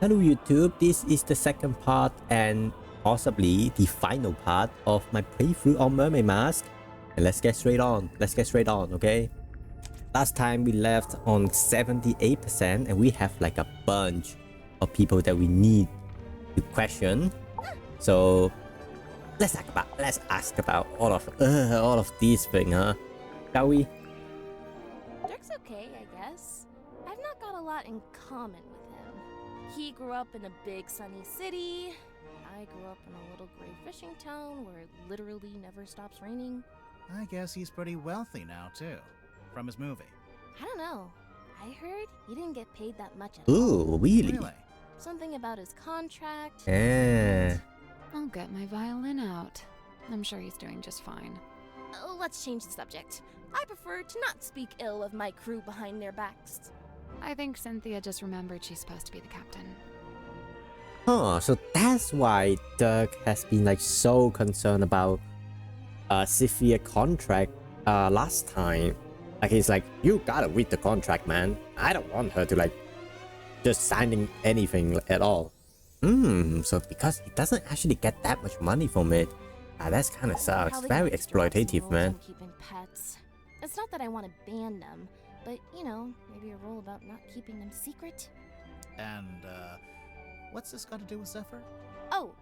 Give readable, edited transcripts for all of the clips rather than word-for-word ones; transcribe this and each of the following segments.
Hello YouTube, this is the second part and possibly the final part of my playthrough on Mermaid Mask. And let's get straight on, okay? Last time we left on 78% and we have like a bunch of people that we need to question. So let's ask about all of these things, huh? Shall we? Dirk's okay, I guess. I've not got a lot in common with him. He grew up in a big sunny city. I grew up in a little gray fishing town where it literally never stops raining. I guess he's pretty wealthy now, too. From his movie. I don't know. I heard he didn't get paid that much at all. Ooh, really? Something about his contract. I'll get my violin out. I'm sure he's doing just fine. Let's change the subject. I prefer to not speak ill of my crew behind their backs. I think Cynthia just remembered she's supposed to be the captain. Huh, so that's why Dirk has been like so concerned about Cynthia contract last time. Like he's like, you gotta read the contract, man. I don't want her to like just signing anything at all. So because he doesn't actually get that much money from it, that's kind of sucks. Very exploitative, man. Keeping pets. It's not that I want to ban them, but you know, maybe a rule about not keeping them secret. And, what's this got to do with Zephyr? Oh,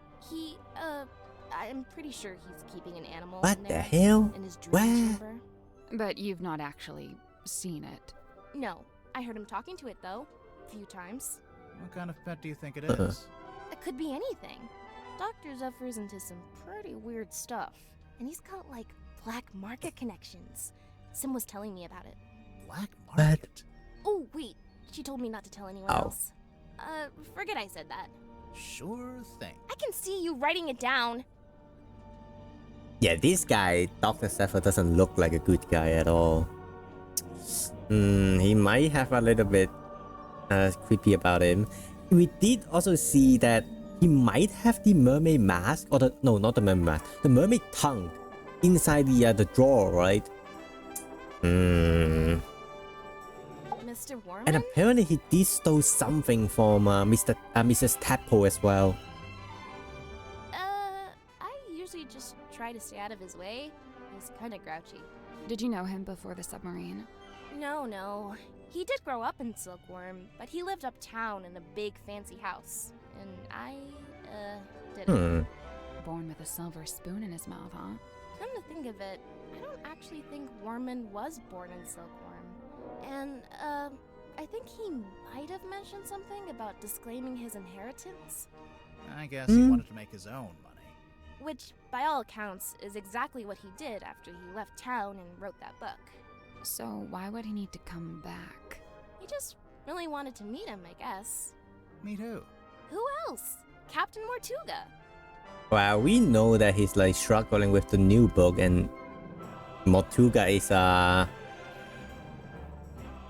I'm pretty sure he's keeping an animal What in the there, hell? in his dream Where? chamber. But you've not actually seen it. No, I heard him talking to it though, a few times. What kind of pet do you think it is? It could be anything. Dr. Zephyr's into some pretty weird stuff, and he's got like black market connections. Sim was telling me about it. Black market? Oh, wait, she told me not to tell anyone else. Forget I said that. Sure thing. I can see you writing it down. Yeah, this guy, Dr. Zephyr, doesn't look like a good guy at all. He might have a little bit creepy about him. We did also see that he might have the mermaid mask, or not the mermaid mask, the mermaid tongue inside the drawer, right? Mr. Warman? And apparently he did stole something from Mrs. Tadpole as well. I usually just try to stay out of his way. He's kind of grouchy. Did you know him before the submarine? No. He did grow up in Silkworm, but he lived uptown in a big fancy house. And I, didn't. Born with a silver spoon in his mouth, huh? Come to think of it, I don't actually think Warman was born in Silkworm. And, I think he might have mentioned something about disclaiming his inheritance. I guess he wanted to make his own money. Which, by all accounts, is exactly what he did after he left town and wrote that book. So why would he need to come back? He just really wanted to meet him, I guess. Meet who? Who else? Captain Mortuga. Well, we know that he's like struggling with the new book, and Mortuga is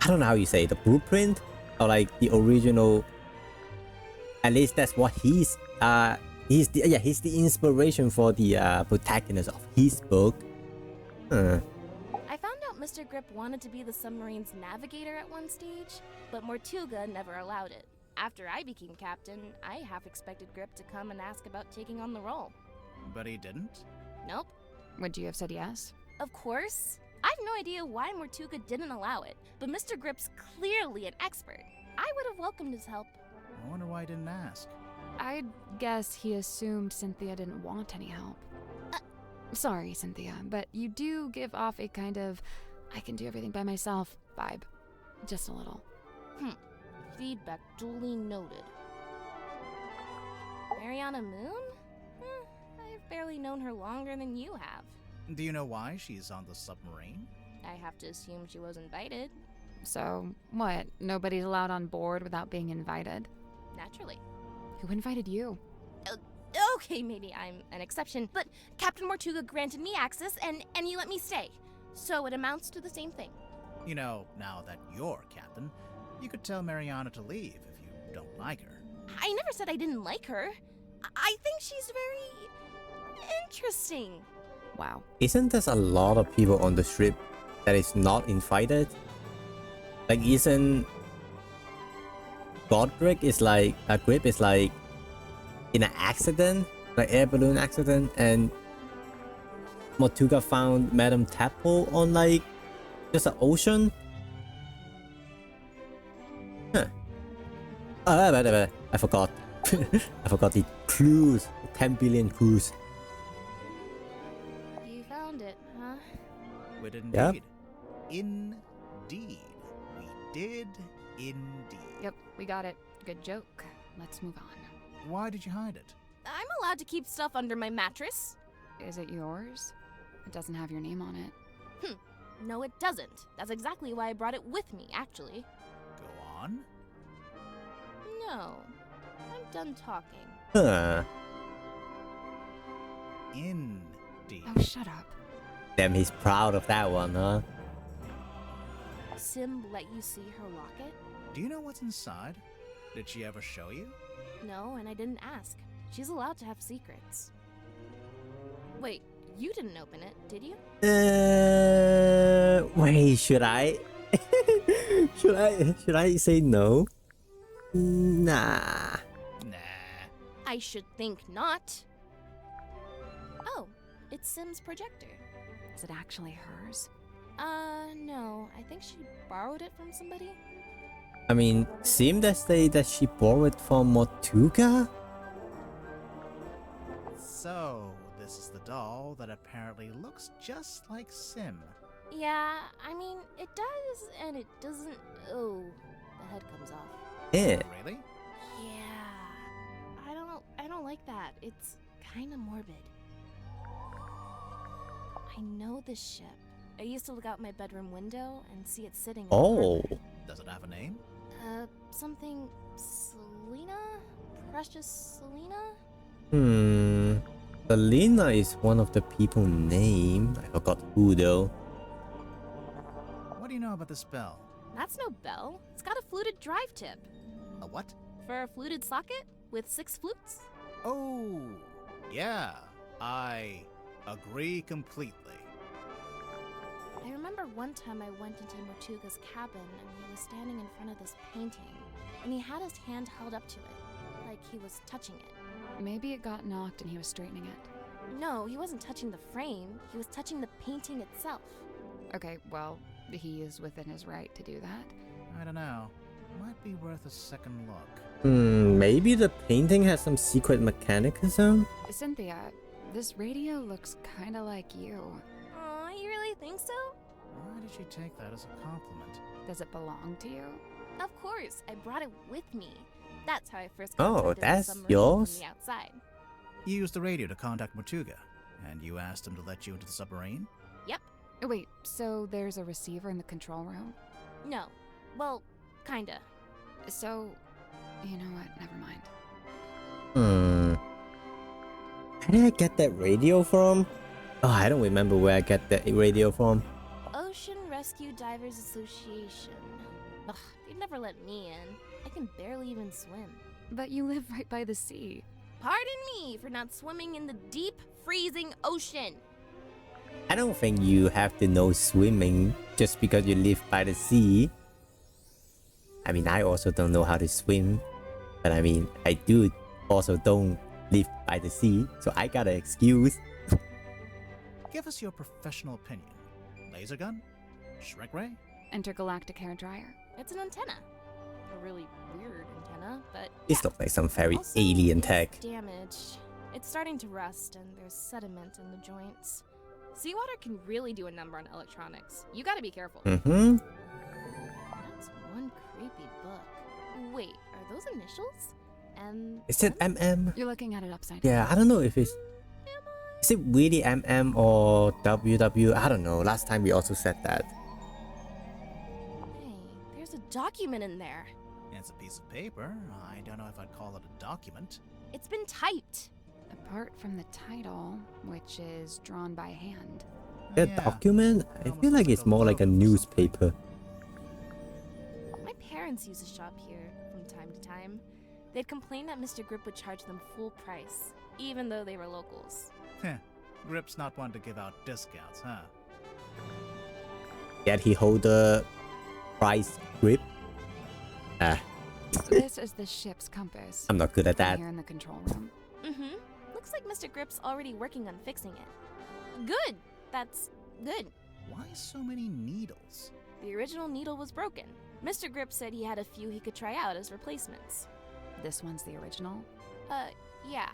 I don't know how you say it, the blueprint, or like the original. At least that's what he's the inspiration for the protagonist of his book. I found out Mr. Grip wanted to be the submarine's navigator at one stage, but Mortuga never allowed it. After I became captain, I half expected Grip to come and ask about taking on the role. But he didn't? Nope. Would you have said yes? Of course. I have no idea why Mortuga didn't allow it, but Mr. Grip's clearly an expert. I would have welcomed his help. I wonder why he didn't ask. I'd guess he assumed Cynthia didn't want any help. Sorry, Cynthia, but you do give off a kind of I can do everything by myself vibe. Just a little. Feedback duly noted. Mariana Moon? I've barely known her longer than you have. Do you know why she's on the submarine? I have to assume she was invited. So, what? Nobody's allowed on board without being invited? Naturally. Who invited you? Okay, maybe I'm an exception, but Captain Mortuga granted me access and he let me stay. So it amounts to the same thing. You know, now that you're captain, you could tell Mariana to leave if you don't like her. I never said I didn't like her. I think she's very interesting. Wow. Isn't there a lot of people on the ship that is not invited? Like, isn't Godric is like a grip is like in an accident, like air balloon accident, and Motuga found Madame Tadpole on like just an ocean. Huh. I forgot. I forgot the clues. 10 billion clues. You found it, huh? We did Yep. indeed. Indeed. We did indeed. Yep, we got it. Good joke. Let's move on. Why did you hide it? I'm allowed to keep stuff under my mattress. Is it yours? It doesn't have your name on it. No, it doesn't. That's exactly why I brought it with me, actually. Go on. No. I'm done talking. Huh. Indeed. Oh, shut up. Damn, he's proud of that one, huh? Sim let you see her locket? Do you know what's inside? Did she ever show you? No, and I didn't ask. She's allowed to have secrets. Wait, you didn't open it, did you? Wait, should I? should I say no? Nah. Nah. I should think not. Oh, it's Sim's projector. Is it actually hers? No. I think she borrowed it from somebody. I mean, seemed to say that she borrowed from Motuga? So, this is the doll that apparently looks just like Sim. Yeah, I mean, it does and it doesn't. Oh, the head comes off. Yeah. Really? Yeah. I don't like that. It's kind of morbid. I know this ship. I used to look out my bedroom window and see it sitting in the Oh. harbor. Does it have a name? Something Selena? Precious Selena? Selena is one of the people named. I forgot who though. What do you know about this bell? That's no bell. It's got a fluted drive tip. A what? For a fluted socket with 6 flutes. Oh, yeah. I agree completely. I remember one time I went into Motuga's cabin and he was standing in front of this painting. And he had his hand held up to it, like he was touching it. Maybe it got knocked and he was straightening it. No, he wasn't touching the frame. He was touching the painting itself. Okay, well, he is within his right to do that. I don't know. Might be worth a second look. Maybe the painting has some secret mechanism? Cynthia, this radio looks kinda like you. Aw, you really think so? Why did she take that as a compliment? Does it belong to you? Of course, I brought it with me. That's how I first Oh, contacted the that's submarine yours? from the outside. You used the radio to contact Motuga, and you asked him to let you into the submarine? Yep. Wait, so there's a receiver in the control room? No. Well, kinda. So, you know what, never mind. Where did I get that radio from? Oh, I don't remember where I get that radio from. Ocean Rescue Divers Association. Ugh, they'd never let me in. I can barely even swim. But you live right by the sea. Pardon me for not swimming in the deep, freezing ocean. I don't think you have to know swimming just because you live by the sea. I mean, I also don't know how to swim. But I mean, I do also don't live by the sea, so I got an excuse. Give us your professional opinion. Laser gun? Shrek ray? Intergalactic hair dryer. It's an antenna. A really weird antenna, but It looks like some very also, alien it's tech. damaged. It's starting to rust, and there's sediment in the joints. Seawater can really do a number on electronics. You gotta be careful. Mm-hmm. That's one creepy book. Wait, are those initials? Is it MM? You're looking at it upside down. Yeah, I don't know if it's... Is it really MM or WW? I don't know. Last time we also said that. Hey, there's a document in there. It's a piece of paper. I don't know if I'd call it a document. It's been typed. Apart from the title, which is drawn by hand. A Yeah. document? I Almost feel like looks it's like a more like a logo or newspaper. My parents used to shop here from time to time. They'd complain that Mr. Grip would charge them full price, even though they were locals. Heh. Grip's not one to give out discounts, huh? Yet he hold the price grip. Ah, This is the ship's compass. I'm not good at that. Here in the control room. Mm-hmm. Looks like Mr. Grip's already working on fixing it. Good! That's good. Why so many needles? The original needle was broken. Mr. Grip said he had a few he could try out as replacements. This one's the original. Yeah.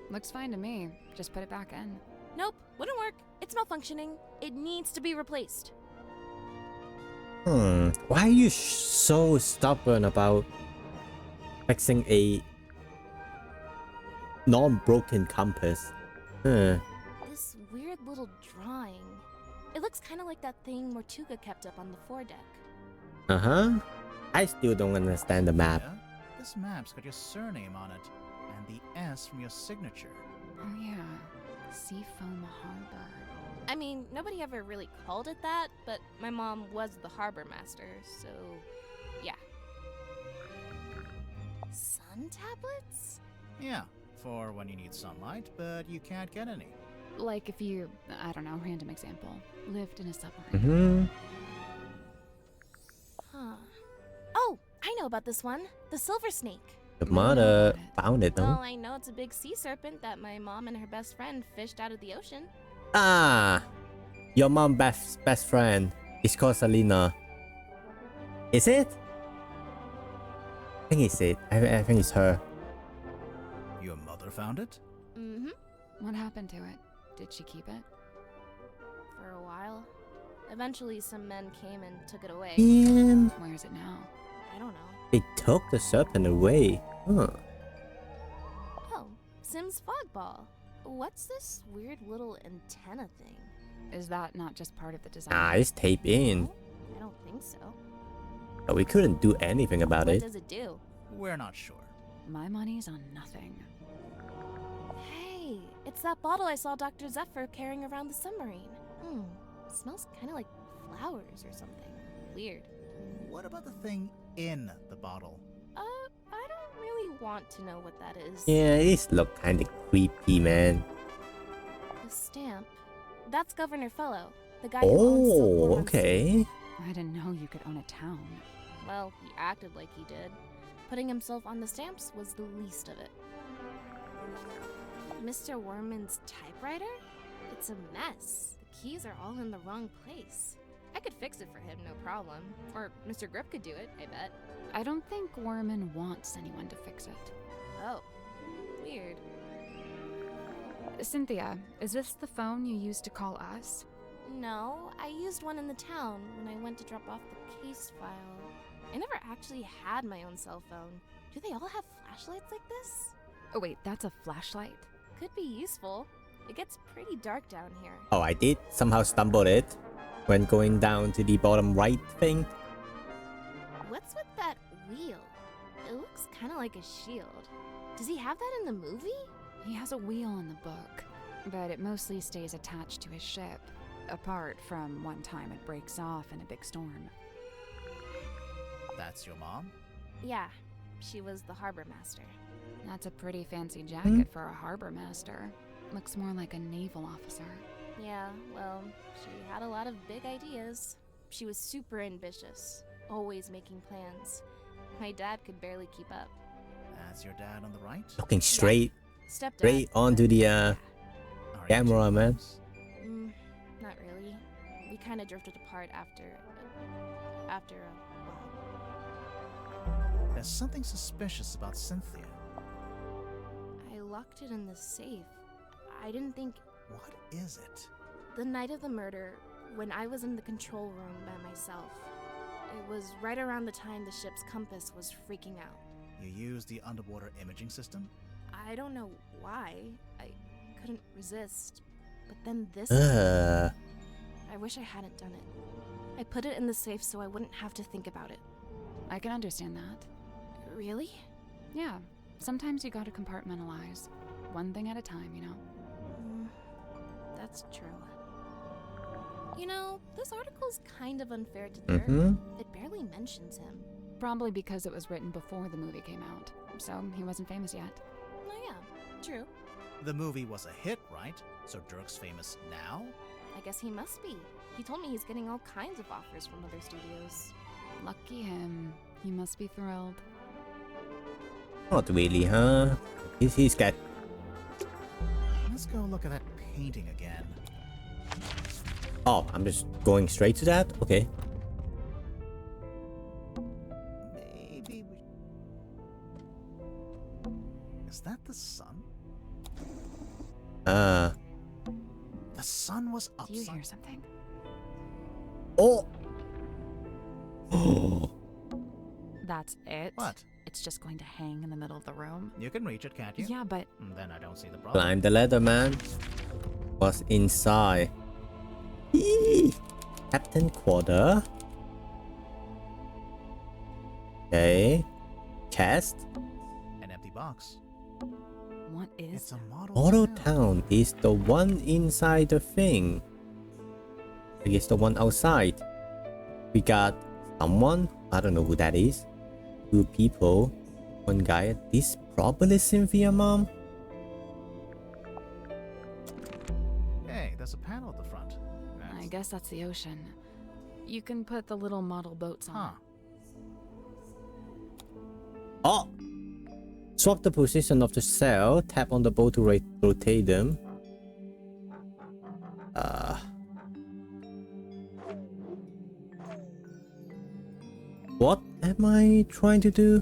Looks fine to me. Just put it back in. Nope, wouldn't work. It's malfunctioning. It needs to be replaced. Why are you so stubborn about fixing a non-broken compass? This weird little drawing. It looks kind of like that thing Mortuga kept up on the foredeck. Uh-huh. I still don't understand the map. Yeah? This map's got your surname on it, and the S from your signature. Oh yeah. Seafoam Harbor. I mean, nobody ever really called it that, but my mom was the harbor master, so yeah. Sun tablets? Yeah, for when you need sunlight, but you can't get any. Like if you, I don't know, random example, lived in a submarine. Mm-hmm. Huh. Oh, I know about this one. The silver snake. The mother found it, Well, no? I know it's a big sea serpent that my mom and her best friend fished out of the ocean. Ah! Your mom's best friend is called Selena. Is it? I think it's it. I think it's her. Your mother found it? Mm-hmm. What happened to it? Did she keep it? For a while. Eventually, some men came and took it away. And Where is it now? I don't know. they took the serpent away. Huh. Oh, Sim's fog ball. What's this weird little antenna thing? Is that not just part of the design? Ah, it's taped in. No, I don't think so. But we couldn't do anything about What it. does it do? We're not sure. My money's on nothing. Hey, it's that bottle I saw Dr. Zephyr carrying around the submarine. Smells kind of like flowers or something. Weird. What about the thing in the bottle? I don't really want to know what that is. Yeah, it look kind of creepy, man. The stamp. That's Governor Fellow, the guy who owns Oh, Silkworm on okay. I didn't know you could own a town. Sea. Well, he acted like he did. Putting himself on the stamps was the least of it. Mr. Worman's typewriter? It's a mess. The keys are all in the wrong place. I could fix it for him, no problem. Or Mr. Grip could do it, I bet. I don't think Worman wants anyone to fix it. Oh, weird. Cynthia, is this the phone you used to call us? No, I used one in the town when I went to drop off the case file. I never actually had my own cell phone. Do they all have flashlights like this? Oh wait, that's a flashlight? Could be useful. It gets pretty dark down here. Oh, I did somehow stumble it when going down to the bottom right thing. What's with that wheel? It looks kind of like a shield. Does he have that in the movie? He has a wheel in the book, but it mostly stays attached to his ship, apart from one time it breaks off in a big storm. That's your mom? Yeah, she was the harbor master. That's a pretty fancy jacket for a harbor master. Looks more like a naval officer. Yeah, well, she had a lot of big ideas. She was super ambitious, always making plans. My dad could barely keep up. That's your dad on the right? Looking straight Stepdad. onto the Are you camera, two man. close? Not really. We kind of drifted apart after a while. There's something suspicious about Cynthia. I locked it in the safe. I didn't think. What is it? The night of the murder, when I was in the control room by myself, it was right around the time the ship's compass was freaking out. You used the underwater imaging system? I don't know why. I couldn't resist. But then this. I wish I hadn't done it. I put it in the safe so I wouldn't have to think about it. I can understand that. Really? Yeah, sometimes you gotta compartmentalize. One thing at a time, you know? That's true. You know, this article's kind of unfair to Dirk. It barely mentions him. Probably because it was written before the movie came out, so he wasn't famous yet. Oh yeah, true. The movie was a hit, right? So Dirk's famous now? I guess he must be. He told me he's getting all kinds of offers from other studios. Lucky him. He must be thrilled. Not really, huh? He's got... Let's go look at that painting again. Oh, I'm just going straight to that? Okay. Maybe we... Is that the sun? The sun was Do you upside... hear something? Oh! Oh! That's it? What? It's just going to hang in the middle of the room? You can reach it, can't you? Yeah, but Then I don't see the problem. Climb the ladder, man. What's inside? Eee! Captain quarter. Okay. Chest. An empty box. what is It's a model Model town. town is the one inside the thing. I guess the one outside. We got someone. I don't know who that is. 2 people. 1 guy. This probably Cynthia, mom. Hey, there's a panel at the front. I guess that's the ocean. You can put the little model boats on. Huh. Oh! Swap the position of the cell. Tap on the boat to rotate them. What am I trying to do?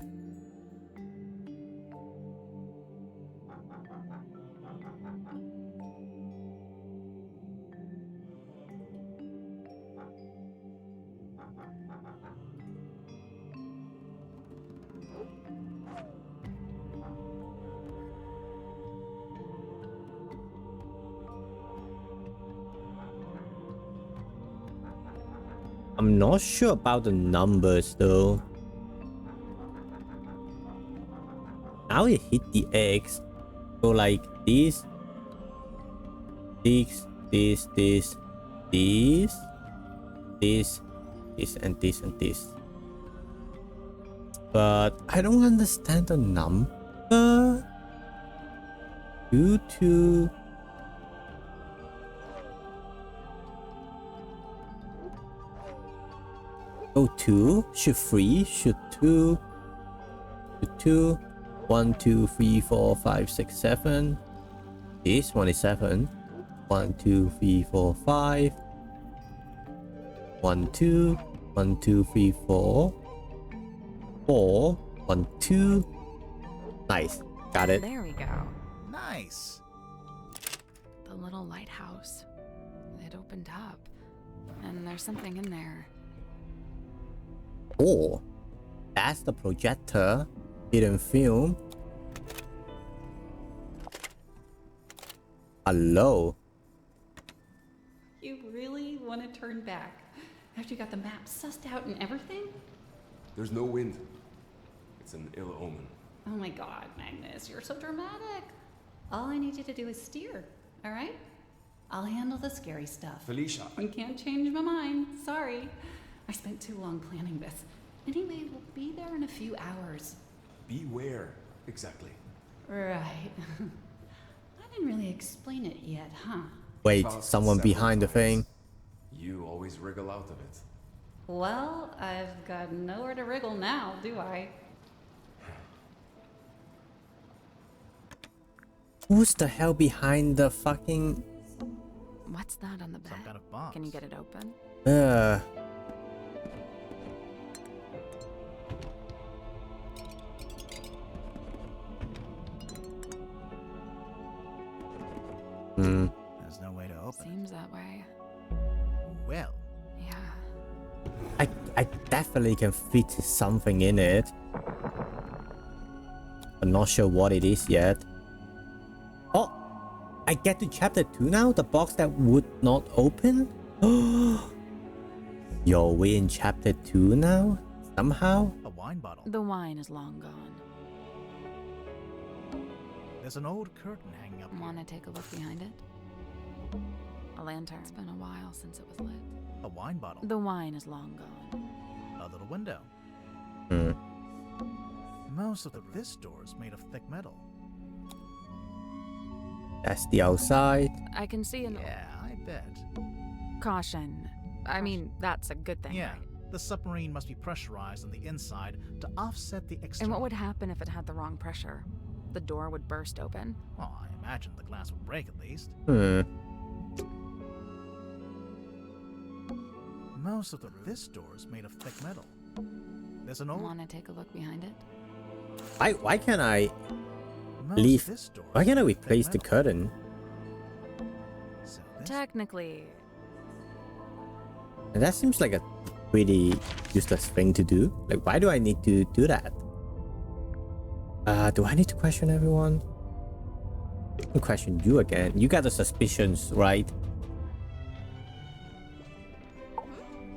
I'm not sure about the numbers though. Now it hit the X. So like this, and this. But I don't understand the number. Due to oh, 2, should 3, should 2, should 2, 1, 2, 3, 4, 5, 6, 7. This one is 7. 1, 2, 3, 4, 5. 1, 2, 1, 2, 3, 4. 4, 1, 2. Nice, got it. There we go. Nice. The little lighthouse. It opened up. And there's something in there. Oh, that's the projector. Hidden film. Hello. You really want to turn back after you got the map sussed out and everything? There's no wind. It's an ill omen. Oh my god, Magnus, you're so dramatic. All I need you to do is steer, all right? I'll handle the scary stuff. Felicia, You can't change my mind. Sorry. I spent too long planning this. Anyway, we'll be there in a few hours. beware. Exactly. Right. I didn't really explain it yet, huh? Wait, Passed someone several behind the times. thing. You always wriggle out of it. Well, I've got nowhere to wriggle now, do I? Who's the hell behind the fucking... What's that on the bed? Some kind of box. Can you get it open? There's no way to open Seems that way. it. Well, Yeah. I definitely can fit something in it. I'm not sure what it is yet. Oh! I get to chapter 2 now? The box that would not open? Yo, we're in chapter 2 now? Somehow? a wine bottle. The wine is long gone. There's an old curtain hanging up here. Want to take a look behind it? A lantern. It's been a while since it was lit. A wine bottle. The wine is long gone. A little window. Hmm. Most of this door is made of thick metal. That's the outside. I can see an Yeah, I bet. caution. I mean, that's a good thing, Yeah. right? The submarine must be pressurized on the inside to offset the And external. what would happen if it had the wrong pressure? The door would burst open. Well, I imagine the glass would break at least. Most of this door is made of thick metal. There's an old. Wanna take a look behind it? Why can't I Most leave? of this door Why is can't I made of thick replace the metal. curtain? So this Technically, And that seems like a pretty useless thing to do. Like, why do I need to do that? Do I need to question everyone? I'll question you again. You got the suspicions, right?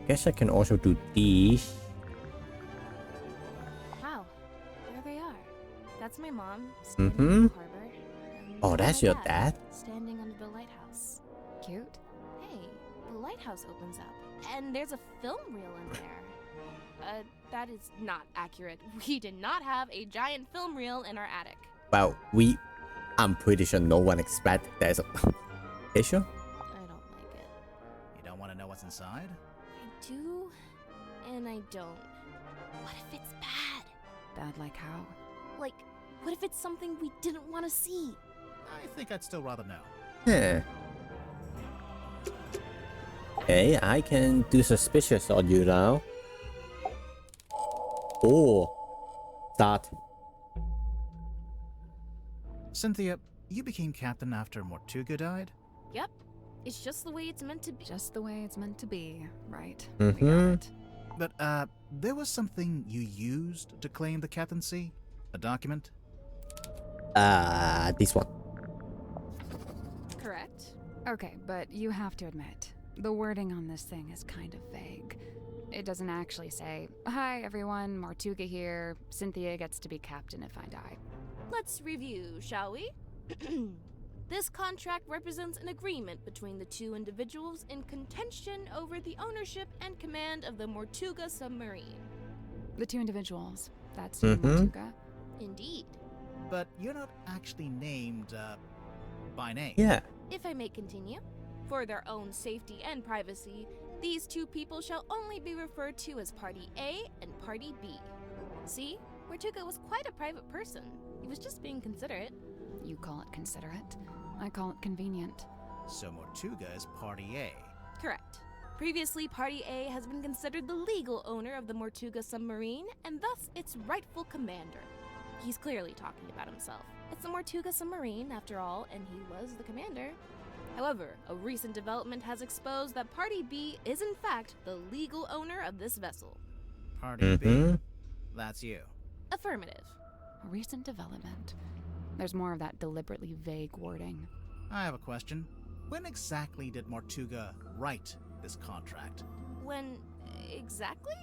Guess I can also do these. Wow, there they are. That's my mom standing Mhm. in the harbor. And Oh, that's my your dad? standing under the lighthouse. cute. Hey, the lighthouse opens up, and there's a film reel in there. That is not accurate. We did not have a giant film reel in our attic. Well, I'm pretty sure no one expected there's a issue. I don't like it. You don't want to know what's inside? I do, and I don't. What if it's bad? Bad like how? Like, what if it's something we didn't want to see? I think I'd still rather know. Huh. Okay, I can do suspicious on you now. Oh, start. Cynthia, you became captain after Mortuga died? Yep, it's just the way it's meant to be. Just the way it's meant to be, right? Mhm. We got it. But, there was something you used to claim the captaincy? A document? This one. Correct. Okay, but you have to admit, the wording on this thing is kind of vague. It doesn't actually say, "Hi everyone, Mortuga here. Cynthia gets to be captain if I die." Let's review, shall we? This contract represents an agreement between the two individuals in contention over the ownership and command of the Mortuga submarine. The two individuals. That's you, Mhm. Mortuga. Indeed. But you're not actually named, by name. Yeah. If I may continue, for their own safety and privacy, these two people shall only be referred to as Party A and Party B. See, Mortuga was quite a private person. He was just being considerate. You call it considerate. I call it convenient. So Mortuga is Party A. Correct. Previously, Party A has been considered the legal owner of the Mortuga submarine, and thus its rightful commander. He's clearly talking about himself. It's the Mortuga submarine, after all, and he was the commander. However, a recent development has exposed that Party B is in fact the legal owner of this vessel. Party B? Mhm. That's you. Affirmative. A recent development. There's more of that deliberately vague wording. I have a question. When exactly did Mortuga write this contract? When exactly?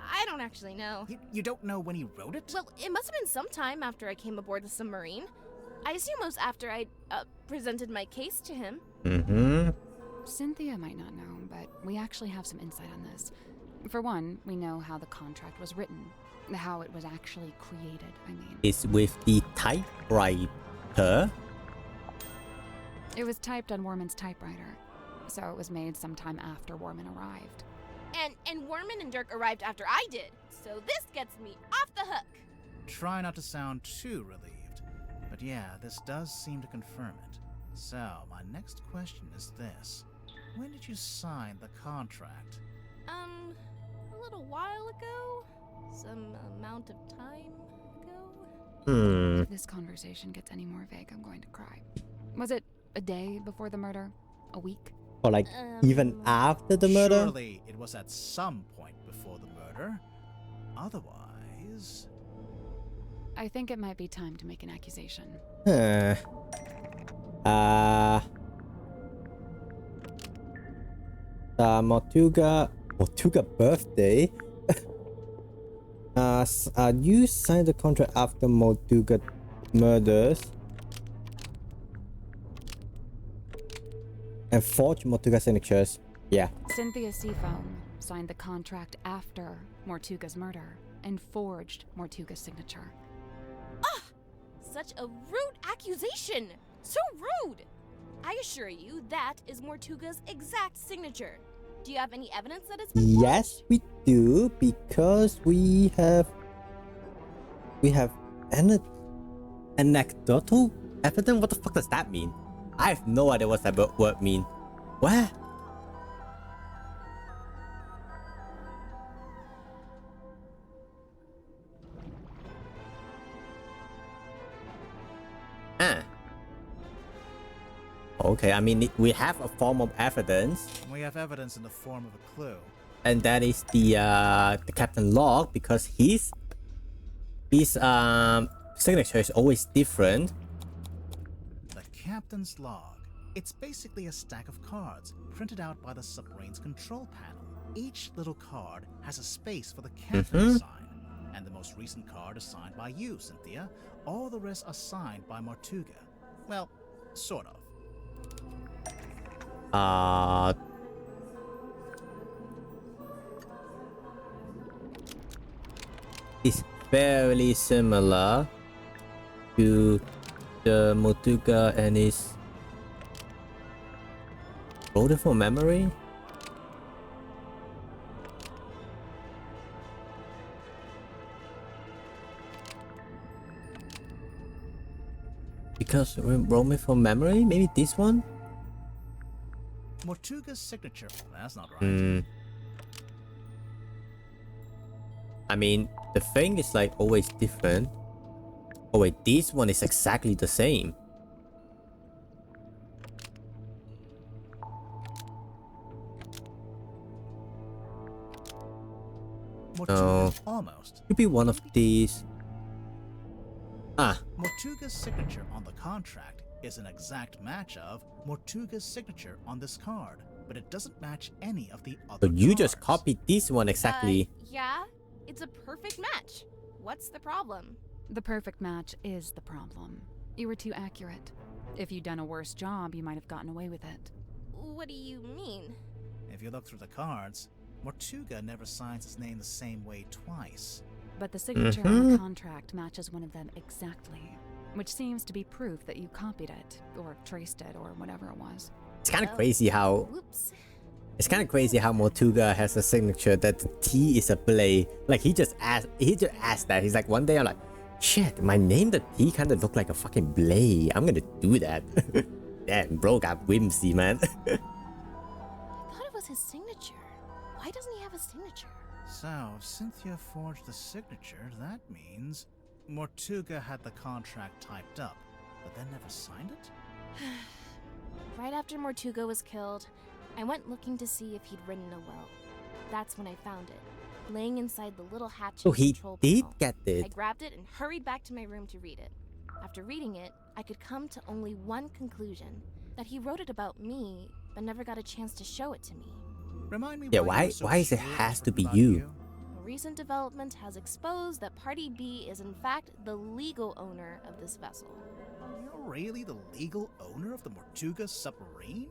I don't actually know. You don't know when he wrote it? Well, it must have been sometime after I came aboard the submarine. I assume it was after I presented my case to him. Mm-hmm. Cynthia might not know, but we actually have some insight on this. For one, we know how the contract was written. How it was actually created, I mean. It's with the typewriter. It was typed on Warman's typewriter, so it was made sometime after Warman arrived. And Warman and Dirk arrived after I did, so this gets me off the hook. Try not to sound too relieved. But yeah, this does seem to confirm it. So, my next question is this. When did you sign the contract? A little while ago? Some amount of time ago? If this conversation gets any more vague, I'm going to cry. Was it a day before the murder? A week? Or like even after the murder? Surely it was at some point before the murder. Otherwise... I think it might be time to make an accusation. Mortuga birthday. You signed the contract after Mortuga murders and forged Mortuga signatures. Yeah. Cynthia Seafoam signed the contract after Mortuga's murder and forged Mortuga's signature. Such a rude accusation! So rude! I assure you that is Mortuga's exact signature. Do you have any evidence that it's been Yes, we do, because we have anecdotal evidence. What the fuck does that mean? I have no idea what that word mean. What? Ah. Okay, I mean, we have a form of evidence, We have evidence in the form of a clue. and that is the captain log, because his signature is always different. The captain's log. It's basically a stack of cards printed out by the submarine's control panel. Each little card has a space for the captain to sign, and the most recent card is signed by you, Cynthia. All the rest are signed by Mortuga. Well, sort of. It's fairly similar to the Mortuga and his voted for memory. Because roaming from memory, maybe this one. Mortuga's signature. That's not right. I mean, the thing is like always different. Oh wait, this one is exactly the same. Mortuga almost. Could be one of these. Ah, Mortuga's signature on the contract is an exact match of Mortuga's signature on this card, but it doesn't match any of the other so you just cards. copied this one exactly. Yeah, it's a perfect match. What's the problem? The perfect match is the problem. You were too accurate. If you'd done a worse job, you might have gotten away with it. What do you mean? If you look through the cards, Mortuga never signs his name the same way twice. But the signature on the contract matches one of them exactly, which seems to be proof that you copied it, or traced it, or whatever it was. It's kind of crazy how Whoops. Mortuga has a signature that the T is a blade. Like he just asked that. He's like, one day I'm like, shit, my name the T kind of look like a fucking blade. I'm gonna do that. Damn, bro got whimsy, man. I thought it was his signature. Why doesn't he have a signature? So, if Cynthia forged the signature, that means Mortuga had the contract typed up, but then never signed it? Right after Mortuga was killed, I went looking to see if he'd written a will. That's when I found it, laying inside the little hatch So in the he control did panel. get I it. grabbed it and hurried back to my room to read it. After reading it, I could come to only one conclusion, that he wrote it about me, but never got a chance to show it to me. Remind me Yeah, why you were so why is it sure has was to be written about you? A recent development has exposed that Party B is in fact the legal owner of this vessel. You're really the legal owner of the Mortuga submarine?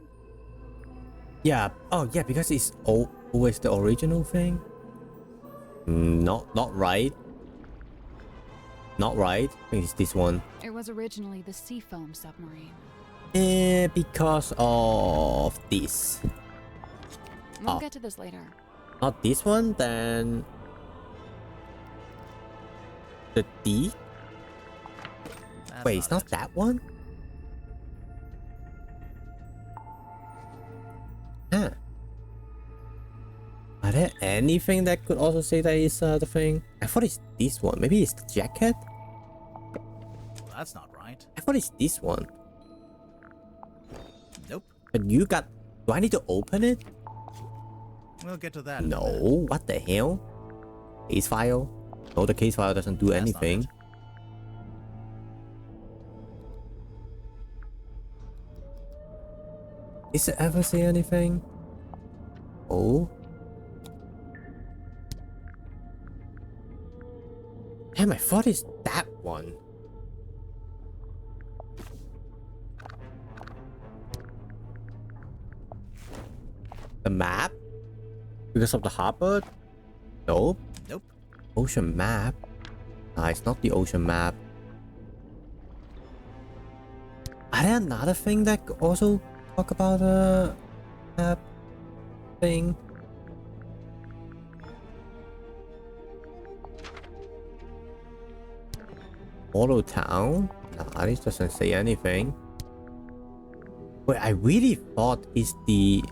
Yeah. Oh yeah, because it's always the original thing. Not right. Not right. I think it's this one. It was originally the Seafoam submarine. Because of this. We'll Oh. get to this later. Not this one, then the D. That's Wait, it's not it. that one? Huh. Are there anything that could also say that is the thing? I thought it's this one. Maybe it's the jacket? Well, that's not right. I thought it's this one. Nope. But you got... Do I need to open it? We'll get to that. in a No. minute. What the hell? Case file? No, the case file doesn't do That's not anything. it. Does it ever say anything? Oh. Damn, I thought it's that one. The map? Because of the harbor? Nope. Nope. Ocean map? Nah, it's not the ocean map. Are there another thing that could also talk about a map thing? Auto Town. Nah, this doesn't say anything. Wait, I really thought it's the...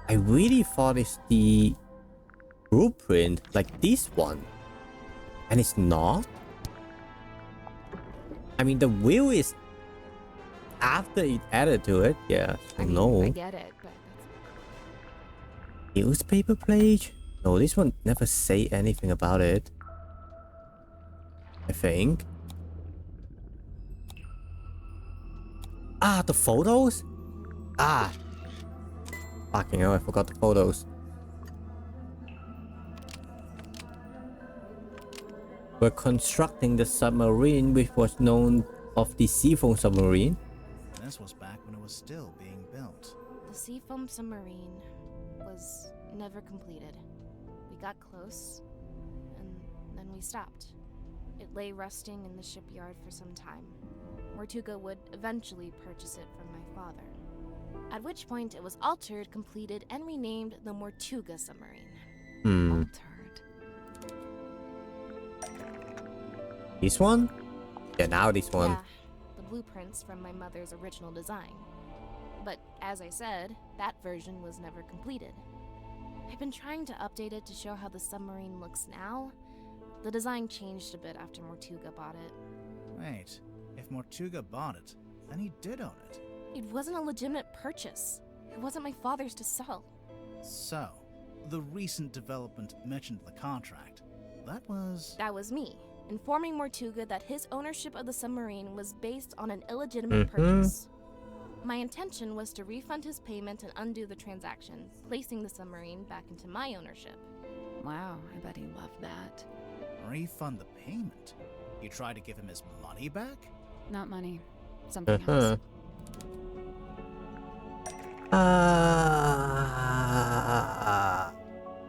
I really thought it's the blueprint, like this one. And it's not? I mean, the wheel is after it added to it. Yeah, so I mean, no. I get it, but Newspaper page? No, this one never say anything about it. I think. Ah, the photos? Ah. Fucking hell, I forgot the photos. We're constructing the submarine which was known of the seafoam submarine. This was back when it was still being built. The seafoam submarine was never completed. We got close, and then we stopped. It lay rusting in the shipyard for some time. Mortuga would eventually purchase it from my father. At which point it was altered, completed, and renamed the Mortuga submarine. altered. This one? Yeah, now this one. Yeah, the blueprints from my mother's original design. But as I said, that version was never completed. I've been trying to update it to show how the submarine looks now. The design changed a bit after Mortuga bought it. Wait, if Mortuga bought it, then he did own it. It wasn't a legitimate purchase. It wasn't my father's to sell. So, the recent development mentioned in the contract, that was me, informing Mortuga that his ownership of the submarine was based on an illegitimate purchase. My intention was to refund his payment and undo the transaction, placing the submarine back into my ownership. Wow, I bet he loved that. refund the payment. You tried to give him his money back? Not money. Something else.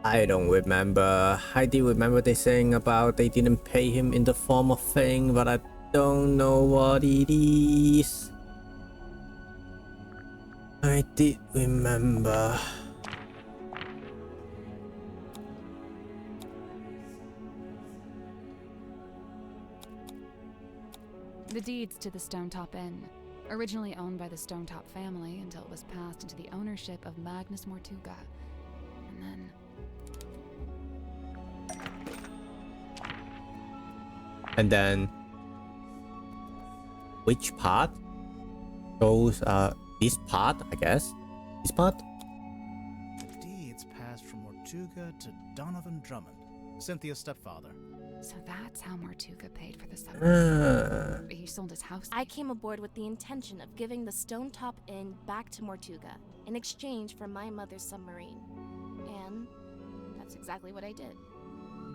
I don't remember. I do remember they saying about they didn't pay him in the form of thing, but I don't know what it is. I did remember. The deeds to the Stonetop Inn, originally owned by the Stonetop family until it was passed into the ownership of Magnus Mortuga. And then... Which part? Those, this part, I guess? This part? The deeds passed from Mortuga to Donovan Drummond, Cynthia's stepfather. So that's how Mortuga paid for the submarine. He sold his house. I came aboard with the intention of giving the Stonetop Inn back to Mortuga in exchange for my mother's submarine. And that's exactly what I did.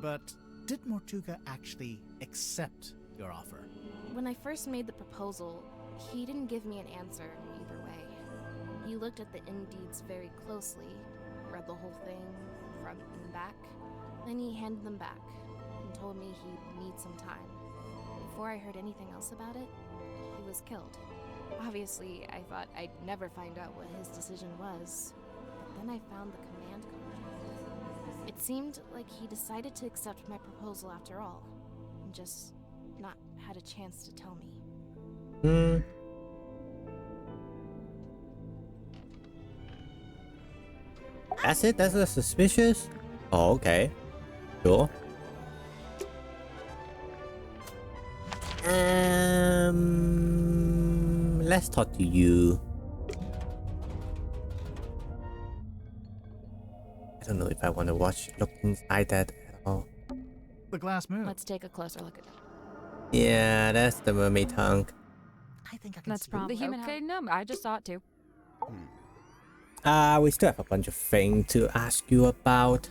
But did Mortuga actually accept your offer? When I first made the proposal, he didn't give me an answer either way. He looked at the inn deeds very closely, read the whole thing, front and back, then he handed them back and told me he'd need some time. Before I heard anything else about it, he was killed. Obviously, I thought I'd never find out what his decision was, but then I found the command contract. It seemed like he decided to accept my proposal after all, and just not had a chance to tell me. That's it? That's suspicious? Oh, okay. Sure. Let's talk to you. I don't know if I want to look inside that at all. The glass moon. Let's take a closer look at it. Yeah, that's the mermaid tongue. I think I can That's see probably the human. Okay, no, I just saw it too. We still have a bunch of things to ask you about.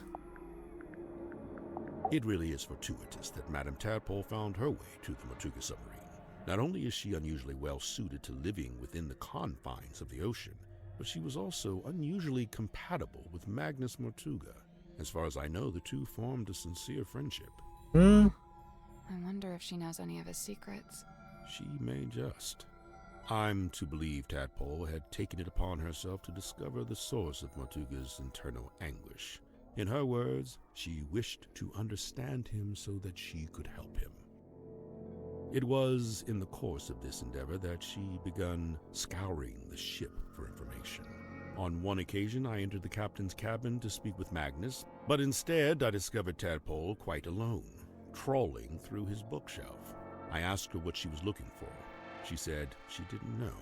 It really is fortuitous that Madame Tadpole found her way to the Mortuga submarine. Not only is she unusually well suited to living within the confines of the ocean, but she was also unusually compatible with Magnus Mortuga. As far as I know, the two formed a sincere friendship. I wonder if she knows any of his secrets. She may just. I'm to believe Tadpole had taken it upon herself to discover the source of Mortuga's internal anguish. In her words, she wished to understand him so that she could help him. It was in the course of this endeavor that she began scouring the ship for information. On one occasion, I entered the captain's cabin to speak with Magnus, but instead I discovered Tadpole quite alone, trawling through his bookshelf. I asked her what she was looking for. She said she didn't know.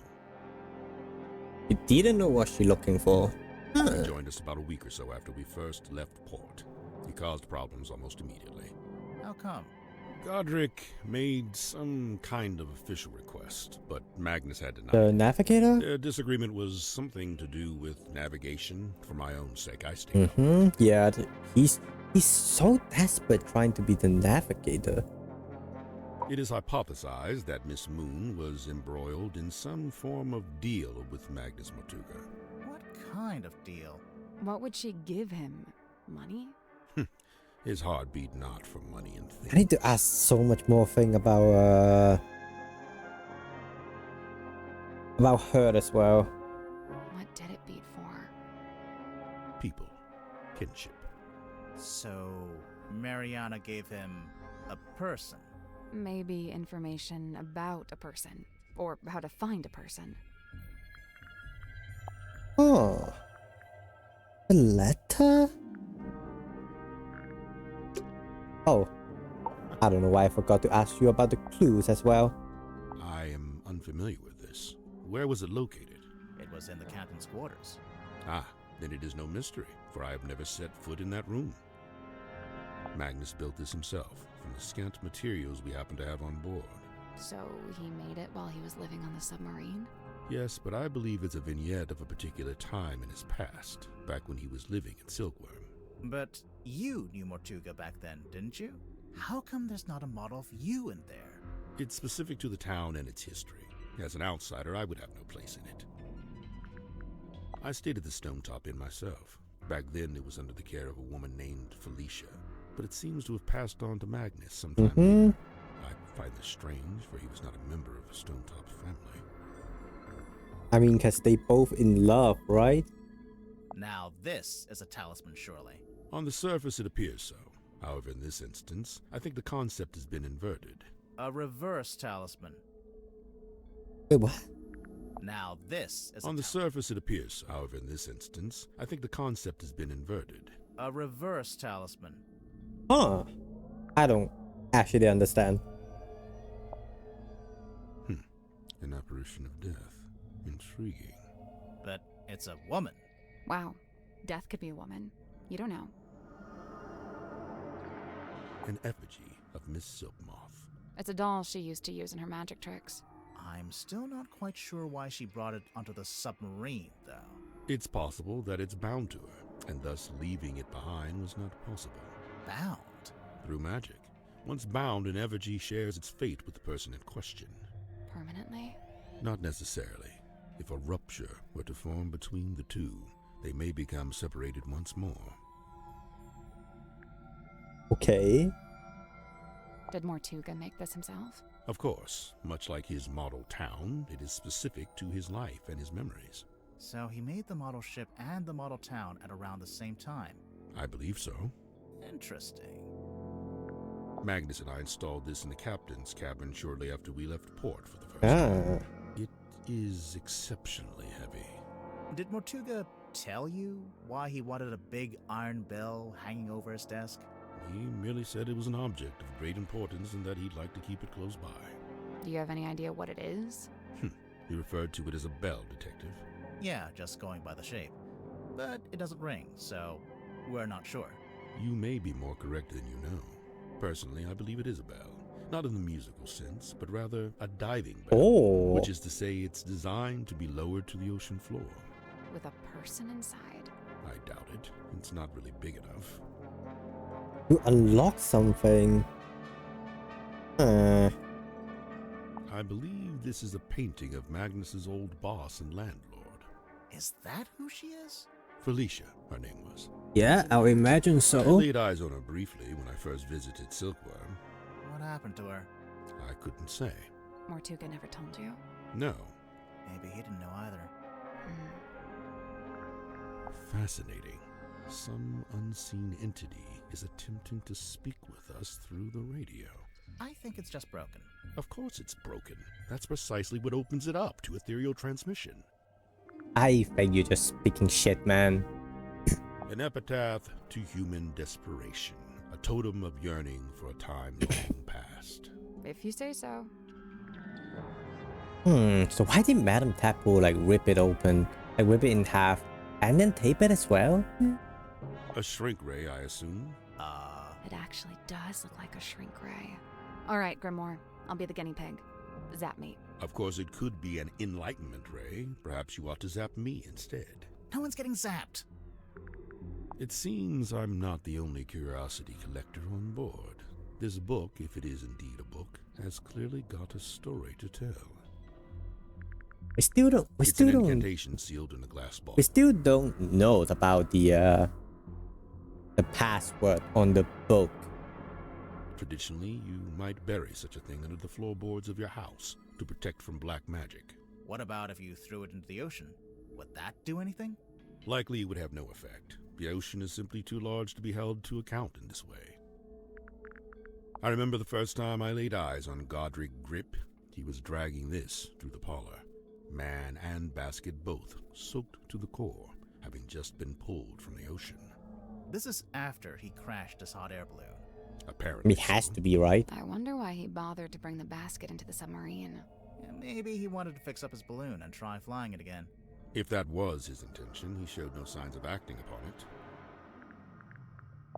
You didn't know what she's looking for? He joined us about a week or so after we first left port. He caused problems almost immediately. How come? Godric made some kind of official request, but Magnus had denied The it. navigator? Their disagreement was something to do with navigation. For my own sake, I stayed. Yeah, he's so desperate trying to be the navigator. It is hypothesized that Miss Moon was embroiled in some form of deal with Magnus Mortuga. What kind of deal? What would she give him? Money? His heart beat not for money and things. I need to ask so much more thing about her as well. What did it beat for? People. Kinship. So, Mariana gave him a person. Maybe information about a person, or how to find a person. Oh. A letter? Oh. I don't know why I forgot to ask you about the clues as well. I am unfamiliar with this. Where was it located? It was in the captain's quarters. Ah, then it is no mystery, for I have never set foot in that room. Magnus built this himself, from the scant materials we happened to have on board. So he made it while he was living on the submarine? Yes, but I believe it's a vignette of a particular time in his past, back when he was living in Silkworm. But you knew Mortuga back then, didn't you? How come there's not a model of you in there? It's specific to the town and its history. As an outsider, I would have no place in it. I stayed at the Stone Top Inn myself. Back then, it was under the care of a woman named Felicia, but it seems to have passed on to Magnus sometime later. I find this strange, for he was not a member of the Stone Top family. I mean, because they both in love, right? Now this is a talisman, surely. On the surface, it appears so. However, in this instance, I think the concept has been inverted. A reverse talisman. Wait, what? Now this is On the surface, it appears so. However, in this instance, I think the concept has been inverted. a reverse talisman. Huh. I don't actually understand. An apparition of death. Intriguing. But it's a woman. Wow. Death could be a woman. You don't know. An effigy of Miss Silkmoth. It's a doll she used to use in her magic tricks. I'm still not quite sure why she brought it onto the submarine, though. It's possible that it's bound to her, and thus leaving it behind was not possible. Bound? Through magic. Once bound, an effigy shares its fate with the person in question. Permanently? Not necessarily. If a rupture were to form between the two, they may become separated once more. Okay. Did Mortuga make this himself? Of course, much like his model town, it is specific to his life and his memories. So he made the model ship and the model town at around the same time. I believe so. Interesting. Magnus and I installed this in the captain's cabin shortly after we left port for the first Ah. time. It is exceptionally heavy. Did Mortuga tell you why he wanted a big iron bell hanging over his desk? He merely said it was an object of great importance and that he'd like to keep it close by. Do you have any idea what it is? He referred to it as a bell, detective. Yeah, just going by the shape. But it doesn't ring, so we're not sure. You may be more correct than you know. Personally, I believe it is a bell. Not in the musical sense, but rather a diving bell. Oh. Which is to say it's designed to be lowered to the ocean floor. With a person inside? I doubt it. It's not really big enough. You unlock something. I believe this is a painting of Magnus's old boss and landlord. Is that who she is? Felicia, her name was. Yeah, I would imagine I so. laid eyes on her briefly when I first visited Silkworm. What happened to her? I couldn't say. Mortuga never told you? No. Maybe he didn't know either. Fascinating. Some unseen entity is attempting to speak with us through the radio. I think it's just broken. Of course it's broken. That's precisely what opens it up to ethereal transmission. I think you're just speaking shit, man. An epitaph to human desperation. A totem of yearning for a time long past. If you say so. So why did Madame Tadpole like rip it open, like rip it in half, and then tape it as well? A shrink ray, I assume. It actually does look like a shrink ray. All right, Grimoire, I'll be the guinea pig. Zap me. Of course, it could be an enlightenment ray. Perhaps you ought to zap me instead. No one's getting zapped. It seems I'm not the only curiosity collector on board. This book, if it is indeed a book, has clearly got a story to tell. We still don't. It's an incantation sealed in a glass bottle. We still don't know about the password on the book. Traditionally, you might bury such a thing under the floorboards of your house to protect from black magic. What about if you threw it into the ocean? Would that do anything? Likely it would have no effect. The ocean is simply too large to be held to account in this way. I remember the first time I laid eyes on Godric Grip. He was dragging this through the parlor. Man and basket both soaked to the core, having just been pulled from the ocean. This is after he crashed his hot air balloon. Apparently It has so. to be, right? I wonder why he bothered to bring the basket into the submarine. Yeah, maybe he wanted to fix up his balloon and try flying it again. If that was his intention, he showed no signs of acting upon it.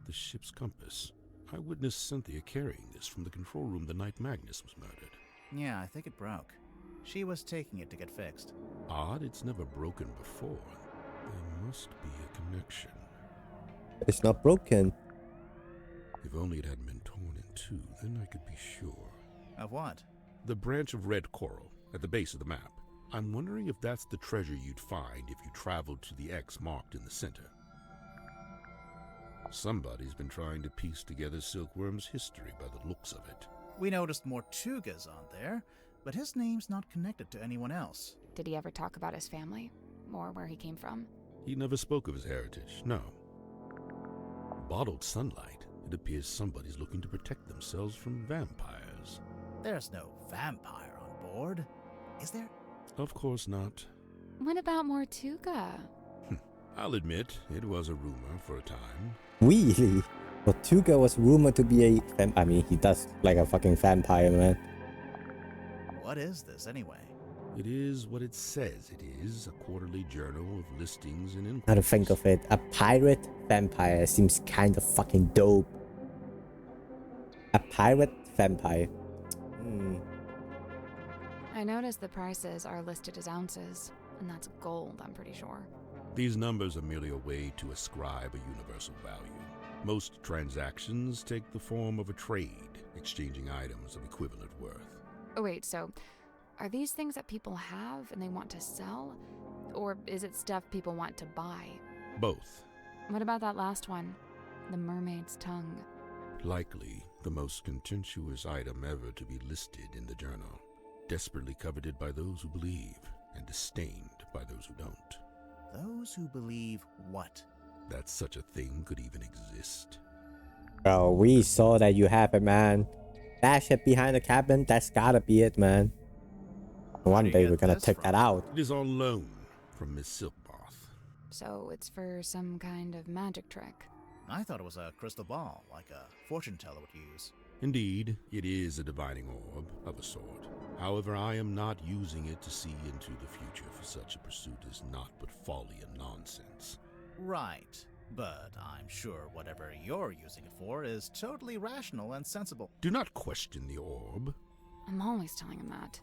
The ship's compass. I witnessed Cynthia carrying this from the control room the night Magnus was murdered. Yeah, I think it broke. She was taking it to get fixed. Odd, it's never broken before. There must be a connection. It's not broken. If only it hadn't been torn in two, then I could be sure. Of what? The branch of red coral at the base of the map. I'm wondering if that's the treasure you'd find if you traveled to the X marked in the center. Somebody's been trying to piece together Silkworm's history by the looks of it. We noticed Mortuga's on there, but his name's not connected to anyone else. Did he ever talk about his family? Or where he came from? He never spoke of his heritage, no. Bottled sunlight. It appears somebody's looking to protect themselves from vampires. There's no vampire on board, is there? Of course not. What about Mortuga? I'll admit, it was a rumor for a time. Really? Tortuga was rumored to be a I mean, he does like a fucking vampire, man. What is this, anyway? It is what it says it is, a quarterly journal of listings and inquiries. Now to think of it, a pirate vampire seems kind of fucking dope. A pirate vampire. I noticed the prices are listed as ounces, and that's gold, I'm pretty sure. These numbers are merely a way to ascribe a universal value. Most transactions take the form of a trade, exchanging items of equivalent worth. Oh wait, so are these things that people have and they want to sell? Or is it stuff people want to buy? Both. What about that last one? The mermaid's tongue. Likely the most contentious item ever to be listed in the journal. Desperately coveted by those who believe, and disdained by those who don't. Those who believe what? That such a thing could even exist. Bro, we saw that you have it, man. That shit behind the cabin, that's gotta be it, man. One you day get we're gonna this take from? that out. It is on loan from Miss Silkmoth. So it's for some kind of magic trick. I thought it was a crystal ball, like a fortune teller would use. Indeed, it is a divining orb of a sort. However, I am not using it to see into the future, for such a pursuit is not but folly and nonsense. Right, but I'm sure whatever you're using it for is totally rational and sensible. Do not question the orb. I'm always telling him that.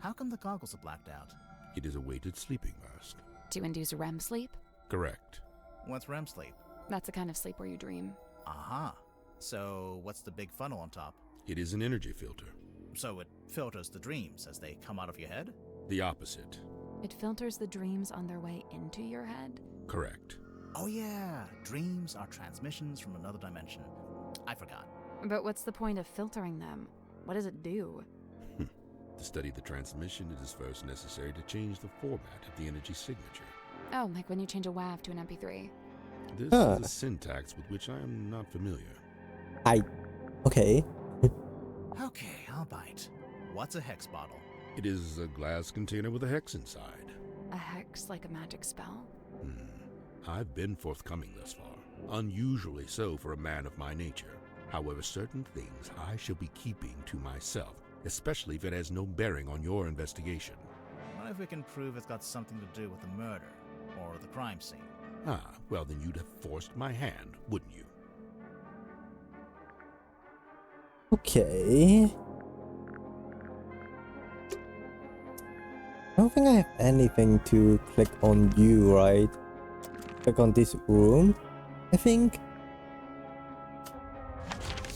How come the goggles are blacked out? It is a weighted sleeping mask. To induce REM sleep? Correct. What's REM sleep? That's the kind of sleep where you dream. Aha. So what's the big funnel on top? It is an energy filter. So it filters the dreams as they come out of your head? The opposite. It filters the dreams on their way into your head? Correct. Oh yeah, dreams are transmissions from another dimension. I forgot. But what's the point of filtering them? What does it do? To study the transmission, it is first necessary to change the format of the energy signature. Oh, like when you change a WAV to an MP3. This Huh. is a syntax with which I am not familiar. Okay. Okay, I'll bite. What's a hex bottle? It is a glass container with a hex inside. A hex like a magic spell? I've been forthcoming thus far, unusually so for a man of my nature. However, certain things I shall be keeping to myself, especially if it has no bearing on your investigation. What if we can prove it's got something to do with the murder or the crime scene? Ah, well then you'd have forced my hand, wouldn't you? Okay. I don't think I have anything to click on you, right? Click on this room, I think.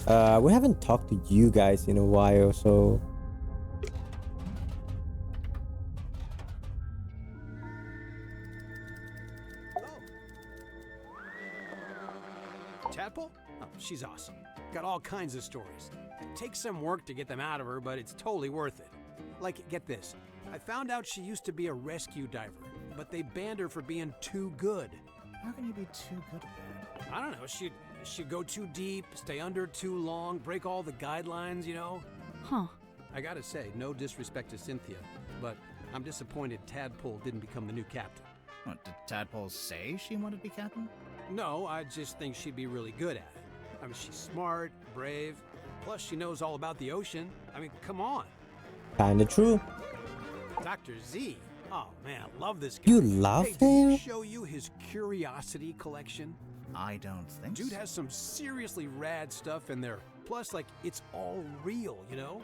We haven't talked to you guys in a while, so... Tadpole? Oh, she's awesome. Got all kinds of stories. Takes some work to get them out of her, but it's totally worth it. Like, get this. I found out she used to be a rescue diver, but they banned her for being too good. How can you be too good at that? I don't know, she'd go too deep, stay under too long, break all the guidelines, you know? Huh. I gotta say, no disrespect to Cynthia, but I'm disappointed Tadpole didn't become the new captain. What, did Tadpole say she wanted to be captain? No, I just think she'd be really good at it. I mean, she's smart, brave, plus she knows all about the ocean. I mean, come on. Kinda true. Dr. Z. Oh man, I love this guy. You love hey, did he him? show you his curiosity collection? I don't think Dude so. has some seriously rad stuff in there. Plus, like, it's all real, you know?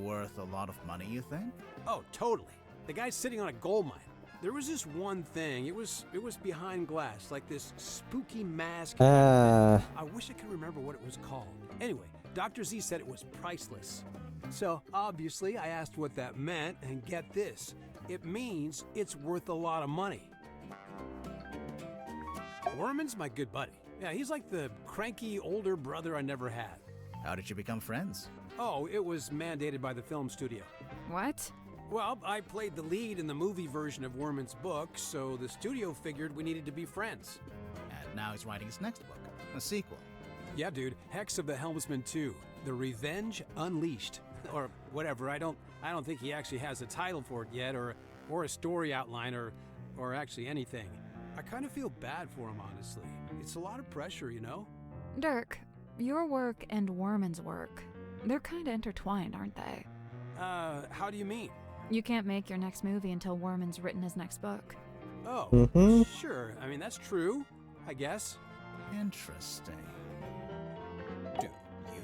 Worth a lot of money, you think? Oh, totally. The guy's sitting on a gold mine. There was this one thing. It was behind glass, like this spooky mask. I wish I could remember what it was called. Anyway, Dr. Z said it was priceless. So, obviously, I asked what that meant, and get this. It means it's worth a lot of money. Worman's my good buddy. Yeah, he's like the cranky older brother I never had. How did you become friends? Oh, it was mandated by the film studio. What? Well, I played the lead in the movie version of Worman's book, so the studio figured we needed to be friends. And now he's writing his next book, a sequel. Yeah, dude, Hex of the Helmsman 2, The Revenge Unleashed. Or whatever, I don't think he actually has a title for it yet, or a story outline, or actually anything. I kind of feel bad for him, honestly. It's a lot of pressure, you know? Dirk, your work and Worman's work, they're kinda intertwined, aren't they? How do you mean? You can't make your next movie until Worman's written his next book. Oh, sure. I mean, that's true, I guess. Interesting. Do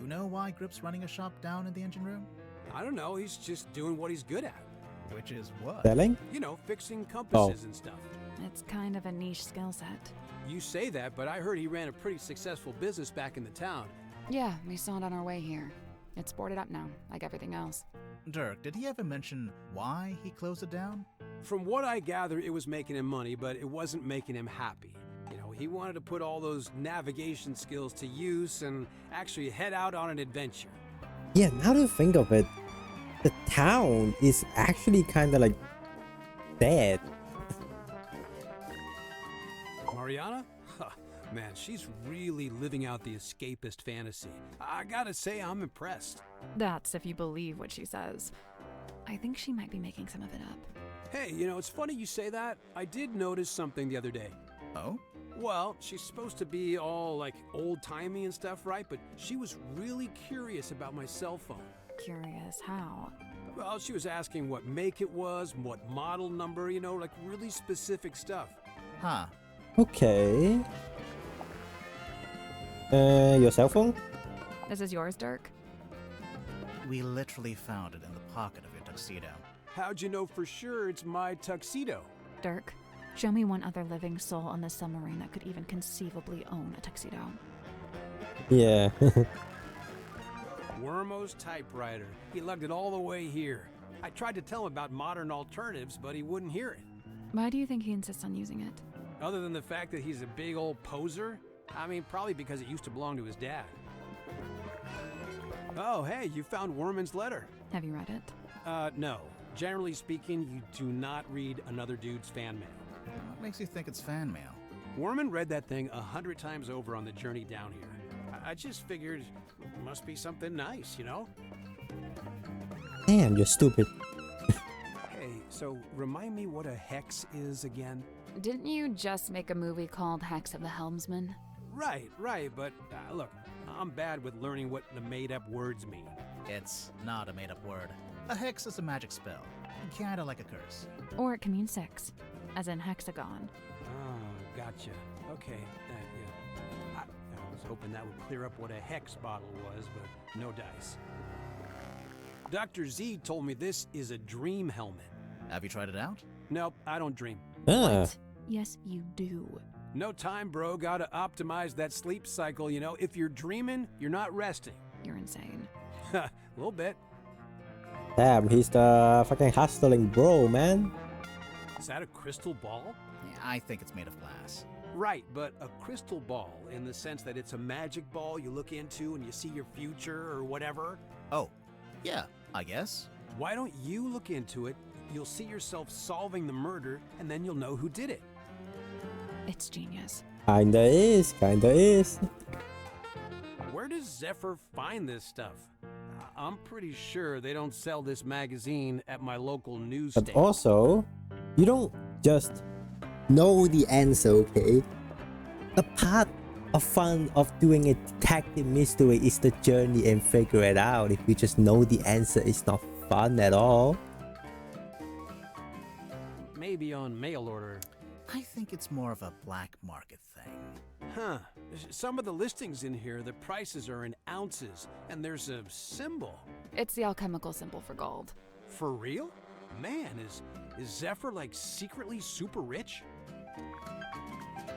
you know why Grip's running a shop down in the engine room? I don't know, he's just doing what he's good at. Which is what? Selling? You know, fixing compasses and stuff. It's kind of a niche skill set. You say that, but I heard he ran a pretty successful business back in the town. Yeah, we saw it on our way here. It's boarded up now, like everything else. Dirk, did he ever mention why he closed it down? From what I gather, it was making him money, but it wasn't making him happy. You know, he wanted to put all those navigation skills to use and actually head out on an adventure. Yeah, now to think of it, the town is actually kind of like dead. Mariana? Huh, man, she's really living out the escapist fantasy. I gotta say, I'm impressed. That's if you believe what she says. I think she might be making some of it up. Hey, you know, it's funny you say that. I did notice something the other day. Oh? Well, she's supposed to be all like old-timey and stuff, right? But she was really curious about my cell phone. Curious how? Well, she was asking what make it was, what model number, you know, like really specific stuff. Huh. Okay. Your cell phone? This is yours, Dirk? We literally found it in the pocket of your tuxedo. How'd you know for sure it's my tuxedo? Dirk, show me one other living soul on the submarine that could even conceivably own a tuxedo. Yeah. Wormo's typewriter. He lugged it all the way here. I tried to tell him about modern alternatives, but he wouldn't hear it. Why do you think he insists on using it? Other than the fact that he's a big old poser? I mean, probably because it used to belong to his dad. Oh, hey, you found Worman's letter. Have you read it? No. Generally speaking, you do not read another dude's fan mail. makes you think it's fan mail? Worman read that thing 100 times over on the journey down here. I just figured it must be something nice, you know? Damn, you're stupid. Hey, so remind me what a hex is again? Didn't you just make a movie called Hex of the Helmsman? Right, but look, I'm bad with learning what the made-up words mean. It's not a made-up word. A hex is a magic spell, kinda like a curse. Or it can mean 6, as in hexagon. Oh, gotcha. Okay, yeah. I was hoping that would clear up what a hex bottle was, but no dice. Dr. Z told me this is a dream helmet. Have you tried it out? Nope, I don't dream. What? Yes, you do. No time, bro. Gotta optimize that sleep cycle, you know? If you're dreaming, you're not resting. You're insane. A little bit. Damn, he's the fucking hustling bro, man. Is that a crystal ball? Yeah, I think it's made of glass. Right, but a crystal ball in the sense that it's a magic ball you look into and you see your future or whatever. Oh, yeah, I guess. Why don't you look into it? You'll see yourself solving the murder and then you'll know who did it. It's genius. Kinda is. Where does Zephyr find this stuff? I'm pretty sure they don't sell this magazine at my local news But station. also, you don't just know the answer, okay? The part of fun of doing a detective mystery is the journey and figure it out. If you just know the answer, it's not fun at all. Maybe on mail order. I think it's more of a black market thing. Huh. Some of the listings in here, the prices are in ounces, and there's a symbol. It's the alchemical symbol for gold. For real? Man, is Zephyr like secretly super rich?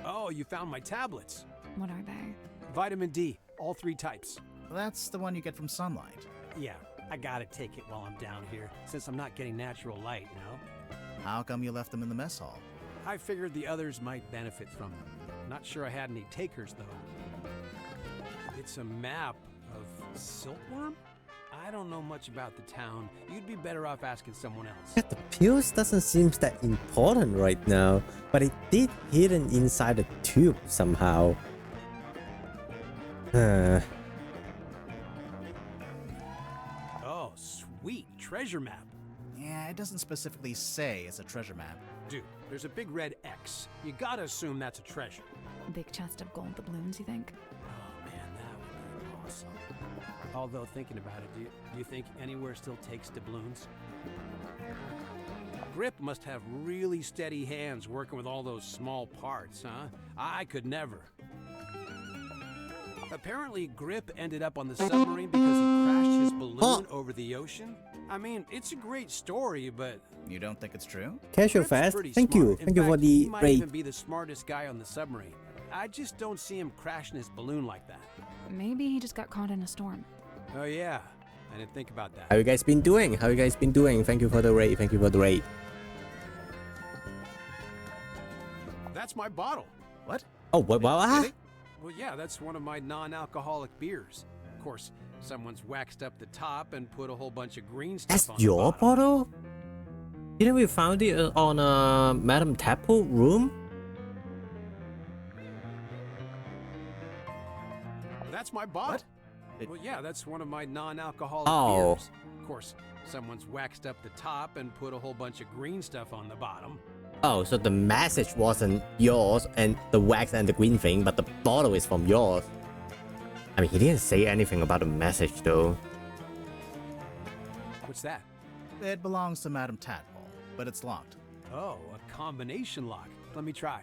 Oh, you found my tablets. What are they? Vitamin D, all 3 types. That's the one you get from sunlight. Yeah, I gotta take it while I'm down here, since I'm not getting natural light, you know? How come you left them in the mess hall? I figured the others might benefit from them. Not sure I had any takers, though. It's a map of Silkworm? I don't know much about the town. You'd be better off asking someone else. Yeah, the pills doesn't seem that important right now, but it did hidden inside the tube somehow. Oh, sweet. Treasure map. Yeah, it doesn't specifically say it's a treasure map. Dude, there's a big red X. You gotta assume that's a treasure. Big chest of gold doubloons, you think? Oh man, that would be awesome. Although thinking about it, do you think anywhere still takes doubloons? Grip must have really steady hands working with all those small parts, huh? I could never. Apparently, Grip ended up on the submarine because he crashed his balloon over the ocean. I mean, it's a great story, but... You don't think it's true? Casual Grip's fast. pretty Thank smart. you. In Thank you for fact, the he might rate. even be the smartest guy on the submarine. I just don't see him crashing his balloon like that. Maybe he just got caught in a storm. Oh yeah, I didn't think about that. How you guys been doing? Thank you for the rate. That's my bottle. What? Oh, what? Really? Well, yeah, that's one of my non-alcoholic beers. Of course, someone's waxed up the top and put a whole bunch of green stuff That's on your the bottom. bottle? Didn't we found it on Madame Tadpole room? That's my bottle. What? Well, yeah, that's one of my non-alcoholic Oh. beers. Of course, someone's waxed up the top and put a whole bunch of green stuff on the bottom. Oh, so the message wasn't yours and the wax and the green thing, but the bottle is from yours. I mean, he didn't say anything about the message though. What's that? It belongs to Madame Tadpole, but it's locked. Oh, a combination lock. Let me try.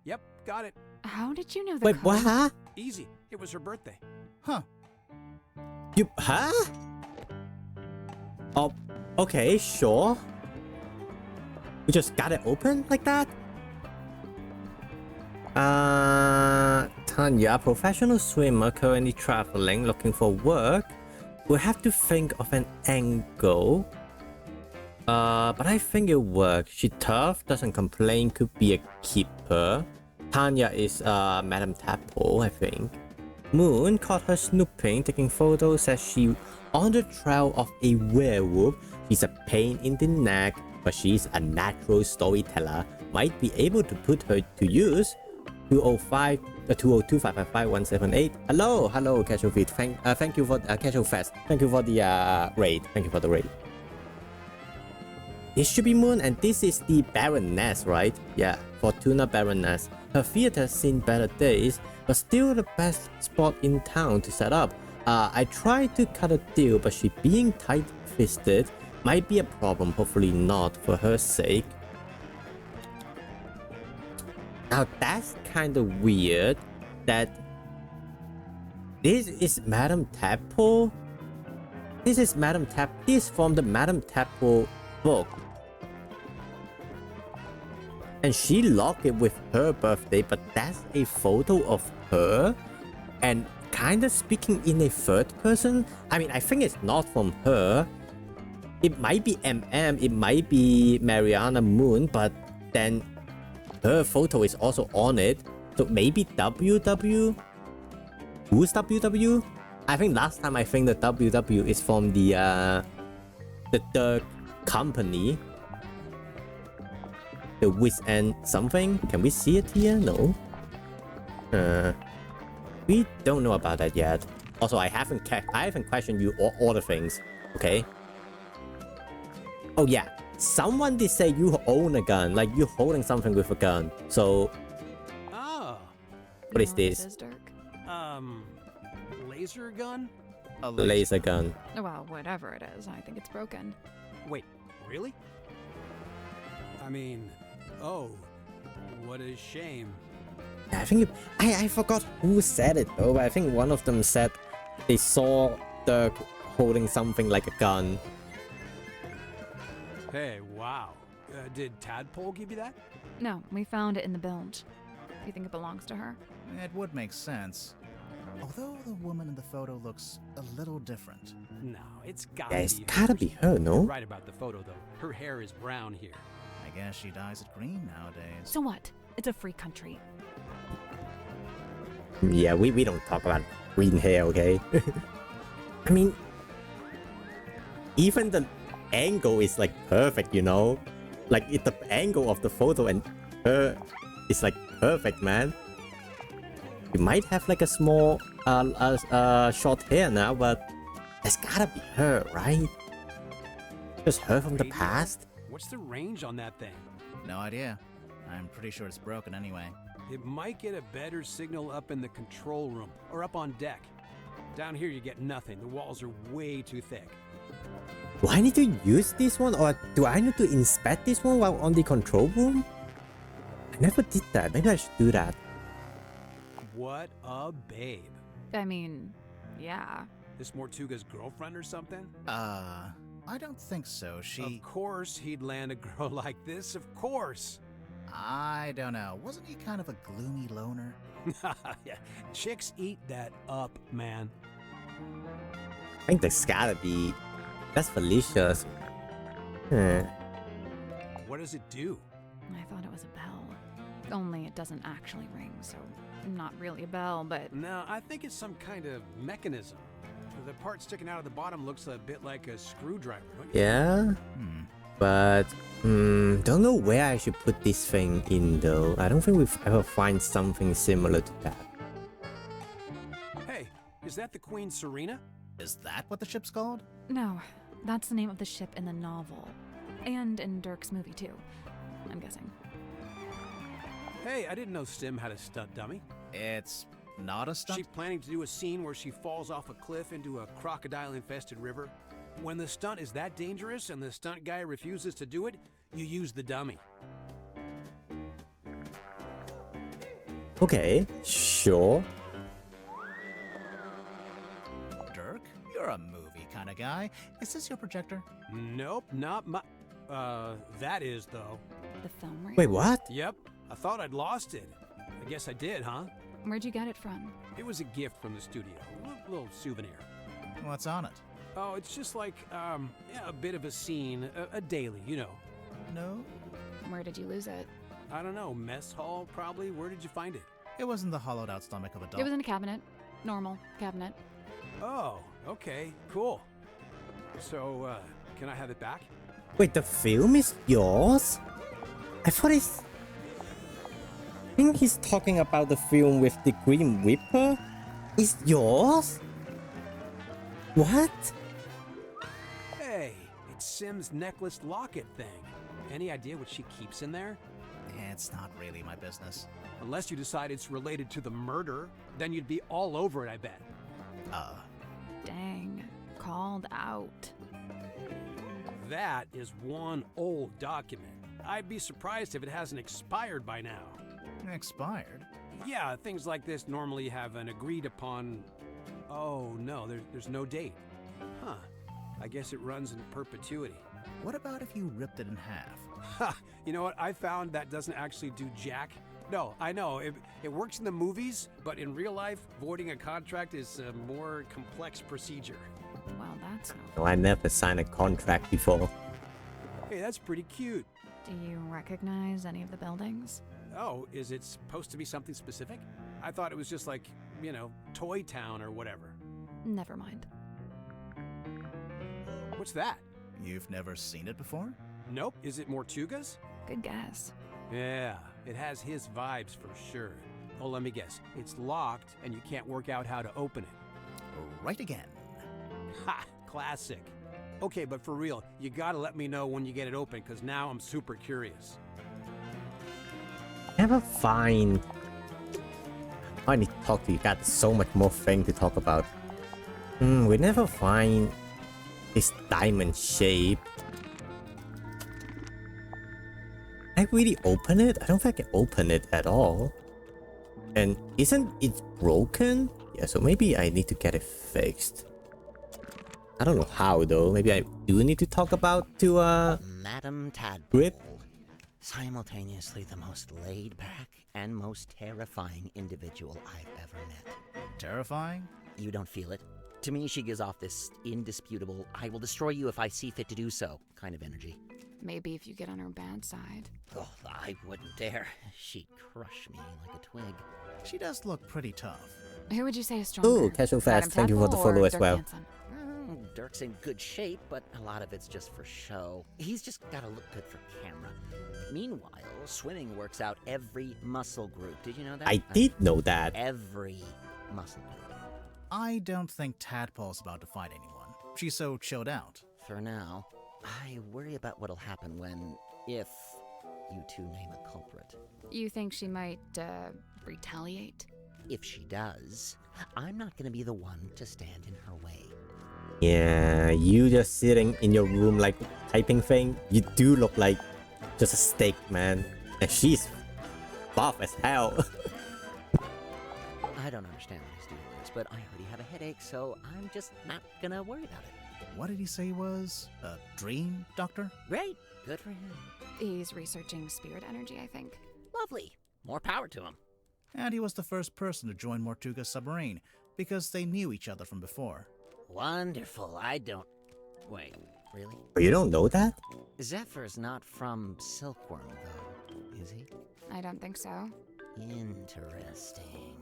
Yep, got it. How did you know the Wait, code? what? Huh? Easy. It was her birthday. Huh. You, huh? Oh, okay, sure. We just got it open like that? Tanya, a professional swimmer currently traveling, looking for work. We'll have to think of an angle. But I think it'll work. She tough, doesn't complain, could be a keeper. Tanya is Madame Tadpole, I think. Moon caught her snooping, taking photos, says she on the trail of a werewolf. She's a pain in the neck, but she's a natural storyteller. might be able to put her to use. 202-555-178. Hello, Casual Feed. Thank you for Casual Fest. Thank you for the raid. Thank you for the raid. This should be Moon, and this is the Baroness, right? Yeah, Fortuna Baroness. Her theater has seen better days, but still the best spot in town to set up. I tried to cut a deal, but she being tight-fisted might be a problem. Hopefully not, for her sake. Now that's kind of weird that this is Madame Tadpole. This is Madame Tap. This is from the Madame Tadpole book. And she logged it with her birthday, but that's a photo of her and kind of speaking in a third person. I mean, I think it's not from her. It might be MM, it might be Mariana Moon, but then her photo is also on it. So maybe WW? Who's WW? I think last time I think the WW is from the company. The Wiz and something. Can we see it here? No. We don't know about that yet. Also, I haven't questioned you all the things. Okay. Oh yeah. Someone did say you own a gun, like you're holding something with a gun. So, what is this? Laser gun? A laser gun. Well, whatever it is, I think it's broken. Wait, really? I mean, oh, what a shame. I think I forgot who said it though. But I think one of them said they saw Dirk holding something like a gun. Hey, wow. Did Tadpole give you that? No, we found it in the bilge. You think it belongs to her? It would make sense. Although the woman in the photo looks a little different. No, it's gotta Yeah, it's be gotta be her, no? You're right about the photo though. Her hair is brown here. I guess she dyes it green nowadays. So what? It's a free country. Yeah, we don't talk about green hair, okay? I mean, even the angle is like perfect, you know? Like the angle of the photo and her is like perfect, man. You might have like a small short hair now, but it's gotta be her, right? Just her from the past? What's the range on that thing? No idea. I'm pretty sure it's broken anyway. It might get a better signal up in the control room or up on deck. Down here you get nothing. The walls are way too thick. Do I need to use this one, or do I need to inspect this one while on the control room? I never did that. Maybe I should do that. What a babe. I mean, yeah. This Mortuga's girlfriend or something? I don't think so. Of course he'd land a girl like this, of course. I don't know. Wasn't he kind of a gloomy loner? Yeah, chicks eat that up, man. I think there's gotta be... That's Felicia's. What does it do? I thought it was a bell. Only it doesn't actually ring, so not really a bell, but... No, I think it's some kind of mechanism. The part sticking out of the bottom looks a bit like a screwdriver, don't you? Yeah? But... don't know where I should put this thing in though. I don't think we've ever find something similar to that. Hey, is that the Queen Serena? Is that what the ship's called? No, that's the name of the ship in the novel. And in Dirk's movie, too. I'm guessing. Hey, I didn't know Stim had a stunt dummy. It's not a stunt? She's planning to do a scene where she falls off a cliff into a crocodile-infested river. When the stunt is that dangerous and the stunt guy refuses to do it, you use the dummy. Okay, sure. Dirk, you're a movie kind of guy. Is this your projector? Nope, not my... that is, though. The film reel? Wait, what? Yep, I thought I'd lost it. I guess I did, huh? Where'd you get it from? It was a gift from the studio. A little souvenir. What's on it? Oh, it's just like, yeah, a bit of a scene, a daily, you know. No? Where did you lose it? I don't know, mess hall, probably? Where did you find it? It was in the hollowed out stomach of a dog. It was in a cabinet. Normal cabinet. Oh, okay, cool. So, can I have it back? Wait, the film is yours? I thought it's... think he's talking about the film with the Grim Reaper. It's yours? What? Hey, it's Sim's necklace locket thing. Any idea what she keeps in there? It's not really my business. Unless you decide it's related to the murder, then you'd be all over it, I bet. Dang. Called out. That is one old document. I'd be surprised if it hasn't expired by now. Expired? Yeah, things like this normally have an agreed upon... Oh, no, there's no date. Huh. I guess it runs in perpetuity. What about if you ripped it in half? Ha! You know what? I found that doesn't actually do jack. No, I know. It works in the movies, but in real life, voiding a contract is a more complex procedure. Well, that's no. No, I never signed a contract before. Hey, that's pretty cute. Do you recognize any of the buildings? Oh, is it supposed to be something specific? I thought it was just like, Toy Town or whatever. Never mind. What's that? You've never seen it before? Nope. Is it Mortuga's? Good guess. Yeah, it has his vibes for sure. Oh, let me guess. It's locked and you can't work out how to open it. Right again. Ha! Classic. Okay, but for real, you gotta let me know when you get it open, because now I'm super curious. Never find. I need to talk to you. Got so much more thing to talk about. We never find this diamond shape. I really open it? I don't think I can open it at all. And isn't it broken? Yeah, so maybe I need to get it fixed. I don't know how though. Maybe I do need to talk about to Madam Tadpole. Grip. Simultaneously the most laid back and most terrifying individual I've ever met. Terrifying? You don't feel it? To me, she gives off this indisputable, I will destroy you if I see fit to do so kind of energy. Maybe if you get on her bad side. Oh, I wouldn't dare. She'd crush me like a twig. She does look pretty tough. Who would you say is stronger? Ooh, Casual Fast, Madam thank you for the Tadpole follow or as Dirk well. Hansen? Dirk's in good shape, but a lot of it's just for show. He's just gotta look good for camera. Meanwhile, swimming works out every muscle group. Did you know that? I did know that. Every muscle group. I don't think Tadpole's about to fight anyone. She's so chilled out. For now. I worry about what'll happen if you two name a culprit. You think she might, retaliate? If she does, I'm not gonna be the one to stand in her way. Yeah, you just sitting in your room like typing thing. You do look like just a steak, man. And she's buff as hell. I don't understand what he's doing this, but I already have a headache, so I'm just not gonna worry about it. What did he say he was? A dream doctor? Great. Good for him. He's researching spirit energy, I think. Lovely. More power to him. And he was the first person to join Mortuga's submarine, because they knew each other from before. Wonderful. I don't... Wait, really? You don't know that? Zephyr's not from Silkworm, though, is he? I don't think so. Interesting.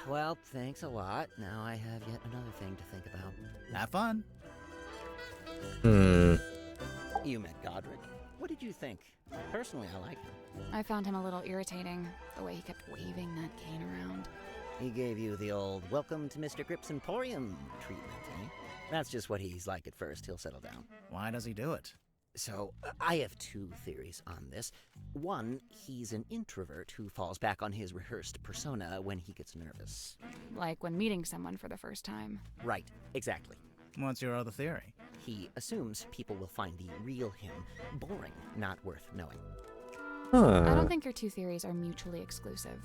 Well, thanks a lot. Now I have yet another thing to think about. Have fun. You met Godric. What did you think? Personally, I like him. I found him a little irritating, the way he kept waving that cane around. He gave you the old welcome to Mr. Grip's Emporium treatment, eh? That's just what he's like at first. He'll settle down. Why does he do it? So, I have two theories on this. One, he's an introvert who falls back on his rehearsed persona when he gets nervous. Like when meeting someone for the first time. Right, exactly. What's your other theory? He assumes people will find the real him boring, not worth knowing. I don't think your two theories are mutually exclusive.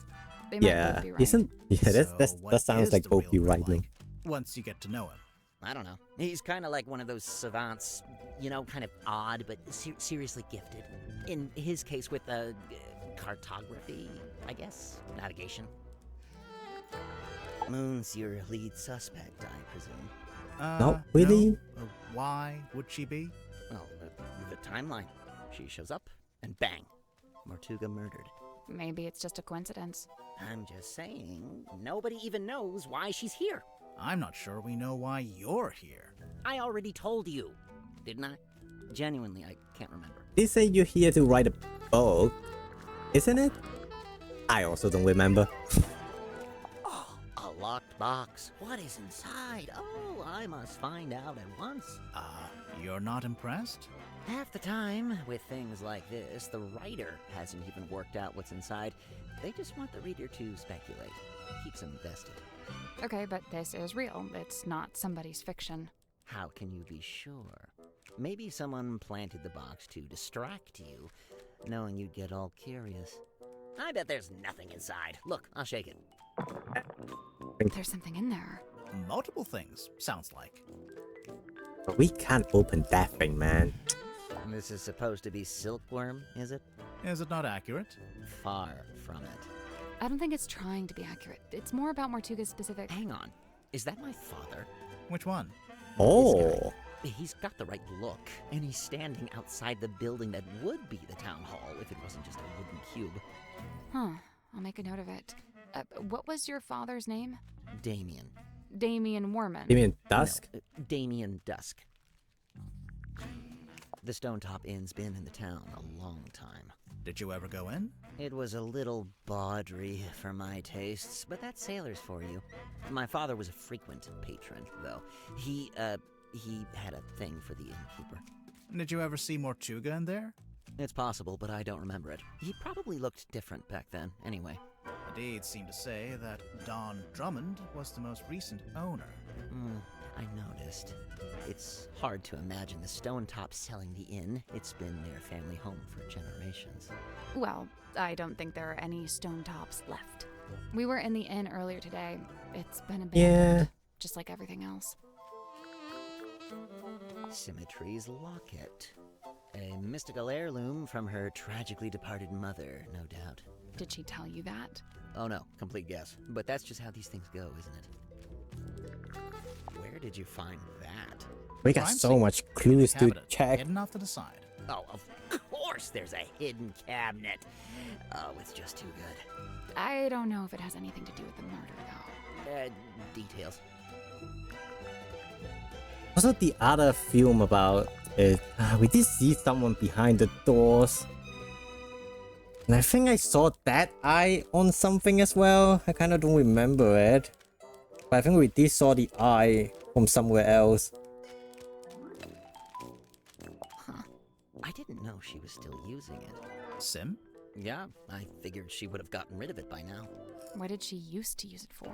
They might both be right. Isn't? Yeah, So what that sounds is like the both real be him right. like, once you get to know him? I don't know. He's kind of like one of those savants, kind of odd, but seriously gifted. In his case with cartography, I guess, navigation. Moon's your lead suspect, I presume. No, really? No? Why would she be? Well, the timeline. She shows up, and bang, Mortuga murdered. Maybe it's just a coincidence. I'm just saying, nobody even knows why she's here. I'm not sure we know why you're here. I already told you, didn't I? Genuinely, I can't remember. They say you're here to write a book, isn't it? I also don't remember. Oh, a locked box. What is inside? Oh, I must find out at once. You're not impressed? Half the time, with things like this, the writer hasn't even worked out what's inside. They just want the reader to speculate. Keeps them invested. Okay, but this is real. It's not somebody's fiction. How can you be sure? Maybe someone planted the box to distract you, knowing you'd get all curious. I bet there's nothing inside. Look, I'll shake it. There's something in there. Multiple things, sounds like. But we can't open that thing, man. This is supposed to be silkworm, is it? Is it not accurate? Far from it. I don't think it's trying to be accurate. It's more about Mortuga's specific... Hang on. Is that my father? Which one? Oh. He's got the right look, and he's standing outside the building that would be the town hall if it wasn't just a wooden cube. Huh. I'll make a note of it. What was your father's name? Damien. Damien Warman. You mean Dusk? No, Damien Dusk. The Stone Top Inn's been in the town a long time. Did you ever go in? It was a little bawdry for my tastes, but that's sailors for you. My father was a frequent patron, though. He had a thing for the innkeeper. Did you ever see Mortuga in there? It's possible, but I don't remember it. He probably looked different back then, anyway. The deeds seem to say that Don Drummond was the most recent owner. I noticed. It's hard to imagine the Stone Top selling the inn. It's been their family home for generations. Well, I don't think there are any stone tops left. We were in the inn earlier today. It's been abandoned. Yeah. Just like everything else. Symmetry's locket. A mystical heirloom from her tragically departed mother, no doubt. Did she tell you that? Oh no, complete guess. But that's just how these things go, isn't it? Where did you find that? We got so much clues to Cabinet, check. hidden off to the side. Oh, of course there's a hidden cabinet. Oh, it's just too good. I don't know if it has anything to do with the murder, though. Details. Also, the other film about it, we did see someone behind the doors. And I think I saw that eye on something as well. I kind of don't remember it. But I think we did saw the eye from somewhere else. Huh. I didn't know she was still using it. Sim? Yeah, I figured she would have gotten rid of it by now. What did she used to use it for?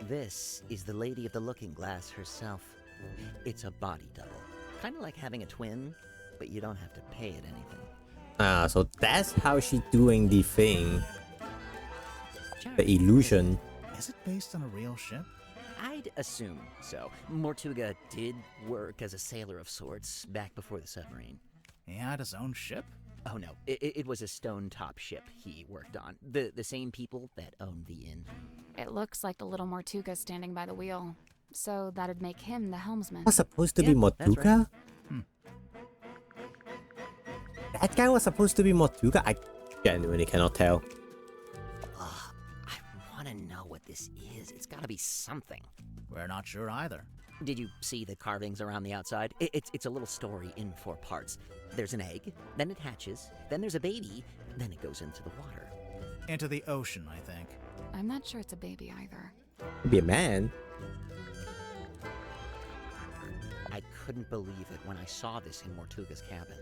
This is the Lady of the Looking Glass herself. It's a body double. Kind of like having a twin, but you don't have to pay it anything. Ah, so that's how she doing the thing. The illusion. Is it based on a real ship? I'd assume so. Mortuga did work as a sailor of sorts back before the submarine. He had his own ship? Oh no, it was a stone top ship he worked on. The same people that owned the inn. It looks like the little Mortuga standing by the wheel. So that'd make him the helmsman. Was supposed to be Yeah, that's Mortuga? right. That guy was supposed to be Mortuga? I genuinely cannot tell. I want to know what this is. It's gotta be something. We're not sure either. Did you see the carvings around the outside? It's a little story in 4 parts. There's an egg, then it hatches, then there's a baby, then it goes into the water. Into the ocean, I think. I'm not sure it's a baby either. Could be a man. I couldn't believe it when I saw this in Mortuga's cabin.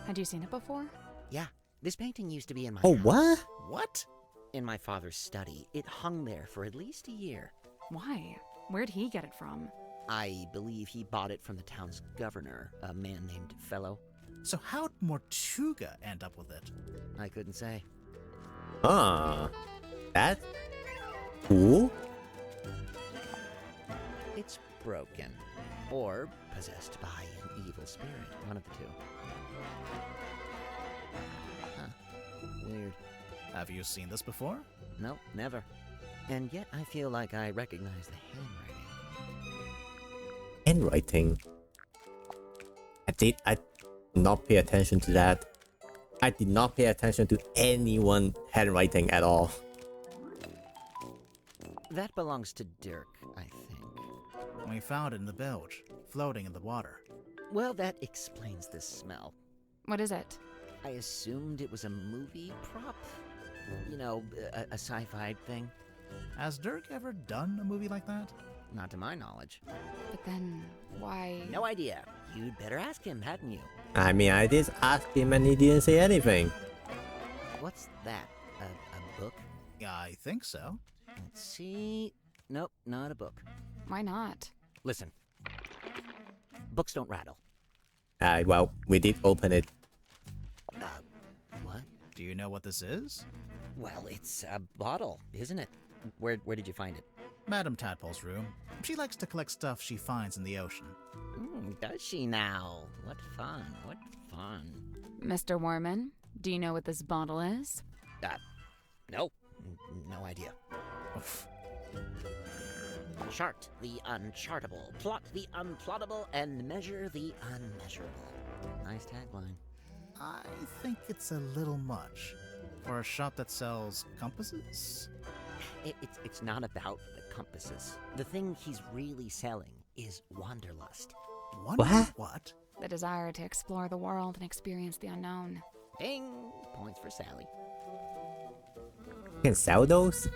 Had you seen it before? Yeah, this painting used to be in my Oh, house. what? What? In my father's study. It hung there for at least a year. Why? Where'd he get it from? I believe he bought it from the town's governor, a man named Fellow. So how'd Mortuga end up with it? I couldn't say. Ah, that's cool. It's broken. Or possessed by an evil spirit. One of the two. Huh. Weird. Have you seen this before? No, never. And yet I feel like I recognize the handwriting. Handwriting. I did not pay attention to that. I did not pay attention to anyone handwriting at all. That belongs to Dirk, I think. We found it in the bilge, floating in the water. Well, that explains the smell. What is it? I assumed it was a movie prop. you know, a sci-fi thing. Has Dirk ever done a movie like that? Not to my knowledge. But then, why? No idea. You'd better ask him, hadn't you? I mean, I did ask him and he didn't say anything. What's that? A book? Yeah, I think so. Let's see. Nope, not a book. Why not? Listen. Books don't rattle. Well, we did open it. What? Do you know what this is? Well, it's a bottle, isn't it? Where did you find it? Madame Tadpole's room. She likes to collect stuff she finds in the ocean. Does she now? What fun, what fun. Mr. Warman, do you know what this bottle is? No. No idea. Chart the unchartable, plot the unplottable, and measure the unmeasurable. Nice tagline. I think it's a little much. For a shop that sells compasses? It's not about the compasses. The thing he's really selling is wanderlust. What? The desire to explore the world and experience the unknown. Ding! Points for Sally. You can sell those?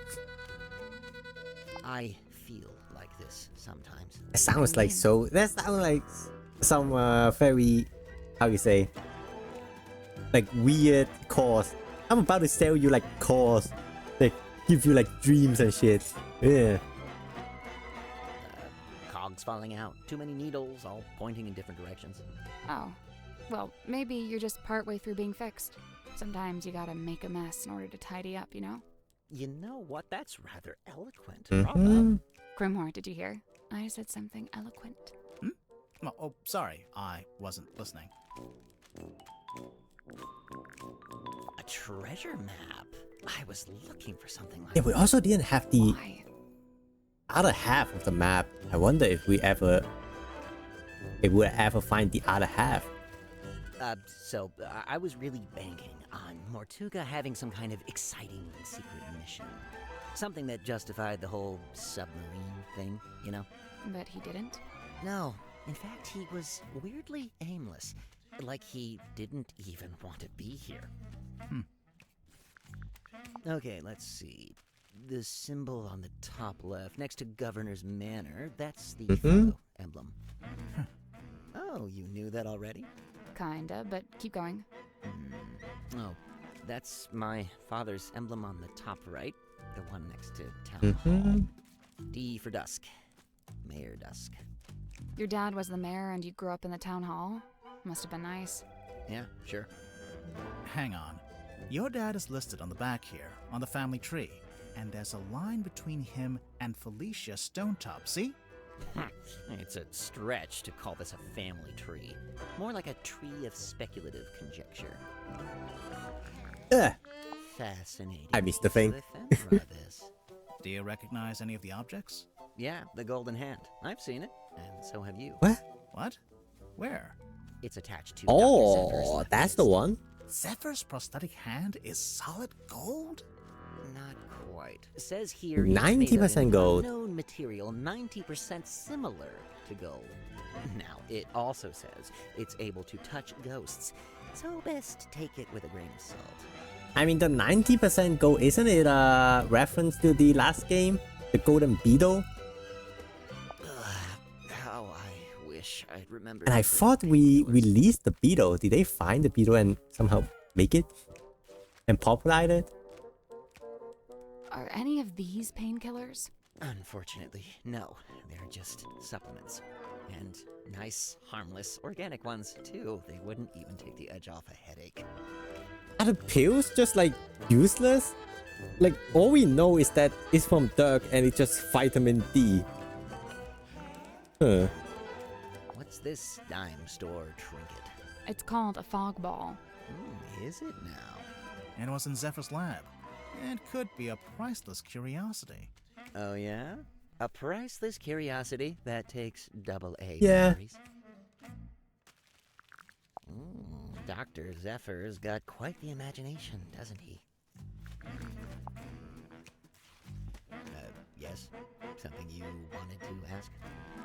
I feel like this sometimes. It sounds like so. That sounds like some very, how you say, like weird cause. I'm about to sell you like cause. Like give you like dreams and shit. Yeah. Cogs falling out. Too many needles, all pointing in different directions. Oh. Well, maybe you're just partway through being fixed. Sometimes you gotta make a mess in order to tidy up, you know? You know what? That's rather eloquent. Mm-hmm. Grimhor, did you hear? I said something eloquent. Oh, sorry. I wasn't listening. A treasure map. I was looking for something like Yeah, we also didn't have the Why? other half of the map. I wonder if we would ever find the other half. So I was really banking on Mortuga having some kind of exciting secret mission. Something that justified the whole submarine thing, you know? But he didn't? No. In fact, he was weirdly aimless. Like he didn't even want to be here. Okay, let's see. The symbol on the top left, next to Governor's Manor, that's the photo emblem. Oh, you knew that already? Kinda, but keep going. Oh, that's my father's emblem on the top right, the one next to Town Hall. D for Dusk. Mayor Dusk. Your dad was the mayor and you grew up in the town hall? Must have been nice. Yeah, sure. Hang on. Your dad is listed on the back here, on the family tree. And there's a line between him and Felicia Stonetop, see? It's a stretch to call this a family tree. More like a tree of speculative conjecture. Fascinating. I missed the thing. This. Do you recognize any of the objects? Yeah, the golden hand. I've seen it, and so have you. What? Where? It's attached to Oh, Dr. Zephyr's that's the one. Zephyr's prosthetic hand is solid gold? Not quite. It says here it's made of 90% an gold. unknown material, 90% similar to gold. Now, it also says it's able to touch ghosts, so best take it with a grain of salt. I mean, the 90% gold, isn't it a reference to the last game? The Golden Beetle? How I wish I'd remembered. And I thought we released the beetle. Did they find the beetle and somehow make it? And popularize it? Are any of these painkillers? Unfortunately, no. They're just supplements. And nice, harmless, organic ones, too. They wouldn't even take the edge off a headache. Are the pills just like useless? Like, all we know is that it's from Dirk and it's just vitamin D. Huh. What's this dime store trinket? It's called a fog ball. Is it now? And was in Zephyr's lab. It could be a priceless curiosity. Oh, yeah? A priceless curiosity that takes AA Yeah. batteries. Dr. Zephyr's got quite the imagination, doesn't he? Yes? Something you wanted to ask?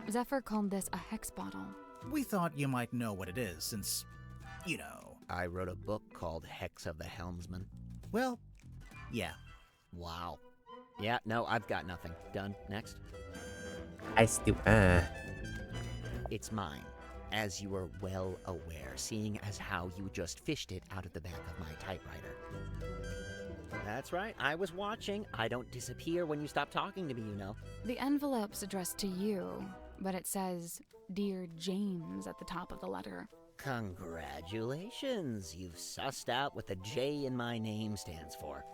Zephyr called this a hex bottle. We thought you might know what it is since, you know. I wrote a book called Hex of the Helmsman. Well, Yeah. Wow. Yeah, no, I've got nothing. Done. Next. I still It's mine, as you are well aware, seeing as how you just fished it out of the back of my typewriter. That's right, I was watching. I don't disappear when you stop talking to me, you know. The envelope's addressed to you, but it says, Dear James at the top of the letter. Congratulations, you've sussed out what the J in my name stands for.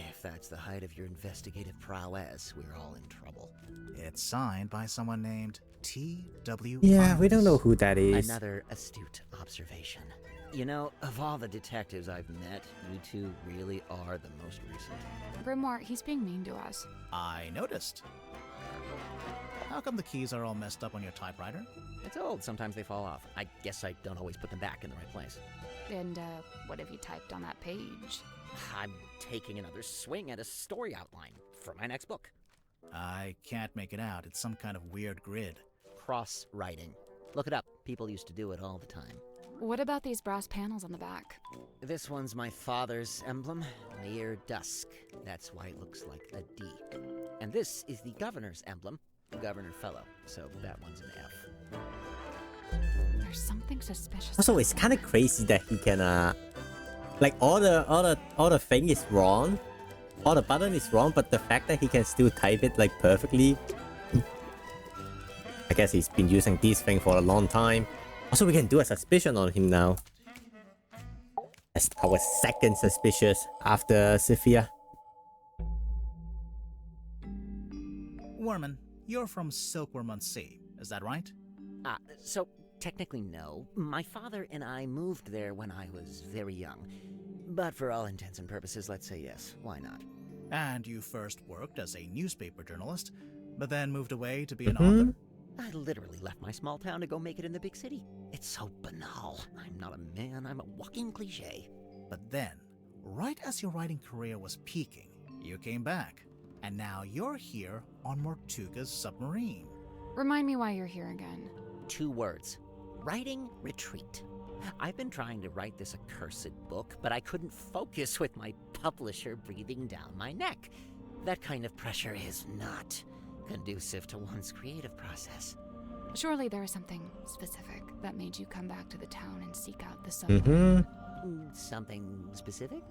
If that's the height of your investigative prowess, we're all in trouble. It's signed by someone named T.W. Yeah, we don't know who that is. Another astute observation. You know, of all the detectives I've met, you two really are the most recent. Grimoire, he's being mean to us. I noticed. How come the keys are all messed up on your typewriter? It's old, sometimes they fall off. I guess I don't always put them back in the right place. And, what have you typed on that page? I'm taking another swing at a story outline for my next book. I can't make it out. It's some kind of weird grid. Cross-writing. Look it up. People used to do it all the time. What about these brass panels on the back? This one's my father's emblem, near dusk. That's why it looks like a D. And this is the governor's emblem, Governor Fellow. So that one's an F. There's something suspicious. Also, it's kind of crazy that he can like all the thing is wrong, all the button is wrong, but the fact that he can still type it like perfectly. I guess he's been using this thing for a long time. Also, we can do a suspicion on him now. That's our second suspicious after Sophia. Worman, you're from Silkworm-on-Sea, is that right? So technically no. My father and I moved there when I was very young. But for all intents and purposes, let's say yes. Why not? And you first worked as a newspaper journalist, but then moved away to be an author? I literally left my small town to go make it in the big city. It's so banal. I'm not a man, I'm a walking cliche. But then, right as your writing career was peaking, you came back. And now you're here on Mortuga's submarine. Remind me why you're here again. 2 words. Writing retreat. I've been trying to write this accursed book, but I couldn't focus with my publisher breathing down my neck. That kind of pressure is not conducive to one's creative process. Surely there is something specific that made you come back to the town and seek out the submarine. Something specific?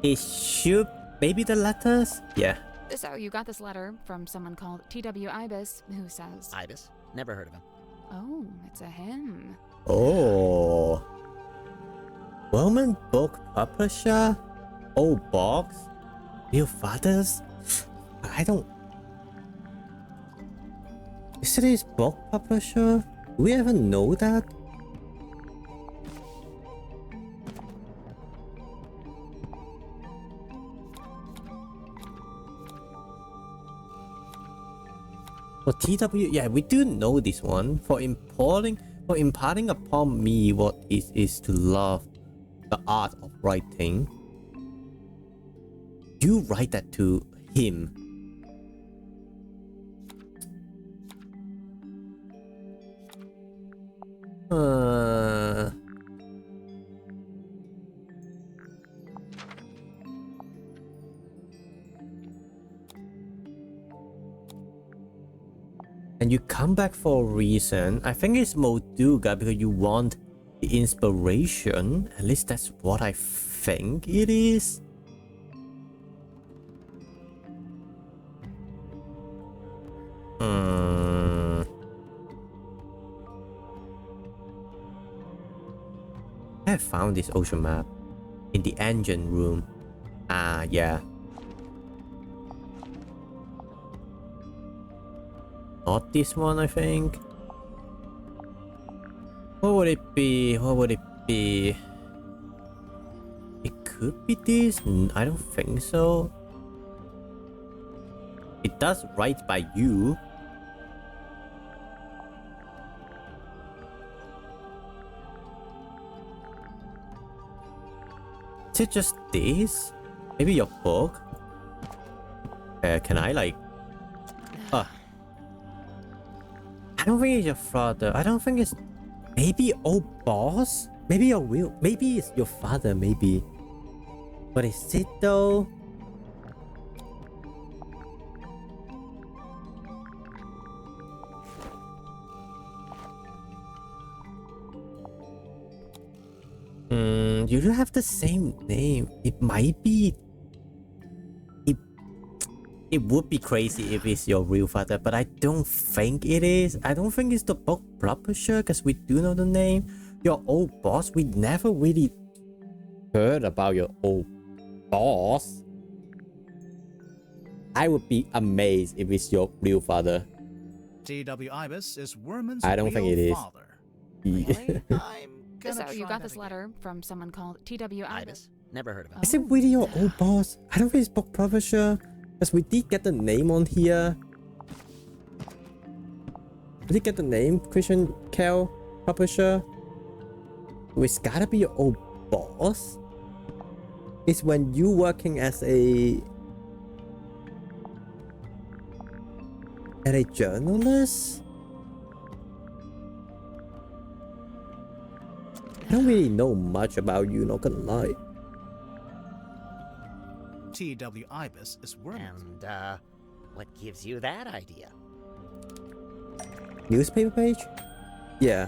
It should... maybe the letters? Yeah. So you got this letter from someone called T.W. Ibis, who says... Ibis? Never heard of him. Oh, it's a him. Oh. Woman book publisher? Old box? Real fathers? I don't... Is it his book publisher? Do we ever know that? For TW, yeah, we do know this one. For imparting upon me what it is to love the art of writing. You write that to him. And you come back for a reason. I think it's Moduga because you want the inspiration. At least that's what I think it is. I found this ocean map in the engine room. Yeah. Not this one, I think. What would it be? What would it be? It could be this? I don't think so. It does write by you. Is it just this? Maybe your book? Can I like... I don't think it's your father. I don't think it's... Maybe old boss? Maybe your real, maybe it's your father, maybe. But is it though? You do have the same name. It might be. It would be crazy if it's your real father, but I don't think it is. I don't think it's the book publisher, because we do know the name. Your old boss, we never really heard about your old boss. I would be amazed if it's your real father. T.W. Ibis is Werman's I don't real think it is. father. Really? I'm gonna So try you got that this again. letter from someone called T.W. Ibis. Ibis? Never heard of him. Is it really your old boss? I don't think it's book publisher, because we did get the name on here. We did get the name, Christian Kell, publisher. It's gotta be your old boss. It's when you working as a journalist. I don't really know much about you, not gonna lie. T.W. Ibis is Werman's. And, what gives you that idea? Newspaper page? Yeah.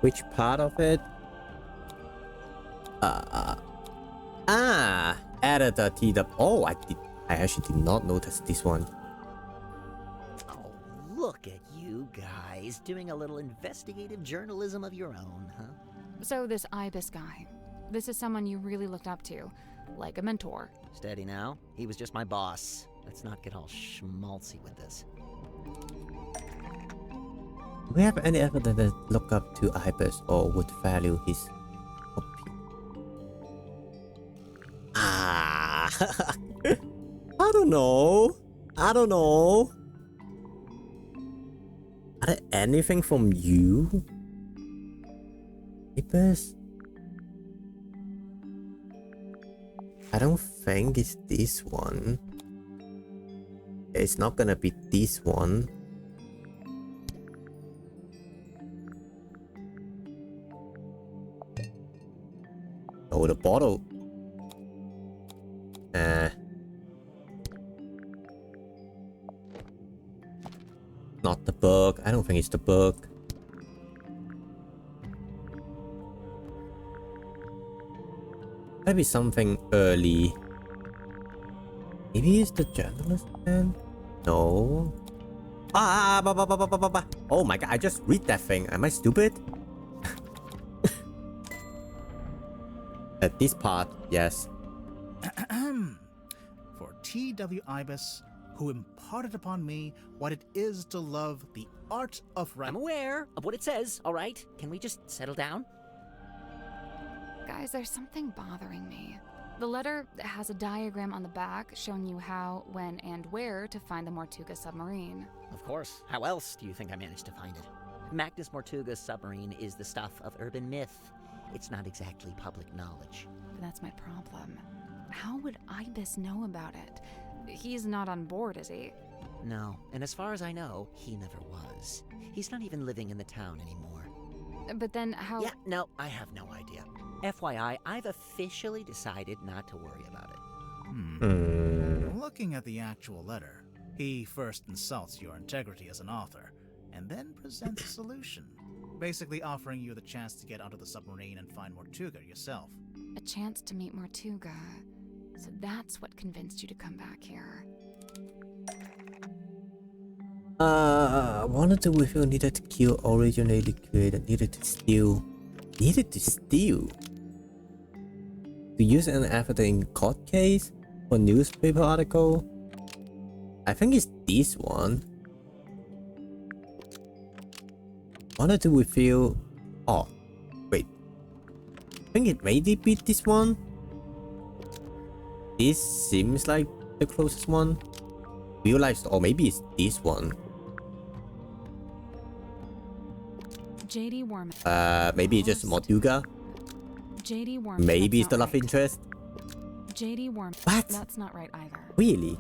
Which part of it? Editor TW. Oh, I actually did not notice this one. Oh, look at you guys doing a little investigative journalism of your own, huh? So this Ibis guy, this is someone you really looked up to, like a mentor. Steady now. He was just my boss. Let's not get all schmaltzy with this. Do we have any evidence that look up to Ibis or would value his opinion? I don't know. I don't know. Are there anything from you, Ibis? I don't think it's this one. It's not gonna be this one. Oh, the bottle. Not the book. I don't think it's the book. Maybe something early. Maybe it's the journalist then? No. Oh my god, I just read that thing. Am I stupid? At this part, yes. For T.W. Ibis, who imparted upon me what it is to love the art of I'm aware of what it says, all right? Can we just settle down? Guys, there's something bothering me. The letter has a diagram on the back showing you how, when, and where to find the Mortuga submarine. Of course. How else do you think I managed to find it? Magnus Mortuga's submarine is the stuff of urban myth. It's not exactly public knowledge. But that's my problem. How would Ibis know about it? He's not on board, is he? No, and as far as I know, he never was. He's not even living in the town anymore. But then how... Yeah, no, I have no idea. FYI, I've officially decided not to worry about it. Looking at the actual letter, he first insults your integrity as an author, and then presents a solution. Basically offering you the chance to get onto the submarine and find Mortuga yourself. A chance to meet Mortuga. So that's what convinced you to come back here. One of the with you needed to kill originally created, needed to steal. To use an evidence in court case or newspaper article. I think it's this one. Wanted to reveal. Oh, wait. I think it may be this one. This seems like the closest one. Real life, or maybe it's this one. J.D. Worman. Maybe it's just Mortuga. J.D. Worman. Maybe it's That's the not love right. interest. J.D. Worman. What? That's not right either. Really?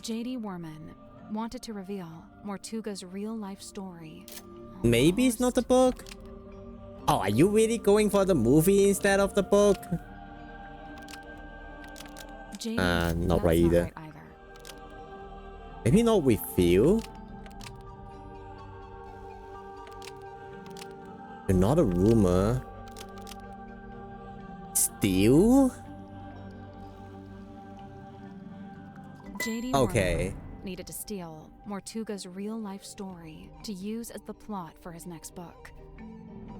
J.D. Worman wanted to reveal Mortuga's real life story. Maybe it's not the book. Oh, are you really going for the movie instead of the book? Not right either. Maybe not with you. You're not a rumor. Steal? JD Okay. needed to steal Mortuga's real-life story to use as the plot for his next book.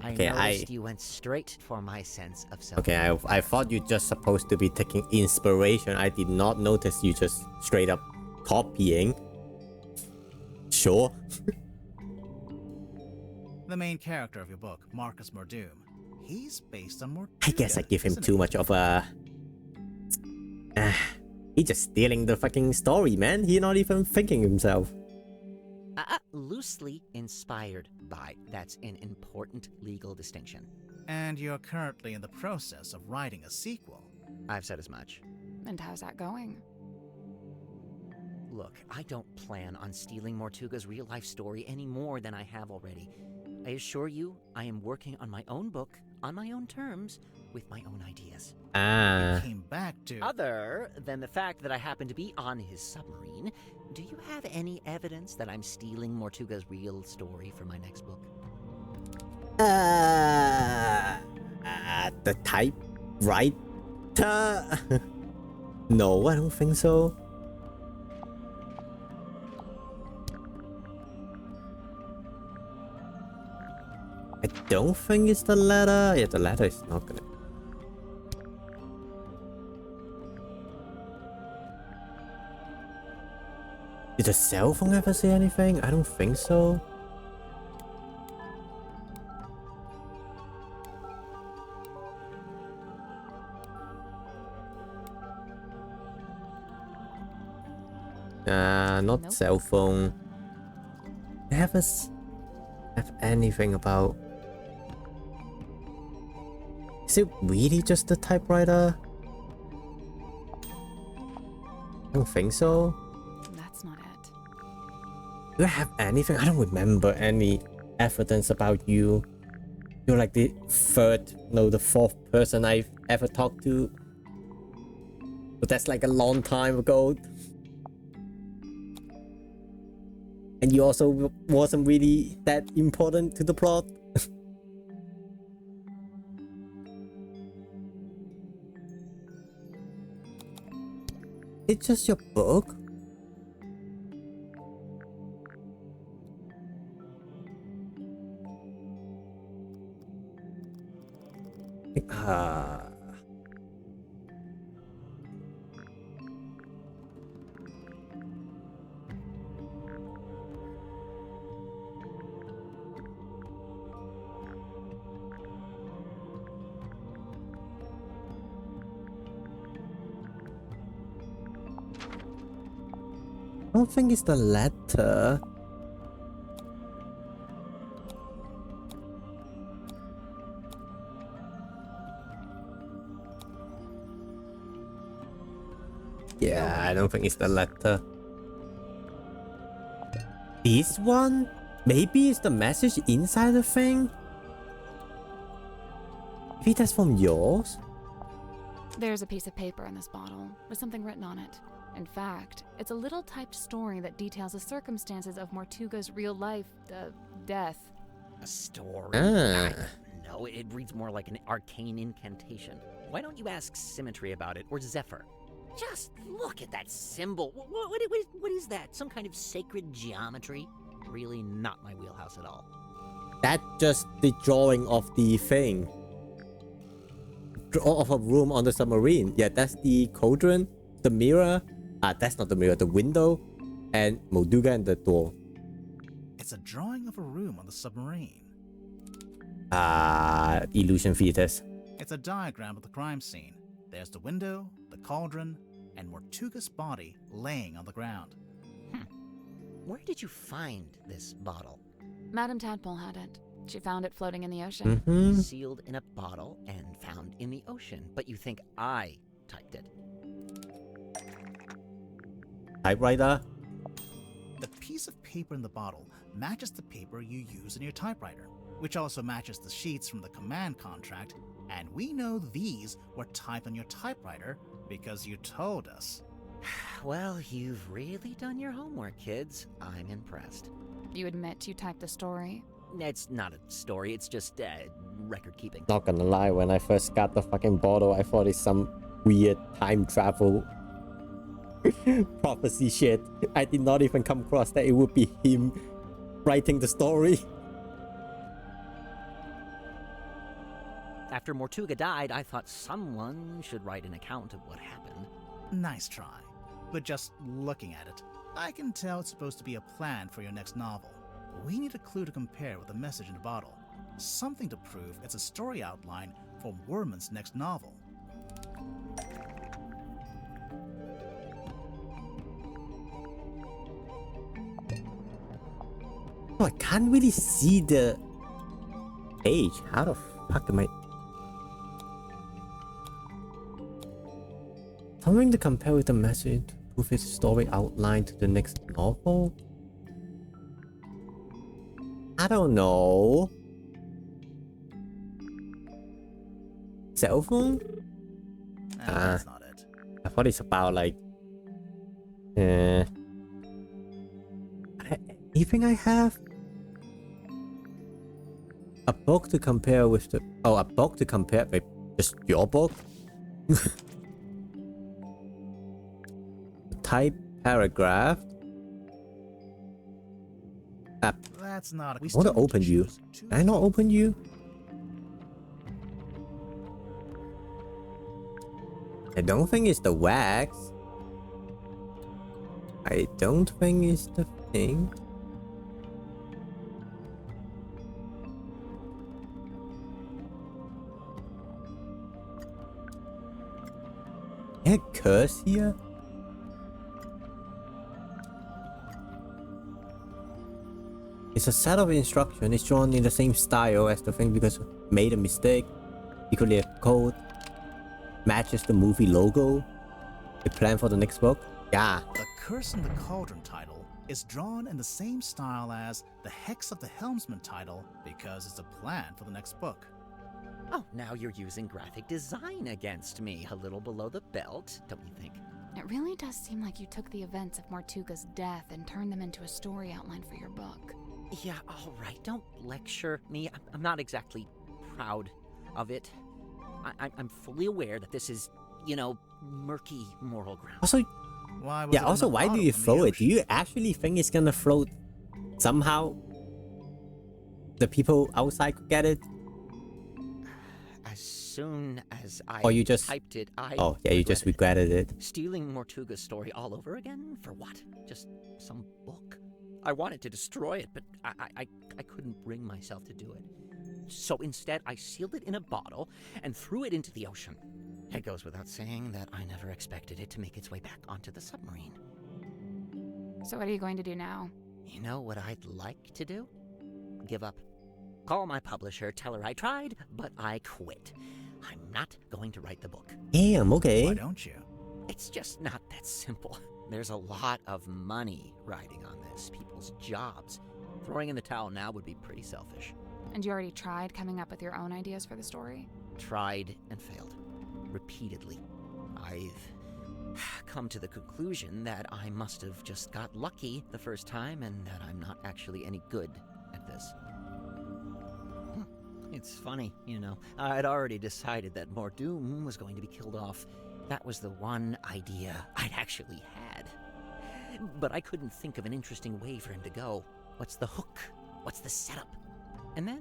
I Okay, noticed you went straight for my sense of self. Okay, I thought you just supposed to be taking inspiration. I did not notice you just straight up copying. Sure. The main character of your book, Marcus Mordoom, he's based on Mortuga. I guess I give him isn't too he? much of a... He's just stealing the fucking story, man. He's not even thinking himself. Loosely inspired by. That's an important legal distinction. And you're currently in the process of writing a sequel. I've said as much. And how's that going? Look, I don't plan on stealing Mortuga's real-life story any more than I have already. I assure you, I am working on my own book, on my own terms, with my own ideas. You came back to... Other than the fact that I happen to be on his submarine, do you have any evidence that I'm stealing Mortuga's real story for my next book? The typewriter? No, I don't think so. I don't think it's the letter. Yeah, the letter is not gonna... Did the cell phone ever say anything? I don't think so. Not Nope. cell phone. They have anything about... Is it really just the typewriter? I don't think so. That's not it. Do I have anything? I don't remember any evidence about you. You're like the the fourth person I've ever talked to. But that's like a long time ago. And you also wasn't really that important to the plot. It's just your book. I don't think it's the letter. Yeah, I don't think it's the letter. This one? Maybe it's the message inside the thing? Maybe that's from yours? There's a piece of paper in this bottle with something written on it. In fact, it's a little typed story that details the circumstances of Mortuga's real life, death. A story? Ah. No, it reads more like an arcane incantation. Why don't you ask Symmetry about it, or Zephyr? Just look at that symbol. What is that? Some kind of sacred geometry? Really not my wheelhouse at all. That's just the drawing of the thing. Of a room on the submarine. Yeah, that's the cauldron, the mirror. That's not the mirror, the window, and Mortuga and the door. It's a drawing of a room on the submarine. Illusion fetus. It's a diagram of the crime scene. There's the window, the cauldron, and Mortuga's body laying on the ground. Where did you find this bottle? Madame Tadpole had it. She found it floating in the ocean. Sealed in a bottle and found in the ocean, but you think I typed it. Typewriter? The piece of paper in the bottle matches the paper you use in your typewriter. which also matches the sheets from the command contract, and we know these were typed on your typewriter because you told us. Well, you've really done your homework, kids. I'm impressed. You admit you typed the story? It's not a story, it's just record keeping. Not gonna lie, when I first got the fucking bottle, I thought it's some weird time travel prophecy shit. I did not even come across that it would be him writing the story. After Mortuga died, I thought someone should write an account of what happened. Nice try. But just looking at it, I can tell it's supposed to be a plan for your next novel. We need a clue to compare with the message in the bottle. Something to prove it's a story outline for Werman's next novel. Oh, I can't really see the page. How the fuck am I? Something to compare with the message to prove its story outline to the next novel? I don't know. Cell phone? That's not it. I thought it's about like anything I have? A book to compare with the a book to compare with just your book? Type paragraph. That's not. I want to open you. Can I not open you? I don't think it's the wax. I don't think it's the thing. Is there a curse here? It's a set of instructions. It's drawn in the same style as the thing because made a mistake. Equally a code. Matches the movie logo. The plan for the next book. Yeah. The Curse in the Cauldron title is drawn in the same style as the Hex of the Helmsman title because it's a plan for the next book. Oh, now you're using graphic design against me, a little below the belt, don't you think? It really does seem like you took the events of Mortuga's death and turned them into a story outline for your book. Yeah, all right, don't lecture me. I'm not exactly proud of it. I'm fully aware that this is, you know, murky moral ground. Also, Why why do you throw it? Do you actually think it's gonna float somehow? The people outside could get it? As soon as I Or you just typed it, you just regretted it. Stealing Mortuga's story all over again? For what? Just some book? I wanted to destroy it, but I couldn't bring myself to do it. So instead, I sealed it in a bottle and threw it into the ocean. It goes without saying that I never expected it to make its way back onto the submarine. So what are you going to do now? You know what I'd like to do? Give up. Call my publisher, tell her I tried, but I quit. I'm not going to write the book. Damn, okay. Why don't you? It's just not that simple. There's a lot of money riding on this, people's jobs. Throwing in the towel now would be pretty selfish. And you already tried coming up with your own ideas for the story? Tried and failed. Repeatedly. I've come to the conclusion that I must have just got lucky the first time and that I'm not actually any good at this. It's funny, you know. I'd already decided that Mordoom was going to be killed off. That was the one idea I'd actually had. But I couldn't think of an interesting way for him to go. What's the hook? What's the setup? And then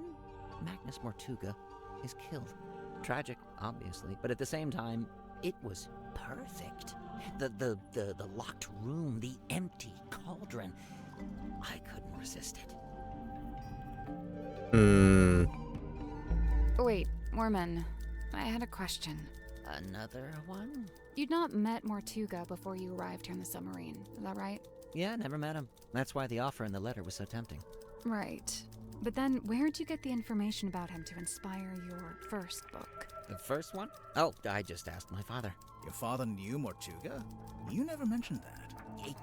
Magnus Mortuga is killed. Tragic, obviously, but at the same time, it was perfect. The locked room, the empty cauldron. I couldn't resist it. Wait, Mormon, I had a question. Another one? You'd not met Mortuga before you arrived here in the submarine, is that right? Yeah, never met him. That's why the offer in the letter was so tempting. Right. But then, where'd you get the information about him to inspire your first book? The first one? Oh, I just asked my father. Your father knew Mortuga? You never mentioned that.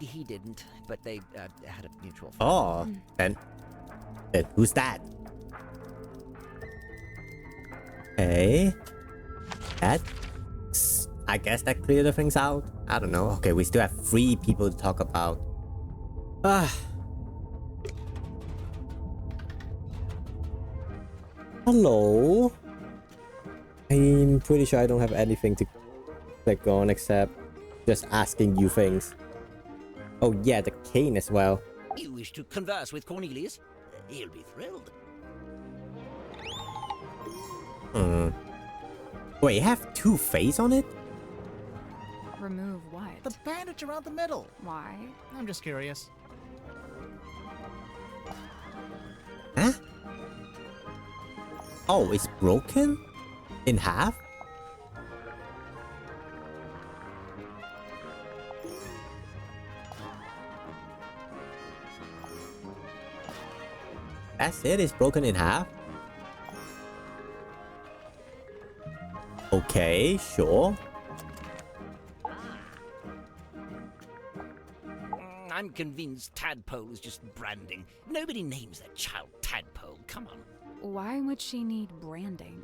He didn't, but they had a mutual friend. Oh, and who's that? Okay. I guess that cleared the things out. I don't know. Okay, we still have 3 people to talk about. Hello. I'm pretty sure I don't have anything to click on except just asking you things. Oh yeah, the cane as well. You wish to converse with Cornelius? He'll be thrilled. Wait, you have 2 face on it? Remove what? The bandage around the middle. Why? I'm just curious. Huh? Oh, it's broken? In half? That's it? It's broken in half? Okay, sure. I'm convinced Tadpole is just branding. Nobody names their child Tadpole. Come on. Why would she need branding?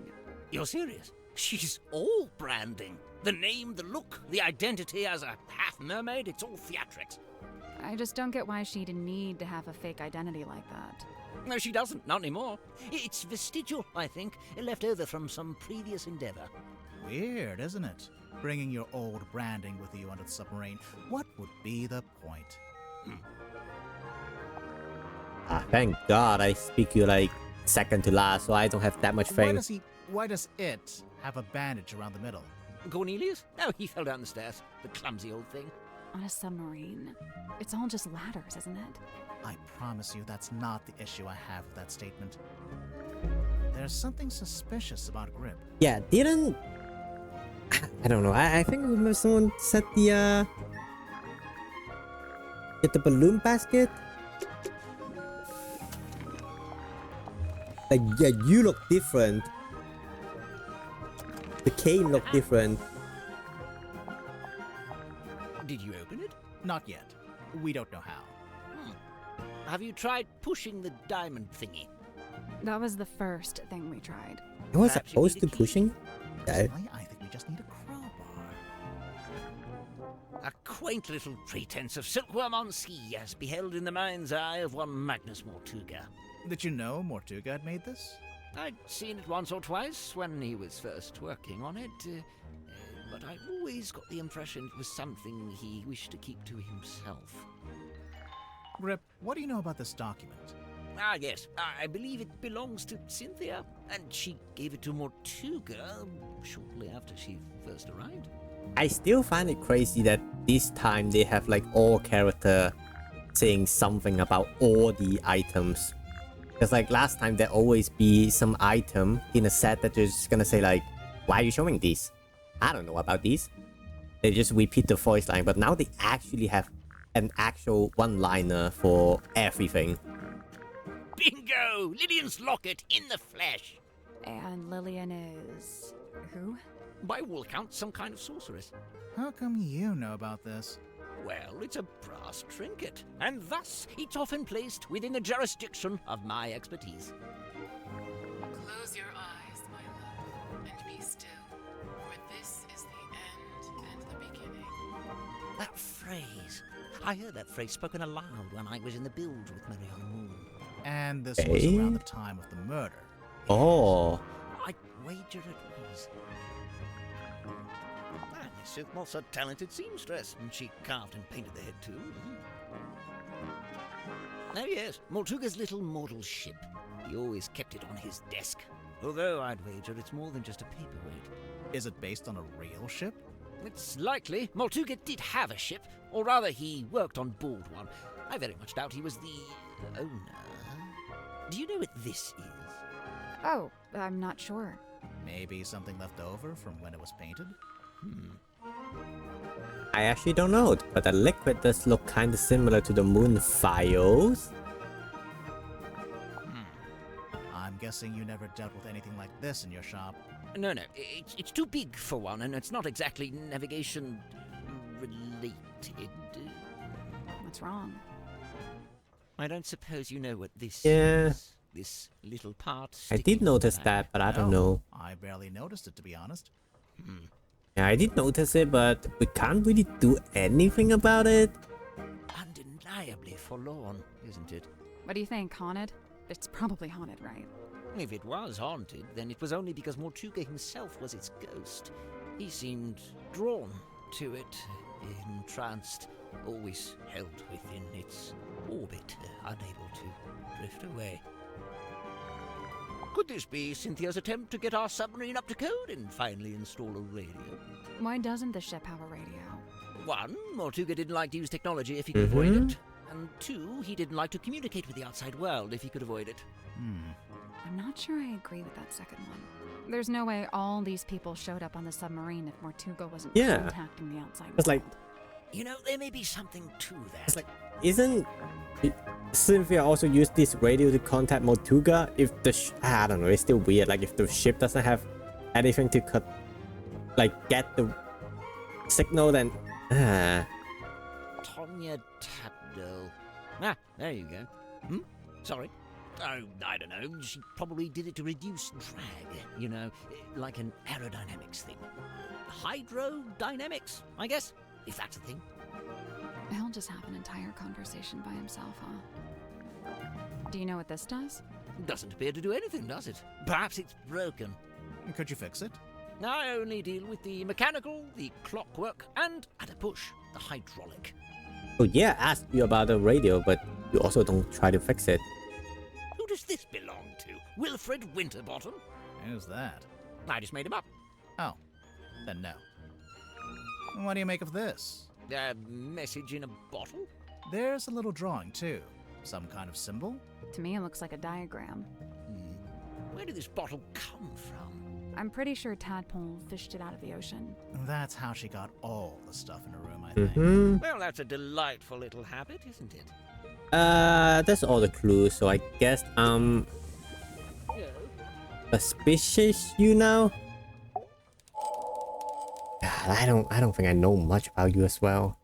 You're serious? She's all branding. The name, the look, the identity as a half mermaid, it's all theatrics. I just don't get why she'd need to have a fake identity like that. No, she doesn't. Not anymore. It's vestigial, I think. Left over from some previous endeavor. Weird, isn't it? Bringing your old branding with you under the submarine. What would be the point? Thank God I speak you like second to last, so I don't have that much thing. Why does it have a bandage around the middle? Cornelius? No, he fell down the stairs. The clumsy old thing. On a submarine. It's all just ladders, isn't it? I promise you that's not the issue I have with that statement. There's something suspicious about Grip. Yeah, didn't... I don't know. I think I remember someone said get the balloon basket. Like, yeah, you look different. The cane looked different. Did you open it? Not yet. We don't know how. Have you tried pushing the diamond thingy? That was the first thing we tried. It was Perhaps you supposed need to a key. pushing? Okay. Personally, I think we just need a crowbar. A quaint little pretense of silkworm on sea, as beheld in the mind's eye of one Magnus Mortuga. Did you know Mortuga had made this? I'd seen it once or twice when he was first working on it, but I always got the impression it was something he wished to keep to himself. Grip, what do you know about this document? Ah, yes. I believe it belongs to Cynthia, and she gave it to Mortuga shortly after she first arrived. I still find it crazy that this time they have like all character saying something about all the items. Because like last time there always be some item in a set that they're just gonna say like, why are you showing these? I don't know about these. They just repeat the voice line, but now they actually have an actual one-liner for everything. Bingo! Lillian's locket in the flesh! And Lillian is... who? By all accounts, some kind of sorceress. How come you know about this? Well, it's a brass trinket, and thus it's often placed within the jurisdiction of my expertise. Close your eyes, my love, and be still, for this is the end and the beginning. That phrase. I heard that phrase spoken aloud when I was in the bilge with Marion Moon. And this was around the time of the murder. Oh. I'd wager it was. Miss Sithmoth's a talented seamstress, and she carved and painted the head too. Oh yes, Mortuga's little model ship. He always kept it on his desk. Although I'd wager it's more than just a paperweight. Is it based on a real ship? It's likely Mortuga did have a ship, or rather he worked on board one. I very much doubt he was the owner. Do you know what this is? Oh, I'm not sure. Maybe something left over from when it was painted? I actually don't know, but the liquid does look kind of similar to the moon files. I'm guessing you never dealt with anything like this in your shop. No, it's too big for one, and it's not exactly navigation related. What's wrong? I don't suppose you know what this Yeah. is. this little part. I did sticking notice there. that, but I don't know. I barely noticed it, to be honest. Yeah, I did notice it, but we can't really do anything about it. Undeniably forlorn, isn't it? What do you think, haunted? It's probably haunted, right? If it was haunted, then it was only because Mortuga himself was its ghost. He seemed drawn to it, entranced, always held within its orbit, unable to drift away. Could this be Cynthia's attempt to get our submarine up to code and finally install a radio? Why doesn't the ship have a radio? 1, Mortuga didn't like to use technology if he could avoid it. And 2, he didn't like to communicate with the outside world if he could avoid it. I'm not sure I agree with that second one. There's no way all these people showed up on the submarine if Mortuga wasn't contacting the outside It's like, world. You know, there may be something to that. it's like, isn't Cynthia also used this radio to contact Mortuga? If the I don't know, it's still weird. Like if the ship doesn't have anything to get the signal, then Tonya Tapdell. Ah, there you go. Sorry. Oh, I don't know. She probably did it to reduce drag, you know, like an aerodynamics thing. Hydrodynamics, I guess, if that's a thing. He'll just have an entire conversation by himself, huh? Do you know what this does? Doesn't appear to do anything, does it? Perhaps it's broken. Could you fix it? I only deal with the mechanical, the clockwork, and, at a push, the hydraulic. oh yeah, I asked you about the radio, but you also don't try to fix it. Who does this belong to? Wilfred Winterbottom? Who's that? I just made him up. Oh, then no. What do you make of this? A message in a bottle? There's a little drawing, too. Some kind of symbol? To me, it looks like a diagram. Where did this bottle come from? I'm pretty sure Tadpole fished it out of the ocean. That's how she got all the stuff in her room, I think. Well, that's a delightful little habit, isn't it? That's all the clues. So I guess suspicious you now. God, I don't think I know much about you as well.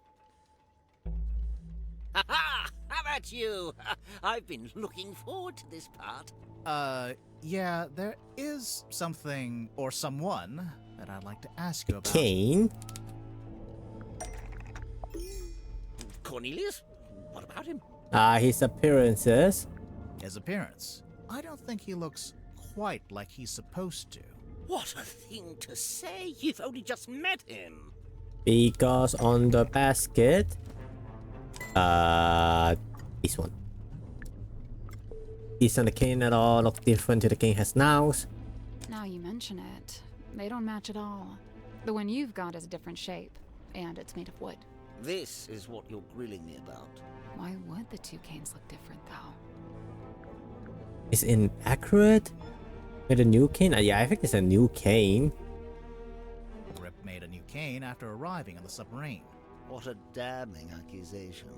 Ha! How about you? I've been looking forward to this part. Yeah, there is something or someone that I'd like to ask you about. Kane? Cornelius? What about him? His appearances. His appearance. I don't think he looks quite like he's supposed to. What a thing to say! You've only just met him! Because on the basket, this one. Isn't the cane at all look different to the cane has now? Now you mention it, they don't match at all. The one you've got is a different shape, and it's made of wood. This is what you're grilling me about. Why would the two canes look different, though? Is it inaccurate? With a new cane? Yeah, I think it's a new cane. Rip made a new cane after arriving on the submarine. What a damning accusation.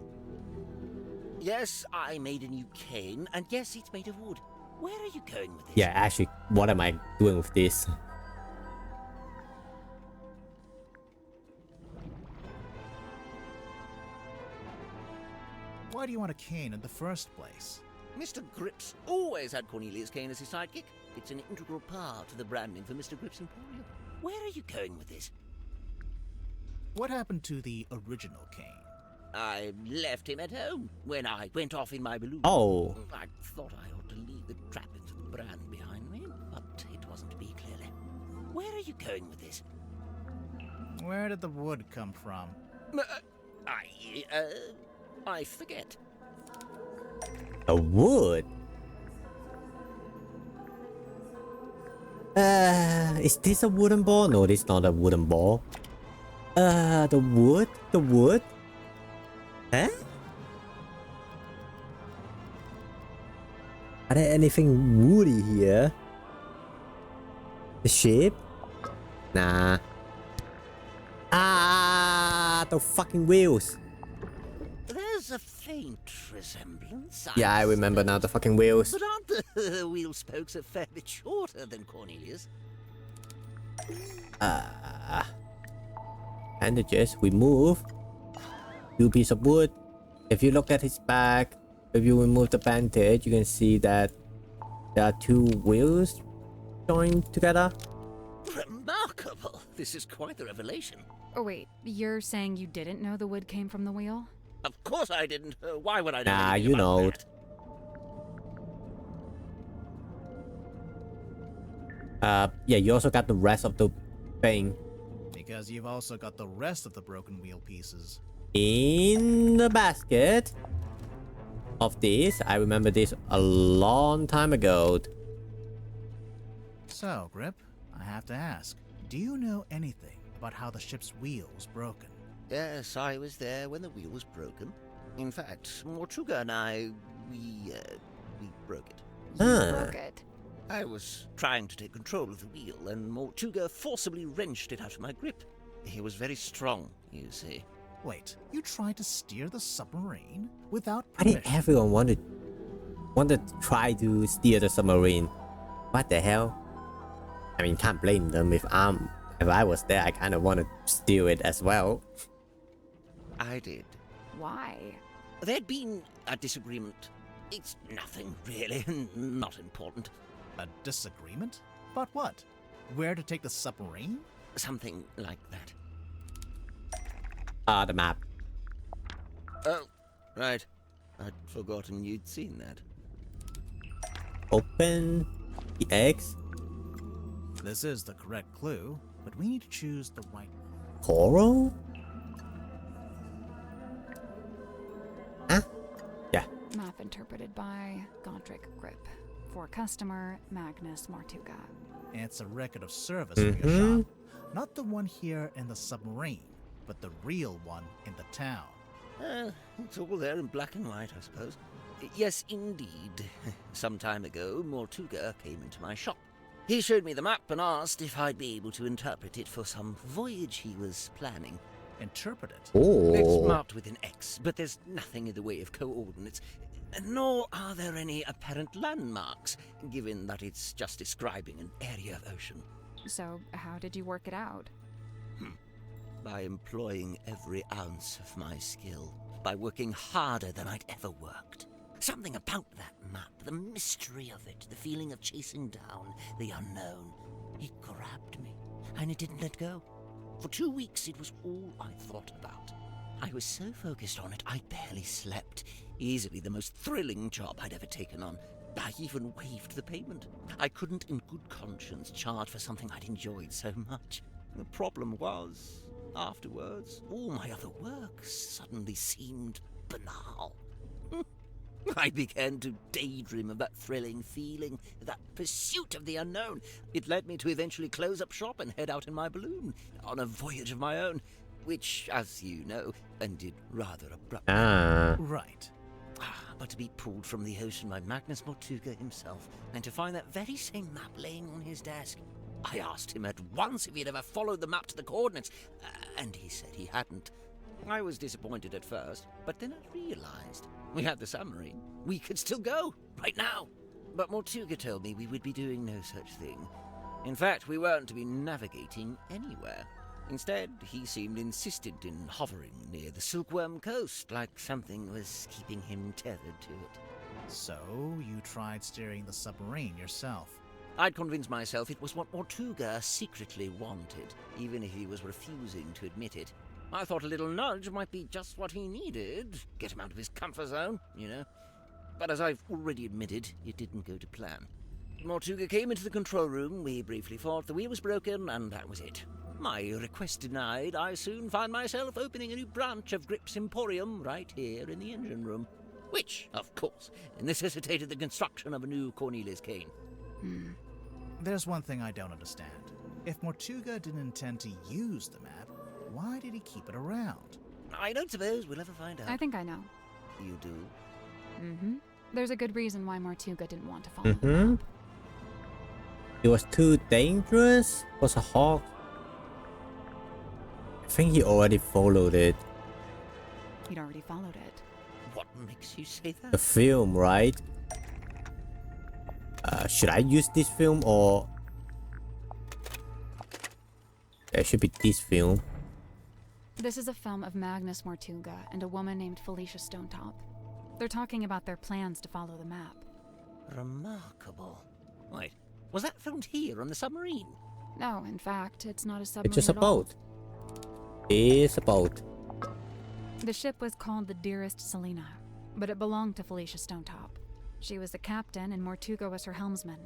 Yes, I made a new cane, and yes, it's made of wood. Where are you going with this? Yeah, actually, what am I doing with this? Why do you want a cane in the first place? Mr. Grips always had Cornelius Kane as his sidekick. It's an integral part of the branding for Mr. Grips Emporium. Where are you going with this? What happened to the original cane? I left him at home when I went off in my balloon. Oh. I thought I ought to leave the trappings of the brand behind me, but it wasn't to be, clearly. Where are you going with this? Where did the wood come from? I forget. A wood? Is this a wooden ball? No, this is not a wooden ball. The wood? The wood? Huh? Are there anything woody here? The shape? Nah. The fucking wheels. There's a faint resemblance. Yeah, I remember now, the fucking wheels. But aren't the wheel spokes a fair bit shorter than Cornelius? Bandages, we move. Two piece of wood. If you look at his back, if you remove the bandage, you can see that there are two wheels joined together. Remarkable! This is quite the revelation. Oh, wait, you're saying you didn't know the wood came from the wheel? Of course I didn't. Why would I know Nah, anything you about know. that? Yeah, you also got the rest of the thing Because you've also got the rest of the broken wheel pieces. in the basket of this. I remember this a long time ago. So, Grip, I have to ask, do you know anything about how the ship's wheel was broken? Yes, I was there when the wheel was broken. In fact, Mortuga and I, we broke it. Broke it. I was trying to take control of the wheel, and Mortuga forcibly wrenched it out of my grip. He was very strong, you see. Wait, you tried to steer the submarine without Why did permission? everyone want to try to steer the submarine? What the hell? I mean, can't blame them. If I was there, I kind of want to steal it as well. I did. Why? There'd been a disagreement. It's nothing, really. Not important. A disagreement? About what? Where to take the submarine? Something like that. The map. Oh, right. I'd forgotten you'd seen that. Open the eggs. This is the correct clue, but we need to choose the right one. Coral? Huh? Yeah. Map interpreted by Godric Grip. For customer, Magnus Mortuga. It's a record of service for your shop. Not the one here in the submarine, but the real one in the town. It's all there in black and white, I suppose. Yes, indeed. Some time ago, Mortuga came into my shop. He showed me the map and asked if I'd be able to interpret it for some voyage he was planning. Interpret it? Oh. It's marked with an X, but there's nothing in the way of coordinates, nor are there any apparent landmarks, given that it's just describing an area of ocean. So, how did you work it out? By employing every ounce of my skill, by working harder than I'd ever worked. Something about that map, the mystery of it, the feeling of chasing down the unknown. It grabbed me, and it didn't let go. For 2 weeks, it was all I thought about. I was so focused on it, I barely slept. Easily the most thrilling job I'd ever taken on. I even waived the payment. I couldn't in good conscience charge for something I'd enjoyed so much. The problem was, afterwards, all my other work suddenly seemed banal. I began to daydream of that thrilling feeling, that pursuit of the unknown. It led me to eventually close up shop and head out in my balloon, on a voyage of my own, which, as you know, ended rather abruptly. Right. But to be pulled from the ocean by Magnus Mortuga himself, and to find that very same map laying on his desk. I asked him at once if he'd ever followed the map to the coordinates, and he said he hadn't. I was disappointed at first, but then I realized we had the submarine. We could still go, right now. But Mortuga told me we would be doing no such thing. In fact, we weren't to be navigating anywhere. Instead, he seemed insistent in hovering near the Silkworm Coast, like something was keeping him tethered to it. So, you tried steering the submarine yourself. I'd convinced myself it was what Mortuga secretly wanted, even if he was refusing to admit it. I thought a little nudge might be just what he needed, get him out of his comfort zone, you know. But as I've already admitted, it didn't go to plan. Mortuga came into the control room, we briefly thought the wheel was broken, and that was it. My request denied, I soon found myself opening a new branch of Grip's Emporium right here in the engine room, which, of course, necessitated the construction of a new Cornelius cane. There's one thing I don't understand. If Mortuga didn't intend to use the map, why did he keep it around? I don't suppose we'll ever find out. I think I know. You do? There's a good reason why Mortuga didn't want to follow the map. It was too dangerous. Was a hawk. I think he already followed it. He'd already followed it. What makes you say that? The film, right? Should I use this film or... It should be this film. This is a film of Magnus Mortuga and a woman named Felicia Stonetop. They're talking about their plans to follow the map. Remarkable. Wait, was that filmed here on the submarine? No, in fact, it's not a submarine It's just a at all. boat. It's a boat. The ship was called the Dearest Selena, but it belonged to Felicia Stonetop. She was the captain and Mortuga was her helmsman.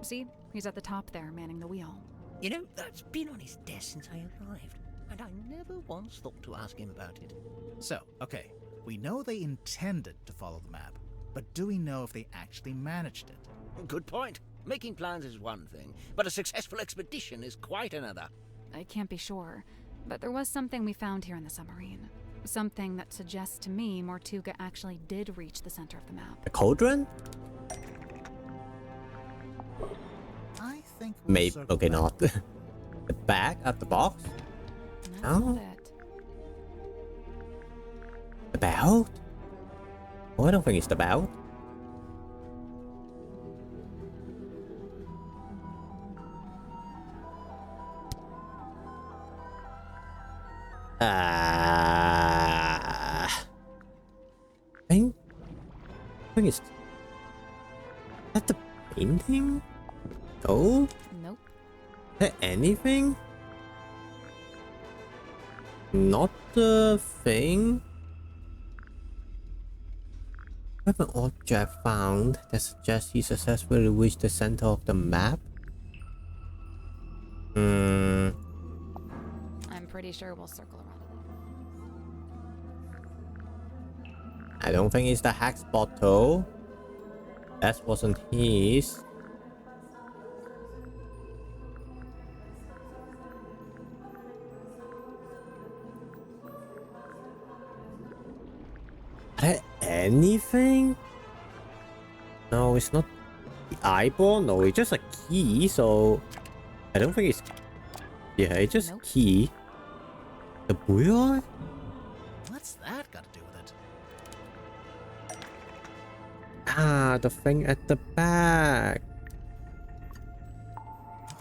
See, he's at the top there, manning the wheel. You know, that's been on his desk since I arrived, and I never once thought to ask him about it. So, okay, we know they intended to follow the map, but do we know if they actually managed it? Good point. Making plans is one thing, but a successful expedition is quite another. I can't be sure, but there was something we found here in the submarine. Something that suggests to me Mortuga actually did reach the center of the map. A cauldron? I think we'll Maybe. circle Okay, back. not. The bag at the box? And that's Oh. not it. The belt? Oh, I don't think it's the belt. I think it's... Is that the painting? Oh? Nope. Is there anything? Not the thing? We have an object found that suggests he successfully reached the center of the map. I'm pretty sure we'll circle around it. I don't think it's the hex bottle. That wasn't his. Anything? No, it's not the eyeball. No, it's just a key. So I don't think it's. Yeah, it's just Nope. key. The boy? What's that got to do with it? Ah, the thing at the back.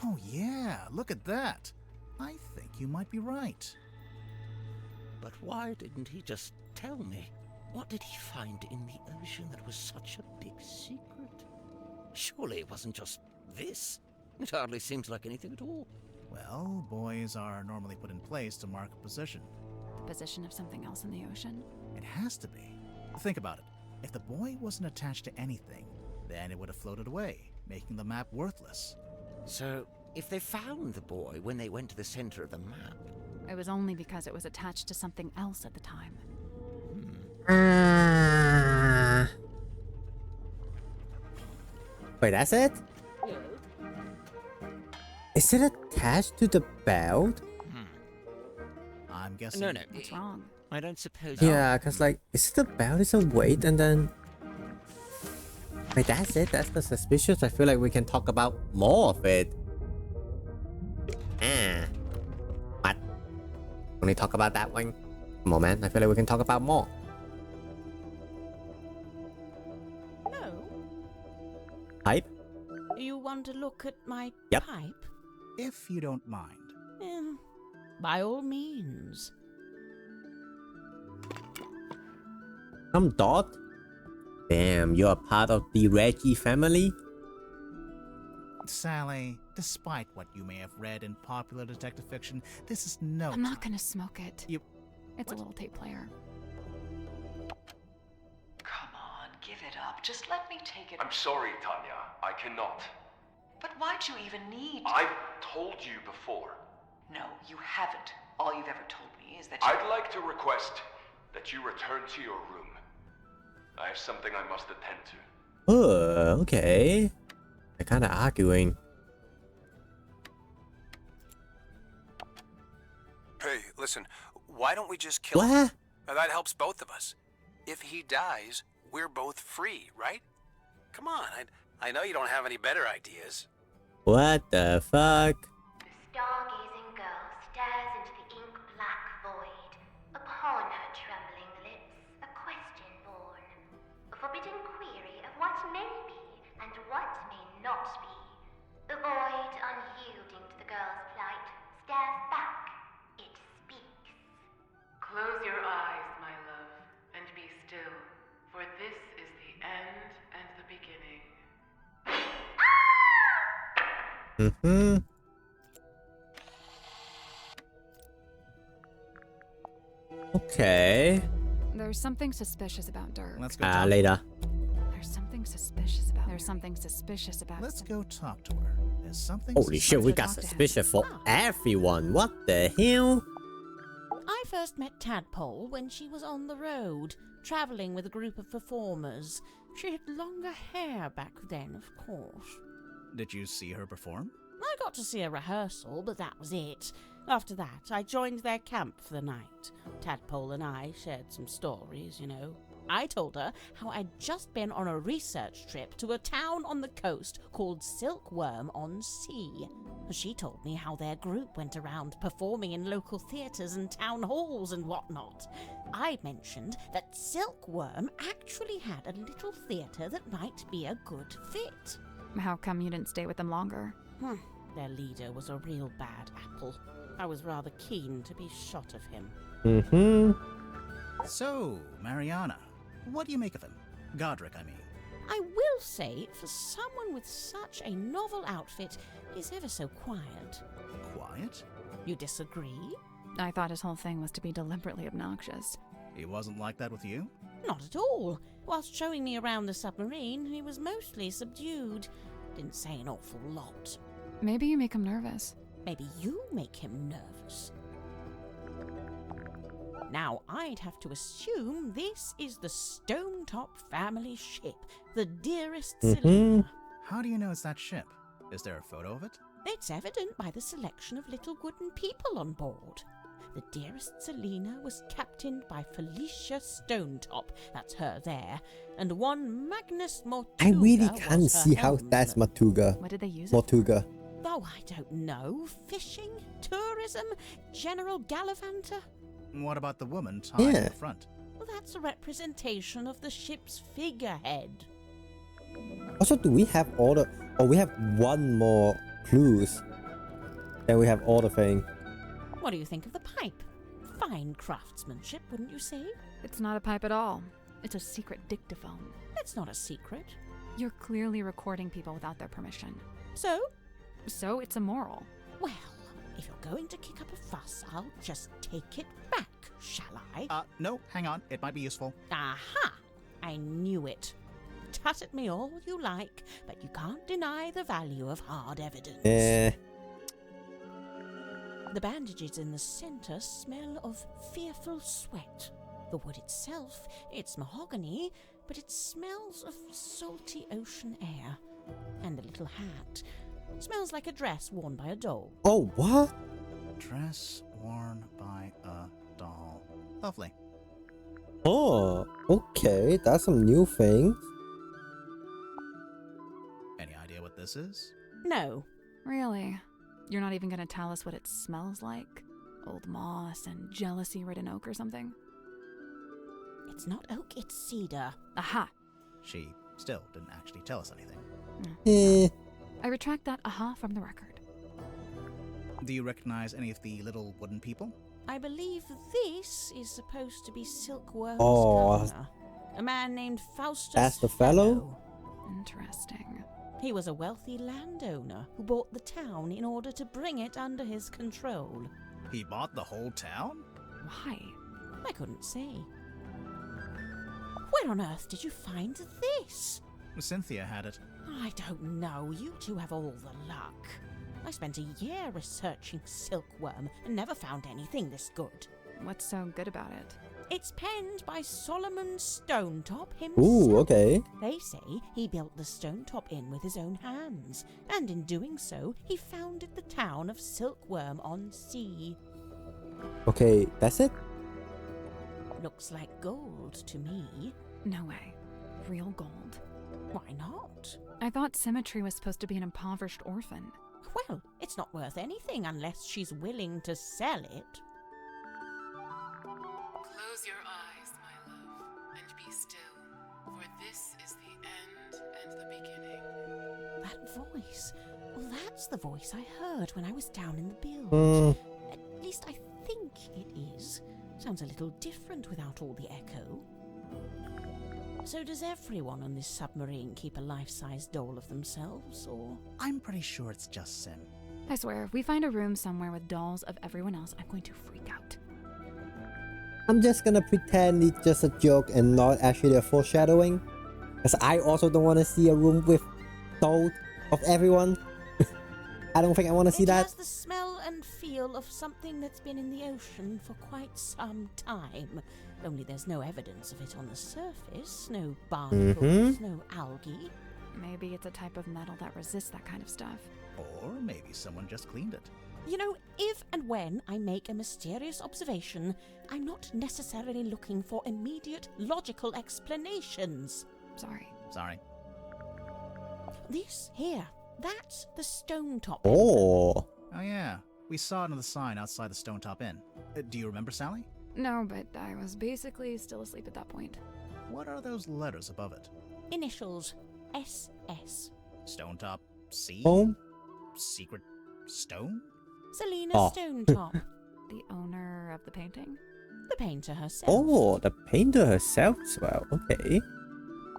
Oh yeah, look at that. I think you might be right. But why didn't he just tell me? What did he find in the ocean that was such a big secret? Surely it wasn't just this. It hardly seems like anything at all. Well, buoys are normally put in place to mark a position. The position of something else in the ocean? It has to be. Think about it. If the buoy wasn't attached to anything, then it would have floated away, making the map worthless. So, if they found the boy when they went to the center of the map... It was only because it was attached to something else at the time. Wait, that's it? Is it attached to the belt? I'm guessing. No, What's wrong? I don't suppose... Yeah, cause like, is it the belt? Is a weight and then... Wait, that's it? That's the suspicious? I feel like we can talk about more of it. What? Only talk about that one? Come on, man. I feel like we can talk about more. No. Hype? You want to look at my Yep. pipe? If you don't mind. By all means. Some Dot? Damn, you're a part of the Reggie family? Sally, despite what you may have read in popular detective fiction, this is no I'm not time. gonna smoke it. It's a little tape player. Come on, give it up. Just let me take it. I'm sorry, Tanya. I cannot. But why'd you even need to? I've told you before. No, you haven't. All you've ever told me is that you... I'd like to request that you return to your room. I have something I must attend to. Oh, okay. They're kinda arguing. Hey, listen, why don't we just kill him? What? Now, that helps both of us. If he dies, we're both free, right? Come on, I know you don't have any better ideas. What the fuck? The stargazing girl stares into the ink-black void. Upon her trembling lips, a question born. A forbidden query of what may be and what may not be. The void, unyielding to the girl's plight, stares back. It speaks. Close your eyes, my love, and be still, for this is the end and the beginning. Mm-hmm. Okay. There's something suspicious about Dirk. Let's go talk. Later. There's something suspicious about. There's something suspicious about. Let's go talk to her. There's something. Holy shit, we got talk to him. suspicion for everyone. What the hell? I first met Tadpole when she was on the road, travelling with a group of performers. She had longer hair back then, of course. Did you see her perform? I got to see a rehearsal, but that was it. After that, I joined their camp for the night. Tadpole and I shared some stories, you know. I told her how I'd just been on a research trip to a town on the coast called Silkworm-on-Sea. She told me how their group went around performing in local theatres and town halls and whatnot. I mentioned that Silkworm actually had a little theatre that might be a good fit. How come you didn't stay with them longer? Their leader was a real bad apple. I was rather keen to be shot of him. Mm-hmm. So, Mariana, what do you make of him? Godric, I mean. I will say, for someone with such a novel outfit, he's ever so quiet. Quiet? You disagree? I thought his whole thing was to be deliberately obnoxious. He wasn't like that with you? Not at all. Whilst showing me around the submarine, he was mostly subdued. Didn't say an awful lot. Maybe you make him nervous. Maybe you make him nervous. Now, I'd have to assume this is the Stonetop family ship, the dearest Selena. How do you know it's that ship? Is there a photo of it? It's evident by the selection of little wooden people on board. The dearest Selena was captained by Felicia Stonetop, that's her there, and one Magnus Mortuga. I really can't was her see how helmsman. that's Mortuga. What did they use Mortuga. Oh, I don't know. Fishing? Tourism? General gallivanter? What about the woman tied in the front? Well, that's a representation of the ship's figurehead. Also, do we have all the... Oh, we have one more clues. Then we have all the thing. What do you think of the pipe? Fine craftsmanship, wouldn't you say? It's not a pipe at all. It's a secret dictaphone. That's not a secret. You're clearly recording people without their permission. So? So it's immoral. Well, if you're going to kick up a fuss, I'll just take it back, shall I? No, hang on. It might be useful. Aha! I knew it. Tut at me all you like, but you can't deny the value of hard evidence. The bandages in the center smell of fearful sweat. The wood itself, it's mahogany, but it smells of salty ocean air. And the little hat smells like a dress worn by a doll. Oh, what? Dress worn by a doll. Lovely. Oh, okay. That's some new things. Any idea what this is? No. Really? You're not even gonna tell us what it smells like? Old moss and jealousy-ridden oak or something? It's not oak, it's cedar. Aha! She still didn't actually tell us anything. I retract that aha from the record. Do you recognize any of the little wooden people? I believe this is supposed to be Silkworm's governor, a man named Faustus. That's the fellow? Interesting. He was a wealthy landowner who bought the town in order to bring it under his control. He bought the whole town? Why? I couldn't say. Where on earth did you find this? Cynthia had it. I don't know. You two have all the luck. I spent a year researching Silkworm and never found anything this good. What's so good about it? It's penned by Solomon Stonetop himself. Ooh, okay. They say he built the Stonetop Inn with his own hands, and in doing so, he founded the town of Silkworm-on-Sea. Okay, that's it? Looks like gold to me. No way. Real gold. Why not? I thought Symmetry was supposed to be an impoverished orphan. Well, it's not worth anything unless she's willing to sell it. Close your eyes, my love, and be still, for this is the end and the beginning. That voice. Well, that's the voice I heard when I was down in the bilge. At least I think it is. Sounds a little different without all the echo. So does everyone on this submarine keep a life-size doll of themselves, or...? I'm pretty sure it's just Sim. I swear, if we find a room somewhere with dolls of everyone else, I'm going to freak out. I'm just gonna pretend it's just a joke and not actually a foreshadowing. Because I also don't want to see a room with dolls of everyone. I don't think I want to see It that. has the smell and feel of something that's been in the ocean for quite some time. Only there's no evidence of it on the surface. No barnacles, no algae. Maybe it's a type of metal that resists that kind of stuff. Or maybe someone just cleaned it. You know, if and when I make a mysterious observation, I'm not necessarily looking for immediate logical explanations. Sorry. Sorry. This here, that's the stone top. Oh. Oh yeah, we saw it on the sign outside the Stone Top Inn. Do you remember, Sally? No, but I was basically still asleep at that point. What are those letters above it? Initials. SS. Stone Top C? Home? Secret stone? Selena Oh. Stonetop. The owner of the painting? The painter herself. Oh, the painter herself as well. Okay.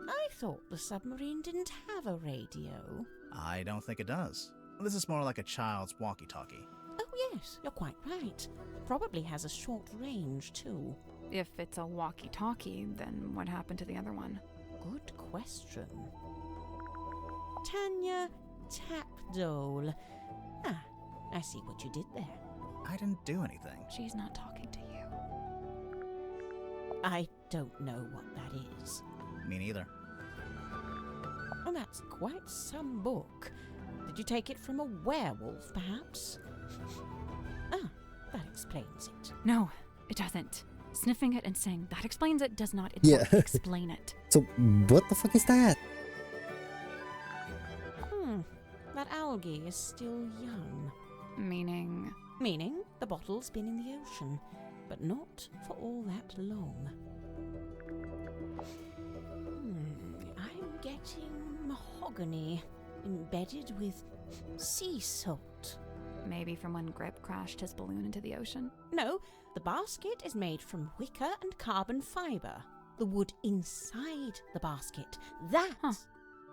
I thought the submarine didn't have a radio. I don't think it does. This is more like a child's walkie-talkie. Oh yes, you're quite right. Probably has a short range too. If it's a walkie-talkie, then what happened to the other one? Good question. Tanya Tapdole. Ah, I see what you did there. I didn't do anything. She's not talking to you. I don't know what that is. Me neither. Oh, that's quite some book. Did you take it from a werewolf, perhaps? Ah, that explains it. No, it doesn't. Sniffing it and saying that explains it does not in fact explain it. So, what the fuck is that? That algae is still young. Meaning? Meaning the bottle's been in the ocean, but not for all that long. I'm getting mahogany embedded with sea salt. Maybe from when Grip crashed his balloon into the ocean? No, the basket is made from wicker and carbon fiber. The wood inside the basket. That.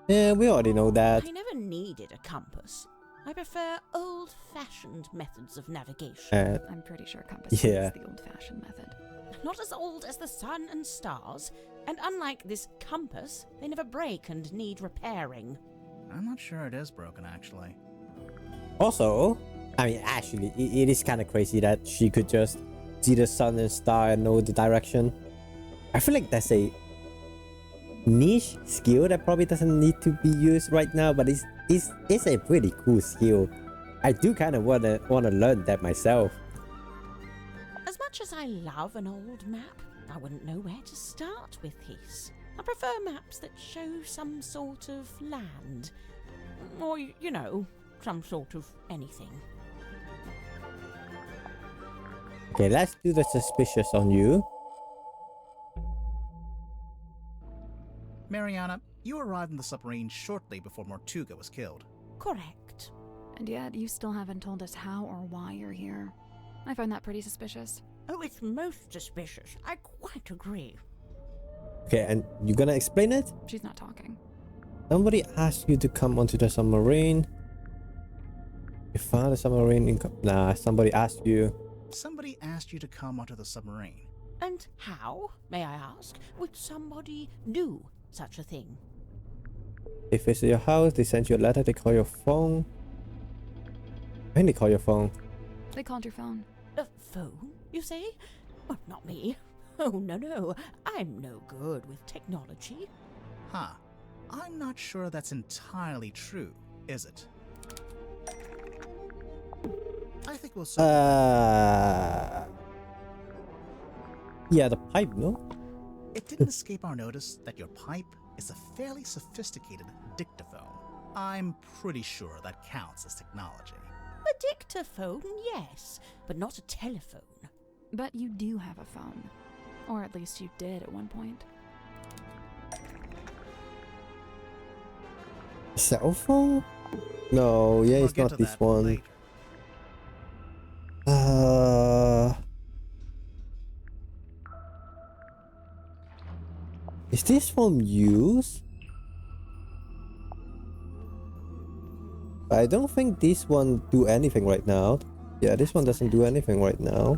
Yeah, we already know that. I never needed a compass. I prefer old-fashioned methods of navigation. I'm pretty sure compass is the old-fashioned method. Not as old as the sun and stars, and unlike this compass, they never break and need repairing. I'm not sure it is broken, actually. Also, I mean, actually, it is kind of crazy that she could just see the sun and star and know the direction. I feel like that's a niche skill that probably doesn't need to be used right now, but it's a pretty cool skill. I do kind of wanna learn that myself. As much as I love an old map, I wouldn't know where to start with this. I prefer maps that show some sort of land. Or, you know, some sort of anything. Okay, let's do the suspicious on you. Mariana, you arrived in the submarine shortly before Mortuga was killed. Correct. And yet, you still haven't told us how or why you're here. I find that pretty suspicious. Oh, it's most suspicious. I quite agree. Okay, and you're gonna explain it? She's not talking. Somebody asked you to come onto the submarine. You found the submarine in... Nah, somebody asked you. Somebody asked you to come onto the submarine. And how, may I ask, would somebody do such a thing? They visit your house, they send you a letter, they call your phone. When they call your phone? They called your phone. A phone, you say? Well, not me. Oh, no. I'm no good with technology. Huh. I'm not sure that's entirely true, is it? I think we'll soon. Yeah, the pipe, no? It didn't escape our notice that your pipe is a fairly sophisticated dictaphone. I'm pretty sure that counts as technology. A dictaphone, yes, but not a telephone. But you do have a phone. Or at least you did at one point. Cell phone? No, yeah, it's not this one. Later. Is this from use? I don't think this one do anything right now. Yeah, this one doesn't do anything right now.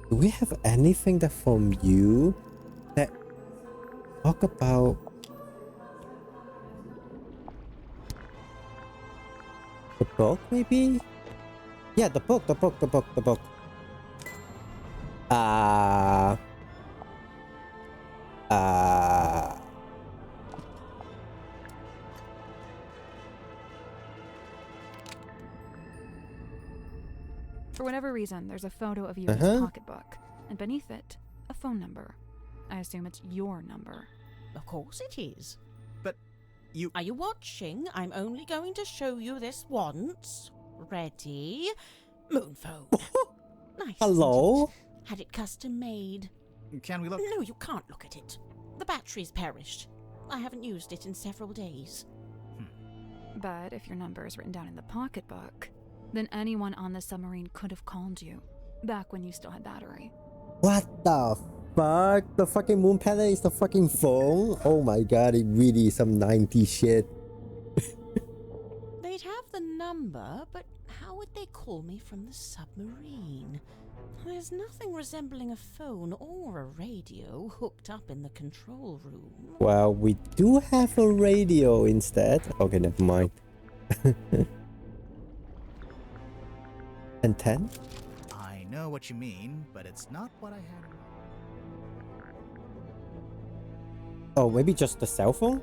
Do we have anything that from you that talk about the book maybe? Yeah, the book. For whatever reason, there's a photo of you in his pocketbook, and beneath it, a phone number. I assume it's your number. Of course it is. But you... Are you watching? I'm only going to show you this once. Ready? Moon phone. Nice. Hello? Had it custom made. Can we look? No, you can't look at it. The battery's perished. I haven't used it in several days. But if your number is written down in the pocketbook, then anyone on the submarine could have called you, back when you still had battery. What the fuck? The fucking moon panel is the fucking phone? Oh my god, it really is some 90s shit. They'd have the number, but how would they call me from the submarine? There's nothing resembling a phone or a radio hooked up in the control room. Well, we do have a radio instead. Okay, never mind. And 10? I know what you mean, but it's not what I had. Oh, maybe just the cell phone?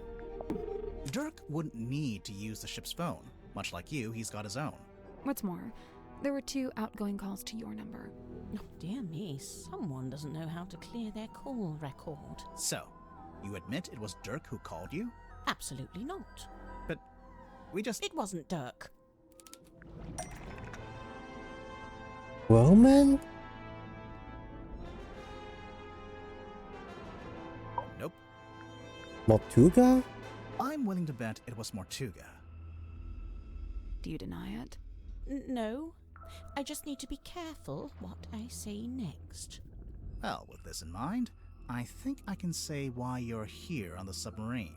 Dirk wouldn't need to use the ship's phone. Much like you, he's got his own. What's more, there were 2 outgoing calls to your number. Oh, dear me, someone doesn't know how to clear their call record. So, you admit it was Dirk who called you? Absolutely not. But we just... It wasn't Dirk. Well, man? Nope. Mortuga? I'm willing to bet it was Mortuga. Do you deny it? No. I just need to be careful what I say next. Well, with this in mind, I think I can say why you're here on the submarine.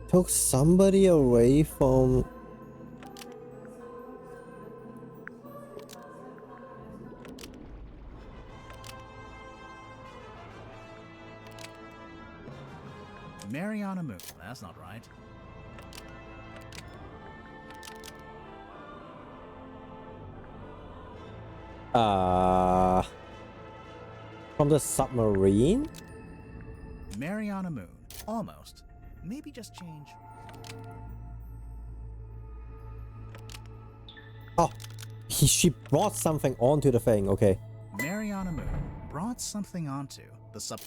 Took somebody away from... Mariana Moon. That's not right. From the submarine? Mariana Moon. Almost. Maybe just change. Oh, she brought something onto the thing. Okay. Mariana Moon brought something onto the sub...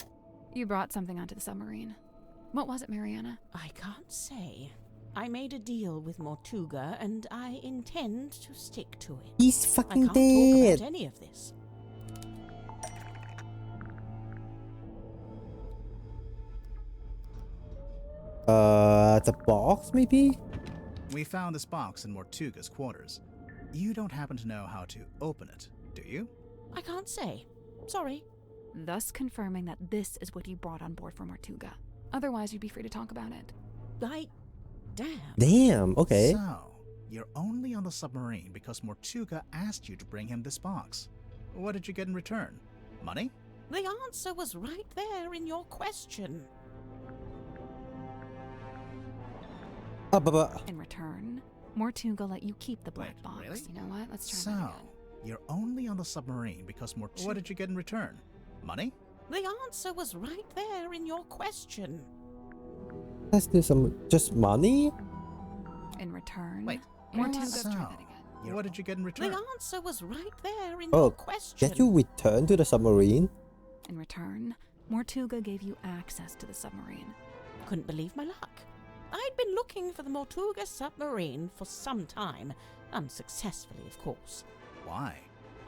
You brought something onto the submarine. What was it, Mariana? I can't say. I made a deal with Mortuga, and I intend to stick to it. He's fucking I can't dead. talk about any of this. The box, maybe? We found this box in Mortuga's quarters. You don't happen to know how to open it, do you? I can't say. Sorry. Thus confirming that this is what you brought on board for Mortuga. Otherwise, you'd be free to talk about it. Damn, okay. So, you're only on the submarine because Mortuga asked you to bring him this box. What did you get in return? Money? The answer was right there in your question. In return, Mortuga let you keep the black box. Really? You know what? Let's try So, that again. you're only on the submarine because Mortuga... What did you get in return? Money? The answer was right there in your question. Let's do some... just money? In return, Wait. Mortuga... So, Try that again. what did you get in return? The answer was right there in Oh, your question. did you return to the submarine? In return, Mortuga gave you access to the submarine. Couldn't believe my luck. I'd been looking for the Mortuga submarine for some time. Unsuccessfully, of course. Why?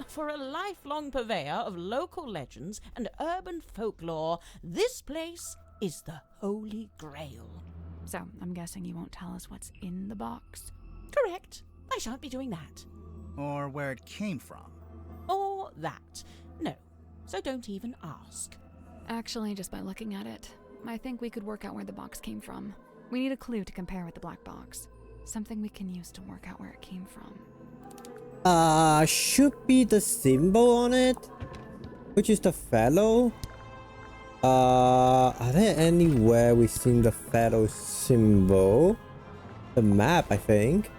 For a lifelong purveyor of local legends and urban folklore, this place is the Holy Grail. So, I'm guessing you won't tell us what's in the box? Correct. I shan't be doing that. Or where it came from. Or that. No. So don't even ask. Actually, just by looking at it, I think we could work out where the box came from. We need a clue to compare with the black box. Something we can use to work out where it came from. Should be the symbol on it, which is the fellow. Are there anywhere we've seen the fellow symbol? The map, I think.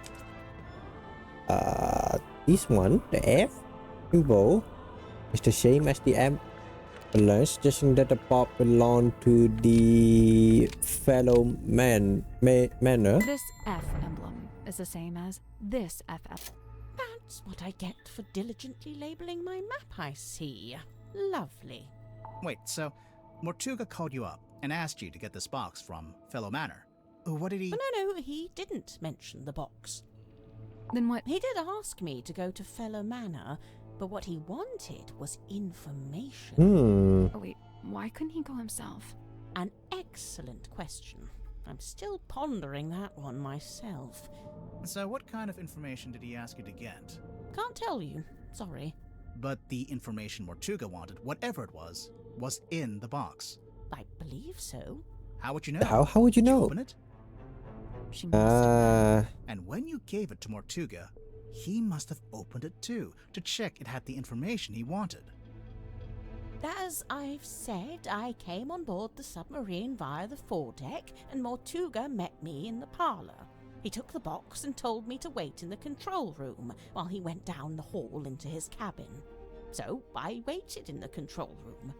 This one, the F symbol, is the same as the ambulance, suggesting that the box belonged to the fellow manor. This F emblem is the same as this FF. That's what I get for diligently labeling my map, I see. Lovely. Wait, so Mortuga called you up and asked you to get this box from Fellow Manor. What did he... No, he didn't mention the box. Then what? He did ask me to go to Fellow Manor, but what he wanted was information. Oh wait, why couldn't he go himself? An excellent question. I'm still pondering that one myself. So what kind of information did he ask you to get? Can't tell you. Sorry. But the information Mortuga wanted, whatever it was in the box. I believe so. How would you know? How would you know? Did you open it? She must And when you gave it to Mortuga, he must have opened it too, to check it had the information he wanted. As I've said, I came on board the submarine via the foredeck, and Mortuga met me in the parlour. He took the box and told me to wait in the control room while he went down the hall into his cabin. So I waited in the control room.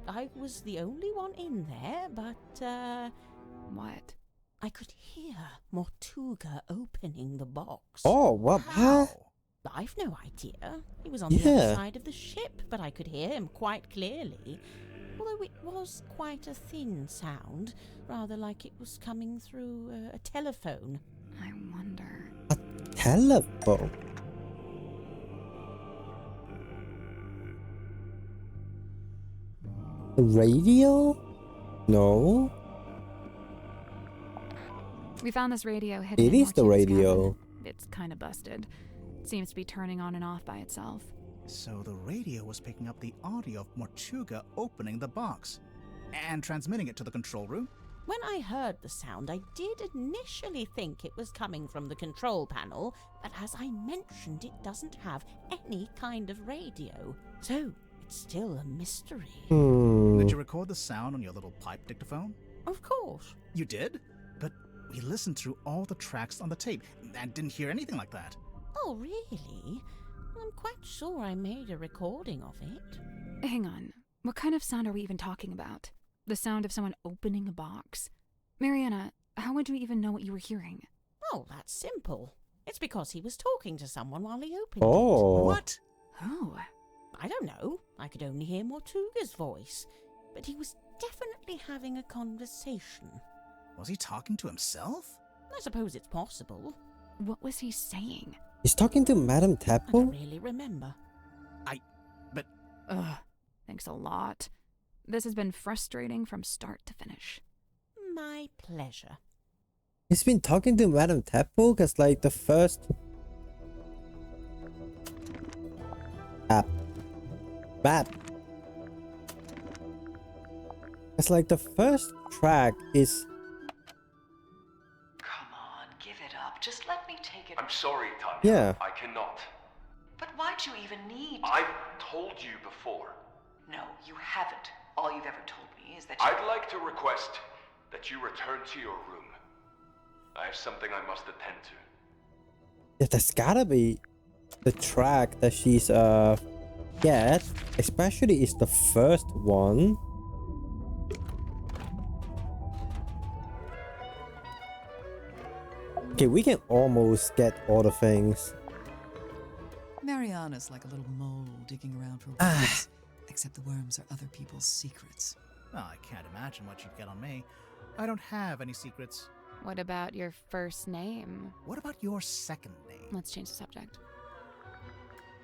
I was the only one in there, but, What? I could hear Mortuga opening the box. Oh, what? How? I've no idea. He was on the other side of the ship, but I could hear him quite clearly. Although it was quite a thin sound, rather like it was coming through a telephone. I wonder. A telephone? Radio? No. We found this radio hidden. It in is the Mortuga's radio. cabin. It's kind of busted. Seems to be turning on and off by itself. So the radio was picking up the audio of Mortuga opening the box and transmitting it to the control room? When I heard the sound, I did initially think it was coming from the control panel, but as I mentioned, it doesn't have any kind of radio. So it's still a mystery. Did you record the sound on your little pipe dictaphone? Of course. You did? But we listened through all the tracks on the tape and didn't hear anything like that. Oh, really? I'm quite sure I made a recording of it. Hang on. What kind of sound are we even talking about? The sound of someone opening a box? Mariana, how would you even know what you were hearing? Oh, that's simple. It's because he was talking to someone while he opened Oh. it. What? Oh. I don't know. I could only hear Mortuga's voice. But he was definitely having a conversation. Was he talking to himself? I suppose it's possible. What was he saying? He's talking to Madame I don't Tadpole? really remember. Ugh. Thanks a lot. This has been frustrating from start to finish. My pleasure. He's been talking to Madame Tadpole because, like, the first... Map. It's like the first track is... Come on, give it up. Just let me take it. I'm sorry, Tanya. Yeah. I cannot. But why'd you even need... I've told you before. No, you haven't. All you've ever told me is that you... I'd like to request that you return to your room. I have something I must attend to. Yeah, that's gotta be the track that she's get. Especially is the first one. Okay, we can almost get all the things. Mariana's like a little mole digging around for worms. Except the worms are other people's secrets. Oh, I can't imagine what you'd get on me. I don't have any secrets. What about your first name? What about your second name? Let's change the subject.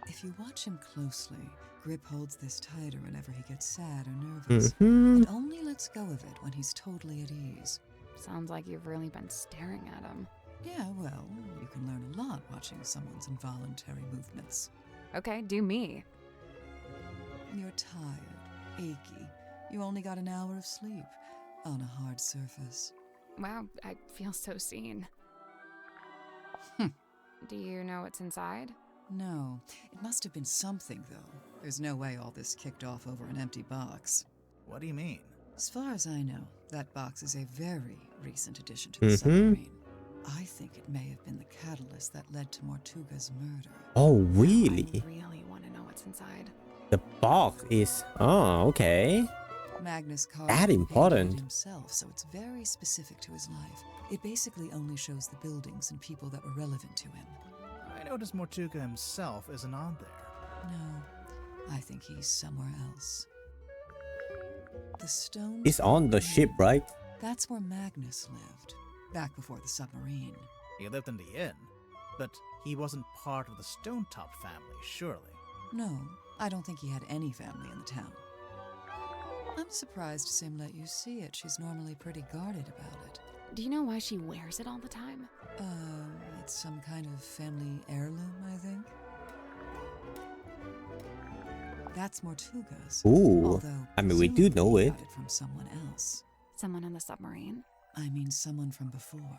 If you watch him closely, Grip holds this tighter whenever he gets sad or nervous, Mm-hmm. and only lets go of it when he's totally at ease. Sounds like you've really been staring at him. Yeah, well, you can learn a lot watching someone's involuntary movements. Okay, do me. You're tired, achy. You only got an hour of sleep on a hard surface. Wow, I feel so seen. Do you know what's inside? No, it must have been something, though. There's no way all this kicked off over an empty box. What do you mean? As far as I know, that box is a very recent addition to the submarine. I think it may have been the catalyst that led to Mortuga's murder. Oh, really? I really want to know what's inside. The box is... Oh, okay. Magnus carved That and important. painted it himself, so it's very specific to his life. It basically only shows the buildings and people that were relevant to him. I noticed Mortuga himself isn't on there. No, I think he's somewhere else. The stone... It's on the ship, right? That's where Magnus lived, back before the submarine. He lived in the inn, but he wasn't part of the Stonetop family, surely. No, I don't think he had any family in the town. I'm surprised Sim let you see it. She's normally pretty guarded about it. Do you know why she wears it all the time? It's some kind of family heirloom, I think. That's Mortuga's. Ooh, Although, I mean, we do know presumably he it. got it from someone else. Someone on the submarine? I mean, someone from before.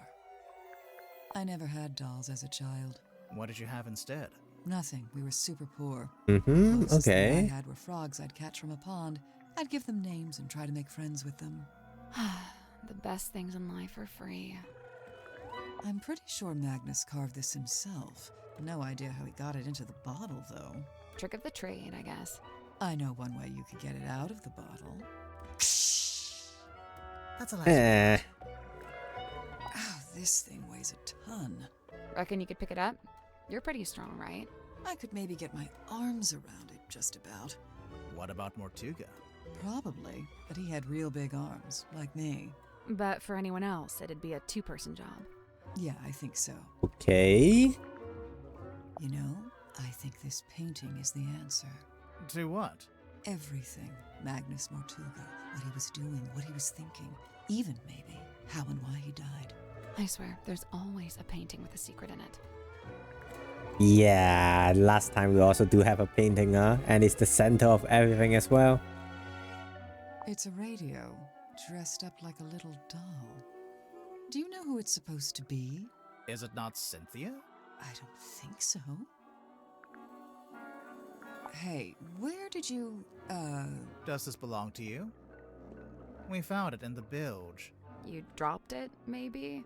I never had dolls as a child. What did you have instead? Nothing. We were super poor. Mm-hmm, Closest thing okay. I had were frogs I'd catch from a pond. I'd give them names and try to make friends with them. The best things in life are free. I'm pretty sure Magnus carved this himself. No idea how he got it into the bottle, though. Trick of the trade, I guess. I know one way you could get it out of the bottle. That's a Eh. Oh, this thing weighs a ton. Reckon you could pick it up? You're pretty strong, right? I could maybe get my arms around it, just about. What about Mortuga? Probably, but he had real big arms, like me. But for anyone else, it'd be a two-person job. Yeah, I think so. Okay. You know, I think this painting is the answer. To what? Everything. Magnus Mortuga, what he was doing, what he was thinking, even maybe how and why he died. I swear, there's always a painting with a secret in it. Yeah, last time we also do have a painting, and it's the center of everything as well. It's a radio, dressed up like a little doll. Do you know who it's supposed to be? Is it not Cynthia? I don't think so. Hey, where did you, Does this belong to you? We found it in the bilge. You dropped it, maybe?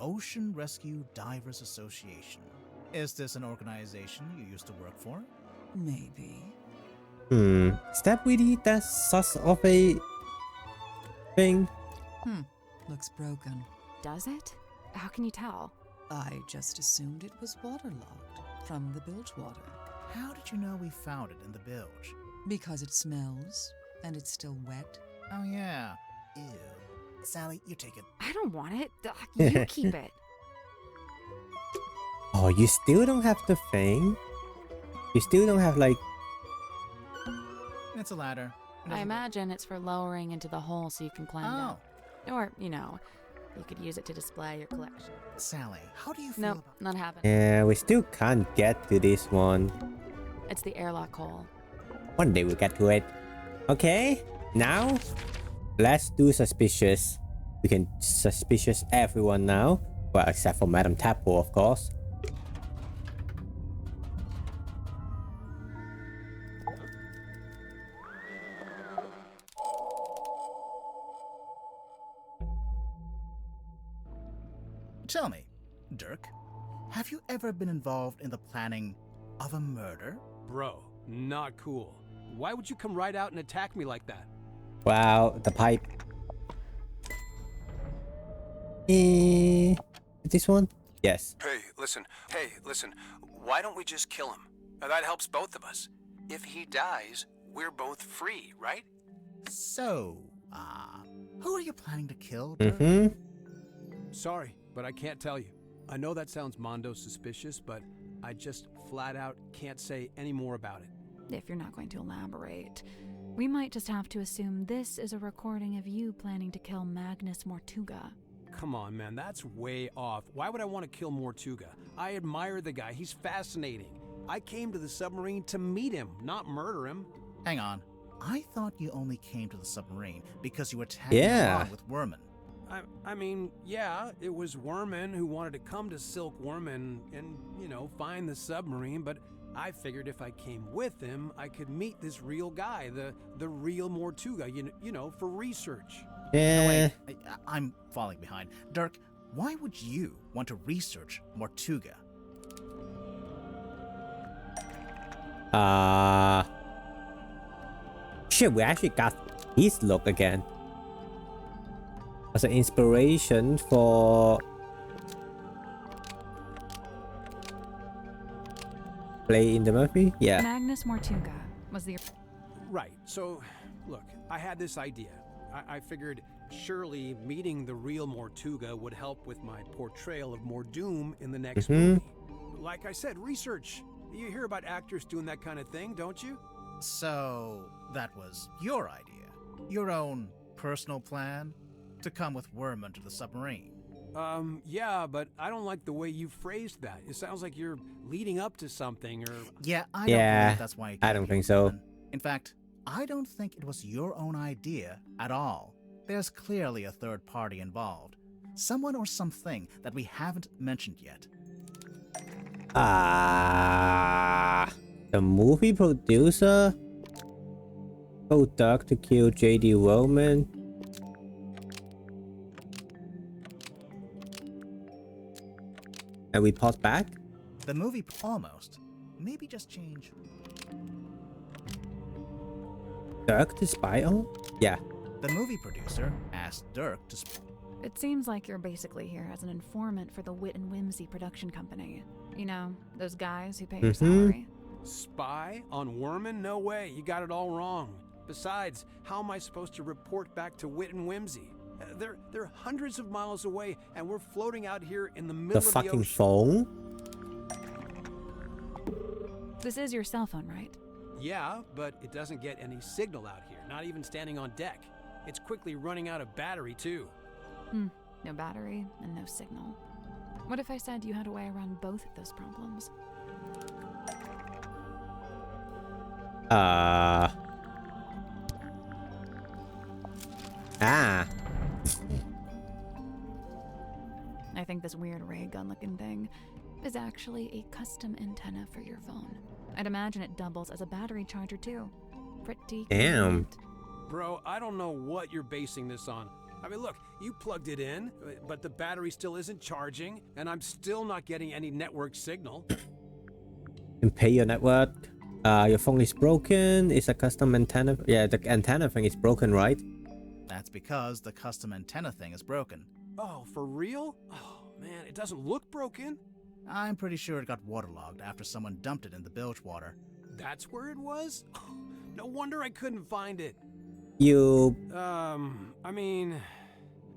Ocean Rescue Divers Association. Is this an organization you used to work for? Maybe. Is that really that such of a thing? Looks broken. Does it? How can you tell? I just assumed it was waterlogged from the bilge water. How did you know we found it in the bilge? Because it smells, and it's still wet. Oh yeah. Ew. Sally, you take it. I don't want it. Ugh, you keep it. Oh, you still don't have the thing? You still don't have, like... It's a ladder. I imagine it's for lowering into the hole so you can climb down. Or, you know, you could use it to display your collection. Sally, how do you feel Nope, about... not happening. Yeah, we still can't get to this one. It's the airlock hole. One day we'll get to it. Okay, now let's do suspicious. We can suspicious everyone now. Well, except for Madame Tadpole, of course. Tell me, Dirk, have you ever been involved in the planning of a murder? Bro, not cool. Why would you come right out and attack me like that? Wow, the pipe. This one? Yes. Hey, listen. Why don't we just kill him? Now, that helps both of us. If he dies, we're both free, right? So, who are you planning to kill, Dirk? Sorry, but I can't tell you. I know that sounds mondo suspicious, but I just flat out can't say any more about it. If you're not going to elaborate, we might just have to assume this is a recording of you planning to kill Magnus Mortuga. Come on, man, that's way off. Why would I want to kill Mortuga? I admire the guy. He's fascinating. I came to the submarine to meet him, not murder him. Hang on. I thought you only came to the submarine because you were tagging along with Worman. I mean, yeah, it was Worman who wanted to come to Silkworm and, you know, find the submarine, but I figured if I came with him, I could meet this real guy, the real Mortuga, you know, for research. Yeah. No, wait, I'm falling behind. Dirk, why would you want to research Mortuga? Shit, we actually got his look again. As an inspiration for play in the movie? Yeah. Magnus Mortuga was the... Right, so, look, I had this idea. I figured surely meeting the real Mortuga would help with my portrayal of Mordoom in the next movie. Like I said, research. You hear about actors doing that kind of thing, don't you? So, that was your idea? Your own personal plan? To come with Worman to the submarine? Yeah, but I don't like the way you phrased that. It sounds like you're leading up to something, or... Yeah, I don't believe that's why you came I don't here, think so. Worman. In fact, I don't think it was your own idea at all. There's clearly a third party involved. Someone or something that we haven't mentioned yet. The movie producer told Doug to kill J.D. Roman. And we pause back? The movie almost. Maybe just change. Dirk to spy on? Yeah. The movie producer asked Dirk to spy. It seems like you're basically here as an informant for the Wit and Whimsy production company. You know, those guys who pay your salary. Spy on Worman? No way, you got it all wrong. Besides, how am I supposed to report back to Wit and Whimsy? They're hundreds of miles away, and we're floating out here in the middle of the fucking ocean. phone? This is your cell phone, right? Yeah, but it doesn't get any signal out here, not even standing on deck. It's quickly running out of battery, too. No battery and no signal. What if I said you had a way around both of those problems? I think this weird ray gun looking thing is actually a custom antenna for your phone. I'd imagine it doubles as a battery charger too. Pretty Damn. Bro, I don't know what you're basing this on. I mean, look, you plugged it in, but the battery still isn't charging, and I'm still not getting any network signal. And pay your network. Your phone is broken. It's a custom antenna. Yeah, the antenna thing is broken, right? That's because the custom antenna thing is broken. Oh, for real? Oh, man, it doesn't look broken. I'm pretty sure it got waterlogged after someone dumped it in the bilge water. That's where it was? No wonder I couldn't find it. You... I mean...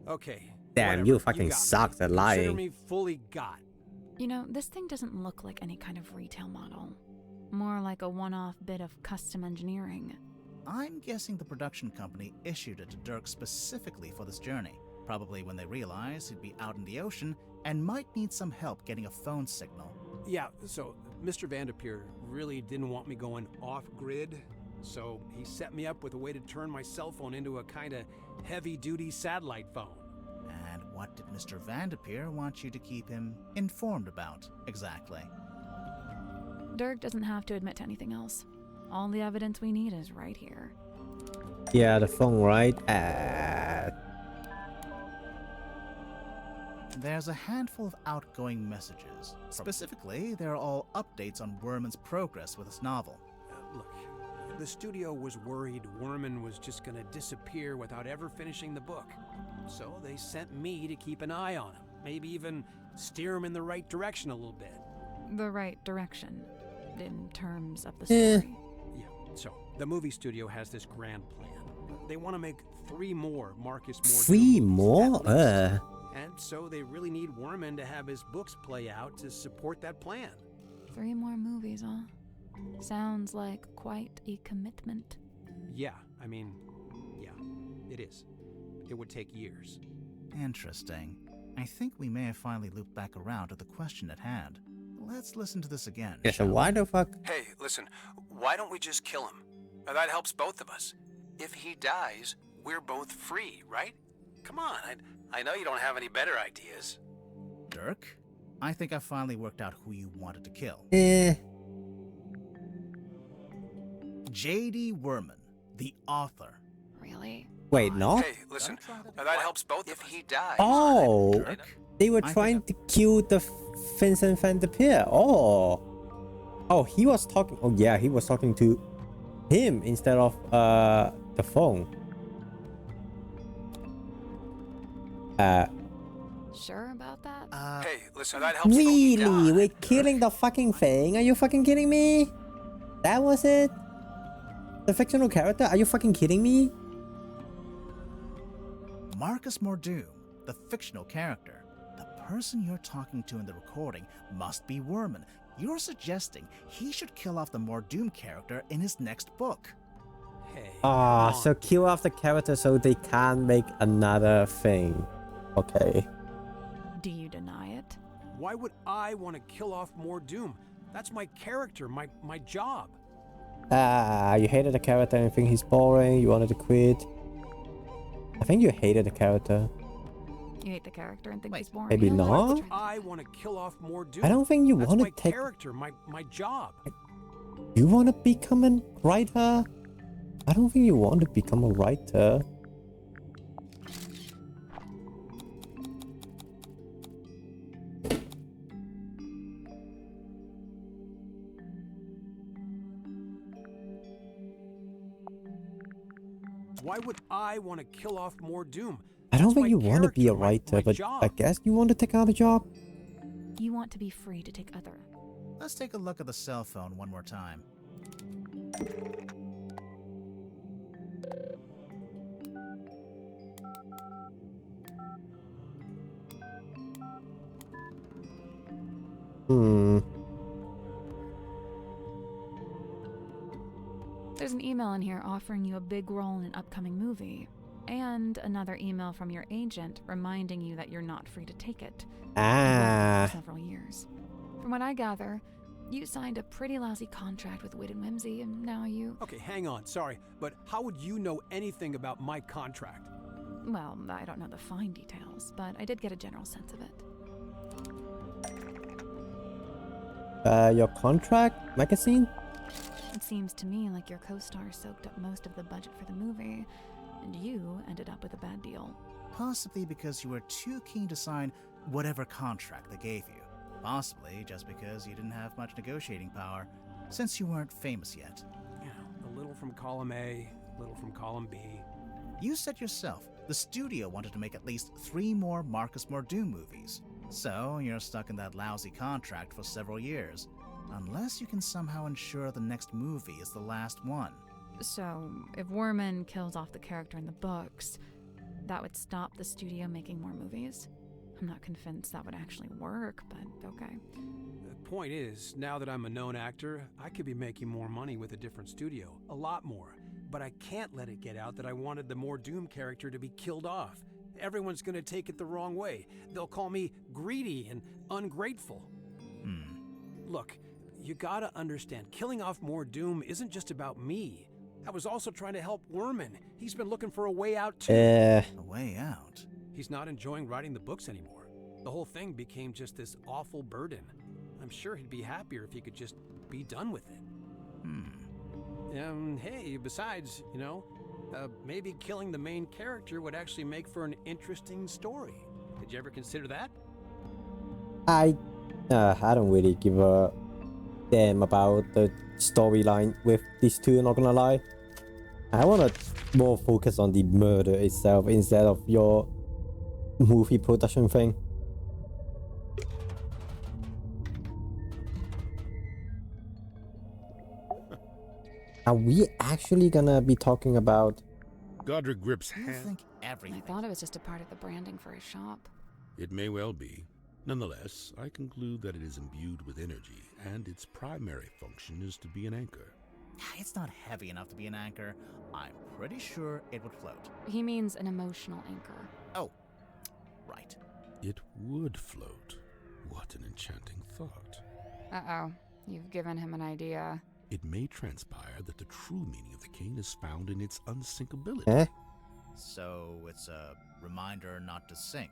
Okay. Damn, whatever. you fucking suck at Consider lying. me fully got. You know, this thing doesn't look like any kind of retail model. More like a one-off bit of custom engineering. I'm guessing the production company issued it to Dirk specifically for this journey. Probably when they realized he'd be out in the ocean and might need some help getting a phone signal. Yeah, so Mr. Vanderpeer really didn't want me going off-grid, so he set me up with a way to turn my cell phone into a kind of heavy-duty satellite phone. And what did Mr. Vanderpeer want you to keep him informed about, exactly? Dirk doesn't have to admit to anything else. All the evidence we need is right here. Yeah, the phone, right? There's a handful of outgoing messages. Specifically, they're all updates on Worman's progress with his novel. Look, the studio was worried Worman was just gonna disappear without ever finishing the book. So they sent me to keep an eye on him. Maybe even steer him in the right direction a little bit. The right direction, in terms of the story. Yeah, so the movie studio has this grand plan. They want to make 3 more Marcus Moore. 3 more? And so they really need Worman to have his books play out to support that plan. 3 more movies, huh? Sounds like quite a commitment. Yeah, I mean, yeah, it is. It would take years. Interesting. I think we may have finally looped back around to the question at hand. Let's listen to this again. Yeah, so why the fuck? Hey, listen, why don't we just kill him? That helps both of us. If he dies, we're both free, right? Come on, I know you don't have any better ideas. Dirk, I think I finally worked out who you wanted to kill. J.D. Werman, the author. Really? Wait, no? Hey, listen, that helps both if he dies. Oh, Dirk, they were trying to kill the Vincent van der Peer. Oh, he was talking. Oh yeah, he was talking to him instead of the phone. Sure about that? Hey, listen, that helps. Really? We're killing the fucking thing? Are you fucking kidding me? That was it? The fictional character? Are you fucking kidding me? Marcus Mordoom, the fictional character. The person you're talking to in the recording must be Werman. You're suggesting he should kill off the Mordoom character in his next book. Hey. So kill off the character so they can't make another thing. Okay. Do you deny it? Why would I want to kill off more Doom? That's my character, my job. You hated the character and think he's boring, you wanted to quit. I think you hated the character. You hate the character and think he's boring? Maybe not? I want to kill off more Doom. I don't think you want to That's take... my character, my job. You want to become a writer? I don't think you want to become a writer. Why would I want to kill off more Doom? I don't That's think my you want to be a character, writer, my but job. I guess you want to take out a job? You want to be free to take other. Let's take a look at the cell phone one more time. There's an email in here offering you a big role in an upcoming movie. And another email from your agent reminding you that you're not free to take it. For several years. From what I gather, you signed a pretty lousy contract with Wit and Whimsy, and now you... Okay, hang on, sorry, but how would you know anything about my contract? Well, I don't know the fine details, but I did get a general sense of it. Your contract magazine? It seems to me like your co-star soaked up most of the budget for the movie, and you ended up with a bad deal. Possibly because you were too keen to sign whatever contract they gave you. Possibly just because you didn't have much negotiating power, since you weren't famous yet. You know, a little from column A, a little from column B. You said yourself, the studio wanted to make at least 3 more Marcus Mordoom movies. So you're stuck in that lousy contract for several years. Unless you can somehow ensure the next movie is the last one. So, if Werman kills off the character in the books, that would stop the studio making more movies? I'm not convinced that would actually work, but okay. The point is, now that I'm a known actor, I could be making more money with a different studio. A lot more. But I can't let it get out that I wanted the more Doom character to be killed off. Everyone's gonna take it the wrong way. They'll call me greedy and ungrateful. Look, you gotta understand, killing off more Doom isn't just about me. I was also trying to help Werman. He's been looking for a way out too. A way out? He's not enjoying writing the books anymore. The whole thing became just this awful burden. I'm sure he'd be happier if he could just be done with it. Hey, besides, you know, maybe killing the main character would actually make for an interesting story. Did you ever consider that? I don't really give a damn about the storyline with these two, not gonna lie. I wanna more focus on the murder itself instead of your movie production thing. Are we actually gonna be talking about... Godric Grip's You hand? think everything. I thought it was just a part of the branding for his shop. It may well be. Nonetheless, I conclude that it is imbued with energy, and its primary function is to be an anchor. It's not heavy enough to be an anchor. I'm pretty sure it would float. He means an emotional anchor. Oh, right. It would float. What an enchanting thought. Uh-oh. You've given him an idea. It may transpire that the true meaning of the cane is found in its unsinkability. Eh? So it's a reminder not to sink,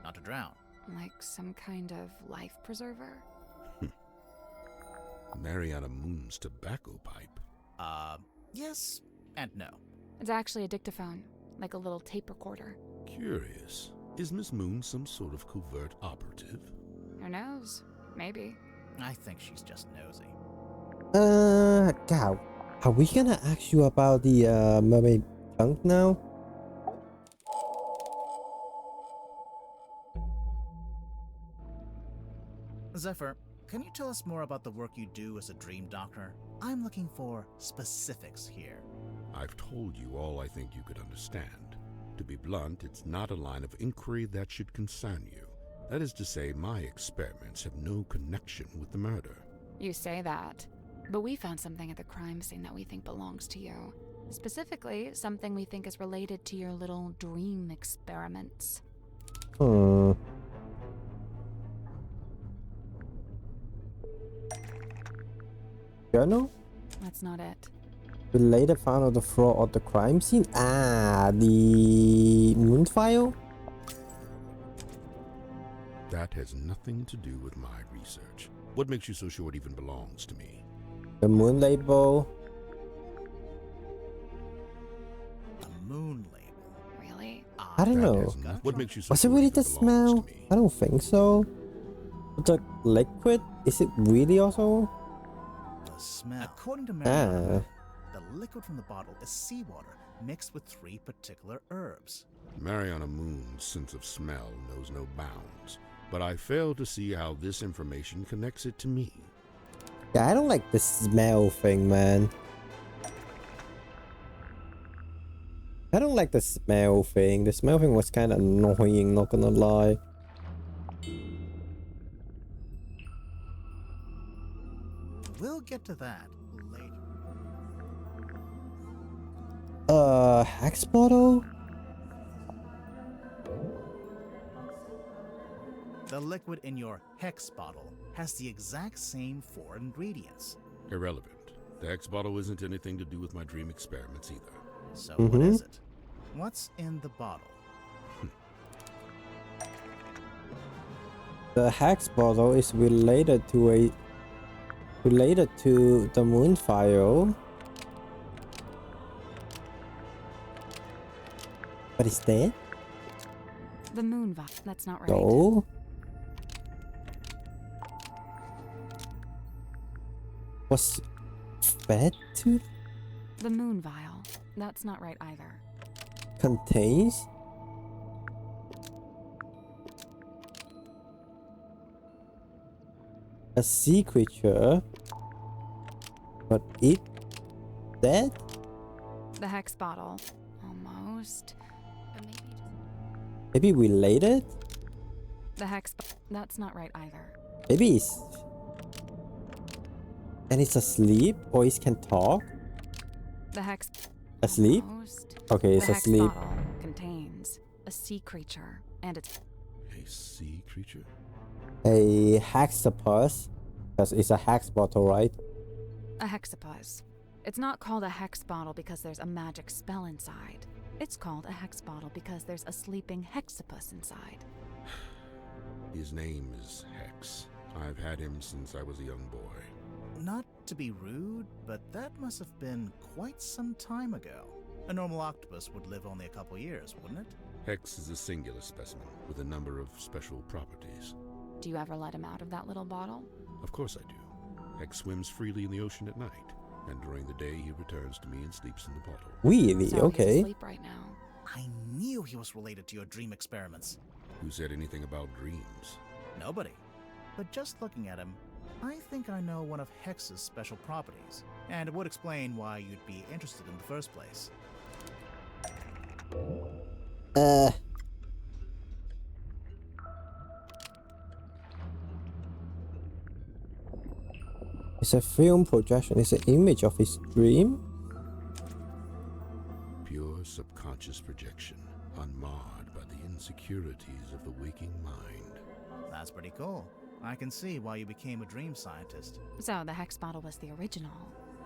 not to drown. Like some kind of life preserver? Mariana Moon's tobacco pipe. Yes and no. It's actually a dictaphone, like a little tape recorder. Curious. Is Miss Moon some sort of covert operative? Who knows? Maybe. I think she's just nosy. God, are we gonna ask you about the mermaid junk now? Zephyr, can you tell us more about the work you do as a dream doctor? I'm looking for specifics here. I've told you all I think you could understand. To be blunt, it's not a line of inquiry that should concern you. That is to say, my experiments have no connection with the murder. You say that, but we found something at the crime scene that we think belongs to you. Specifically, something we think is related to your little dream experiments. Journal? That's not it. We later found on the floor of the crime scene. The moon file? That has nothing to do with my research. What makes you so sure it even belongs to me? The moon label. The moon label? Really? I don't know. What makes you so Was it sure really it the even belongs smell? to me? I don't think so. The liquid? Is it really also? The smell. According to Mermaid, the liquid from the bottle is seawater mixed with 3 particular herbs. Mariana Moon's sense of smell knows no bounds, but I fail to see how this information connects it to me. Yeah, I don't like the smell thing, man. I don't like the smell thing. The smell thing was kind of annoying, not gonna lie. We'll get to that later. Hex bottle? The liquid in your hex bottle has the exact same 4 ingredients. Irrelevant. The Hex bottle isn't anything to do with my dream experiments either. So what is it? What's in the bottle? The hex bottle is related to the moon file. But is that? The moon vial. That's not right. No. Was fed to? The moon vial. That's not right either. Contains? A sea creature? But it dead? The hex bottle. Almost. But Maybe related? the hex. That's not right either. Maybe it's... And it's asleep? Or it can talk? The hex. Asleep? Almost. Okay, it's the hex asleep. bottle contains a sea creature, and it's A sea creature? A hexapus? Because it's a hex bottle, right? a hexapus. It's not called a hex bottle because there's a magic spell inside. It's called a hex bottle because there's a sleeping hexapus inside. His name is Hex. I've had him since I was a young boy. Not to be rude, but that must have been quite some time ago. A normal octopus would live only a couple years, wouldn't it? Hex is a singular specimen with a number of special properties. Do you ever let him out of that little bottle? Of course I do. Hex swims freely in the ocean at night, and during the day he returns to me and sleeps in the bottle. Really? So Okay. he's asleep right now. I knew he was related to your dream experiments. Who said anything about dreams? Nobody. But just looking at him, I think I know one of Hex's special properties, and it would explain why you'd be interested in the first place. It's a film projection. It's an image of his dream. Pure subconscious projection, unmarred by the insecurities of the waking mind. That's pretty cool. I can see why you became a dream scientist. So the hex bottle was the original,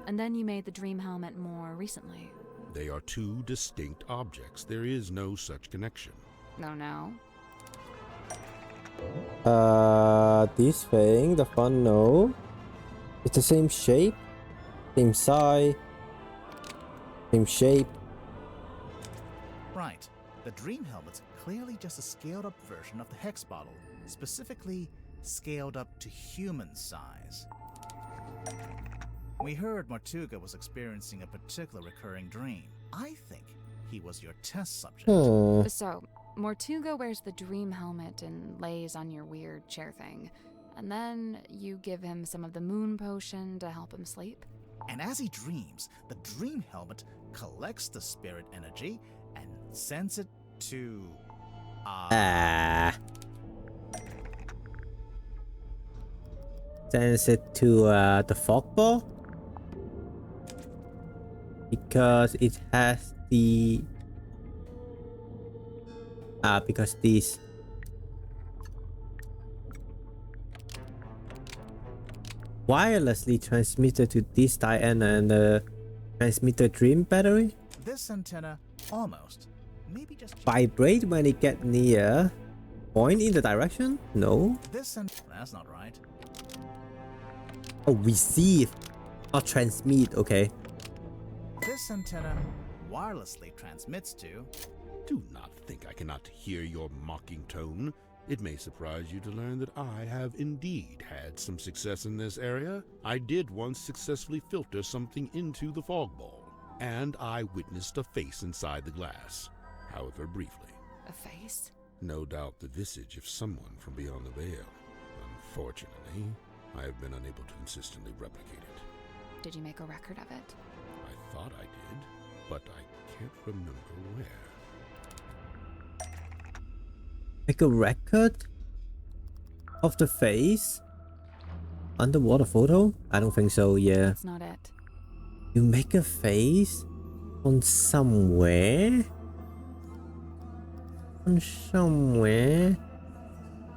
and then you made the dream helmet more recently. They are two distinct objects. There is no such connection. No. This thing, the front, no. It's the same shape, same size, same shape. Right. The dream helmet's clearly just a scaled up version of the hex bottle, specifically scaled up to human size. We heard Martuga was experiencing a particular recurring dream. I think he was your test subject. So, Mortuga wears the dream helmet and lays on your weird chair thing. And then you give him some of the moon potion to help him sleep. And as he dreams, the dream helmet collects the spirit energy and sends it to... Sends it to the fog ball? Because it has the... because this... wirelessly transmitted to this Diana and the transmitter dream battery. This antenna almost, maybe just Vibrate when it get near. Point in the direction? No. That's not right. Oh, receive, not transmit. Okay. This antenna wirelessly transmits to... Do not think I cannot hear your mocking tone. It may surprise you to learn that I have indeed had some success in this area. I did once successfully filter something into the fog ball, and I witnessed a face inside the glass, however briefly. A face? No doubt the visage of someone from beyond the veil. Unfortunately, I have been unable to consistently replicate it. Did you make a record of it? I thought I did, but I can't remember where. Make a record of the face? Underwater photo? I don't think so, yeah. That's not it. You make a face on somewhere? On somewhere?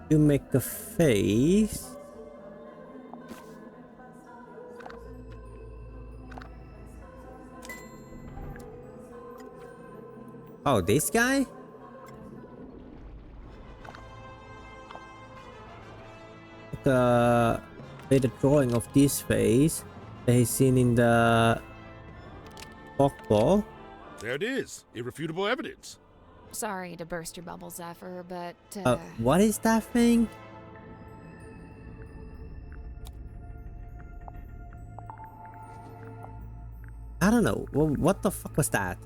You make a face? Oh, this guy? Made a drawing of this face that he's seen in the fog ball. There it is, irrefutable evidence. Sorry to burst your bubble, Zephyr, but what is that thing? I don't know. What the fuck was that?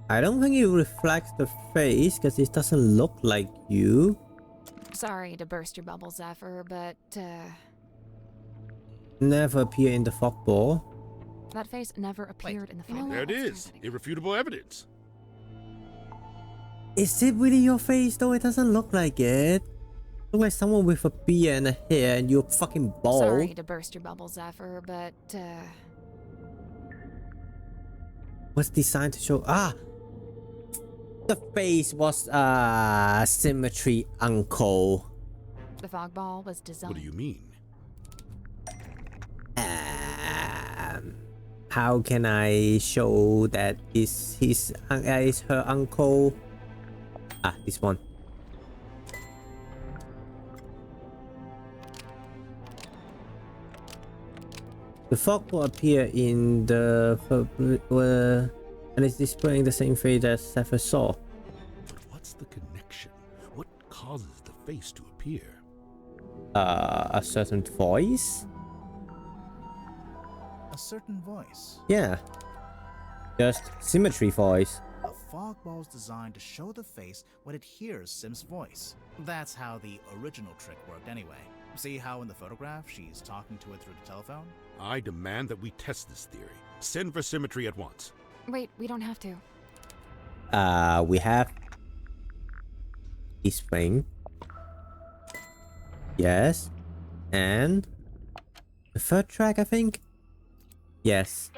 I don't think it reflects the face because it doesn't look like you. Sorry to burst your bubble, Zephyr, but Never appear in the fog ball. that face never appeared in the fog. There it is, irrefutable evidence. Is it really your face though? It doesn't look like it. Look like someone with a beard and a hair and you're fucking bald. Sorry to burst your bubble, Zephyr, but was designed to show the face was symmetry uncle. the fog ball was designed. What do you mean? How can I show that is her uncle? This one. The fog will appear in the and it's displaying the same face that Zephyr saw. But what's the connection? What causes the face to appear? A certain voice? A certain voice. Yeah. Just symmetry voice. A fog ball's designed to show the face when it hears Sim's voice. That's how the original trick worked anyway. See how in the photograph she's talking to it through the telephone? I demand that we test this theory. Send for symmetry at once. Wait, we don't have to. We have this thing. Yes. And the third track, I think? Yes.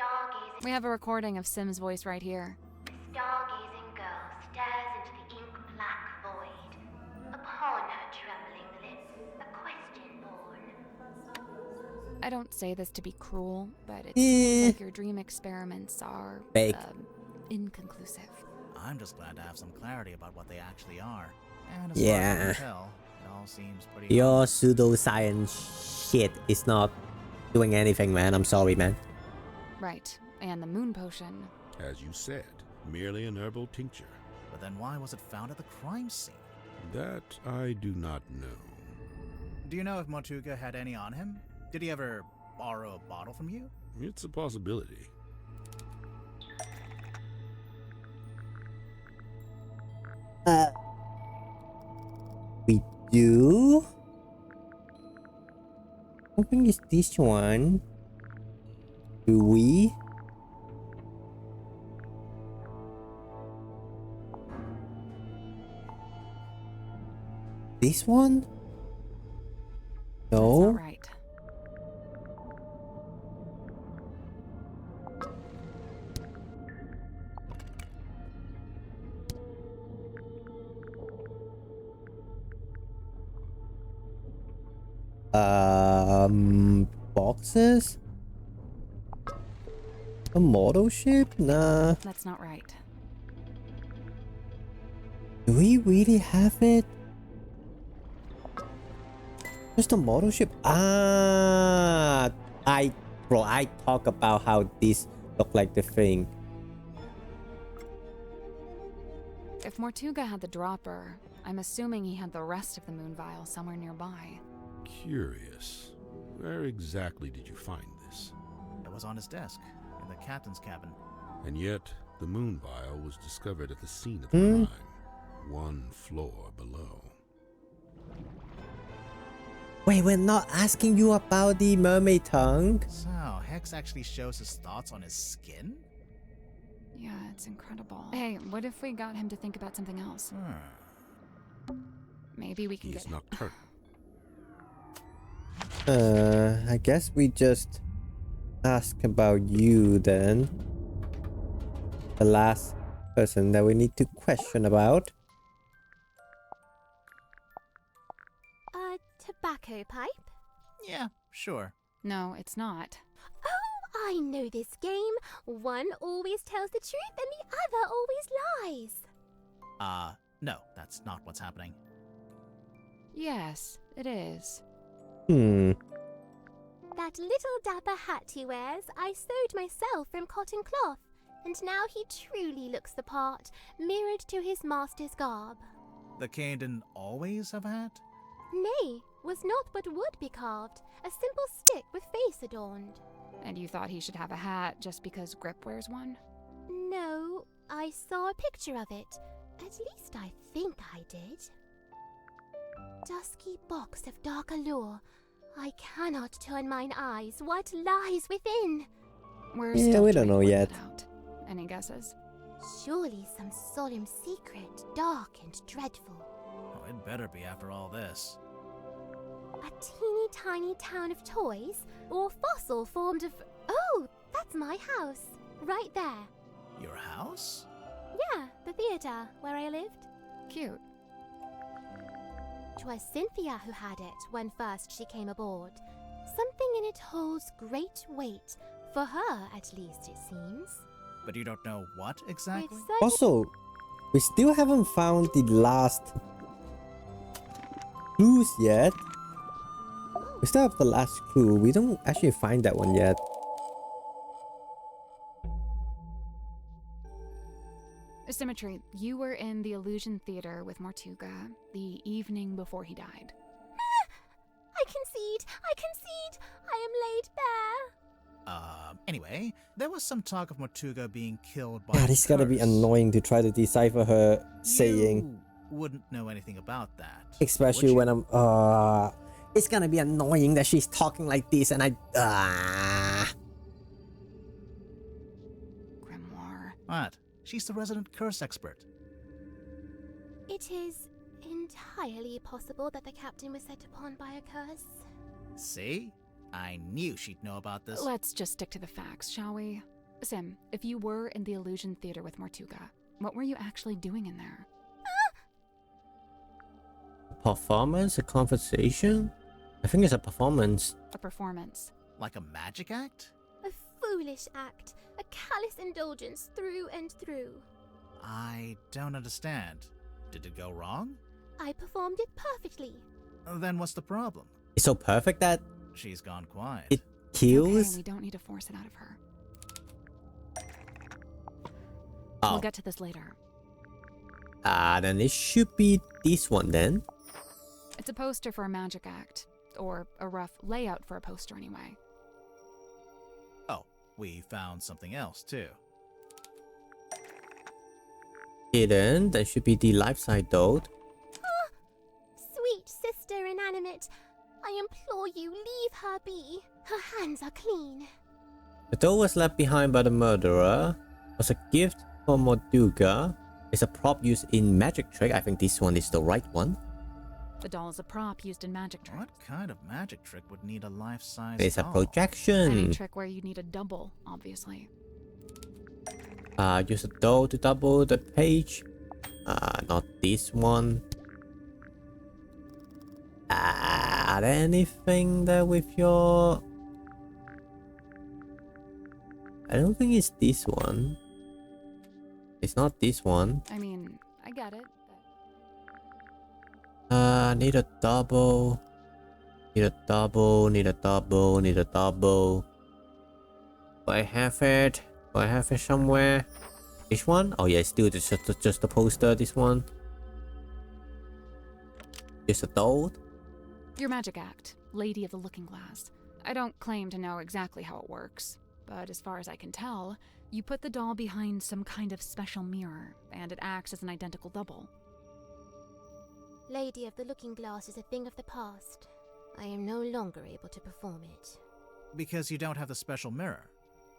We have a recording of Sim's voice right here. Stargazing girl stares into the ink-black void. Upon her trembling lips, a question born. I don't say this to be cruel, but it seems like your dream experiments are fake. Inconclusive. I'm just glad to have some clarity about what they actually are. And as far as I can tell, it all seems pretty Your pseudoscience shit is not doing anything, man. I'm sorry, man. Right. And the moon potion. As you said, merely an herbal tincture. But then why was it found at the crime scene? That I do not know. Do you know if Motuga had any on him? Did he ever borrow a bottle from you? It's a possibility. We do? Hoping it's this one. Do we? This one? No. That's not right. Boxes? A model ship? Nah. That's not right. Do we really have it? Just a model ship? Ah, I talk about how this look like the thing. If Mortuga had the dropper, I'm assuming he had the rest of the moon vial somewhere nearby. Curious. Where exactly did you find this? It was on his desk, in the captain's cabin. And yet, the moon vial was discovered at the scene of the crime, 1 floor below. Wait, we're not asking you about the mermaid tongue? So, Hex actually shows his thoughts on his skin? Yeah, it's incredible. Hey, what if we got him to think about something else? Maybe we can He's get... nocturnal. I guess we just ask about you then. The last person that we need to question about. Tobacco pipe? Yeah, sure. No, it's not. Oh, I know this game. One always tells the truth and the other always lies. No, that's not what's happening. Yes, it is. That little dapper hat he wears, I sewed myself from cotton cloth, and now he truly looks the part, mirrored to his master's garb. The cane didn't always have a hat? Nay, was not but wood be carved, a simple stick with face adorned. And you thought he should have a hat just because Grip wears one? No, I saw a picture of it. At least I think I did. Dusky box of dark allure. I cannot turn mine eyes. What lies within? We're Yeah, still we don't know trying to yet. work it out. Any guesses? Surely some solemn secret, dark and dreadful. Oh, it better be after all this. A teeny tiny town of toys? Or fossil formed of... Oh, that's my house. Right there. Your house? Yeah, the theatre where I lived. Cute. 'Twas Cynthia who had it when first she came aboard. Something in it holds great weight. For her, at least, it seems. But you don't know what exactly? Also, we still haven't found the last clues yet. We still have the last clue. We don't actually find that one yet. Symmetry, you were in the Illusion Theater with Mortuga the evening before he died. I concede! I concede! I am laid bare! Anyway, there was some talk of Mortuga being killed by God, it's gotta be annoying to try to decipher her saying. You wouldn't know anything about that. Especially when I'm, it's gonna be annoying that she's talking like this and I, Grimoire. What? She's the resident curse expert. It is entirely possible that the captain was set upon by a curse. See? I knew she'd know about this. Let's just stick to the facts, shall we? Sim, if you were in the illusion theater with Mortuga, what were you actually doing in there? Performance? A conversation? I think it's a performance. A performance. Like a magic act? A foolish act. A callous indulgence through and through. I don't understand. Did it go wrong? I performed it perfectly. Then what's the problem? It's so perfect that She's gone quiet. it kills. Okay, we don't need to force it out of her. Oh. We'll get to this later. Then it should be this one then. It's a poster for a magic act. Or a rough layout for a poster, anyway. Oh, we found something else too. Hidden, that should be the life side though. Sweet sister inanimate, I implore you, leave her be. Her hands are clean. The doll was left behind by the murderer. Was a gift from Mortuga. It's a prop used in magic trick. I think this one is the right one. The doll is a prop used in magic tricks. What kind of magic trick would need a life-size It's a doll? projection. Any trick where you need a double, obviously. Use a doll to double the page. Not this one. Anything there with your... I don't think it's this one. It's not this one. I mean, I get it. Need a double. Need a double, need a double, need a double. Do I have it? Do I have it somewhere? This one? Oh yeah, it's still just the poster, this one. Just a doll. Your magic act, Lady of the Looking Glass. I don't claim to know exactly how it works, but as far as I can tell, you put the doll behind some kind of special mirror, and it acts as an identical double. Lady of the Looking Glass is a thing of the past. I am no longer able to perform it. Because you don't have the special mirror.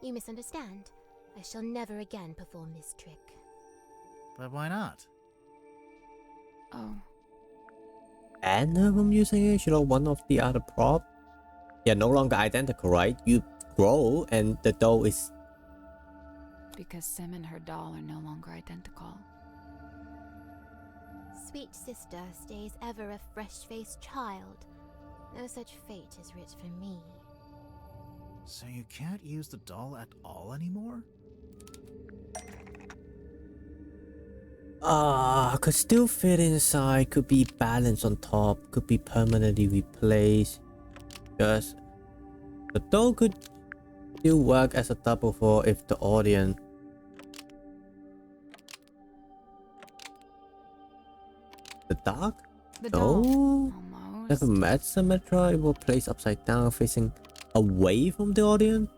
You misunderstand. I shall never again perform this trick. But why not? Oh. And I'm using it, you know, one of the other prop. Yeah, no longer identical, right? You grow and the doll is... Because Sim and her doll are no longer identical. Sweet sister stays ever a fresh-faced child. No such fate is writ for me. So you can't use the doll at all anymore? Could still fit inside, could be balanced on top, could be permanently replaced. Just the doll could still work as a double for if the audience. The dark? The No. doll. Like a match symmetry, it will place upside down, facing away from the audience.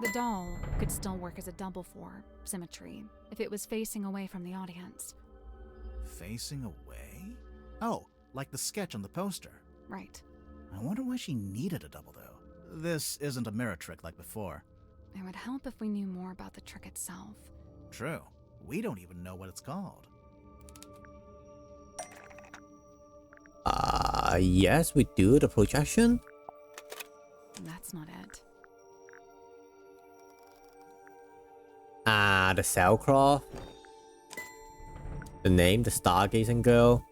The doll could still work as a double for symmetry if it was facing away from the audience. Facing away? Oh, like the sketch on the poster. Right. I wonder why she needed a double, though. This isn't a mirror trick like before. It would help if we knew more about the trick itself. True. We don't even know what it's called. Yes, we do. The projection. That's not it. The sailcloth. The name, the stargazing girl.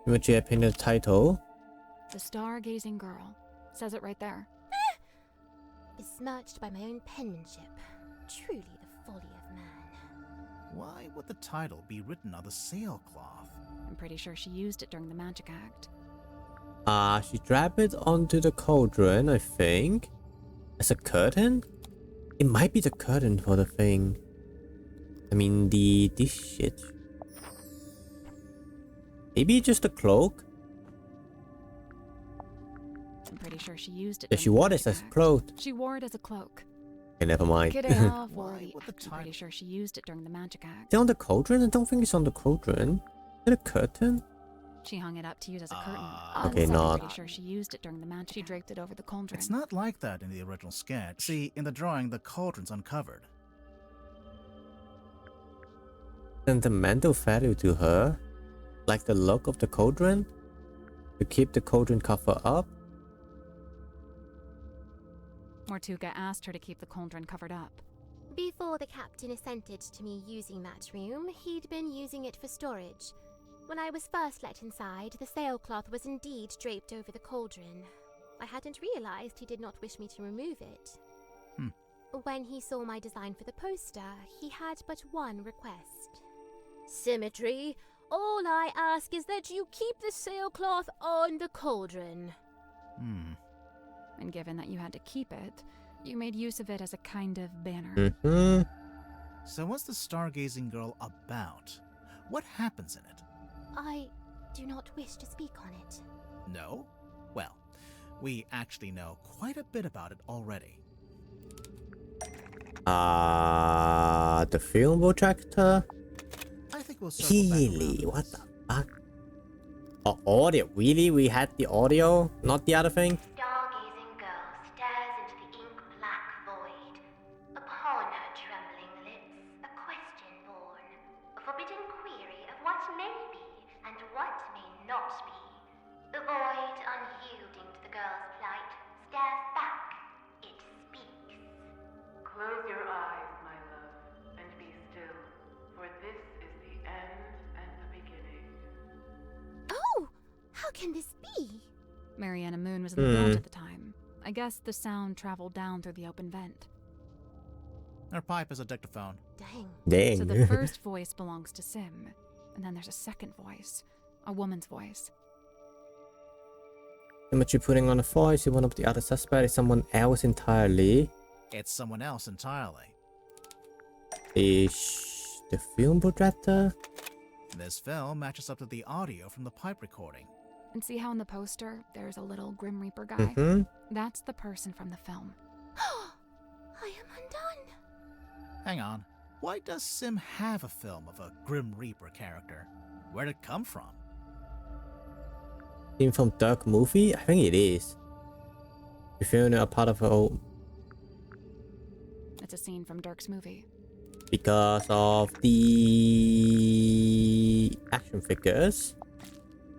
What you painted the title? The stargazing girl. Says it right there. Besmirched by my own penmanship. Truly the folly of man. Why would the title be written on the sailcloth? I'm pretty sure she used it during the magic act. She draped it onto the cauldron, I think. As a curtain? It might be the curtain for the thing. I mean, this shit. Maybe just a cloak? I'm pretty sure she used it. Yeah, she wore it as a cloak. She wore it as a cloak. Okay, never mind. Get it off, Wally. I'm pretty sure she used it during the magic act. Is it on the cauldron? I don't think it's on the cauldron. Is it a curtain? She hung it up to use as a curtain. Okay, I'm not. pretty sure she used it during the magic. She draped it over the cauldron. It's not like that in the original sketch. See, in the drawing, the cauldron's uncovered. Sentimental value to her? Like the look of the cauldron? To keep the cauldron cover up. Mortuga asked her to keep the cauldron covered up. Before the captain assented to me using that room, he'd been using it for storage. When I was first let inside, the sailcloth was indeed draped over the cauldron. I hadn't realized he did not wish me to remove it. When he saw my design for the poster, he had but one request. Symmetry. All I ask is that you keep the sailcloth on the cauldron. And given that you had to keep it, you made use of it as a kind of banner. So what's the stargazing girl about? What happens in it? I do not wish to speak on it. No? Well, we actually know quite a bit about it already. The film projector? I think we'll circle back around Really? to What this. the fuck? Oh, audio. Really? We had the audio? Not the other thing? Stargazing girl stares into the ink-black void. Upon her trembling lips, a question born. A forbidden query of what may be and what may not be. The void, unyielding to the girl's plight, stares back. It speaks. Close your eyes, my love, and be still, for this is the end and the beginning. Oh! How can this be? Mariana Moon was in the vault at the time. I guess the sound traveled down through the open vent. Her pipe is a dictaphone. Dang. So the first voice belongs to Sim, and then there's a second voice, a woman's voice. How much you putting on a voice? You one of the other suspect is someone else entirely. It's someone else entirely. Is the film projector? This film matches up to the audio from the pipe recording. And see how in the poster there's a little Grim Reaper guy? That's the person from the film. I am undone. Hang on. Why does Sim have a film of a Grim Reaper character? Where'd it come from? Theme from Dark movie? I think it is. If you're a part of a It's a scene from Dirk's movie. because of the action figures.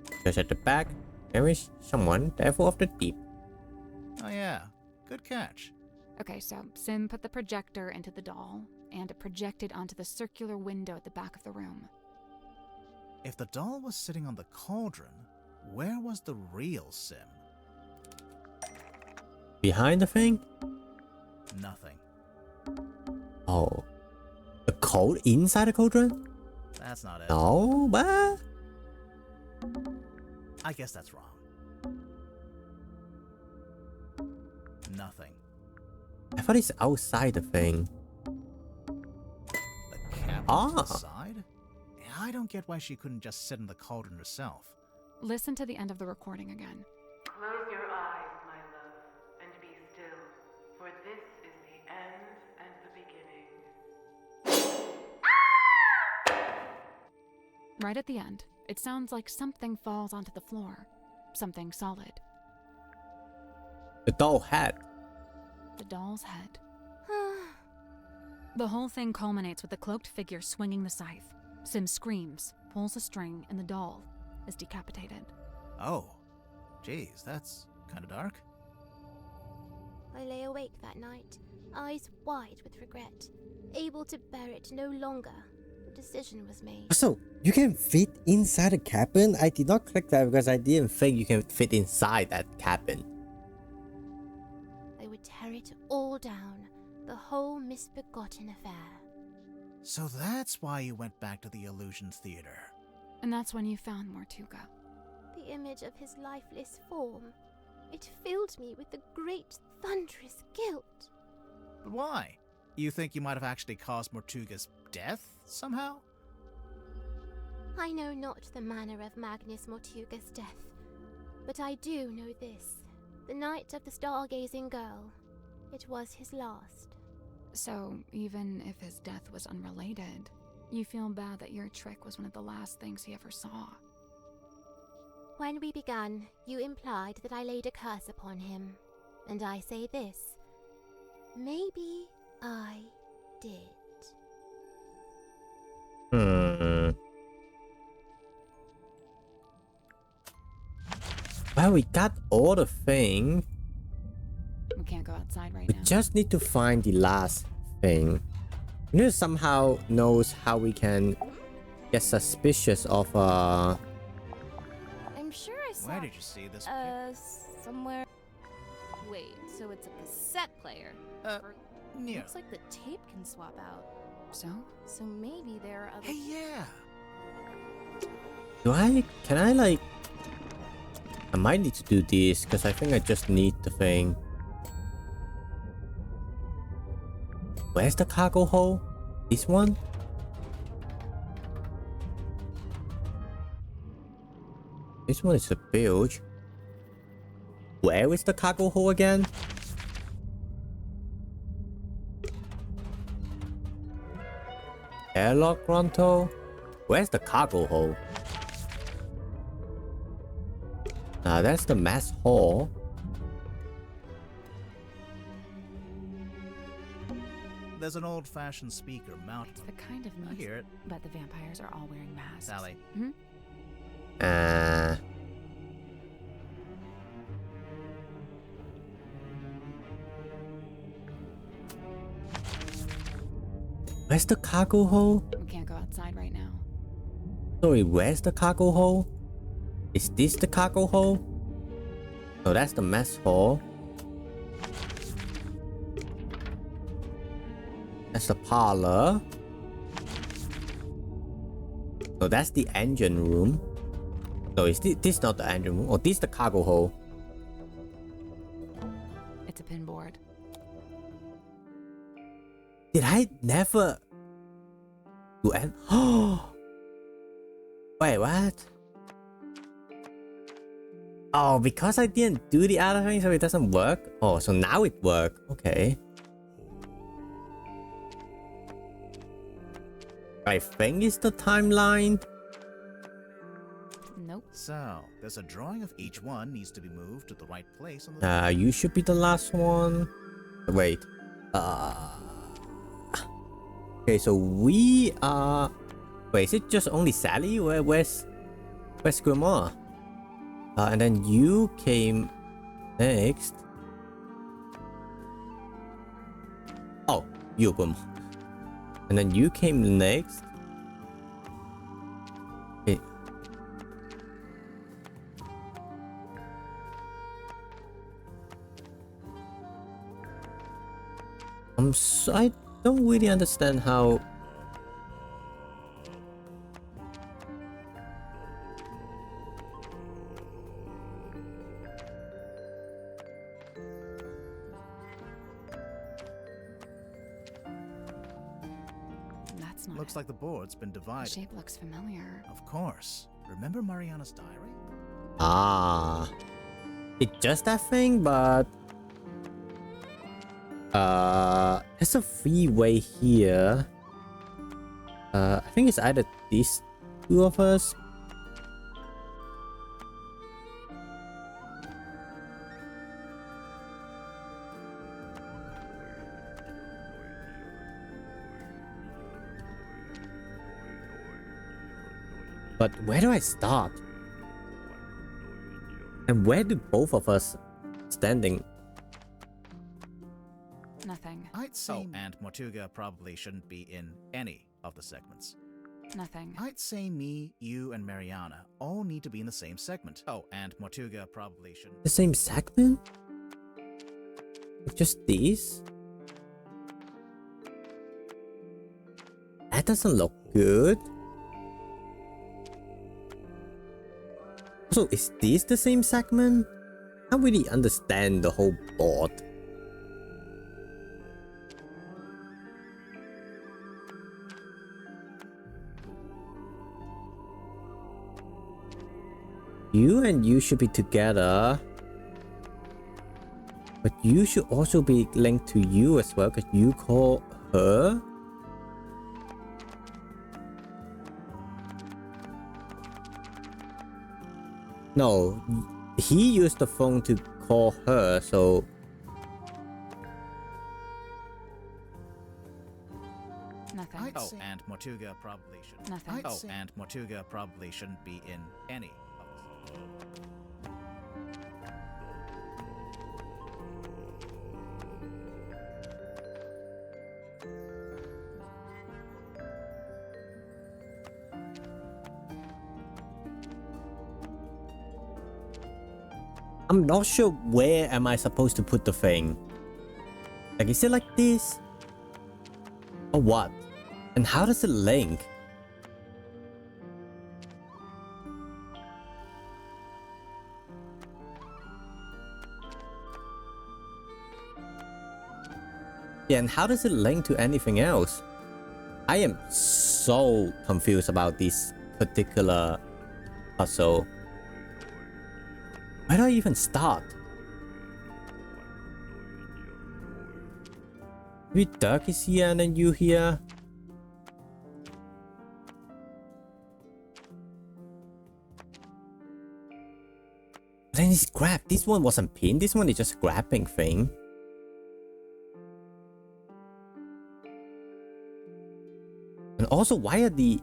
Because at the back there is someone devil of the deep. Oh yeah, good catch. Okay, so Sim put the projector into the doll, and it projected onto the circular window at the back of the room. If the doll was sitting on the cauldron, where was the real Sim? Behind the thing? Nothing. Oh. A code inside the cauldron? That's not it. No, but I guess that's wrong. Nothing. I thought it's outside the thing. The captain's inside? I don't get why she couldn't just sit in the cauldron herself. Listen to the end of the recording again. Close your eyes, my love, and be still, for this is the end and the beginning. Right at the end, it sounds like something falls onto the floor. Something solid. The doll head. The doll's head. The whole thing culminates with the cloaked figure swinging the scythe. Sim screams, pulls a string, and the doll is decapitated. Oh. Geez, that's kinda dark. I lay awake that night, eyes wide with regret, able to bear it no longer. The decision was made. So, you can fit inside a cabin? I did not click that because I didn't think you can fit inside that cabin. I would tear it all down, the whole misbegotten affair. So that's why you went back to the Illusion Theater. And that's when you found Mortuga. The image of his lifeless form. It filled me with a great thunderous guilt. But why? You think you might have actually caused Mortuga's death somehow? I know not the manner of Magnus Mortuga's death, but I do know this. The night of the stargazing girl, it was his last. So, even if his death was unrelated, you feel bad that your trick was one of the last things he ever saw. When we began, you implied that I laid a curse upon him, and I say this. Maybe I did. Well, we got all the thing. We can't go outside right We now. just need to find the last thing. You know, somehow knows how we can get suspicious of I'm sure I saw Where did you see this? somewhere. Wait, so it's a cassette player. Near. Looks like the tape can swap out. So? So maybe there are other. Hey, yeah. can I like, I might need to do this because I think I just need the thing. Where's the cargo hole? This one? This one is a bilge. Where is the cargo hole again? Airlock Ronto? Where's the cargo hole? Now that's the mess hall. There's an old-fashioned speaker mounted. It's the kind of I music. hear it. But the vampires are all wearing masks. Sally. Hmm? Where's the cargo hole? We can't go outside right now. Sorry, where's the cargo hole? Is this the cargo hole? No, that's the mess hall. That's the parlor. No, that's the engine room. No, is this not the engine room? Or this the cargo hole? It's a pinboard. Did I never do an Wait, what? Oh, because I didn't do the other thing, so it doesn't work? Oh, so now it works. Okay. I think it's the timeline. Nope. So, there's a drawing of each one needs to be moved to the right place on the... You should be the last one. Wait. Okay, so we are... Wait, is it just only Sally? Where's Grimoire? And then you came next. Oh, you Grimoire. And then you came next. Okay. I don't really understand how... That's not Looks like the board's been The divided. shape looks familiar. Of course. Remember Mariana's diary? Ah. It's just that thing, but... there's a freeway here. I think it's either these two of us. But where do I start? And where do both of us standing? Nothing. I'd say and Mortuga probably shouldn't be in any of the segments. Nothing. I'd say me, you, and Mariana all need to be in the same segment. Oh, and Mortuga probably shouldn't. The same segment? Just these? That doesn't look good. So is this the same segment? I don't really understand the whole board. You and you should be together. But you should also be linked to you as well, because you call her. No, he used the phone to call her, so... Nothing. Oh, and Mortuga probably shouldn't. Nothing. Oh, and Mortuga probably shouldn't be in any of the I'm not sure where am I supposed to put the thing. Like, is it like this? Or what? And how does it link? Yeah, and how does it link to anything else? I am so confused about this particular puzzle. Where do I even start? Maybe Dirk is here and then you here. Then it's grab. This one wasn't pinned. This one is just a grabbing thing. And also, why are the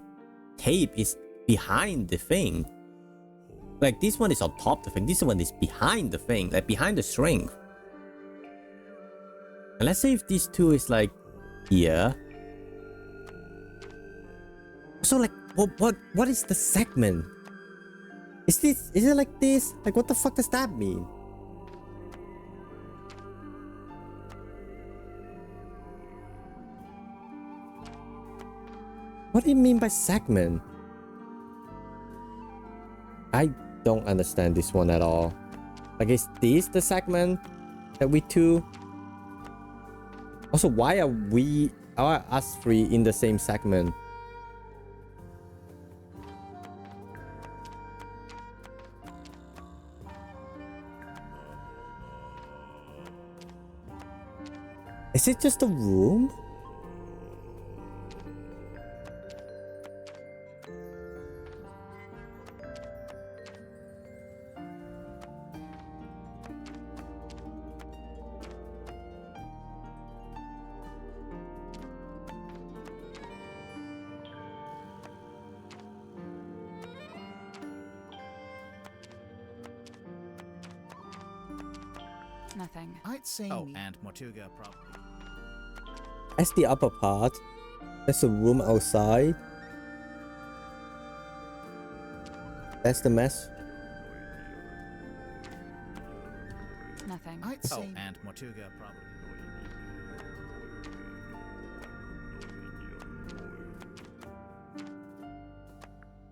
tape is behind the thing? Like, this one is on top of the thing. This one is behind the thing. Like, behind the string. And let's say if these two is like here. So like, what is the segment? Is it like this? Like, what the fuck does that mean? What do you mean by segment? I don't understand this one at all. Like, is this the segment that we two? Also, why are us three in the same segment? Is it just a room? Nothing. I'd say and Mortuga probably. That's the upper part. That's a room outside. That's the mess. Nothing. I'd say and Mortuga probably.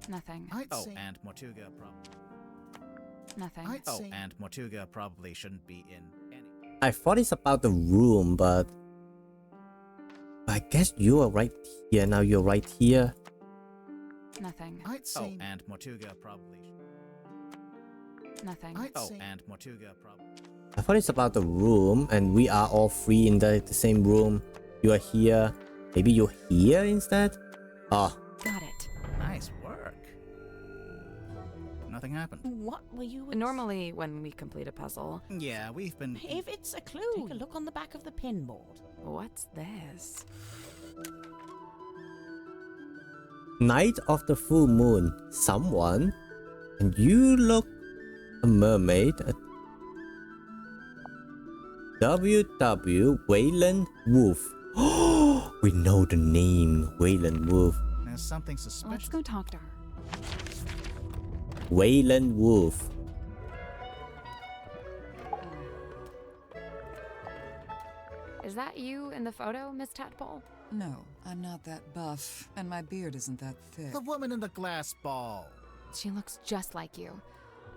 Nothing. I'd say and Mortuga probably. Nothing. I'd say and Mortuga probably shouldn't be in any. I thought it's about the room, but I guess you are right here. Now you're right here. Nothing. I'd say and Mortuga probably. Nothing. I'd say and Mortuga probably. I thought it's about the room, and we are all three in the same room. You are here. Maybe you're here instead? Oh. Got it. Nice work. Nothing happened. What were you... Normally, when we complete a puzzle... Yeah, we've been... If it's a clue, take a look on the back of the pinboard. What's this? Night of the full moon. Someone. And you look a mermaid. W.W. Wayland Wolf. We know the name. Wayland Wolf. There's something suspicious. Let's go talk to her. Wayland Wolf. Is that you in the photo, Miss Tadpole? No, I'm not that buff, and my beard isn't that thick. The woman in the glass ball. She looks just like you.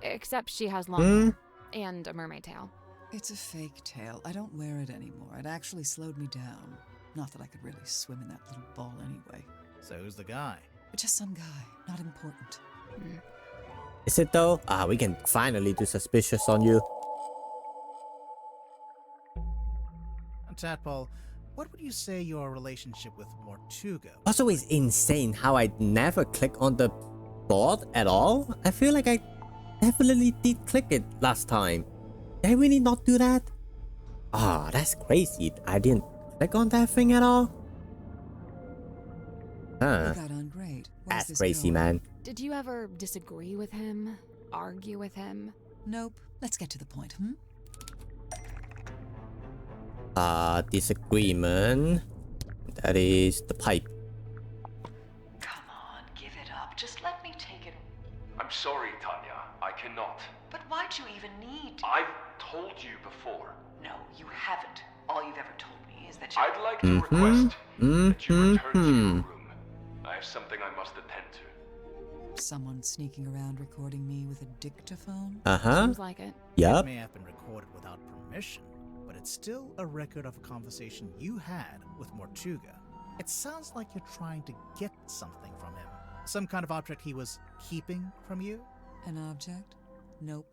Except she has long hair and a mermaid tail. It's a fake tail. I don't wear it anymore. It actually slowed me down. Not that I could really swim in that little ball anyway. So who's the guy? Just some guy. Not important. Is it though? We can finally do suspicious on you. Tadpole, what would you say your relationship with Mortuga? Also, it's insane how I never click on the board at all. I feel like I definitely did click it last time. Did I really not do that? Ah, that's crazy. I didn't click on that thing at all. Huh. We got on great. That's crazy, man. Did you ever disagree with him? Argue with him? Nope. Let's get to the point, Disagreement. That is the pipe. Come on, give it up. Just let me take it. I'm sorry, Tanya. I cannot. But why'd you even need? I've told you before. No, you haven't. All you've ever told me is that you. I'd like to request that you return to your room. I have something I must attend to. Someone sneaking around recording me with a dictaphone? Seems like it. It may have been recorded without permission, but it's still a record of a conversation you had with Mortuga. It sounds like you're trying to get something from him. Some kind of object he was keeping from you? An object? Nope.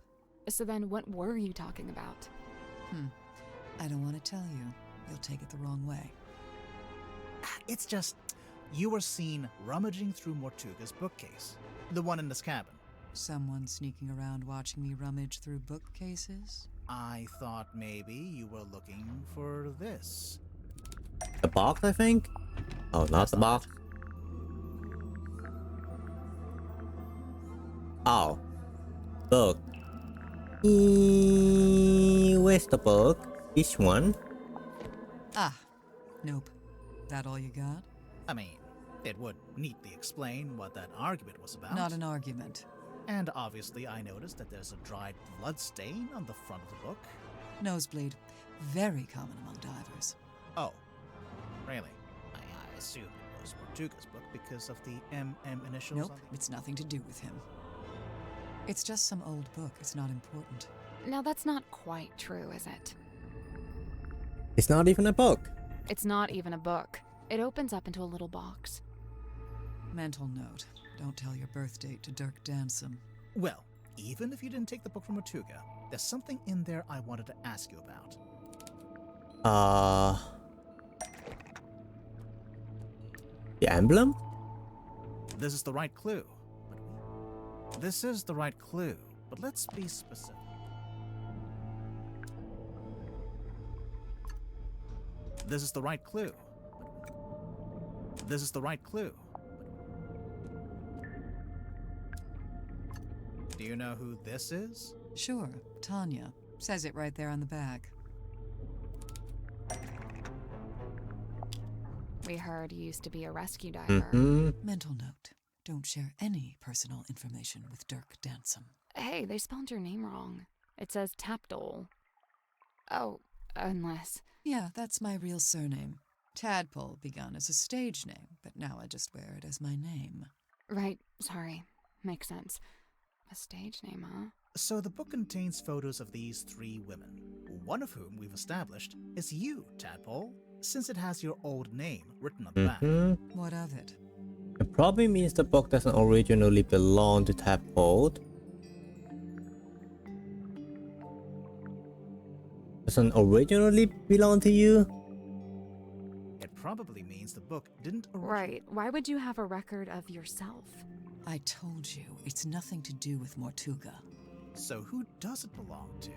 So then what were you talking about? I don't want to tell you. You'll take it the wrong way. It's just, you were seen rummaging through Mortuga's bookcase. The one in this cabin. Someone sneaking around watching me rummage through bookcases? I thought maybe you were looking for this. The box, I think? Oh, not the box. Oh. Book. Where's the book? Which one? Ah, nope. That all you got? I mean, it would neatly explain what that argument was about. Not an argument. And obviously I noticed that there's a dried blood stain on the front of the book. Nosebleed. Very common among divers. Oh, really? I assumed it was Mortuga's book because of the MM initials. Nope, it's nothing to do with him. It's just some old book. It's not important. Now that's not quite true, is it? It's not even a book. It's not even a book. It opens up into a little box. Mental note. Don't tell your birth date to Dirk Dansom. Well, even if you didn't take the book from Mortuga, there's something in there I wanted to ask you about. The emblem? This is the right clue. This is the right clue, but let's be specific. This is the right clue. This is the right clue. Do you know who this is? Sure, Tanya. Says it right there on the back. We heard you used to be a rescue diver. Mental note. Don't share any personal information with Dirk Dansom. Hey, they spelled your name wrong. It says Tapdole. Oh, unless... Yeah, that's my real surname. Tadpole begun as a stage name, but now I just wear it as my name. Right, sorry. Makes sense. A stage name, huh? So the book contains photos of these three women, one of whom we've established is you, Tadpole, since it has your old name written on the back. What of it? It probably means the book doesn't originally belong to Tadpole. Doesn't originally belong to you? It probably means the book didn't Right. Why would you have a record of yourself? I told you, it's nothing to do with Mortuga. So who does it belong to?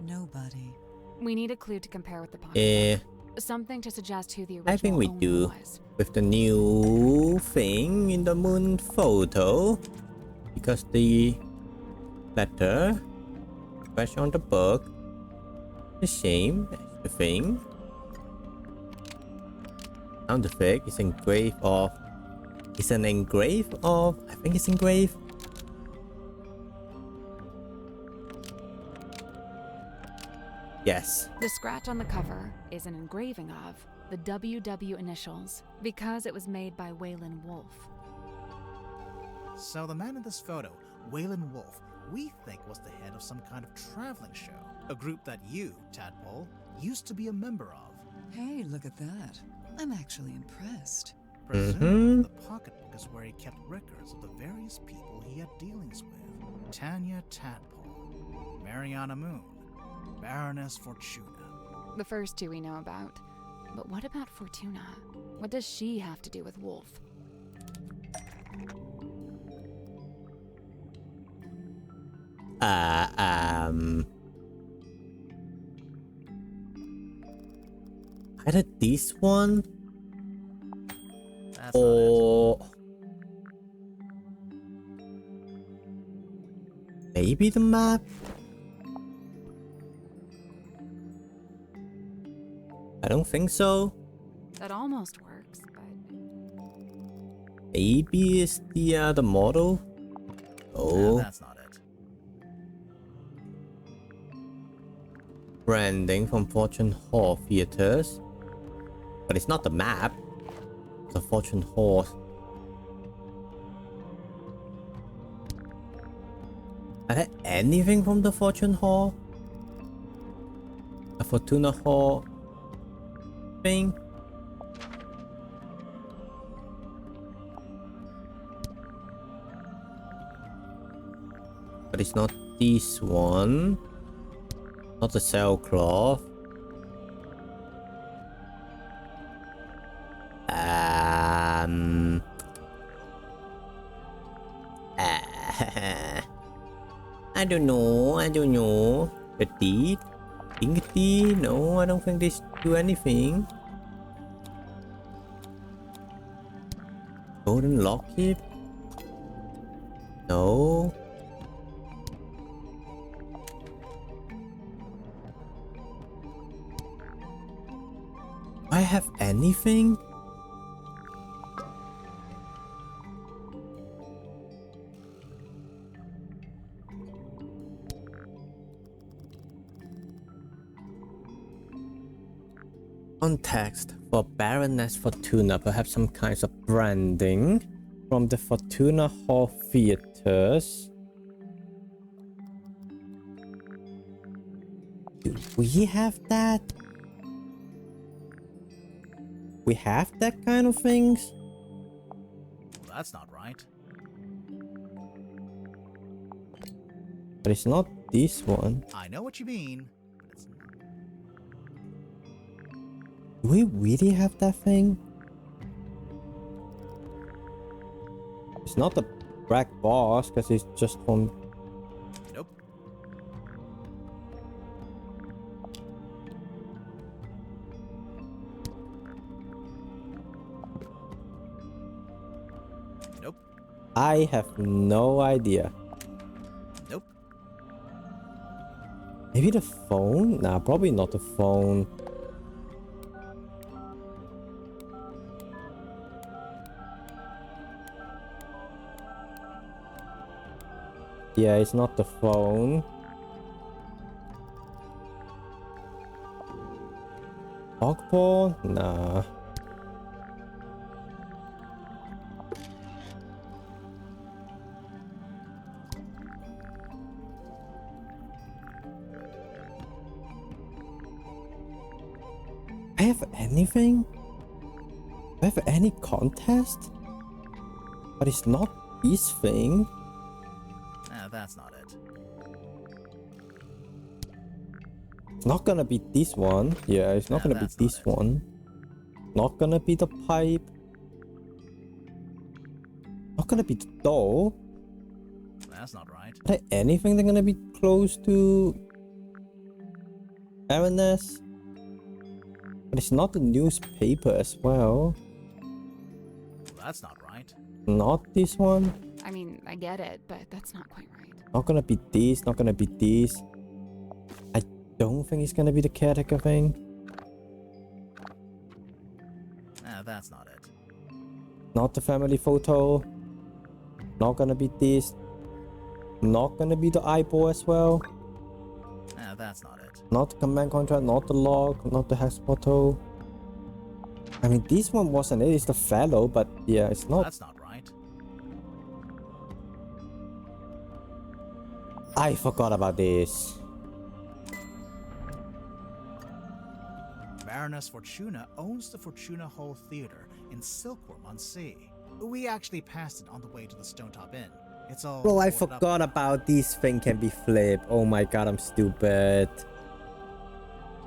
Nobody. We need a clue to compare with the pocketbook. Something to suggest who the original I think we owner do. was. With the new thing in the moon photo. Because the letter fresh on the book. The same as the thing. Sound effect is engraved of. It's an engrave of. I think it's engraved. Yes. The scratch on the cover is an engraving of the WW initials because it was made by Waylon Wolf. So the man in this photo, Waylon Wolf, we think was the head of some kind of traveling show. A group that you, Tadpole, used to be a member of. Hey, look at that. I'm actually impressed. Presumably the pocketbook is where he kept records of the various people he had dealings with. Tanya Tadpole, Mariana Moon, Baroness Fortuna. The first two we know about. But what about Fortuna? What does she have to do with Wolf? Either this one That's or maybe the map. I don't think so. That almost works, but Maybe it's the model. No. That's not it. Branding from Fortune Hall Theaters. But it's not the map. The Fortune Hall. Are there anything from the Fortune Hall? A Fortuna Hall thing? But it's not this one. Not the sailcloth. I don't know. Petite? Ingety? No, I don't think they do anything. Golden locket? No. I have anything? Context for Baroness Fortuna, perhaps some kinds of branding from the Fortuna Hall Theaters. Do we have that? We have that kind of things? Well, that's not right. But it's not this one. I know what you mean, but it's not. Do we really have that thing? It's not the black boss, because it's just from... Nope. Nope. I have no idea. Nope. Maybe the phone? Nah, probably not the phone. Yeah, it's not the phone. Ogball? Nah. I have anything? I have any contest? But it's not this thing. That's not it. It's not gonna be this one. Yeah, it's not gonna be this one. Not gonna be the pipe. Not gonna be the door. That's not right. Are there anything that's gonna be close to Baroness? But it's not the newspaper as well. That's not right. Not this one. I mean, I get it, but that's not quite right. Not gonna be this, not gonna be this. I don't think it's gonna be the caretaker thing. That's not it. Not the family photo. Not gonna be this. Not gonna be the eyeball as well. That's not it. Not the command contract, not the log, not the hex photo. I mean, this one wasn't it, it's the fellow, but yeah, it's not. That's not right. I forgot about this. Baroness Fortuna owns the Fortuna Hall Theater in Silkworm-on-Sea. We actually passed it on the way to the Stonetop Inn. It's all... Bro, I boarded up. forgot about this thing can be flipped. Oh my god, I'm stupid.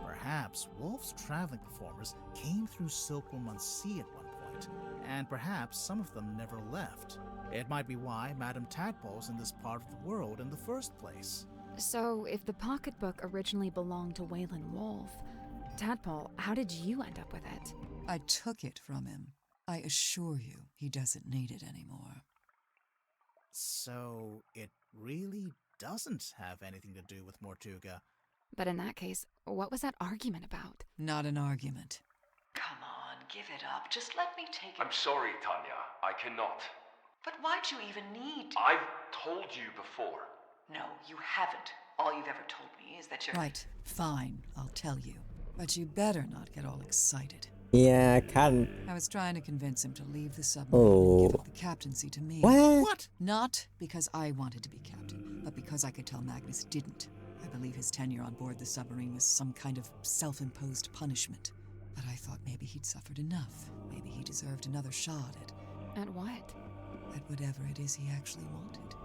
Perhaps Wolf's traveling performers came through Silkworm-on-Sea at one point, and perhaps some of them never left. It might be why Madame Tadpole's in this part of the world in the first place. So, if the pocketbook originally belonged to Waylon Wolf, Tadpole, how did you end up with it? I took it from him. I assure you, he doesn't need it anymore. So, it really doesn't have anything to do with Mortuga. But in that case, what was that argument about? Not an argument. Come on, give it up. Just let me take it. I'm sorry, Tanya. I cannot. But why'd you even need to? I've told you before. No, you haven't. All you've ever told me is that you're... Right, fine, I'll tell you. But you better not get all excited. Yeah, can't. I was trying to convince him to leave the submarine and give up the captaincy to me. What? Not because I wanted to be captain, but because I could tell Magnus didn't. I believe his tenure on board the submarine was some kind of self-imposed punishment. But I thought maybe he'd suffered enough. Maybe he deserved another shot at... At what? At whatever it is he actually wanted.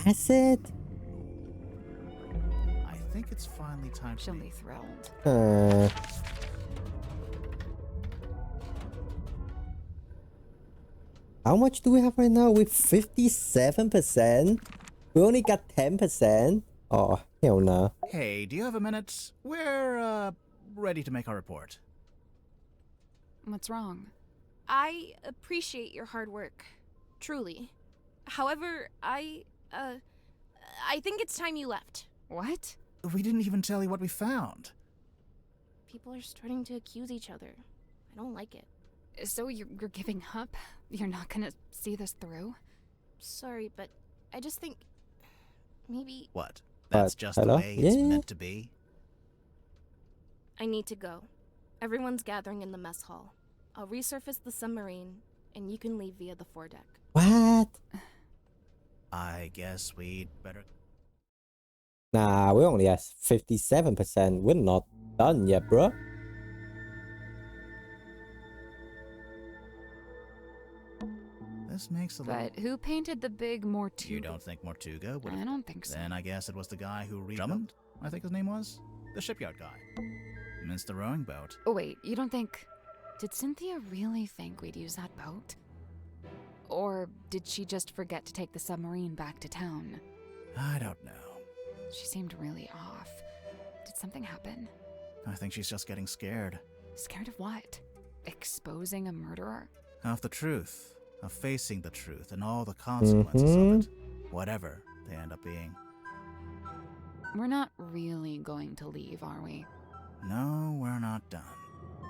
That's it? I think it's finally time She'll to be thrilled. How much do we have right now? With 57%? We only got 10%? Oh, hell no. Hey, do you have a minute? We're, ready to make our report. What's wrong? I appreciate your hard work. Truly. However, I think it's time you left. What? We didn't even tell you what we found. People are starting to accuse each other. I don't like it. So you're giving up? You're not gonna see this through? Sorry, but I just think... maybe... What? That's just the way it's meant to be? I need to go. Everyone's gathering in the mess hall. I'll resurface the submarine, and you can leave via the foredeck. What? I guess we'd better... Nah, we only have 57%. We're not done yet, bro. This makes a little... But who painted the big Mortuga? You don't think Mortuga would have... I don't think so. Then I guess it was the guy who Drummond, I think his name was? The shipyard guy. Missed the rowing boat. Oh wait, you don't think... Did Cynthia really think we'd use that boat? Or did she just forget to take the submarine back to town? I don't know. She seemed really off. Did something happen? I think she's just getting scared. Scared of what? Exposing a murderer? Of the truth. Of facing the truth and all the consequences of it. Whatever they end up being. We're not really going to leave, are we? No, we're not done.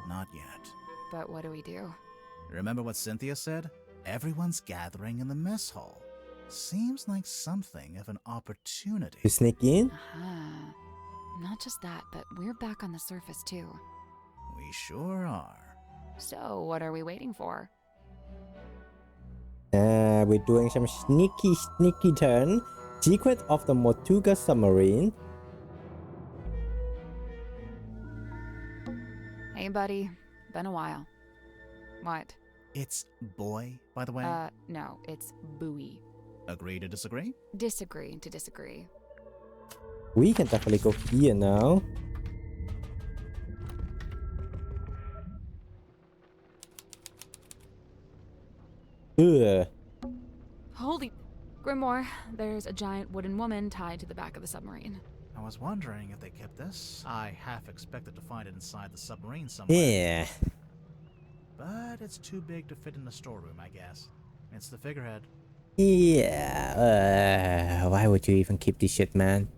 Not yet. But what do we do? Remember what Cynthia said? Everyone's gathering in the mess hall. Seems like something of an opportunity. To sneak in? Aha. Not just that, but we're back on the surface too. We sure are. So, what are we waiting for? We're doing some sneaky turn. Secret of the Mortuga submarine. Hey, buddy. Been a while. What? It's boy, by the way? No, it's buoy. Agree to disagree? Disagree to disagree. We can definitely go here now. Ugh. Holy... Grimoire, there's a giant wooden woman tied to the back of the submarine. I was wondering if they kept this. I half expected to find it inside the submarine somewhere. Yeah. But it's too big to fit in the storeroom, I guess. It's the figurehead. Yeah. Why would you even keep this shit, man?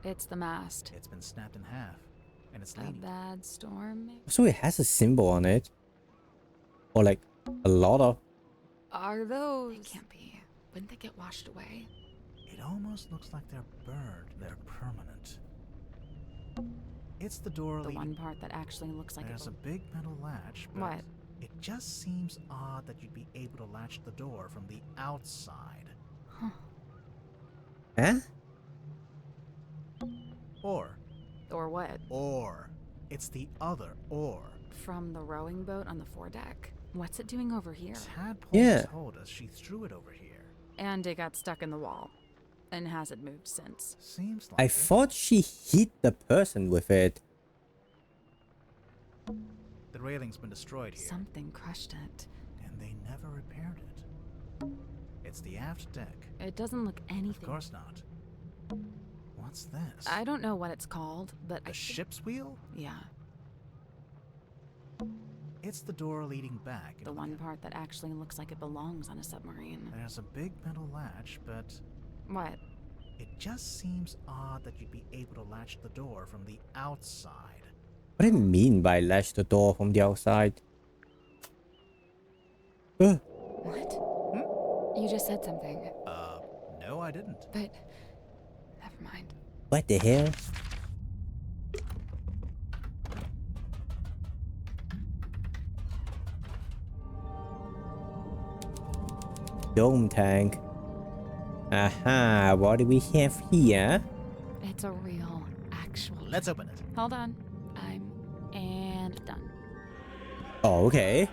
It's the mast. It's been snapped in half. And it's A leaning. bad storm, maybe? So it has a symbol on it. Or like a lot of... Are those... They can't be. Wouldn't they get washed away? It almost looks like they're burned. They're permanent. It's the door The leading... one part that actually looks like There's a big metal latch, but What? it just seems odd that you'd be able to latch the door from the outside. Huh. Huh? Or what? Or. It's the other or. From the rowing boat on the foredeck? What's it doing over here? Tadpole told us she threw it over here. And it got stuck in the wall. And hasn't moved since. Seems like I thought she hit the person with it. The railing's been destroyed here. Something crushed it. And they never repaired it. It's the aft deck. It doesn't look anything. Of course not. What's this? I don't know what it's called, but The ship's wheel? Yeah. It's the door leading back. The one part that actually looks like it belongs on a submarine. There's a big metal latch, but... What? It just seems odd that you'd be able to latch the door from the outside. What do you mean by latch the door from the outside? What? You just said something. No, I didn't. But never mind. What the hell? Dome tank. Aha, what do we have here? It's a real, actual. Let's open it. Hold on. And done. Oh, okay.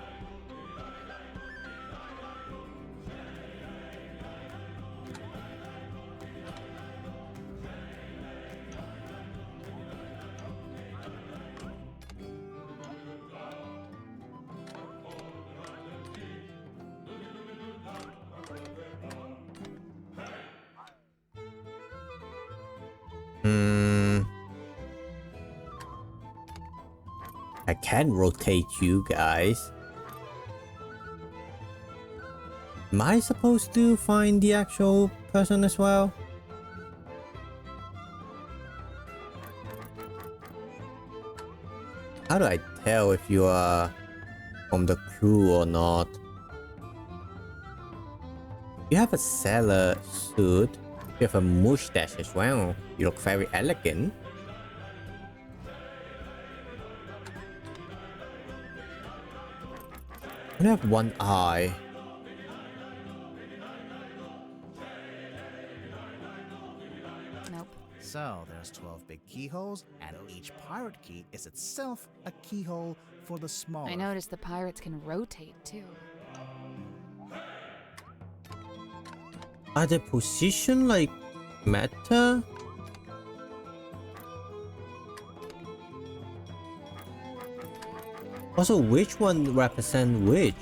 I can rotate you guys. Am I supposed to find the actual person as well? How do I tell if you are from the crew or not? You have a sailor suit. You have a mustache as well. You look very elegant. I only have one eye. Nope. So there's 12 big keyholes, and each pirate key is itself a keyhole for the smaller. I noticed the pirates can rotate too. Are the position like matter? Also, which one represent which?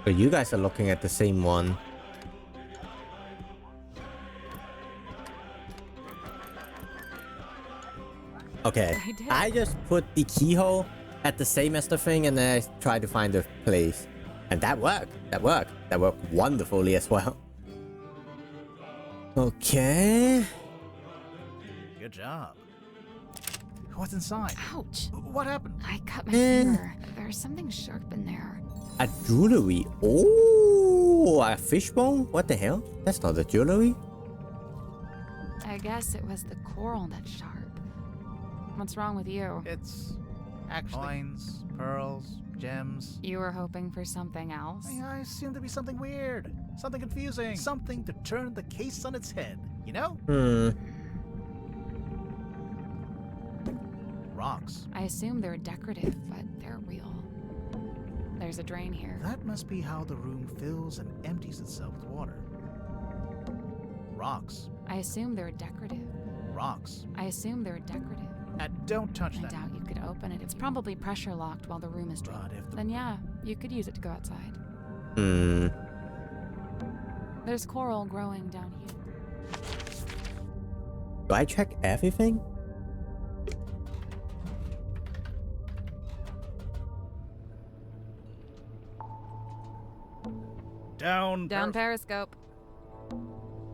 But you guys are looking at the same one. Okay, I just put the keyhole at the same as the thing and then I tried to find the place. And that worked. That worked. That worked wonderfully as well. Okay. Good job. What's inside? Ouch. What happened? I cut my finger. There's something sharp in there. A jewelry. Oh, a fishbone? What the hell? That's not a jewelry. I guess it was the coral that's sharp. What's wrong with you? It's actually coins, pearls, gems. You were hoping for something else? I assumed to be something weird, something confusing, something to turn the case on its head, you know? Rocks. I assume they're decorative, but they're real. There's a drain here. That must be how the room fills and empties itself with water. Rocks. I assume they're decorative. Rocks. I assume they're decorative. Don't touch I that. doubt you could open it. It's probably pressure locked while the room is dry. Then yeah, you could use it to go outside. There's coral growing down here. Do I check everything? Down Periscope.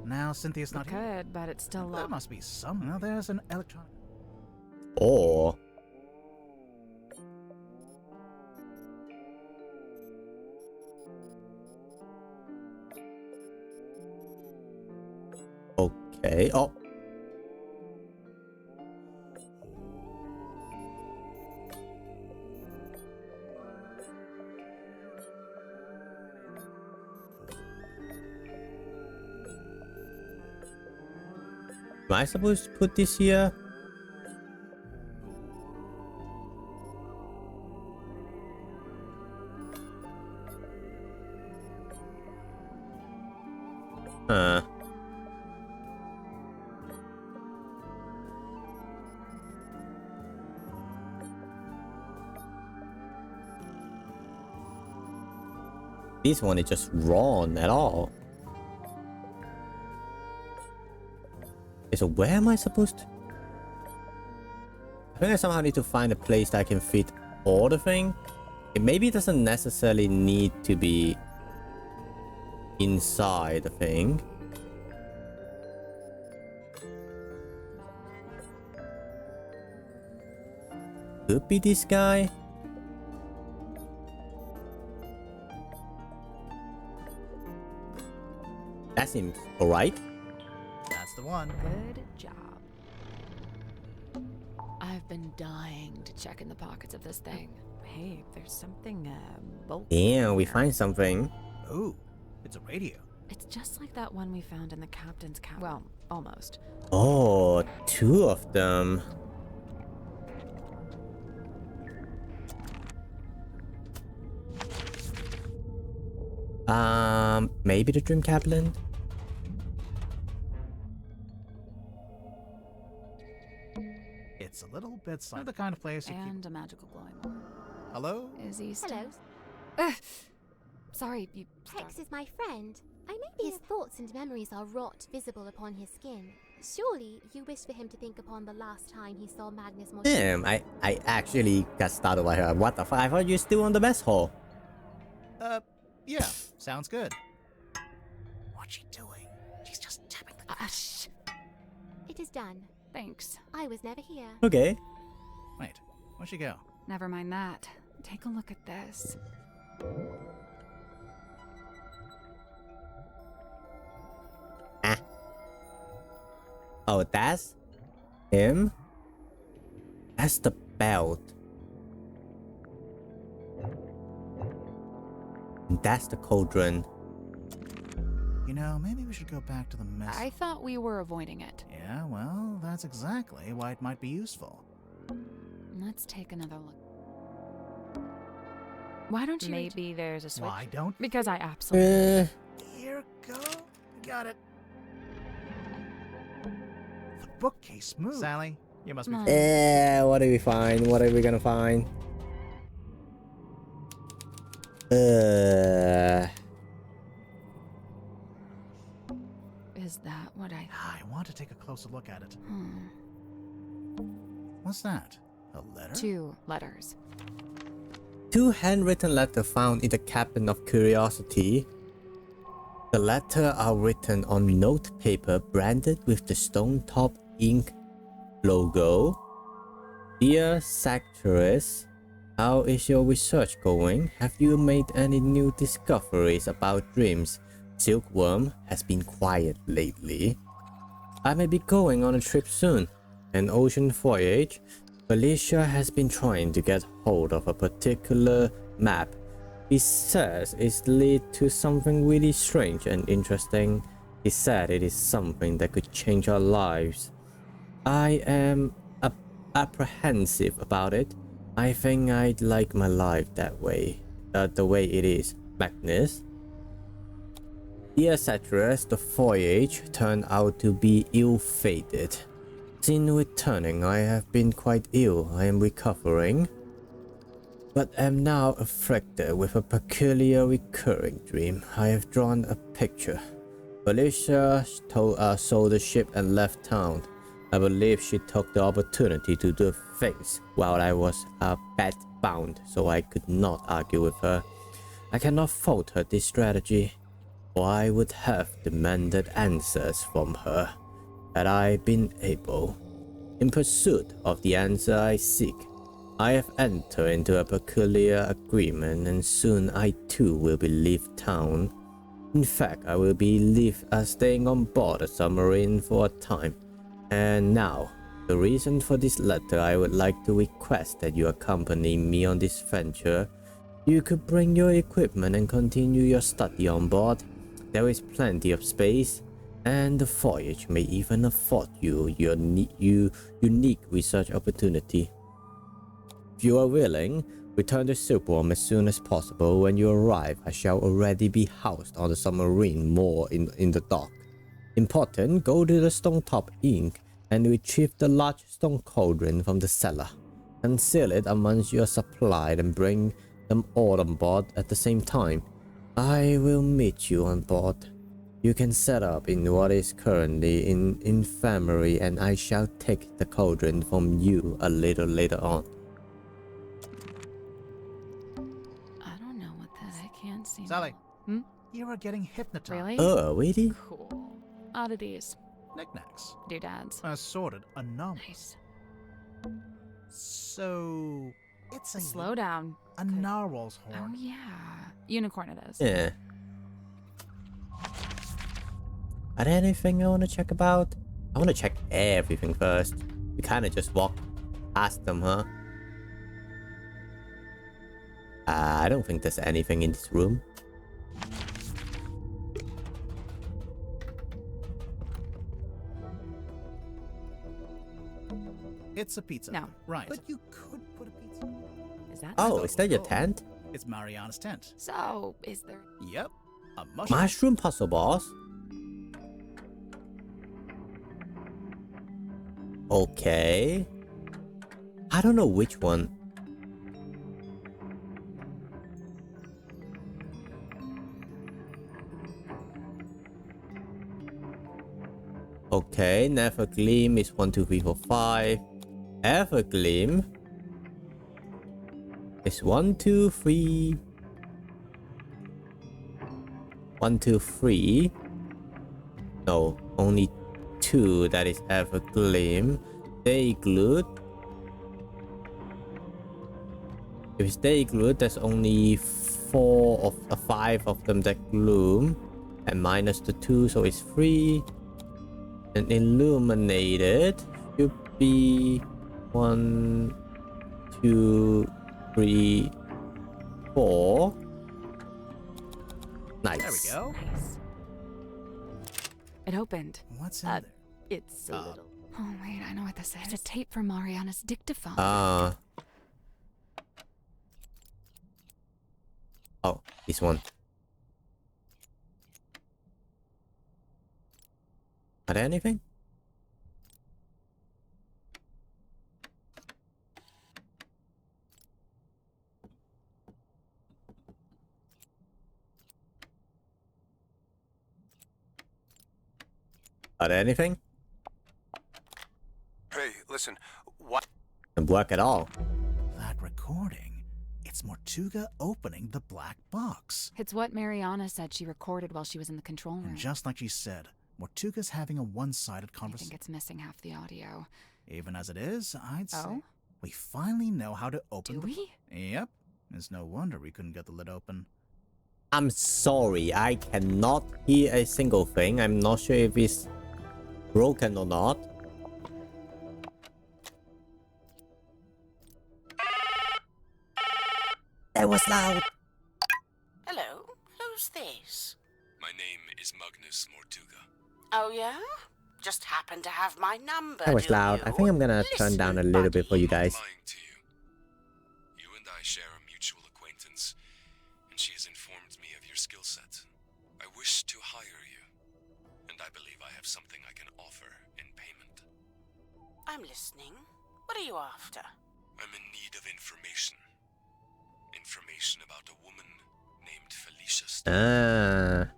Now Cynthia's not here. Could, but it's still There locked. must be some. Now there's an electronic. Or okay. Oh. Am I supposed to put this here? Huh. This one is just wrong at all. Okay, so where am I supposed to? I think I somehow need to find a place that I can fit all the thing. It maybe doesn't necessarily need to be inside the thing. Could be this guy. That seems alright. That's the one. Good job. I've been dying to check in the pockets of this thing. Hey, there's something bulky. Damn, we find something. Ooh, it's a radio. It's just like that one we found in the captain's cabin. Well, almost. Oh, two of them. Maybe the Dream Kaplan? It's a little bit silent. The kind of place you And a magical glowing orb. Hello? Is he still... Hello. Sorry, you... Hex is my friend. His thoughts and memories are wrought visible upon his skin. Surely you wish for him to think upon the last time he saw Magnus Mortimer. Damn, I actually got started by her. What the fuck? I thought you were still on the mess hall. Yeah, sounds good. What's she doing? She's just tapping the shh. It is done. Thanks. I was never here. Okay. Wait, where'd she go? Never mind that. Take a look at this. Ah. Oh, that's him? That's the belt. And that's the cauldron. You know, maybe we should go back to the mess. I thought we were avoiding it. Yeah, well, that's exactly why it might be useful. Let's take another look. Why don't you... Maybe there's a switch. Why don't? Because I absolutely... Here go. Got it. The bookcase moved. Sally, you must be... What do we find? What are we gonna find? Is that what I... I want to take a closer look at it. What's that? A letter? 2 letters. 2 handwritten letters found in the cabin of Curiosity. The letters are written on note paper branded with the Stone Top Ink logo. Dear Secretary, how is your research going? Have you made any new discoveries about dreams? Silkworm has been quiet lately. I may be going on a trip soon. An ocean voyage. Felicia has been trying to get hold of a particular map. He says it leads to something really strange and interesting. He said it is something that could change our lives. I am apprehensive about it. I think I'd like my life that way. The way it is. Magnus? Dear Satyrus, the voyage turned out to be ill-fated. Since returning, I have been quite ill. I am recovering, but am now afflicted with a peculiar recurring dream. I have drawn a picture. Felicia sold the ship and left town. I believe she took the opportunity to do things while I was bed-bound, so I could not argue with her. I cannot fault her this strategy, for I would have demanded answers from her had I been able. In pursuit of the answer I seek, I have entered into a peculiar agreement, and soon I too will be leave town. In fact, I will be staying on board a submarine for a time. And now, the reason for this letter, I would like to request that you accompany me on this venture. You could bring your equipment and continue your study on board. There is plenty of space, and the voyage may even afford you your unique research opportunity. If you are willing, return to Silkworm as soon as possible. When you arrive, I shall already be housed on the submarine moor in the dock. Important, go to the Stone Top Ink and retrieve the large stone cauldron from the cellar. Conceal it amongst your supply and bring them all on board at the same time. I will meet you on board. You can set up in what is currently in infirmary, and I shall take the cauldron from you a little later on. I don't know what that I can't see. Sally, Hmm? you are getting hypnotized. Really? Oh, really? Cool. Oddities. Knickknacks. Doodads. Assorted anomalies. Nice. So, it's a... Slow down. A narwhal's horn. Oh, yeah. Unicorn it is. Yeah. Are there anything I want to check about? I want to check everything first. We kind of just walk past them, huh? I don't think there's anything in this room. It's a pizza. No. Right. But you could put a pizza. Is that? Oh, is that your tent? It's Mariana's tent. So, is there? Yep. A mushroom. Mushroom puzzle boss? Okay. I don't know which one. Okay, Nevergleam is 1, 2, 3, 4, 5. Evergleam is 1, 2, 3. 1, 2, 3. No, only 2 that is Evergleam. Stay glued. If it's stay glued, there's only 5 of them that gloom. And minus the 2, so it's 3. And illuminated should be 1, 2, 3, 4. Nice. There we go. Nice. It opened. What's in there? It's a little. Oh, wait, I know what this is. It's a tape from Mariana's dictaphone. Oh, this one. Are there anything? Are there anything? Hey, listen, what? Doesn't work at all. That recording. It's Mortuga opening the black box. It's what Mariana said she recorded while she was in the control room. And just like she said, Mortuga's having a one-sided I conversation. think it's missing half the audio. Even as it is, I'd say Oh? we finally know how to open Do we? Yep. It's no wonder we couldn't get the lid open. I'm sorry, I cannot hear a single thing. I'm not sure if it's broken or not. That was loud. Hello, who's this? My name is Magnus Mortuga. Oh, yeah? Just happen to have my number, That was do loud. you? I think I'm gonna turn down a little bit for you guys. Lying to you. You and I share a mutual acquaintance, and she has informed me of your skill set. I wish to hire you, and I believe I have something I can offer in payment. I'm listening. What are you after? I'm in need of information. Information about a woman named Felicia Steele. Ah.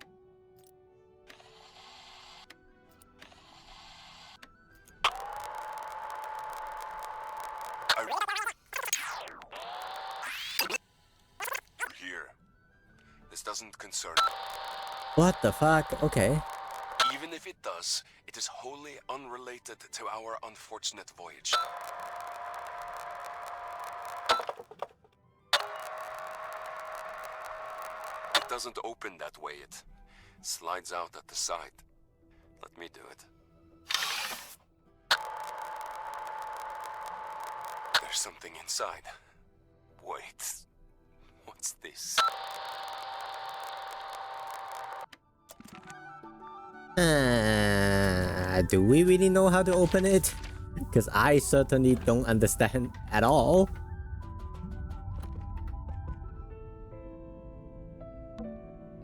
Here. This doesn't concern What the fuck? Okay. Even if it does, it is wholly unrelated to our unfortunate voyage. It doesn't open that way, it slides out at the side. Let me do it. There's something inside. Wait, what's this? Do we really know how to open it? Because I certainly don't understand at all.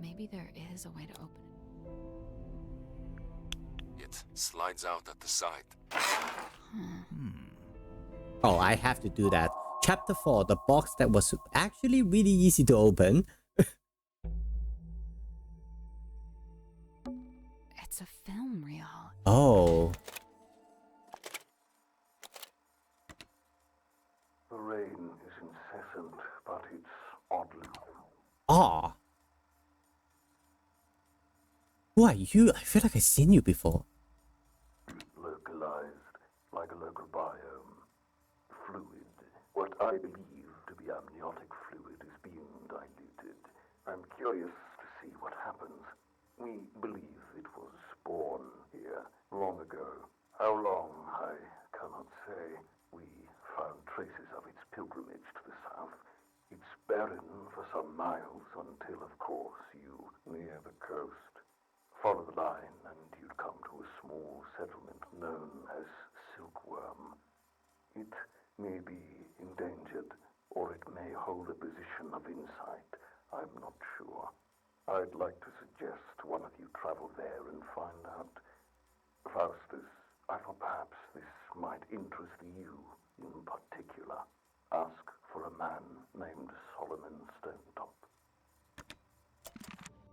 Maybe there is a way to open it. It slides out at the side. Oh, I have to do that. Chapter 4, the box that was actually really easy to open. It's a film reel. Oh. The rain is incessant, but it's oddly. Ah. Who are you? I feel like I've seen you before. Localized, like a local biome. Fluid. What I believe to be amniotic fluid is being diluted. I'm curious to see what happens. We believe it was born here long ago. How long, I cannot say. We found traces of its pilgrimage to the south. It's barren for some miles until, of course, you near the coast. Follow the line and you'd come to a small settlement known as Silkworm. It may be endangered, or it may hold a position of insight. I'm not sure. I'd like to suggest one of you travel there and find out. Faustus, I thought perhaps this might interest you in particular. Ask for a man named Solomon Stonetop.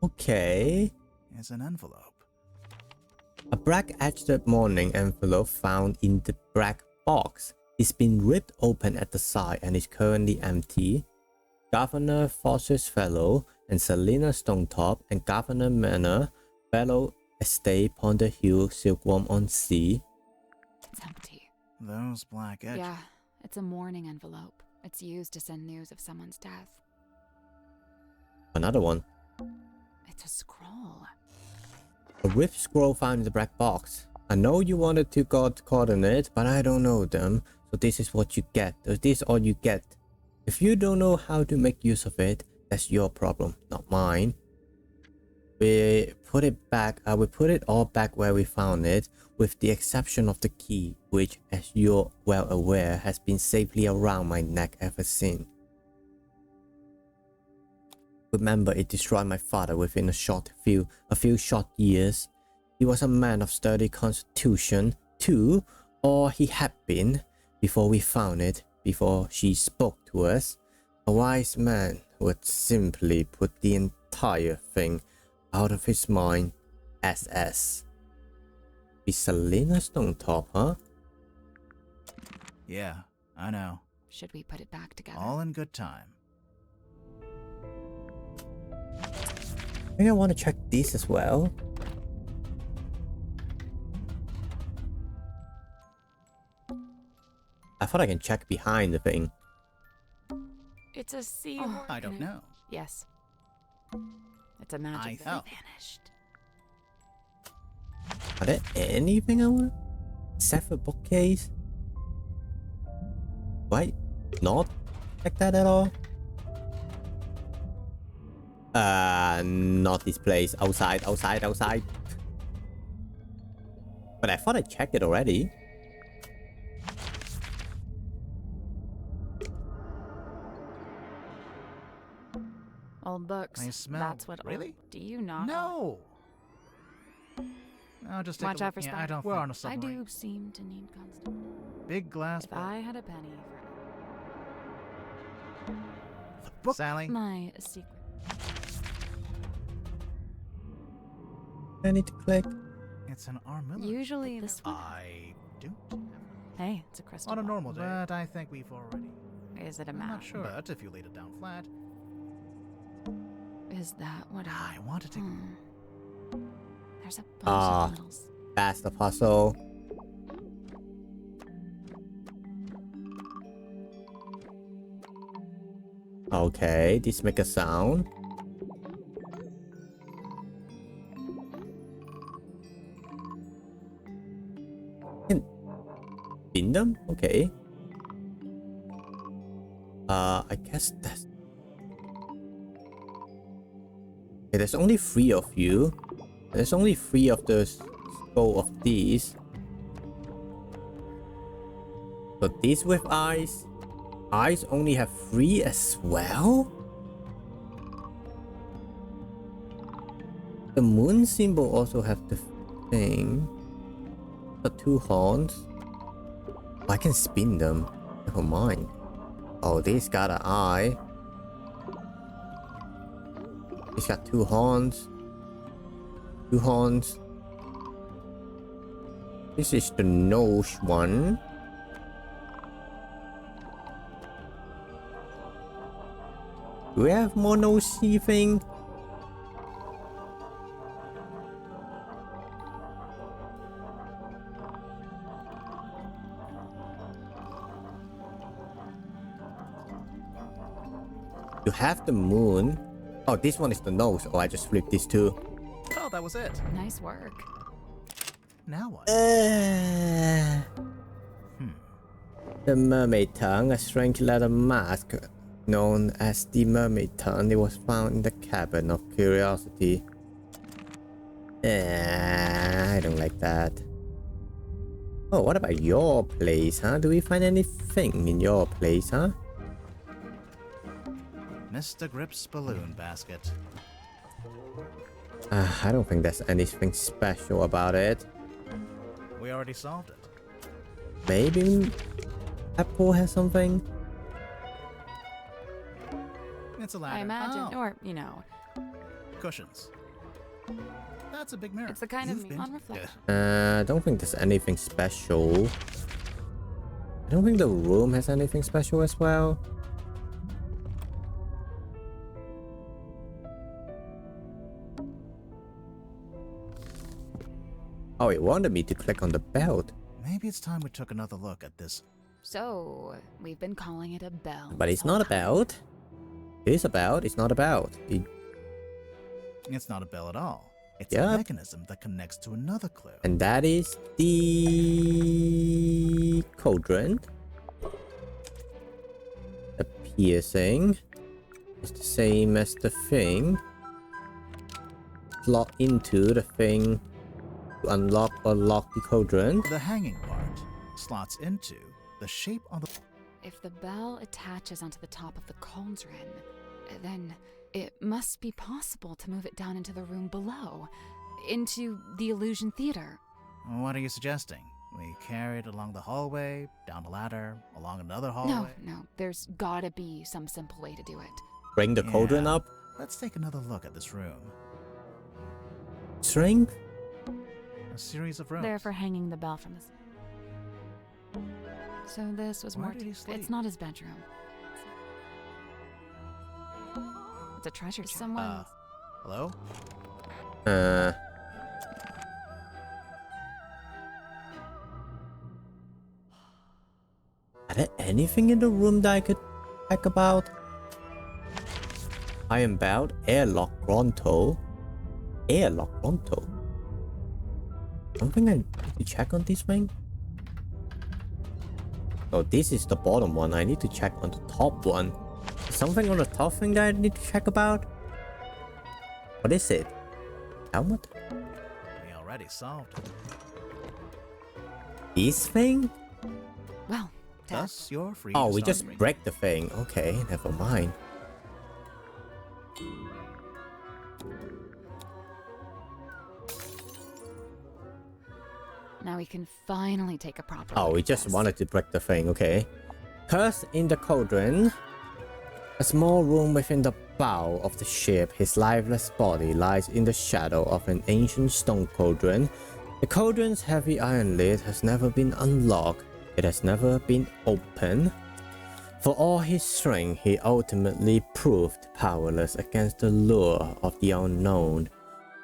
Okay. It's an envelope. A black-edged mourning envelope found in the black box. It's been ripped open at the side and is currently empty. Governor Foster's Fellow and Selena Stonetop and Governor Manor, Fellow Estate, Ponder Hill, Silkworm on Sea. It's empty. Those black edges. Yeah, it's a mourning envelope. It's used to send news of someone's death. Another one. It's a scroll. A ripped scroll found in the black box. I know you wanted to get coordinates, but I don't know them. So this is what you get. This is all you get. If you don't know how to make use of it, that's your problem, not mine. We put it back. I will put it all back where we found it, with the exception of the key, which, as you're well aware, has been safely around my neck ever since. Remember, it destroyed my father within a few short years. He was a man of sturdy constitution too, or he had been, before we found it, before she spoke to us. A wise man would simply put the entire thing out of his mind. SS. Is Selena Stonetop, huh? Yeah, I know. Should we put it back together? All in good time. Maybe I want to check this as well. I thought I can check behind the thing. It's a sea. Oh, I don't know. Yes. It's a magic that vanished. Are there anything I want? Except for bookcase? Why not check that at all? Not this place. Outside. But I thought I checked it already. Old books. I smell. That's what. Really? Do you not? No. No, just take Watch a out look. for Yeah, I spiders. don't. We're on a submarine. I do seem to need constant. Big glass. If I had a penny for the book, Sally. My secret. I need to click. It's an armadillo. Usually this one. I don't. Hey, it's a crystal. On a ball. normal day. But I think we've already. Is it a I'm map? not sure. But if you laid it down flat. Is that what I want to take. There's a bunch of littles. That's the puzzle. Okay, this make a sound. In them? Okay. I guess that's... Okay, there's only 3 of you. There's only 3 of the skull of these. So these with eyes. Eyes only have 3 as well? The moon symbol also have the thing. The 2 horns. I can spin them. Never mind. Oh, this got an eye. It's got 2 horns. 2 horns. This is the nose one. Do we have more nosy thing? You have the moon. Oh, this one is the nose. Oh, I just flipped these two. Oh, that was it. Nice work. Now what? The mermaid tongue, a strange leather mask known as the mermaid tongue. It was found in the cabin of curiosity. I don't like that. Oh, what about your place, huh? Do we find anything in your place, huh? Mr. Grip's balloon basket. I don't think there's anything special about it. We already solved it. Maybe Apple has something? It's a ladder. I imagine, Oh. or, you know. Cushions. That's a big mirror. It's the kind You've of been on reflection. I don't think there's anything special. I don't think the room has anything special as well. Oh, it wanted me to click on the belt. Maybe it's time we took another look at this. So, we've been calling it a bell. But it's not a belt. It is a belt, it's not a belt. It's not a bell at all. It's Yep. a mechanism that connects to another clue. And that is the cauldron. The piercing is the same as the thing. Slot into the thing to unlock or lock the cauldron. The hanging part slots into the shape on the... If the bell attaches onto the top of the cauldron, then it must be possible to move it down into the room below, into the illusion theater. What are you suggesting? We carry it along the hallway, down the ladder, along another hallway? No, there's gotta be some simple way to do it. Bring the cauldron up. Let's take another look at this room. Strength? A series of rooms. There for hanging the bell from his... So this was Where more... did he sleep? It's not his bedroom. It's a treasure chest. Someone... Hello? Are there anything in the room that I could check about? Iron belt, airlock Gronto. Airlock Gronto? I don't think I need to check on this thing. Oh, this is the bottom one. I need to check on the top one. Something on the top thing that I need to check about? What is it? Helmet? We already solved it. This thing? Well, thus you're free Oh, to we start just ringing. break the thing. Okay, never mind. Now we can finally take a proper Oh, look we at just this. wanted to break the thing, okay. Cursed in the cauldron. A small room within the bow of the ship. His lifeless body lies in the shadow of an ancient stone cauldron. The cauldron's heavy iron lid has never been unlocked. It has never been opened. For all his strength, he ultimately proved powerless against the lure of the unknown.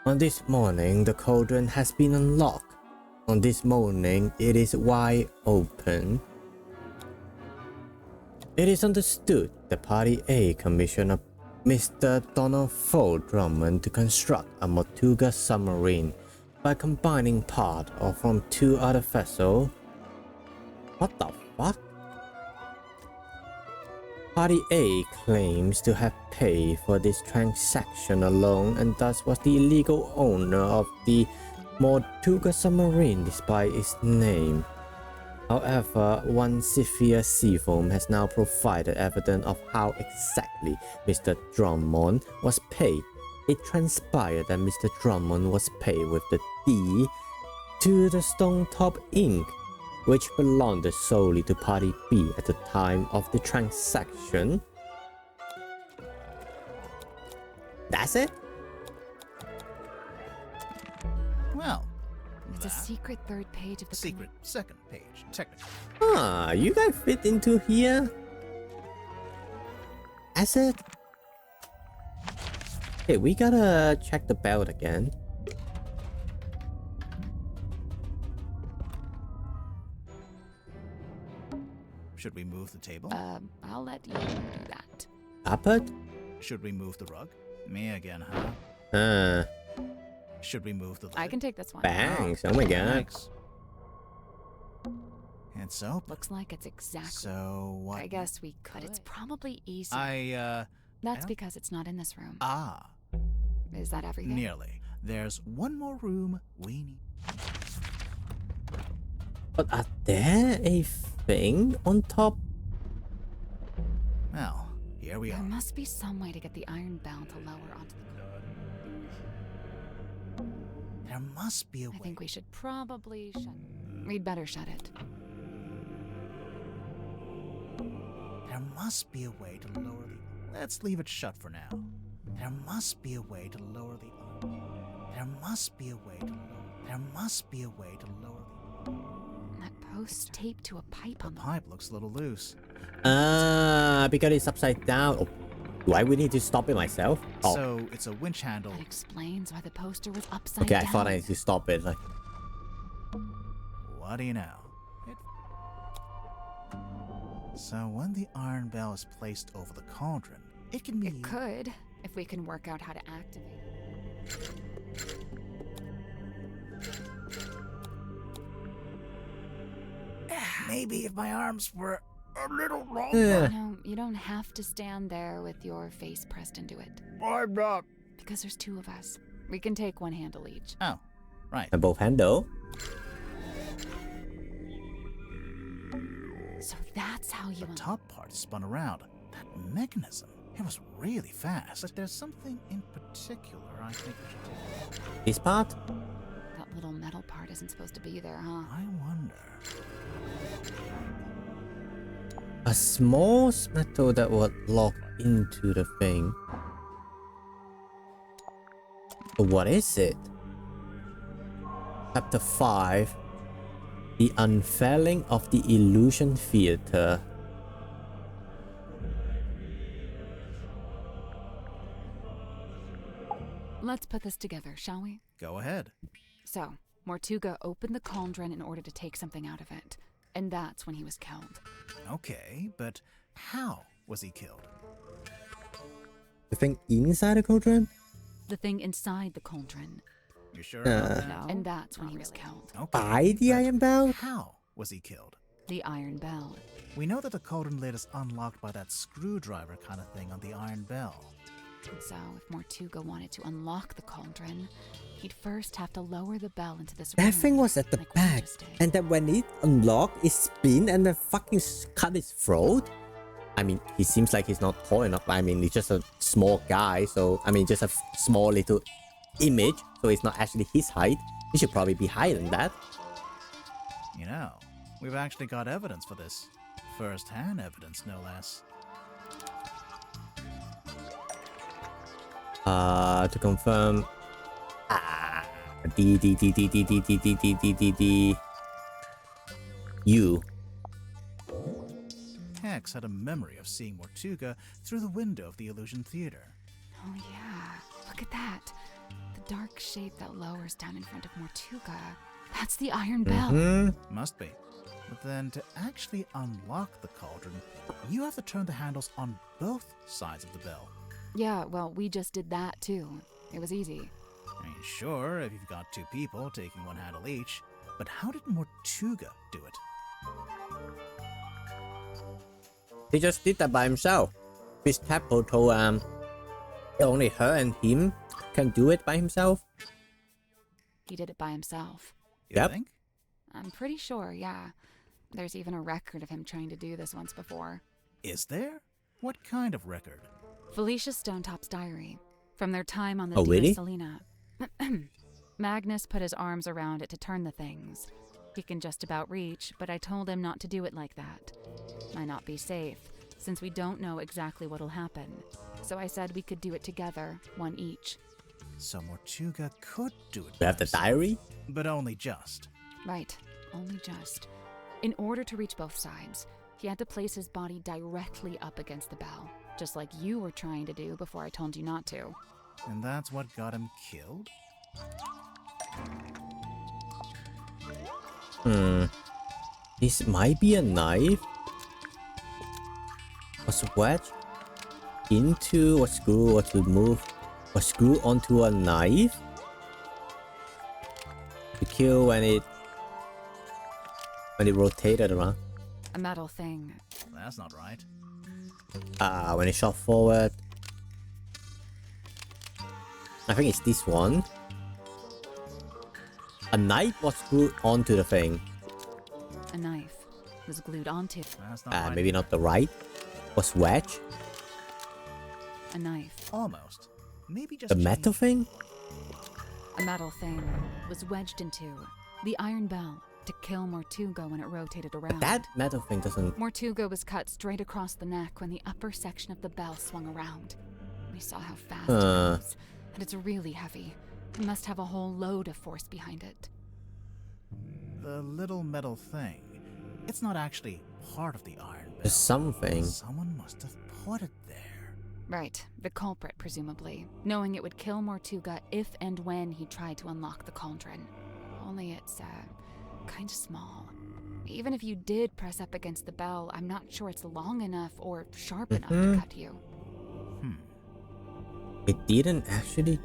On this morning, the cauldron has been unlocked. On this morning, it is wide open. It is understood that Party A commissioned Mr. Donald Ford Drummond to construct a Motuga submarine by combining part of from two other vessels. What the fuck? Party A claims to have paid for this transaction alone and thus was the illegal owner of the Motuga submarine despite its name. However, one Sophia Seafoam has now provided evidence of how exactly Mr. Drummond was paid. It transpired that Mr. Drummond was paid with the D to the Stone Top Inc., which belonged solely to Party B at the time of the transaction. That's it? Well, It's a secret third page of the secret second page, technically. Ah, you guys fit into here? Asset? Okay, we gotta check the belt again. Should we move the table? I'll let you do that. Uppert? Should we move the rug? Me again, huh? Should we move the lid? I can take this one. Thanks. Oh my god. Thanks. It's open. Looks like it's exactly. So what? I guess we could. But it's probably easy. I That's because it's not in this room. Ah. Is that everything? Nearly. There's one more room we need. But are there a thing on top? Well, here we There are. must be some way to get the iron bell to lower onto the. There must be a way. I think we should probably shut. We'd better shut it. There must be a way to lower the. Let's leave it shut for now. There must be a way to lower the. There must be a way to lower. There must be a way to lower the. That post taped to a pipe on the pipe looks a little loose. Because it's upside down. Oh, do I really need to stop it myself? Oh. So it's a winch handle. That explains why the poster was upside down. down. I thought I need to stop it. Like, what do you know? So when the iron bell is placed over the cauldron, it can be. It could, if we can work out how to activate it. Maybe if my arms were a little longer. No, you don't have to stand there with your face pressed into it. I'm not. Because there's two of us. We can take one handle each. Oh, right. And both handle. So that's how you. The top part spun around. That mechanism. It was really fast. But there's something in particular I think we should do. This part? That little metal part isn't supposed to be there, huh? I wonder. A small metal that would lock into the thing. But what is it? Chapter 5. The unfurling of the illusion theater. Let's put this together, shall we? Go ahead. So, Mortuga opened the cauldron in order to take something out of it. And that's when he was killed. Okay, but how was he killed? The thing inside the cauldron? The thing inside the cauldron. You sure? No, and that's when he was killed. Okay, by the iron bell? How was he killed? The iron bell. We know that the cauldron lid is unlocked by that screwdriver kind of thing on the iron bell. So, if Mortuga wanted to unlock the cauldron, he'd first have to lower the bell into this room. That thing was at the back, and then when it unlocked, it spin and then fucking cut his throat. I mean, he seems like he's not tall enough. I mean, he's just a small guy, so I mean, just a small little image, so it's not actually his height. He should probably be higher than that. You know, we've actually got evidence for this. First-hand evidence, no less. To confirm. You. Hex had a memory of seeing Mortuga through the window of the Illusion Theater. Oh yeah, look at that. The dark shape that lowers down in front of Mortuga. That's the iron bell. Must be. But then to actually unlock the cauldron, you have to turn the handles on both sides of the bell. Yeah, well, we just did that too. It was easy. I mean, sure, if you've got two people taking one handle each, but how did Mortuga do it? He just did that by himself. His tadpole told only her and him can do it by himself. He did it by himself. You think? I'm pretty sure, yeah. There's even a record of him trying to do this once before. Is there? What kind of record? Felicia Stonetop's diary. From their time on the Oh, really? Selena. Magnus put his arms around it to turn the things. He can just about reach, but I told him not to do it like that. Might not be safe, since we don't know exactly what'll happen. So I said we could do it together, one each. So Mortuga could do it. We have the diary? But only just. Right, only just. In order to reach both sides, he had to place his body directly up against the bell, just like you were trying to do before I told you not to. And that's what got him killed? This might be a knife. Was wedged into or screw or to move or screw onto a knife to kill when it rotated around. A metal thing. That's not right. When it shot forward. I think it's this one. A knife was screwed onto the thing. A knife was glued onto. That's not right. Maybe not the right. Was wedged. A knife. Almost. Maybe just The metal thing? A metal thing was wedged into the iron bell to kill Mortuga when it rotated around. That metal thing doesn't... Mortuga was cut straight across the neck when the upper section of the bell swung around. We saw how fast it moves, and it's really heavy. It must have a whole load of force behind it. The little metal thing. It's not actually part of the iron bell. There's something. Someone must have put it there. Right, the culprit, presumably, knowing it would kill Mortuga if and when he tried to unlock the cauldron. Only it's, kind of small. Even if you did press up against the bell, I'm not sure it's long enough or sharp enough to cut you. It didn't actually...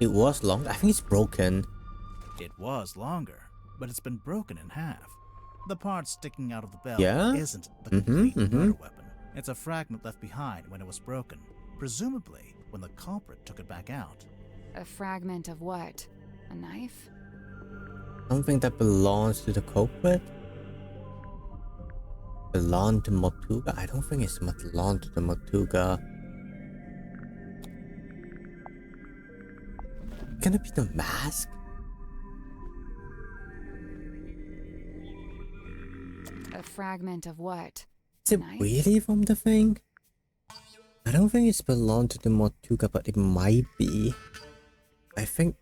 It was long. I think it's broken. It was longer, but it's been broken in half. The part sticking out of the bell isn't the complete murder weapon. It's a fragment left behind when it was broken, presumably when the culprit took it back out. A fragment of what? A knife? Something that belongs to the culprit? Belong to Mortuga? I don't think it's belong to the Mortuga. Can it be the mask? A fragment of what? Is it really from the thing? I don't think it's belong to the Mortuga, but it might be. I think...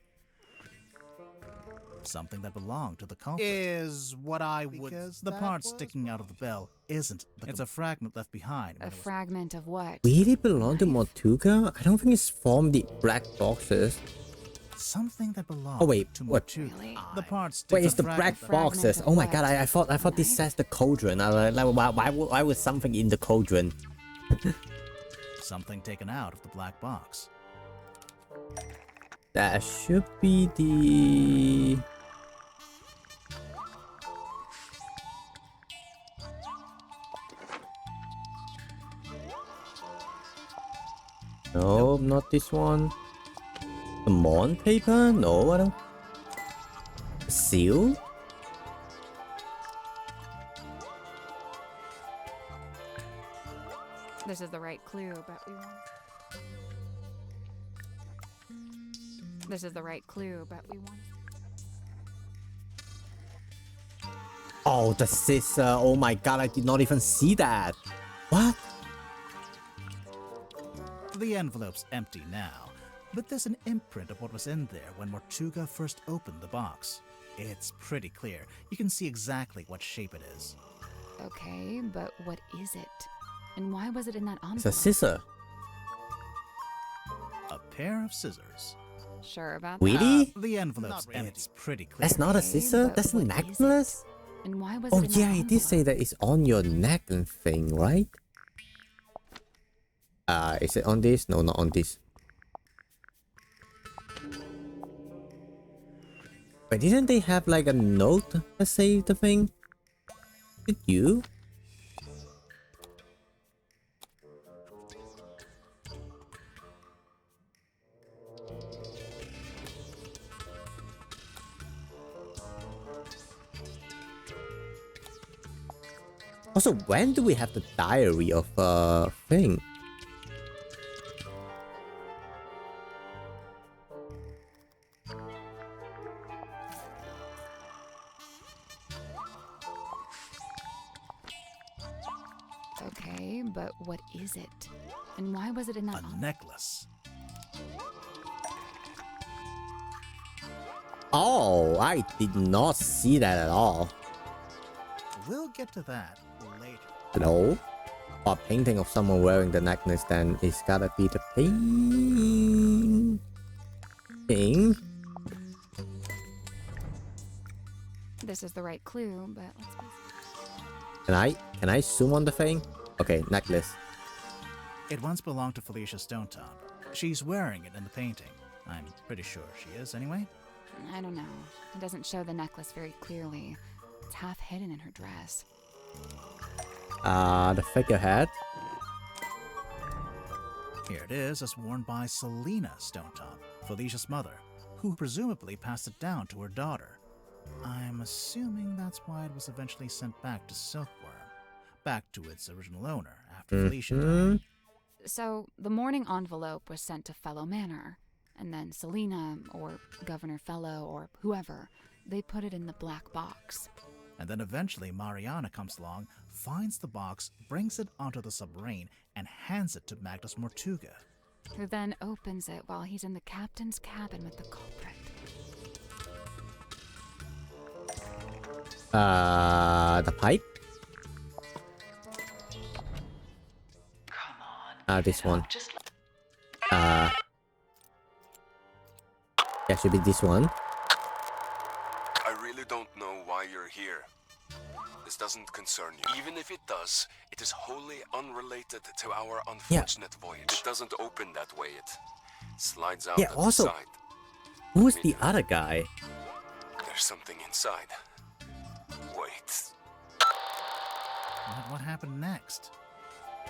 Something that belonged to the culprit is what I would... The part sticking out of the bell isn't. It's a fragment left behind. A fragment of what? Really belong to Mortuga? I don't think it's from the black boxes. Something that belongs to Mortuga. Really? The part Wait, it's the black boxes. Oh my god, I thought this says the cauldron. I was like, why was something in the cauldron? Something taken out of the black box. That should be the... No, not this one. The Mon paper? No, I don't. A seal? This is the right clue, but we won't. This is the right clue, but we won't. Oh, the scissor. Oh my god, I did not even see that. What? The envelope's empty now, but there's an imprint of what was in there when Mortuga first opened the box. It's pretty clear. You can see exactly what shape it is. Okay, but what is it? And why was it in that envelope? It's a scissor. A pair of scissors. Sure about really? that? The envelope's empty. It's pretty clear. That's not a scissor? That's a necklace? And why was Oh it in yeah, that it did say that it's on your neck and thing, right? Is it on this? No, not on this. But didn't they have like a note that say the thing? Did you? Also, when do we have the diary of thing? Okay, but what is it? And why was it in that necklace. Oh, I did not see that at all. We'll get to that later. No. A painting of someone wearing the necklace, then it's gotta be the painting. This is the right clue, but let's be... Can I zoom on the thing? Okay, necklace. It once belonged to Felicia Stonetop. She's wearing it in the painting. I'm pretty sure she is, anyway. I don't know. It doesn't show the necklace very clearly. It's half hidden in her dress. The figurehead. Here it is, as worn by Selena Stonetop, Felicia's mother, who presumably passed it down to her daughter. I'm assuming that's why it was eventually sent back to Silkworm, back to its original owner after Felicia died. So, the mourning envelope was sent to Fellow Manor, and then Selena, or Governor Fellow, or whoever, they put it in the black box. And then eventually Mariana comes along, finds the box, brings it onto the submarine, and hands it to Magnus Mortuga. Who then opens it while he's in the captain's cabin with the culprit. The pipe? This one. Yeah, should be this one. I really don't know why you're here. This doesn't concern you. Even if it does, it is wholly unrelated to our unfortunate voyage. It doesn't open that way. It slides out at the side. Who's the other guy? There's something inside. Wait. What happened next?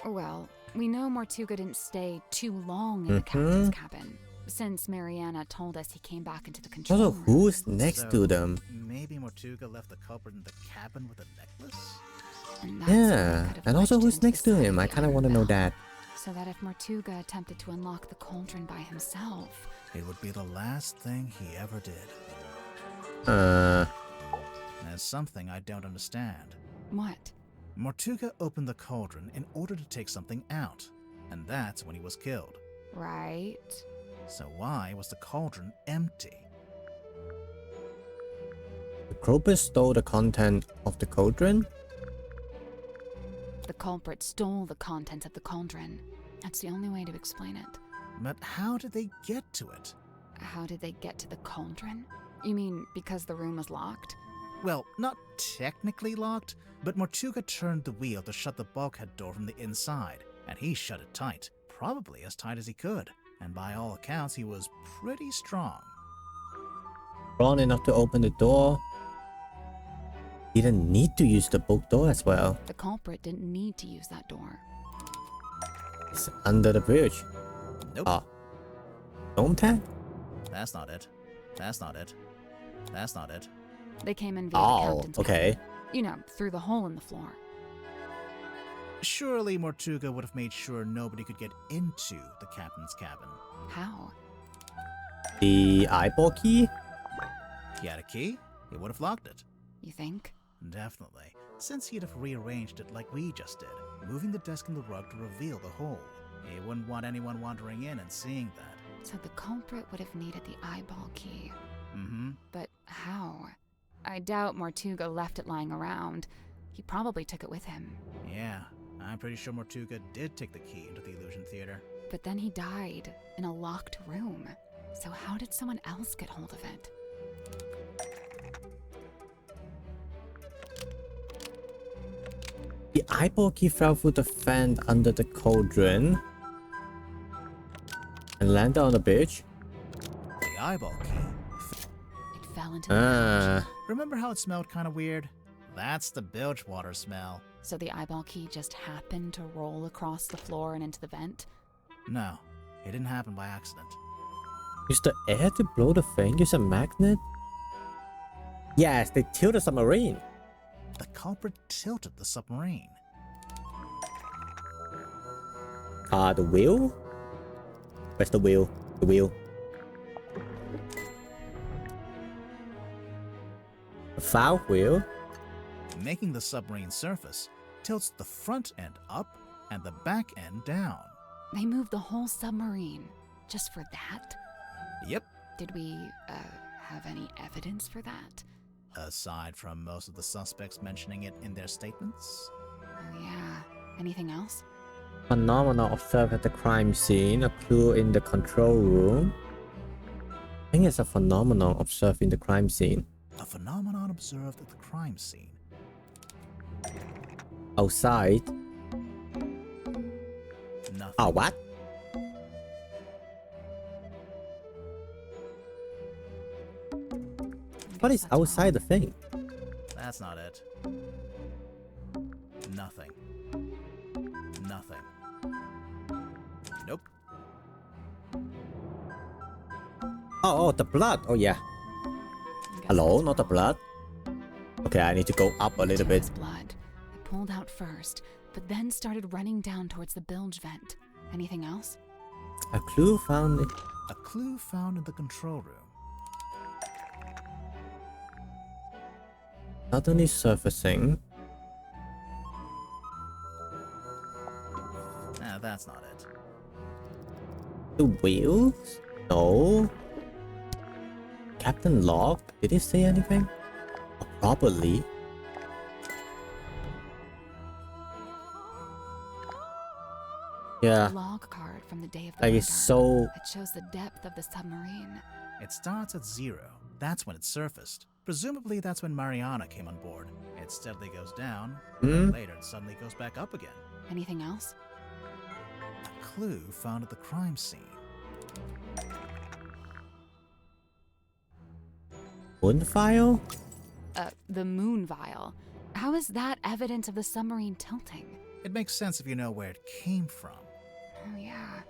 Well, we know Mortuga didn't stay too long in the captain's cabin, since Mariana told us he came back into the control room. Also, who's next to them? Maybe Mortuga left the culprit in the cabin with a necklace? Yeah, and also who's next to him? I kind of want to know that. So that if Mortuga attempted to unlock the cauldron by himself... It would be the last thing he ever did. There's something I don't understand. What? Mortuga opened the cauldron in order to take something out, and that's when he was killed. Right. So why was the cauldron empty? The culprit stole the content of the cauldron? The culprit stole the contents of the cauldron. That's the only way to explain it. But how did they get to it? How did they get to the cauldron? You mean because the room was locked? Well, not technically locked, but Mortuga turned the wheel to shut the bulkhead door from the inside, and he shut it tight, probably as tight as he could, and by all accounts he was pretty strong. Strong enough to open the door? He didn't need to use the book door as well. The culprit didn't need to use that door. It's under the bridge. Nope. Dome tag? That's not it. That's not it. That's not it. They came in via the captain's okay. cabin. You know, through the hole in the floor. Surely Mortuga would have made sure nobody could get into the captain's cabin. How? The eyeball key? He had a key, he would have locked it. You think? Definitely, since he'd have rearranged it like we just did, moving the desk and the rug to reveal the hole. He wouldn't want anyone wandering in and seeing that. So the culprit would have needed the eyeball key. Mm-hmm. But how? I doubt Mortuga left it lying around. He probably took it with him. Yeah, I'm pretty sure Mortuga did take the key into the illusion theater. But then he died in a locked room. So how did someone else get hold of it? The eyeball key fell through the vent under the cauldron and landed on the bridge. The eyeball key. It fell into the vent. Remember how it smelled kind of weird? That's the bilge water smell. So the eyeball key just happened to roll across the floor and into the vent? No, it didn't happen by accident. Use the air to blow the thing? Use a magnet? Yes, they tilted the submarine. The culprit tilted the submarine. The wheel? Where's the wheel? The wheel. The foul wheel? Making the submarine surface tilts the front end up and the back end down. They moved the whole submarine just for that? Yep. Did we, have any evidence for that? Aside from most of the suspects mentioning it in their statements? Oh yeah. Anything else? Phenomenon observed at the crime scene. A clue in the control room. I think it's a phenomenon observed in the crime scene. A phenomenon observed at the crime scene. Outside. Nothing. Oh, what? What is outside the thing? That's not it. Nothing. Nothing. Nope. Oh, the blood. Oh, yeah. Hello, not the blood. Okay, I need to go up a little bit. Blood. It pulled out first, but then started running down towards the bilge vent. Anything else? A clue found. A clue found in the control room. Suddenly surfacing. Ah, that's not it. The wheels? No. Captain Log? Did he say anything? Oh, probably. Yeah. A log card from the day of the Like murder. it's so. It shows the depth of the submarine. It starts at 0. That's when it surfaced. Presumably that's when Mariana came on board. It steadily goes down. Then later it suddenly goes back up again. Anything else? A clue found at the crime scene. Moon file? The moon vial. How is that evidence of the submarine tilting? It makes sense if you know where it came from. Oh yeah.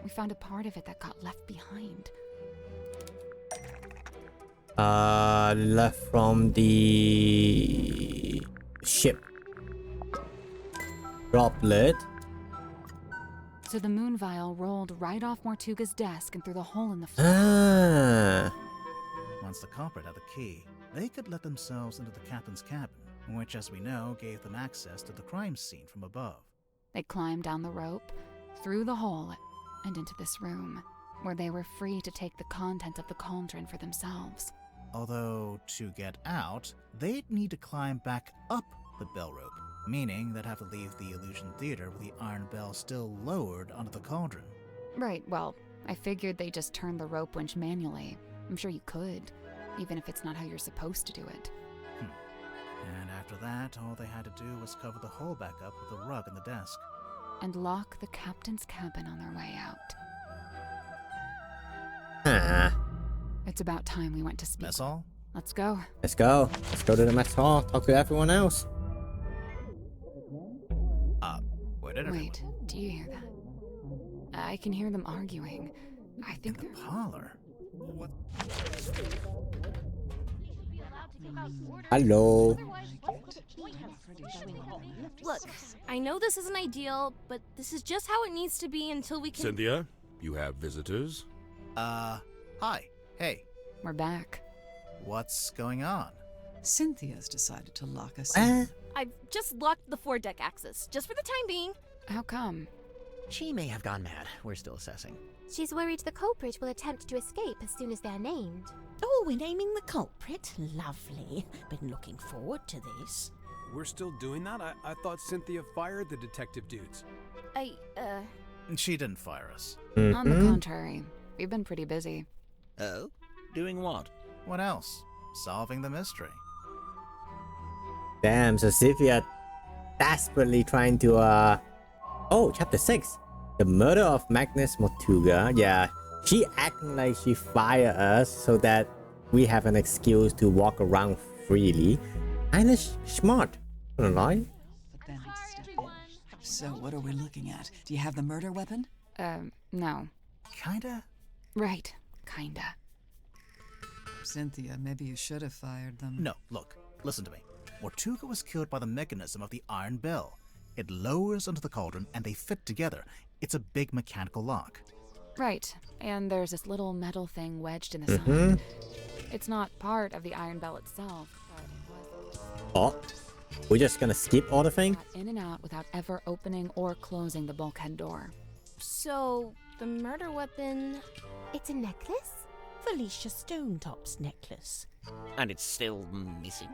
We found a part of it that got left behind. Left from the ship. Droplet. So the moon vial rolled right off Mortuga's desk and through the hole in the floor. Ah. Once the culprit had the key, they could let themselves into the captain's cabin, which, as we know, gave them access to the crime scene from above. They climbed down the rope, through the hole, and into this room, where they were free to take the content of the cauldron for themselves. Although, to get out, they'd need to climb back up the bell rope, meaning they'd have to leave the illusion theater with the iron bell still lowered onto the cauldron. Right, well, I figured they just turned the rope winch manually. I'm sure you could, even if it's not how you're supposed to do it. And after that, all they had to do was cover the hole back up with a rug in the desk. And lock the captain's cabin on their way out. It's about time we went to speak. That's all? Let's go. Let's go. Let's go to the mess hall. Talk to everyone else. Where did everyone? Wait, do you hear that? I can hear them arguing. I think in the parlor. What? Hello. Look, I know this isn't ideal, but this is just how it needs to be until we can... Cynthia, you have visitors? Hi. Hey. We're back. What's going on? Cynthia's decided to lock us in. I've just locked the foredeck access, just for the time being. How come? She may have gone mad. We're still assessing. She's worried the culprit will attempt to escape as soon as they're named. Oh, we're naming the culprit? Lovely. Been looking forward to this. We're still doing that? I thought Cynthia fired the detective dudes. She didn't fire us. On the contrary, we've been pretty busy. Oh? Doing what? What else? Solving the mystery. Damn, so Sylvia desperately trying to, Oh, chapter 6. The murder of Magnus Mortuga. Yeah, she acting like she fired us so that we have an excuse to walk around freely. Kinda smart, I don't lie. But then we step in. So what are we looking at? Do you have the murder weapon? No. Kinda? Right, kinda. Cynthia, maybe you should have fired them. No, look, listen to me. Mortuga was killed by the mechanism of the iron bell. It lowers onto the cauldron and they fit together. It's a big mechanical lock. Right, and there's this little metal thing wedged in the side. It's not part of the iron bell itself, but it was... Oh, we're just gonna skip all the thing? In and out without ever opening or closing the bulkhead door. So, the murder weapon... It's a necklace? Felicia Stonetop's necklace. And it's still missing?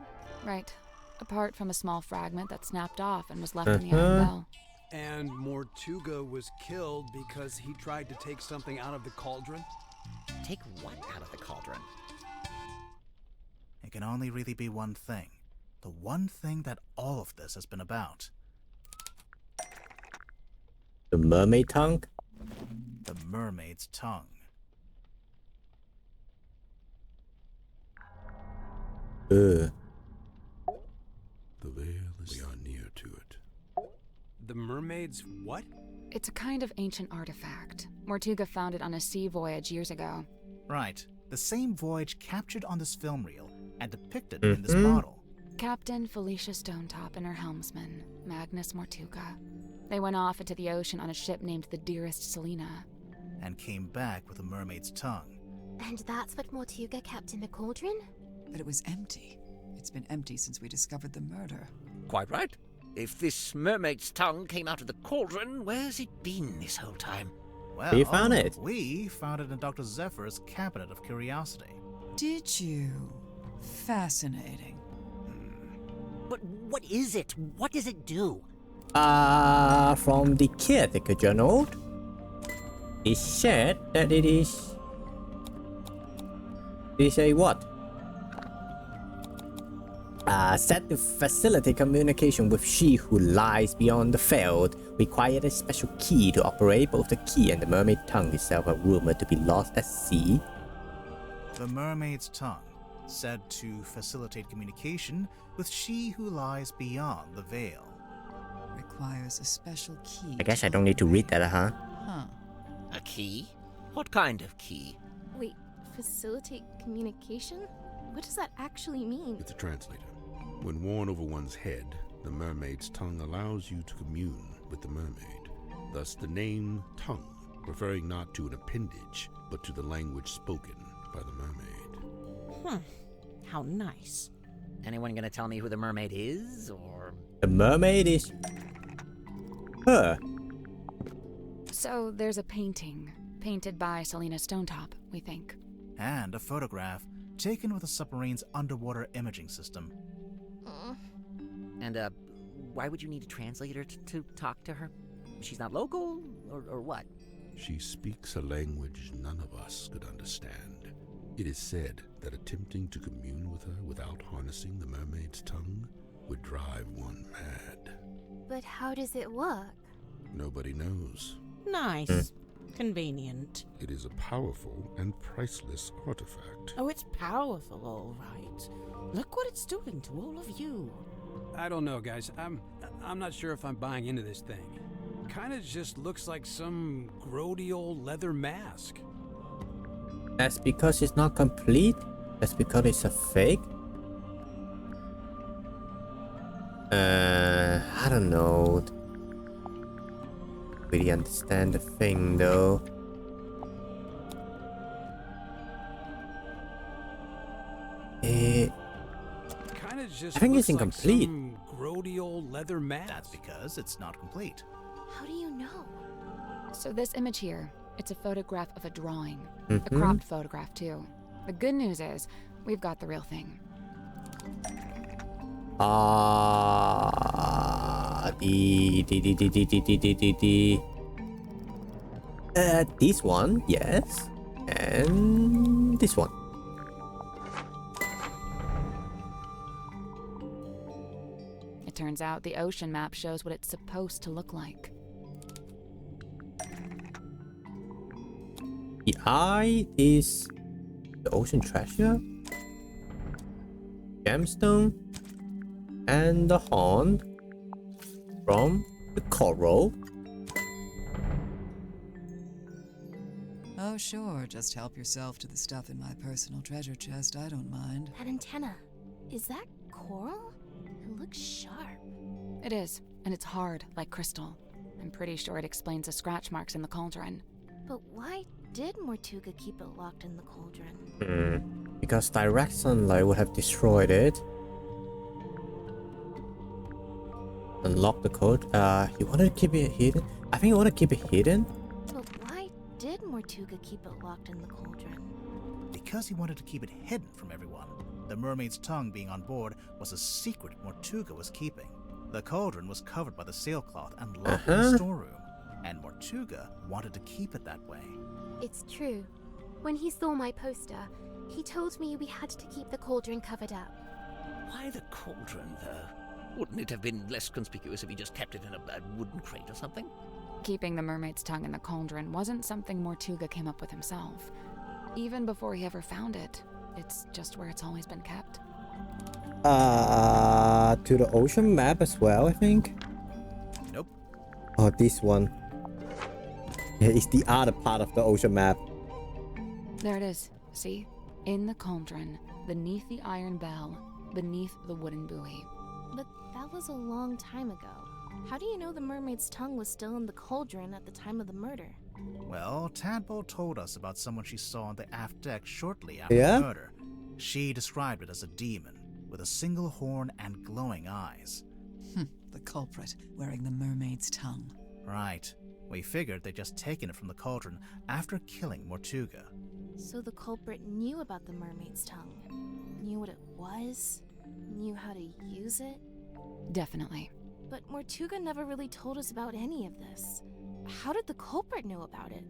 Right. Apart from a small fragment that snapped off and was left in the iron bell. And Mortuga was killed because he tried to take something out of the cauldron? Take what out of the cauldron? It can only really be one thing. The one thing that all of this has been about. The mermaid tongue? The mermaid's tongue. The veil is... We are near to it. The mermaid's what? It's a kind of ancient artifact. Mortuga found it on a sea voyage years ago. Right. The same voyage captured on this film reel and depicted in this bottle. Captain Felicia Stonetop and her helmsman, Magnus Mortuga. They went off into the ocean on a ship named the Dearest Selina. And came back with a mermaid's tongue. And that's what Mortuga kept in the cauldron? But it was empty. It's been empty since we discovered the murder. Quite right. If this mermaid's tongue came out of the cauldron, where's it been this whole time? Well, you found it. We found it in Dr. Zephyr's cabinet of curiosity. Did you? Fascinating. But what is it? What does it do? From the caretaker journal, it said that it is a what? Set to facilitate communication with she who lies beyond the field. Required a special key to operate. Both the key and the mermaid tongue itself are rumored to be lost at sea. The mermaid's tongue, said to facilitate communication with she who lies beyond the veil. Requires a special key. I guess I don't need to read that, huh? Huh. A key? What kind of key? Wait, facilitate communication? What does that actually mean? It's a translator. When worn over one's head, the mermaid's tongue allows you to commune with the mermaid. Thus the name tongue, referring not to an appendage, but to the language spoken by the mermaid. How nice. Anyone gonna tell me who the mermaid is, or...? The mermaid is her. So there's a painting, painted by Selina Stonetop, we think. And a photograph taken with the submarine's underwater imaging system. And, why would you need a translator to talk to her? She's not local, or what? She speaks a language none of us could understand. It is said that attempting to commune with her without harnessing the mermaid's tongue would drive one mad. But how does it work? Nobody knows. Nice. Convenient. It is a powerful and priceless artifact. Oh, it's powerful, all right. Look what it's doing to all of you. I don't know, guys. I'm not sure if I'm buying into this thing. Kinda just looks like some grody old leather mask. That's because it's not complete? That's because it's a fake? I don't know. Really understand the thing though. Kinda just I think looks it's incomplete. Like some grody old leather mask. That's because it's not complete. How do you know? So this image here, it's a photograph of a drawing. A cropped photograph too. The good news is, we've got the real thing. This one, yes. And this one. It turns out the ocean map shows what it's supposed to look like. The eye is the ocean treasure, gemstone, and the horn from the coral. Oh, sure. Just help yourself to the stuff in my personal treasure chest. I don't mind. That antenna, is that coral? It looks sharp. It is, and it's hard, like crystal. I'm pretty sure it explains the scratch marks in the cauldron. But why did Mortuga keep it locked in the cauldron? Because direct sunlight would have destroyed it. Unlock the code. You want to keep it hidden? I think you want to keep it hidden. But why did Mortuga keep it locked in the cauldron? because he wanted to keep it hidden from everyone. The mermaid's tongue being on board was a secret Mortuga was keeping. The cauldron was covered by the sailcloth and locked in the storeroom, and Mortuga wanted to keep it that way. It's true. When he saw my poster, he told me we had to keep the cauldron covered up. Why the cauldron, though? Wouldn't it have been less conspicuous if he just kept it in a wooden crate or something? Keeping the mermaid's tongue in the cauldron wasn't something Mortuga came up with himself. Even before he ever found it, it's just where it's always been kept. To the ocean map as well, I think. Nope. Oh, this one. Yeah, it's the other part of the ocean map. There it is. See? In the cauldron, beneath the iron bell, beneath the wooden buoy. But that was a long time ago. How do you know the mermaid's tongue was still in the cauldron at the time of the murder? Well, Tadpole told us about someone she saw on the aft deck shortly after Yeah? the murder. She described it as a demon, with a single horn and glowing eyes. The culprit, wearing the mermaid's tongue. Right. We figured they'd just taken it from the cauldron after killing Mortuga. So the culprit knew about the mermaid's tongue, knew what it was, knew how to use it? Definitely. But Mortuga never really told us about any of this. How did the culprit know about it?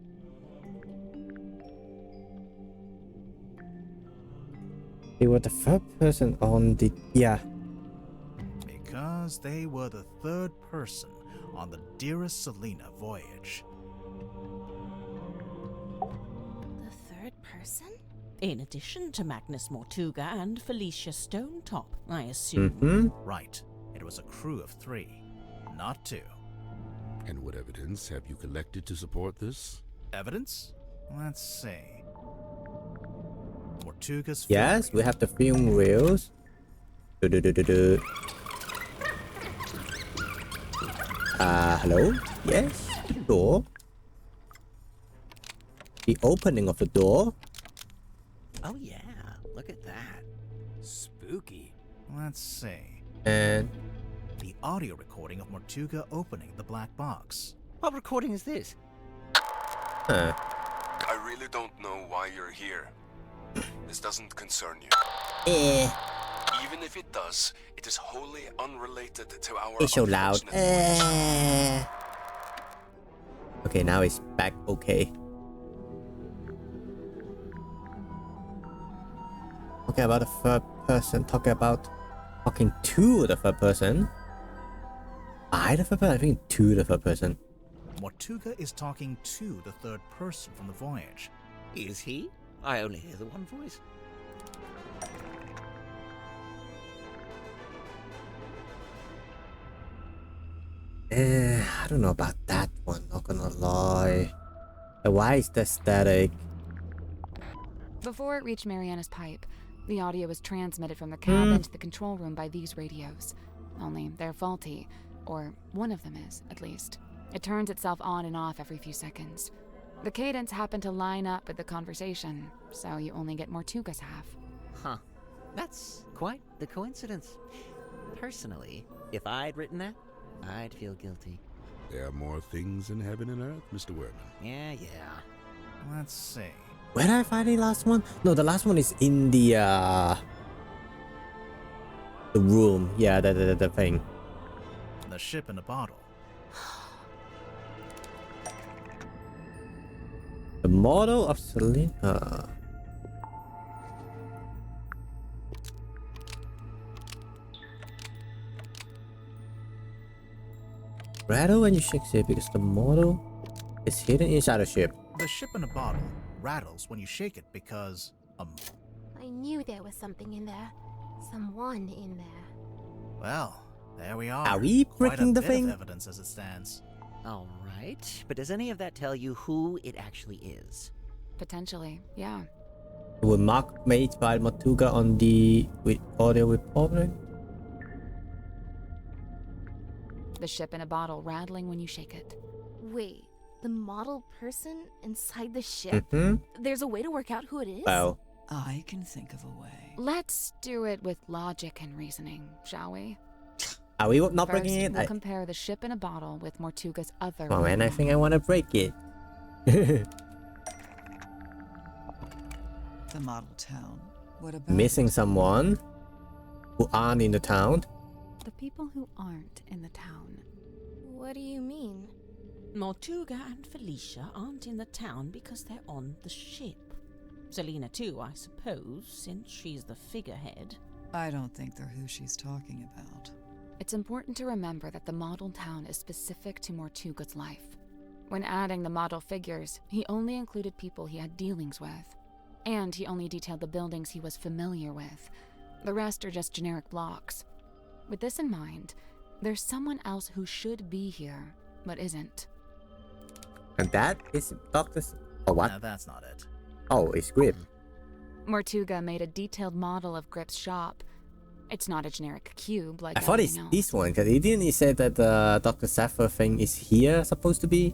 They were the third person on the... Yeah. Because they were the third person on the Dearest Selena voyage. The third person? In addition to Magnus Mortuga and Felicia Stonetop, I assume. Right. It was a crew of 3, not 2. And what evidence have you collected to support this? Evidence? Let's see. Mortuga's Yes, we have the film reels. Hello? Yes? Door? The opening of the door? Oh yeah, look at that. Spooky. Let's see. And... the audio recording of Mortuga opening the black box. What recording is this? Huh. I really don't know why you're here. This doesn't concern you. Even if it does, it is wholly unrelated to our... It's so loud. unfortunate Okay, now it's back okay. Okay, about the third person. Talking to the third person. I the third person? I think to the third person. Mortuga is talking to the third person from the voyage. Is he? I only hear the one voice. I don't know about that one, not gonna lie. Why is that static? Before it reached Mariana's pipe, the audio was transmitted from the cabin to the control room by these radios. Only they're faulty, or one of them is, at least. It turns itself on and off every few seconds. The cadence happened to line up with the conversation, so you only get Mortuga's half. Huh. That's quite the coincidence. Personally, if I'd written that, I'd feel guilty. There are more things in heaven and earth, Mr. Werman. Yeah. Let's see. Where did I find the last one? No, the last one is in the room. Yeah, the thing. The ship in a bottle. The model of Selena. Rattle when you shake it because the model is hidden inside the ship. The ship in a bottle rattles when you shake it because, I knew there was something in there. Someone in there. well, there we are. Are we breaking the Quite a bit thing? of evidence as it stands. All right, but does any of that tell you who it actually is? Potentially, yeah. It was marked made by Mortuga on the audio recording. The ship in a bottle rattling when you shake it. Wait, the model person inside the ship? There's a way to work out who it is? Well, I can think of a way. Let's do it with logic and reasoning, shall we? are we not First, breaking it? we'll compare the ship in a bottle with Mortuga's other... Oh man, I think I want to break it. The model town. What about Missing it? someone who aren't in the town. The people who aren't in the town. What do you mean? Mortuga and Felicia aren't in the town because they're on the ship. Selena too, I suppose, since she's the figurehead. I don't think they're who she's talking about. It's important to remember that the model town is specific to Mortuga's life. When adding the model figures, he only included people he had dealings with. And he only detailed the buildings he was familiar with. The rest are just generic blocks. With this in mind, there's someone else who should be here, but isn't. And that is Doctor's... Oh, what? No, that's not it. Oh, it's Grip. Mortuga made a detailed model of Grip's shop. It's not a generic cube like I thought it's everything else. this one, because he didn't say that the Dr. Sapphire thing is here supposed to be.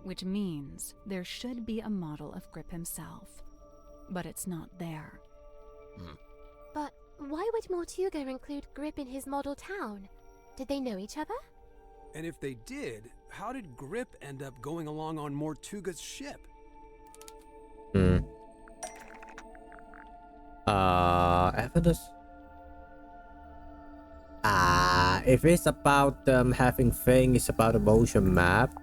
Which means there should be a model of Grip himself. But it's not there. But why would Mortuga include Grip in his model town? Did they know each other? And if they did, how did Grip end up going along on Mortuga's ship? Evidence? If it's about them having thing, it's about a motion map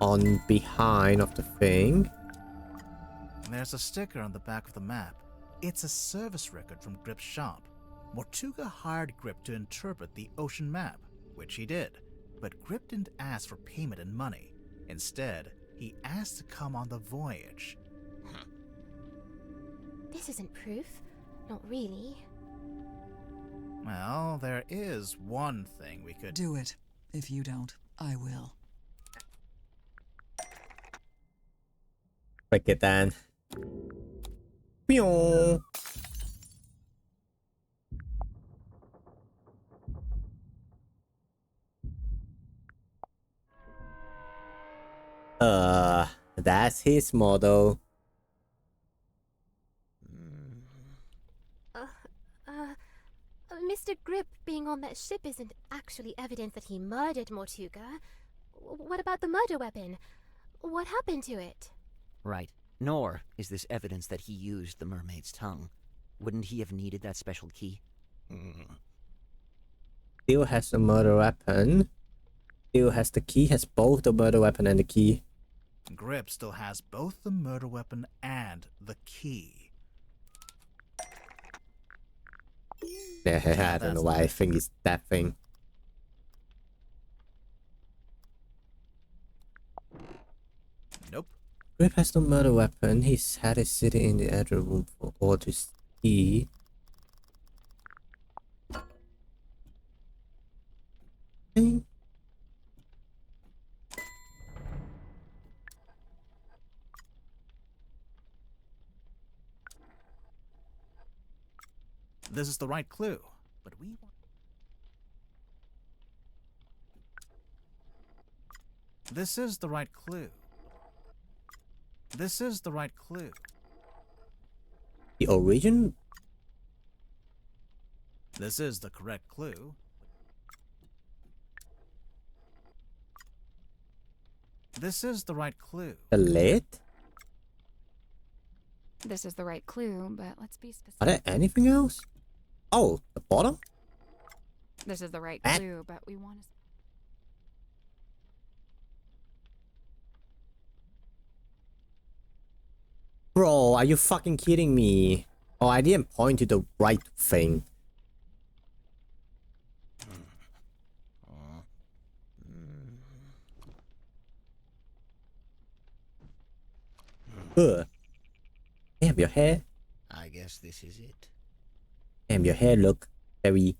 on behind of the thing. There's a sticker on the back of the map. It's a service record from Grip's shop. Mortuga hired Grip to interpret the ocean map, which he did. But Grip didn't ask for payment in money. Instead, he asked to come on the voyage. This isn't proof. Not really. Well, there is one thing we could... Do it. If you don't, I will. Break it down. Pew. That's his model. Mr. Grip being on that ship isn't actually evidence that he murdered Mortuga. What about the murder weapon? What happened to it? Right. Nor is this evidence that he used the mermaid's tongue. Wouldn't he have needed that special key? Still has the murder weapon. Still has the key. Has both the murder weapon and the key. Grip still has both the murder weapon and the key. Yeah, I don't know why I think it's that thing. Nope. Grip has the murder weapon. He's had it sitting in the other room for all to see. This is the right clue, but we want... This is the right clue. This is the right clue. The origin? This is the correct clue. This is the right clue. The lid? This is the right clue, but let's be specific. Are there anything else? Oh, the bottom? This is the right clue, but we want to... Bro, are you fucking kidding me? Oh, I didn't point to the right thing. Damn, your hair. I guess this is it. Damn, your hair look very...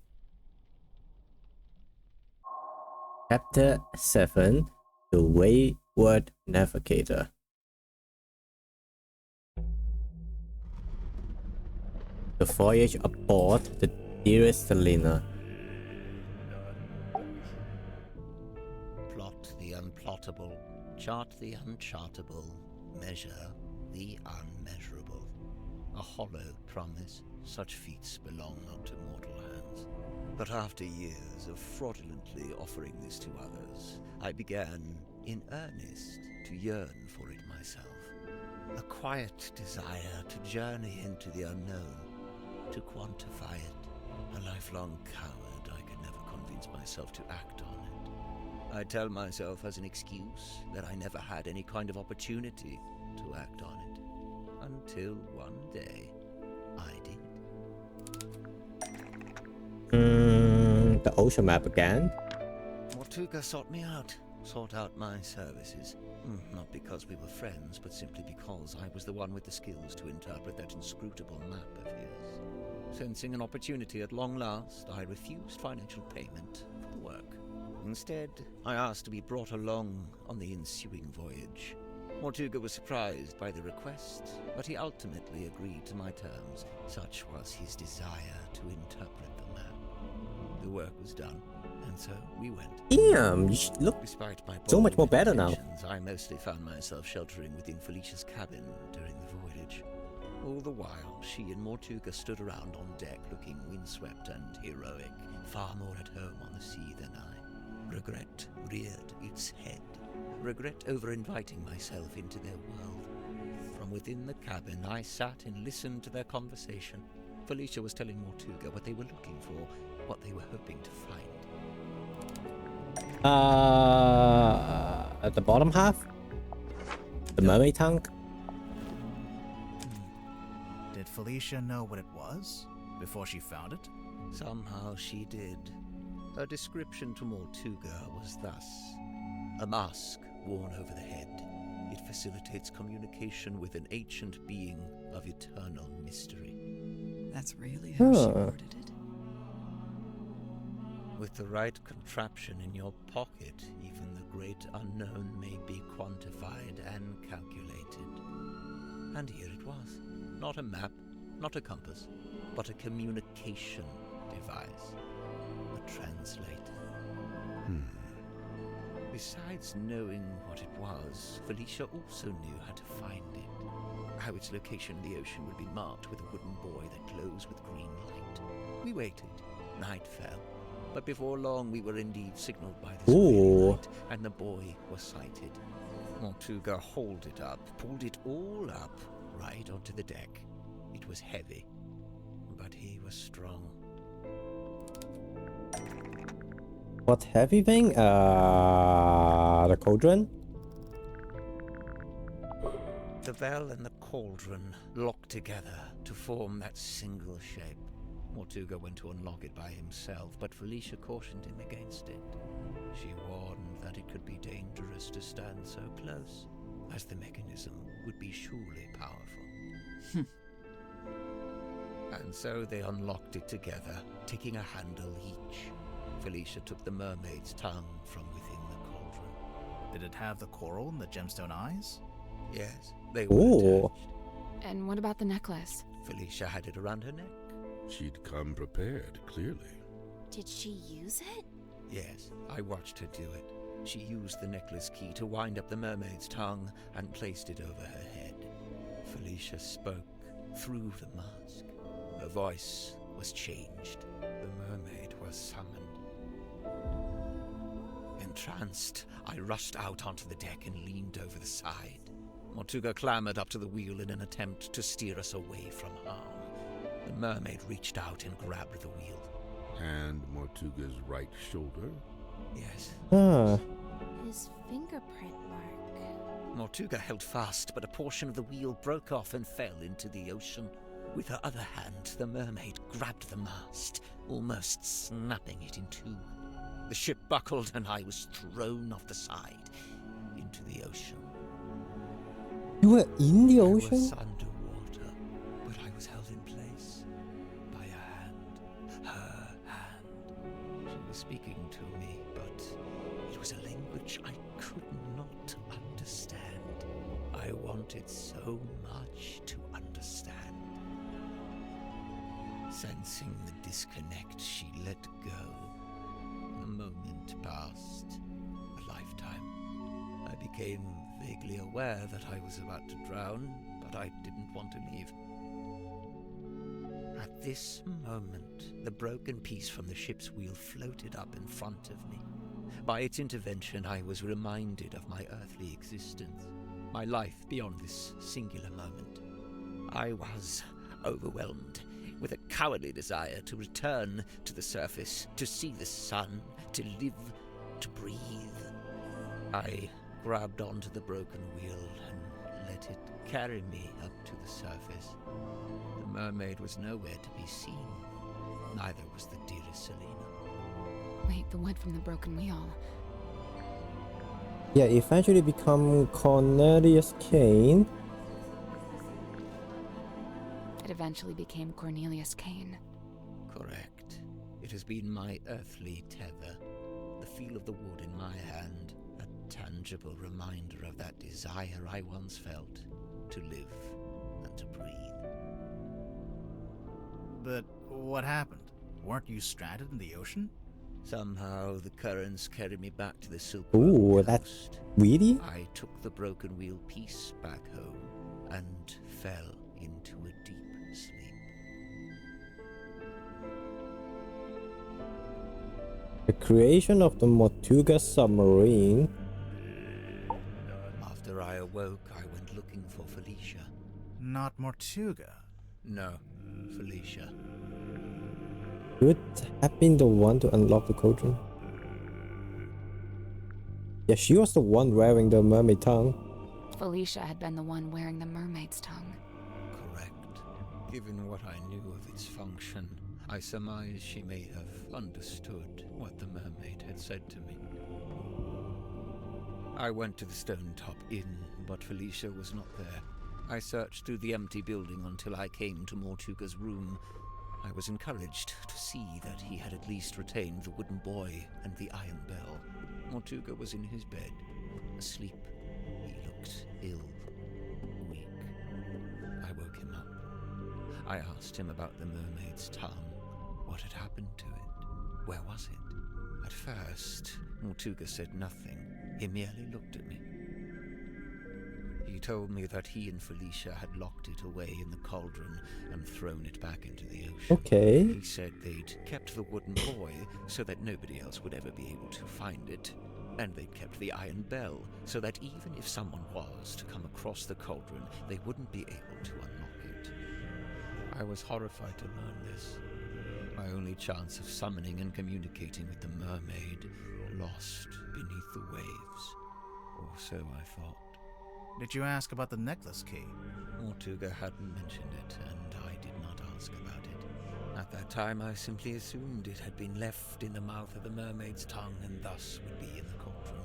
Chapter 7, The Wayward Navigator. The voyage aboard the dearest Selena. Plot the unplottable, chart the unchartable, measure the unmeasurable. A hollow promise, such feats belong not to mortal hands. But after years of fraudulently offering this to others, I began, in earnest, to yearn for it myself. A quiet desire to journey into the unknown, to quantify it. A lifelong coward, I could never convince myself to act on it. I tell myself as an excuse that I never had any kind of opportunity to act on it. Until one day, I did. The ocean map again? Mortuga sought me out, sought out my services. Not because we were friends, but simply because I was the one with the skills to interpret that inscrutable map of his. Sensing an opportunity at long last, I refused financial payment for the work. Instead, I asked to be brought along on the ensuing voyage. Mortuga was surprised by the request, but he ultimately agreed to my terms. Such was his desire to interpret the map. The work was done, and so we went. Damn, you look Despite my so much more bold better now. intentions, I mostly found myself sheltering within Felicia's cabin during the voyage. All the while, she and Mortuga stood around on deck looking windswept and heroic, far more at home on the sea than I. Regret reared its head. Regret over inviting myself into their world. From within the cabin, I sat and listened to their conversation. Felicia was telling Mortuga what they were looking for, what they were hoping to find. At the bottom half? The mermaid tank? Did Felicia know what it was before she found it? Somehow she did. Her description to Mortuga was thus: a mask worn over the head. It facilitates communication with an ancient being of eternal mystery. That's really how she worded it? With the right contraption in your pocket, even the great unknown may be quantified and calculated. And here it was. Not a map, not a compass, but a communication device. A translator. Besides knowing what it was, Felicia also knew how to find it. How its location in the ocean would be marked with a wooden buoy that glows with green light. We waited. Night fell. But before long we were indeed signaled by this green light, and the buoy was sighted. Mortuga hauled it up, pulled it all up, right onto the deck. It was heavy, but he was strong. What heavy thing? The cauldron? The bell and the cauldron locked together to form that single shape. Mortuga went to unlock it by himself, but Felicia cautioned him against it. She warned that it could be dangerous to stand so close, as the mechanism would be surely powerful. And so they unlocked it together, taking a handle each. Felicia took the mermaid's tongue from within the cauldron. Did it have the coral and the gemstone eyes? Yes, they were attached. And what about the necklace? Felicia had it around her neck. She'd come prepared, clearly. Did she use it? Yes, I watched her do it. She used the necklace key to wind up the mermaid's tongue and placed it over her head. Felicia spoke through the mask. Her voice was changed. The mermaid was summoned. Entranced, I rushed out onto the deck and leaned over the side. Mortuga clambered up to the wheel in an attempt to steer us away from harm. The mermaid reached out and grabbed the wheel. And Mortuga's right shoulder? Yes. His fingerprint mark. Mortuga held fast, but a portion of the wheel broke off and fell into the ocean. With her other hand, the mermaid grabbed the mast, almost snapping it in two. The ship buckled and I was thrown off the side into the ocean. You were in the ocean? I was underwater, but I was held in place by a hand, her hand. She was speaking to me, but it was a language I could not understand. I wanted so much to understand. Sensing the disconnect, she let go. A moment passed, a lifetime. I became vaguely aware that I was about to drown, but I didn't want to leave. At this moment, the broken piece from the ship's wheel floated up in front of me. By its intervention, I was reminded of my earthly existence. my life beyond this singular moment. I was overwhelmed with a cowardly desire to return to the surface, to see the sun, to live, to breathe. I grabbed onto the broken wheel and let it carry me up to the surface. The mermaid was nowhere to be seen. Neither was the dearest Selena. Wait, the wood from the broken wheel. Yeah, eventually become Cornelius Kane. It eventually became Cornelius Kane. Correct. It has been my earthly tether, the feel of the wood in my hand, a tangible reminder of that desire I once felt to live and to breathe. But what happened? Weren't you stranded in the ocean? Somehow the currents carried me back to the Silk Ooh, Road that's coast. really? I took the broken wheel piece back home and fell into a deep sleep. The creation of the Tortuga submarine. After I awoke, I went looking for Felicia. Not Tortuga. No, Felicia. Could have been the one to unlock the cauldron. Yeah, she was the one wearing the mermaid tongue. Felicia had been the one wearing the mermaid's tongue. Correct. Given what I knew of its function, I surmise she may have understood what the mermaid had said to me. I went to the Stone Top Inn, but Felicia was not there. I searched through the empty building until I came to Tortuga's room. I was encouraged to see that he had at least retained the wooden boy and the iron bell. Tortuga was in his bed, asleep. He looked ill, weak. I woke him up. I asked him about the mermaid's tongue. What had happened to it? Where was it? At first, Tortuga said nothing. He merely looked at me. He told me that he and Felicia had locked it away in the cauldron and thrown it back into the ocean. Okay. He said they'd kept the wooden boy so that nobody else would ever be able to find it. And they'd kept the iron bell so that even if someone was to come across the cauldron, they wouldn't be able to unlock it. I was horrified to learn this. My only chance of summoning and communicating with the mermaid lost beneath the waves. Or so I thought. Did you ask about the necklace key? Tortuga hadn't mentioned it, and I did not ask about it. At that time, I simply assumed it had been left in the mouth of the mermaid's tongue and thus would be in the cauldron.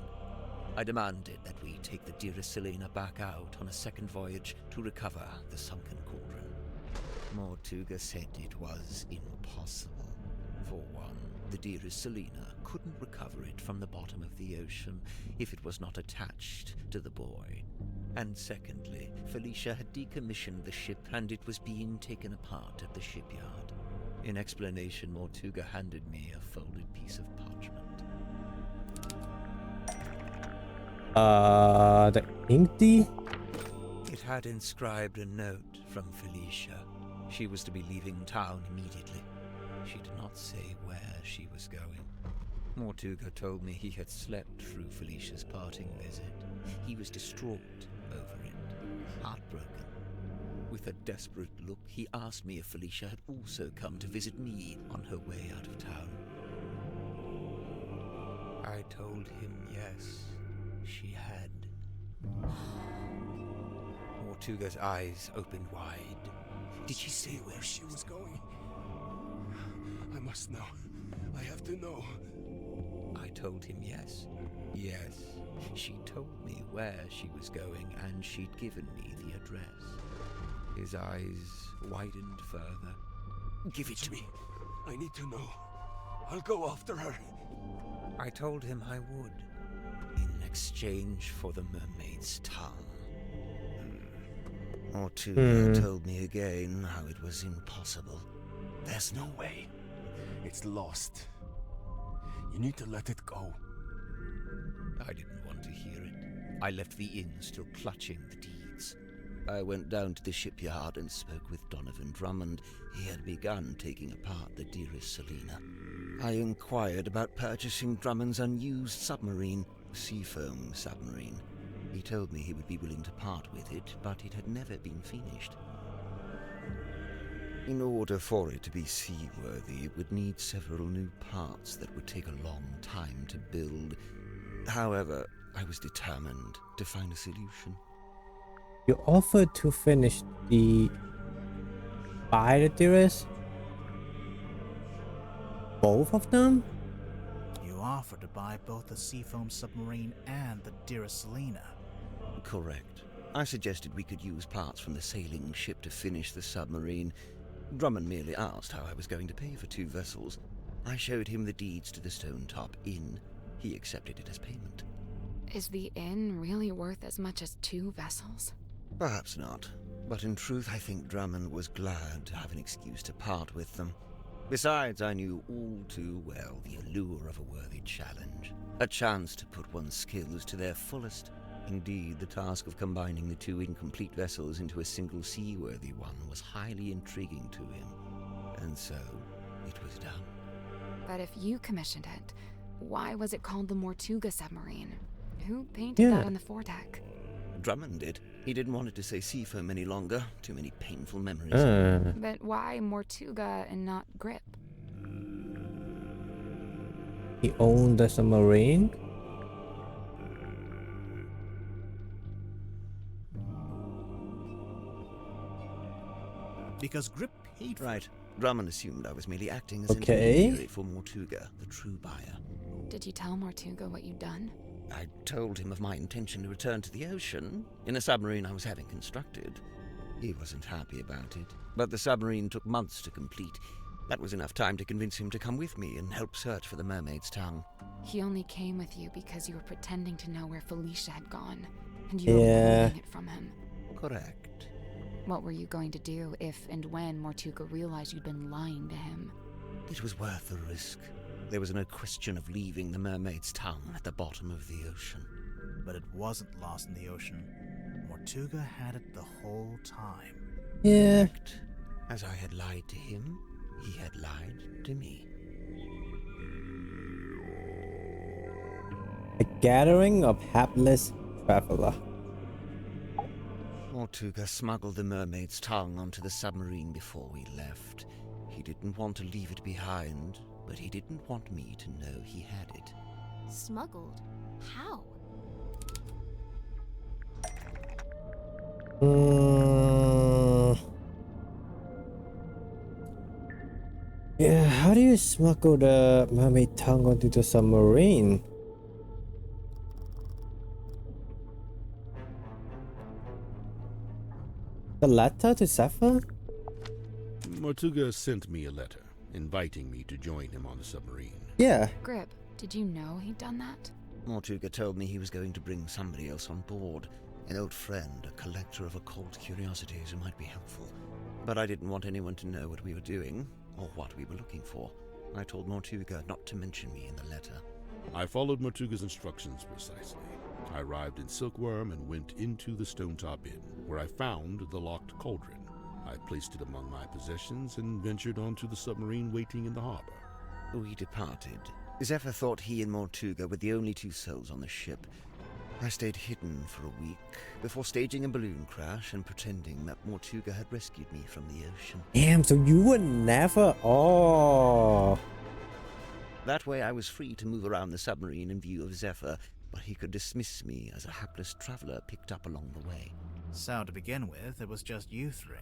I demanded that we take the dearest Selena back out on a second voyage to recover the sunken cauldron. Tortuga said it was impossible. For one, the dearest Selena couldn't recover it from the bottom of the ocean if it was not attached to the boy. And secondly, Felicia had decommissioned the ship and it was being taken apart at the shipyard. In explanation, Tortuga handed me a folded piece of parchment. The Inkty? It had inscribed a note from Felicia. She was to be leaving town immediately. She did not say where she was going. Tortuga told me he had slept through Felicia's parting visit. He was distraught over it, heartbroken. With a desperate look, he asked me if Felicia had also come to visit me on her way out of town. I told him yes, she had. Tortuga's eyes opened wide. Did she say where she was going? I must know. I have to know. I told him yes. Yes, she told me where she was going and she'd given me the address. His eyes widened further. Give it to me. I need to know. I'll go after her. I told him I would, in exchange for the mermaid's tongue. Tortuga told me again how it was impossible. There's no way. It's lost. You need to let it go. I didn't want to hear it. I left the inn still clutching the deeds. I went down to the shipyard and spoke with Donovan Drummond. He had begun taking apart the dearest Selena. I inquired about purchasing Drummond's unused submarine, Seafoam submarine. He told me he would be willing to part with it, but it had never been finished. In order for it to be seaworthy, it would need several new parts that would take a long time to build. However, I was determined to find a solution. You offered to finish the dearest? Both of them? You offered to buy both the Seafoam submarine and the dearest Selena. Correct. I suggested we could use parts from the sailing ship to finish the submarine. Drummond merely asked how I was going to pay for 2 vessels. I showed him the deeds to the Stone Top Inn. He accepted it as payment. Is the inn really worth as much as 2 vessels? Perhaps not, but in truth I think Drummond was glad to have an excuse to part with them. Besides, I knew all too well the allure of a worthy challenge, a chance to put one's skills to their fullest. Indeed, the task of combining the 2 incomplete vessels into a single seaworthy one was highly intriguing to him, and so it was done. But if you commissioned it, why was it called the Mortuga submarine? Who painted that on the foredeck? Drummond did. He didn't want it to say Seafoam any longer. Too many painful memories. But why Mortuga and not Grip? He owned the submarine? Because Grip paid for Right. Drummond assumed I was merely acting as an Okay. intermediary for Mortuga, the true buyer. Did you tell Mortuga what you'd done? I told him of my intention to return to the ocean in a submarine I was having constructed. He wasn't happy about it, but the submarine took months to complete. That was enough time to convince him to come with me and help search for the Mermaid's tongue. He only came with you because you were pretending to know where Felicia had gone, and you were hiding it from him. Correct. What were you going to do if and when Mortuga realized you'd been lying to him? It was worth the risk. There was no question of leaving the Mermaid's tongue at the bottom of the ocean. But it wasn't lost in the ocean. Mortuga had it the whole time. Yeah. Correct. As I had lied to him, he had lied to me. A gathering of hapless traveler. Mortuga smuggled the Mermaid's tongue onto the submarine before we left. He didn't want to leave it behind, but he didn't want me to know he had it. Smuggled? How? Yeah, how do you smuggle the mermaid tongue onto the submarine? The letter to Zephyr? Mortuga sent me a letter, inviting me to join him on the submarine. Yeah. Grip, did you know he'd done that? Mortuga told me he was going to bring somebody else on board. An old friend, a collector of occult curiosities who might be helpful. But I didn't want anyone to know what we were doing, or what we were looking for. I told Mortuga not to mention me in the letter. I followed Mortuga's instructions precisely. I arrived in Silkworm and went into the Stone Top Inn, where I found the locked cauldron. I placed it among my possessions and ventured onto the submarine waiting in the harbor. We departed. Zephyr thought he and Mortuga were the only 2 souls on the ship. I stayed hidden for a week before staging a balloon crash and pretending that Mortuga had rescued me from the ocean. Damn, so you were never... Oh. That way I was free to move around the submarine in view of Zephyr, but he could dismiss me as a hapless traveler picked up along the way. So to begin with, it was just you 3.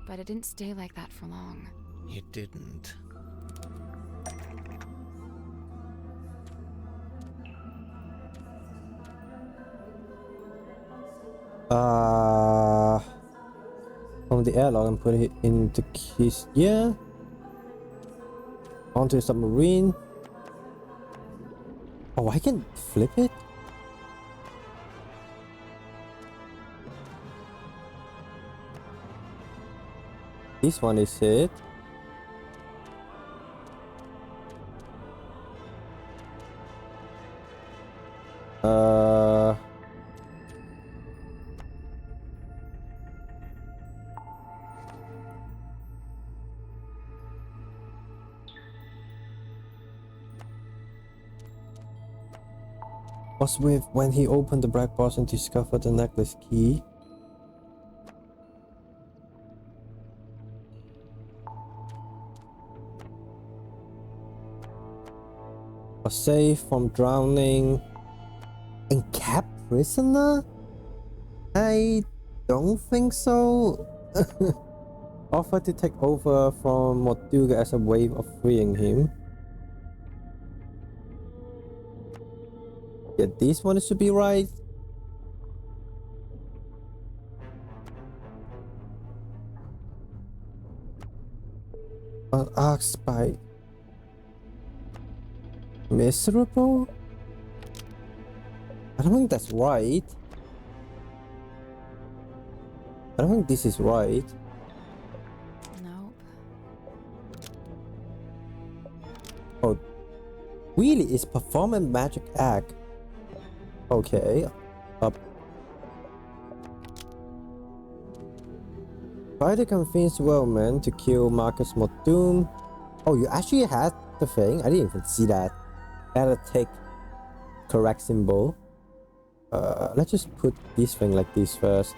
But it didn't stay like that for long. It didn't. From the airlock and put it in the keys. Yeah. Onto the submarine. Oh, I can flip it? This one is it. was with when he opened the black box and discovered the necklace key. Was safe from drowning and kept prisoner? I don't think so. Offered to take over from Mortuga as a way of freeing him. Yeah, this one should be right. Asked by miserable? I don't think that's right. I don't think this is right. Nope. Oh, really? It's perform a magic act. Okay. Try to convince Roman to kill Marcus Mordoom. Oh, you actually had the thing? I didn't even see that. Gotta take correct symbol. Let's just put this thing like this first.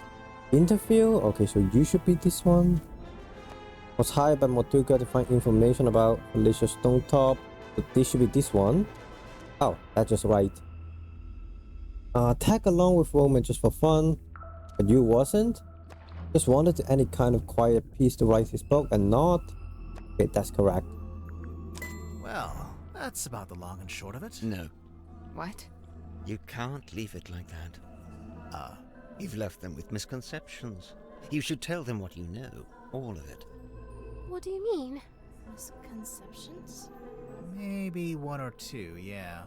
Interview? Okay, so you should be this one. Was hired by Mortuga to find information about Felicia Stonetop. So this should be this one. Oh, that's just right. Tag along with Roman just for fun. But you wasn't? Just wanted any kind of quiet piece to write his book and not? Okay, that's correct. Well, that's about the long and short of it. No. What? You can't leave it like that. You've left them with misconceptions. You should tell them what you know. All of it. What do you mean? Misconceptions? Maybe one or two, yeah.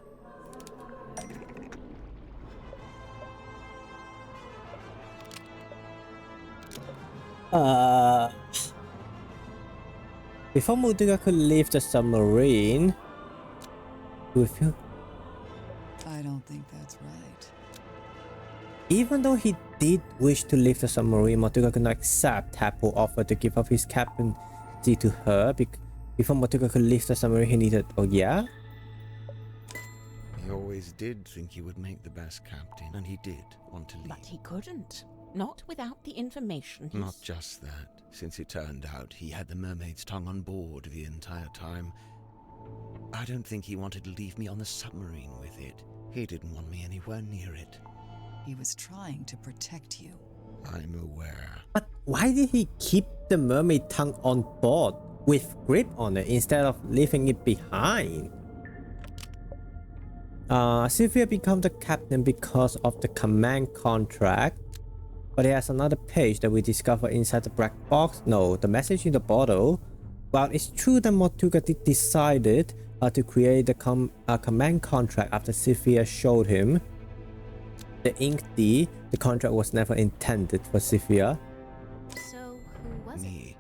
Before Mortuga could leave the submarine, with you. I don't think that's right. Even though he did wish to leave the submarine, Mortuga could not accept Tadpole's offer to give up his captaincy to her. Before Mortuga could leave the submarine, he needed. Oh yeah. He always did think he would make the best captain, and he did want to leave. But he couldn't. Not without the information. Not just that. Since it turned out he had the Mermaid's tongue on board the entire time, I don't think he wanted to leave me on the submarine with it. He didn't want me anywhere near it. He was trying to protect you. I'm aware. But why did he keep the mermaid tongue on board with grip on it instead of leaving it behind? Sylvia became the captain because of the command contract. But there's another page that we discover inside the black box. No, the message in the bottle. While it's true that Mortuga decided to create a command contract after Sylvia showed him the ink D, the contract was never intended for Sylvia. So, who was Me.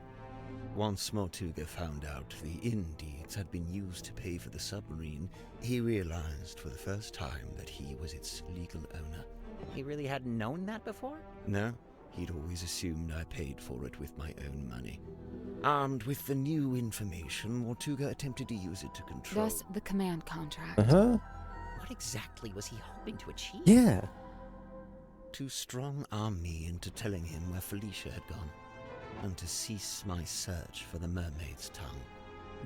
Once Mortuga found out the inn-deeds had been used to pay for the submarine, he realized for the first time that he was its legal owner. He really hadn't known that before? No, he'd always assumed I paid for it with my own money. Armed with the new information, Mortuga attempted to use it to control... Thus, the command contract. What exactly was he hoping to achieve? Yeah. To strong-arm me into telling him where Felicia had gone, and to cease my search for the mermaid's tongue.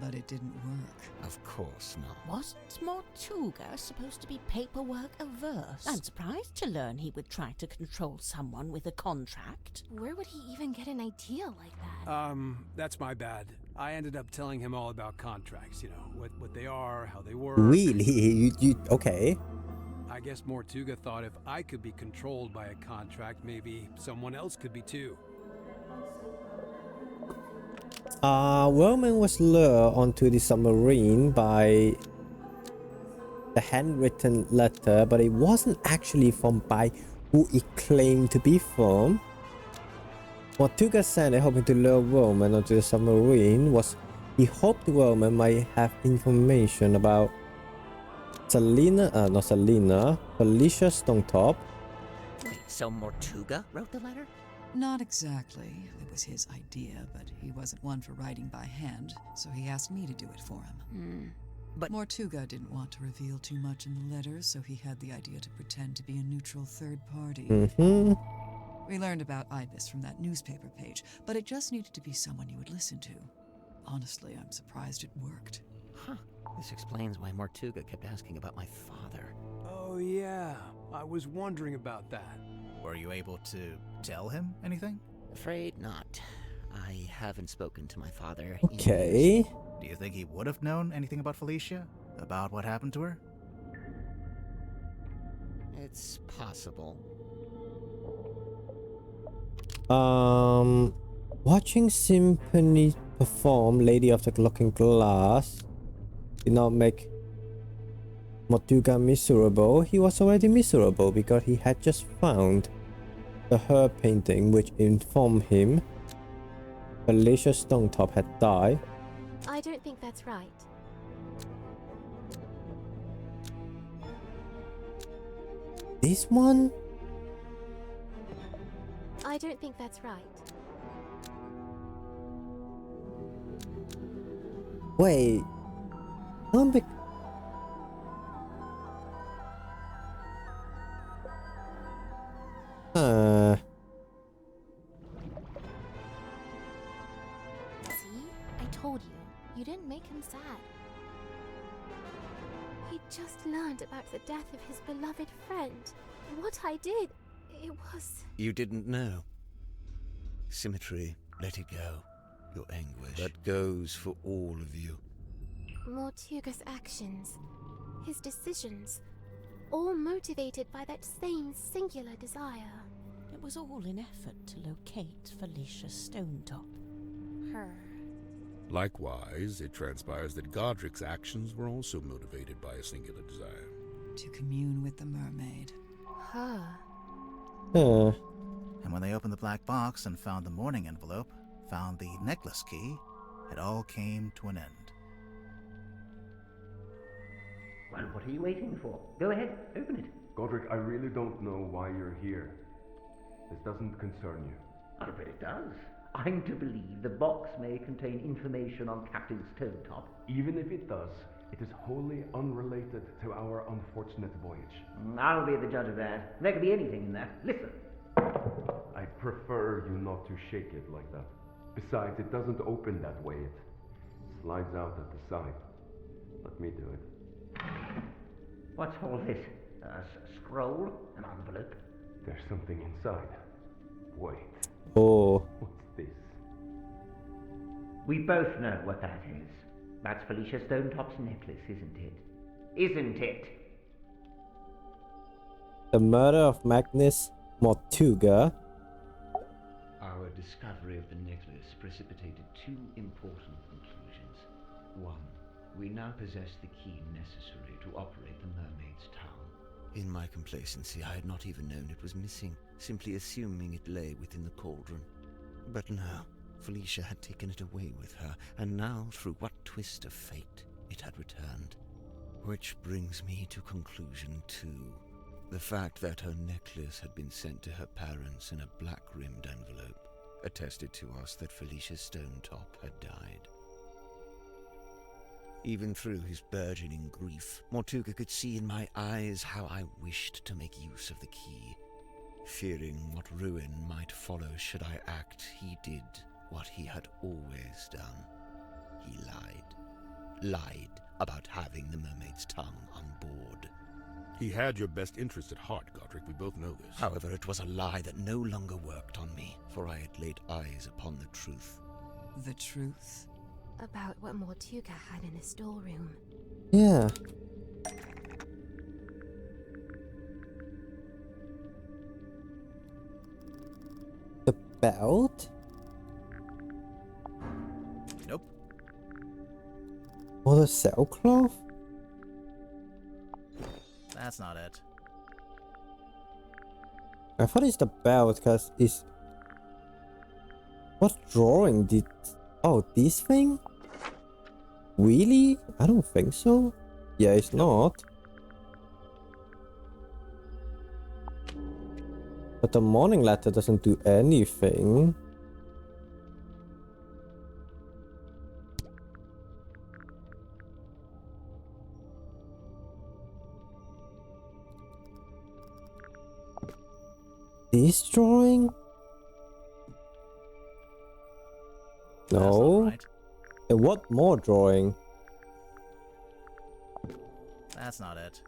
But it didn't work. Of course not. Wasn't Mortuga supposed to be paperwork averse? I'm surprised to learn he would try to control someone with a contract. Where would he even get an idea like that? That's my bad. I ended up telling him all about contracts, you know, what they are, how they work. Really? You okay. I guess Mortuga thought if I could be controlled by a contract, maybe someone else could be too. Roman was lured onto the submarine by the handwritten letter, but it wasn't actually from by who it claimed to be from. Mortuga said that hoping to lure Roman onto the submarine was he hoped Roman might have information about Felicia Stonetop. Wait, so Mortuga wrote the letter? Not exactly. It was his idea, but he wasn't one for writing by hand, so he asked me to do it for him. But Mortuga didn't want to reveal too much in the letter, so he had the idea to pretend to be a neutral third party. We learned about Ibis from that newspaper page, but it just needed to be someone you would listen to. Honestly, I'm surprised it worked. Huh. This explains why Mortuga kept asking about my father. Oh yeah, I was wondering about that. Were you able to tell him anything? Afraid not. I haven't spoken to my father. Okay. Do you think he would have known anything about Felicia? About what happened to her? It's possible. Watching Symphony perform Lady of the Looking Glass did not make Mortuga miserable. He was already miserable because he had just found the her painting, which informed him Felicia Stonetop had died. I don't think that's right. This one? I don't think that's right. Wait. See? I told you. You didn't make him sad. He just learned about the death of his beloved friend. What I did, it was... You didn't know. Symmetry, let it go. Your anguish. That goes for all of you. Mortuga's actions, his decisions, all motivated by that same singular desire. It was all in effort to locate Felicia Stonetop. Her. Likewise, it transpires that Godric's actions were also motivated by a singular desire. To commune with the mermaid. Her. And when they opened the black box and found the mourning envelope, found the necklace key, it all came to an end. Well, what are you waiting for? Go ahead, open it. Godric, I really don't know why you're here. This doesn't concern you. I bet it does. I'm to believe the box may contain information on Captain Stonetop. Even if it does, it is wholly unrelated to our unfortunate voyage. I'll be the judge of that. There could be anything in there. Listen. I prefer you not to shake it like that. Besides, it doesn't open that way. It slides out at the side. Let me do it. What's all this? A scroll? An envelope? There's something inside. Wait. Oh. What's this? We both know what that is. That's Felicia Stonetop's necklace, isn't it? Isn't it? The murder of Magnus Mortuga. Our discovery of the necklace precipitated two important conclusions. One, we now possess the key necessary to operate the Mermaid's town. In my complacency, I had not even known it was missing, simply assuming it lay within the cauldron. But no, Felicia had taken it away with her, and now, through what twist of fate, it had returned. Which brings me to conclusion 2. The fact that her necklace had been sent to her parents in a black-rimmed envelope attested to us that Felicia Stonetop had died. Even through his burgeoning grief, Mortuga could see in my eyes how I wished to make use of the key. Fearing what ruin might follow should I act, he did what he had always done. He lied. Lied about having the Mermaid's tongue on board. He had your best interest at heart, Godric. We both know this. However, it was a lie that no longer worked on me, for I had laid eyes upon the truth. The truth? About what Mortuga had in the storeroom. Yeah. The belt? Nope. Or the sailcloth? That's not it. I thought it's the belt because it's... What drawing did... Oh, this thing? Really? I don't think so. Yeah, it's not. But the morning letter doesn't do anything. This drawing? No. Right. And what more drawing? That's not it.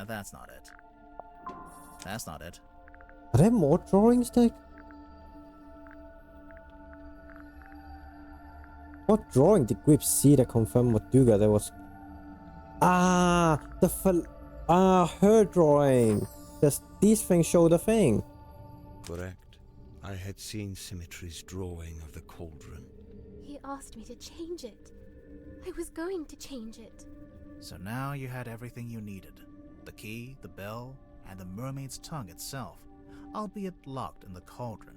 That's not it. That's not it. Are there more drawings, Nick? What drawing did Grip see that confirmed Mortuga there was... her drawing. Does these things show the thing? Correct. I had seen Symmetry's drawing of the cauldron. He asked me to change it. I was going to change it. So now you had everything you needed. The key, the bell, and the mermaid's tongue itself, albeit locked in the cauldron.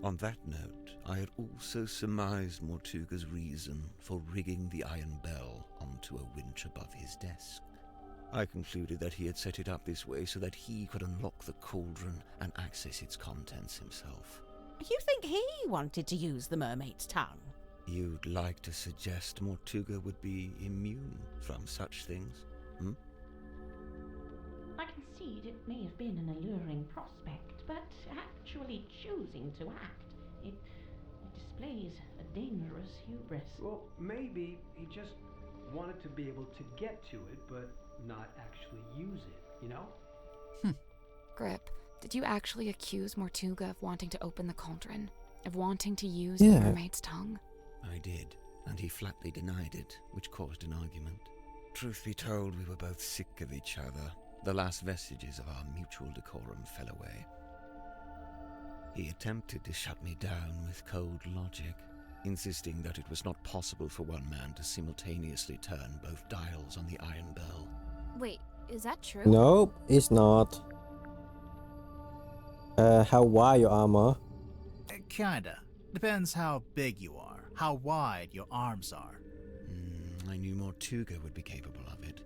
On that note, I had also surmised Mortuga's reason for rigging the iron bell onto a winch above his desk. I concluded that he had set it up this way so that he could unlock the cauldron and access its contents himself. You think he wanted to use the mermaid's tongue? You'd like to suggest Mortuga would be immune from such things, hmm? I concede it may have been an alluring prospect, but actually choosing to act, it displays a dangerous hubris. Well, maybe he just wanted to be able to get to it, but not actually use it, you know? Grip, did you actually accuse Mortuga of wanting to open the cauldron? Of wanting to use Yeah. the mermaid's tongue? I did, and he flatly denied it, which caused an argument. Truth be told, we were both sick of each other. The last vestiges of our mutual decorum fell away. He attempted to shut me down with cold logic, insisting that it was not possible for one man to simultaneously turn both dials on the iron bell. Wait, is that true? Nope, it's not. How wide your armor? Kinda. Depends how big you are, how wide your arms are. I knew Mortuga would be capable of it,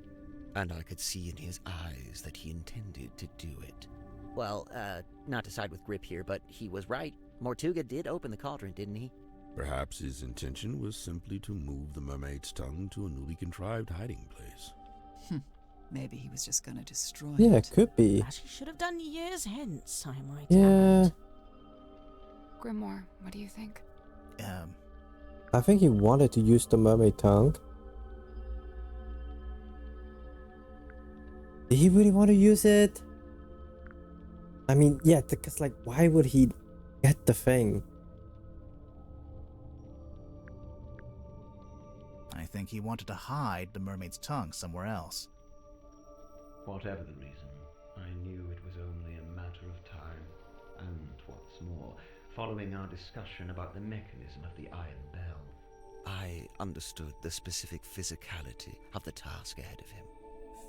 and I could see in his eyes that he intended to do it. Well, not to side with Grip here, but he was right. Mortuga did open the cauldron, didn't he? Perhaps his intention was simply to move the mermaid's tongue to a newly contrived hiding place. Maybe he was just gonna destroy Yeah, it. could be. As he should have done years hence, I might Yeah. add. Grimoire, what do you think? I think he wanted to use the mermaid tongue. Did he really want to use it? I mean, yeah, because like, why would he get the thing? I think he wanted to hide the mermaid's tongue somewhere else. Whatever the reason, I knew it was only a matter of time. And what's more, following our discussion about the mechanism of the iron bell, I understood the specific physicality of the task ahead of him.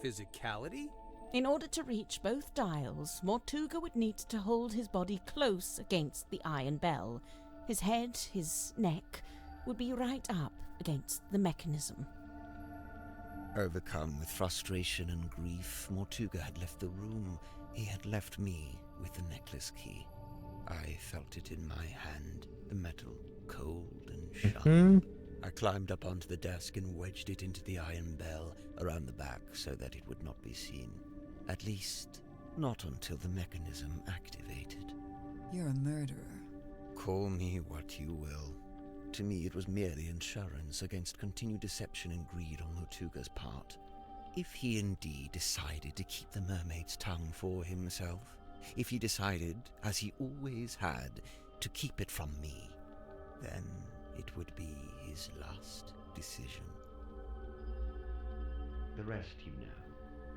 Physicality? In order to reach both dials, Mortuga would need to hold his body close against the iron bell. His head, his neck, would be right up against the mechanism. Overcome with frustration and grief, Mortuga had left the room. He had left me with the necklace key. I felt it in my hand, the metal cold and sharp. I climbed up onto the desk and wedged it into the iron bell around the back so that it would not be seen. At least, not until the mechanism activated. You're a murderer. Call me what you will. To me, it was merely insurance against continued deception and greed on Mortuga's part. If he indeed decided to keep the mermaid's tongue for himself, if he decided, as he always had, to keep it from me, then it would be his last decision. the rest you know.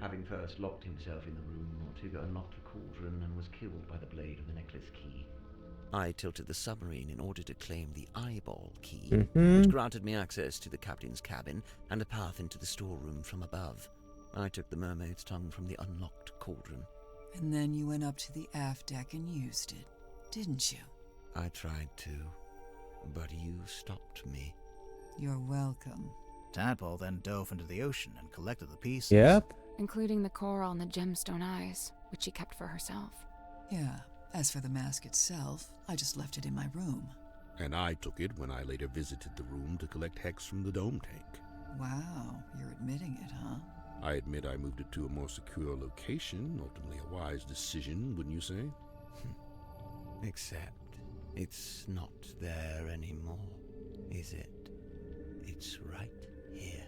Having first locked himself in the room, Mortuga unlocked the cauldron and was killed by the blade of the necklace key. I tilted the submarine in order to claim the eyeball key, Mhm. which granted me access to the captain's cabin and a path into the storeroom from above. I took the mermaid's tongue from the unlocked cauldron. And then you went up to the aft deck and used it, didn't you? I tried to, but you stopped me. You're welcome. Tadpole then dove into the ocean and collected the pieces. Yep. Including the coral and the gemstone eyes, which she kept for herself. Yeah. As for the mask itself, I just left it in my room. And I took it when I later visited the room to collect hex from the dome tank. Wow, you're admitting it, huh? I admit I moved it to a more secure location, ultimately a wise decision, wouldn't you say? Except it's not there anymore, is it? It's right here.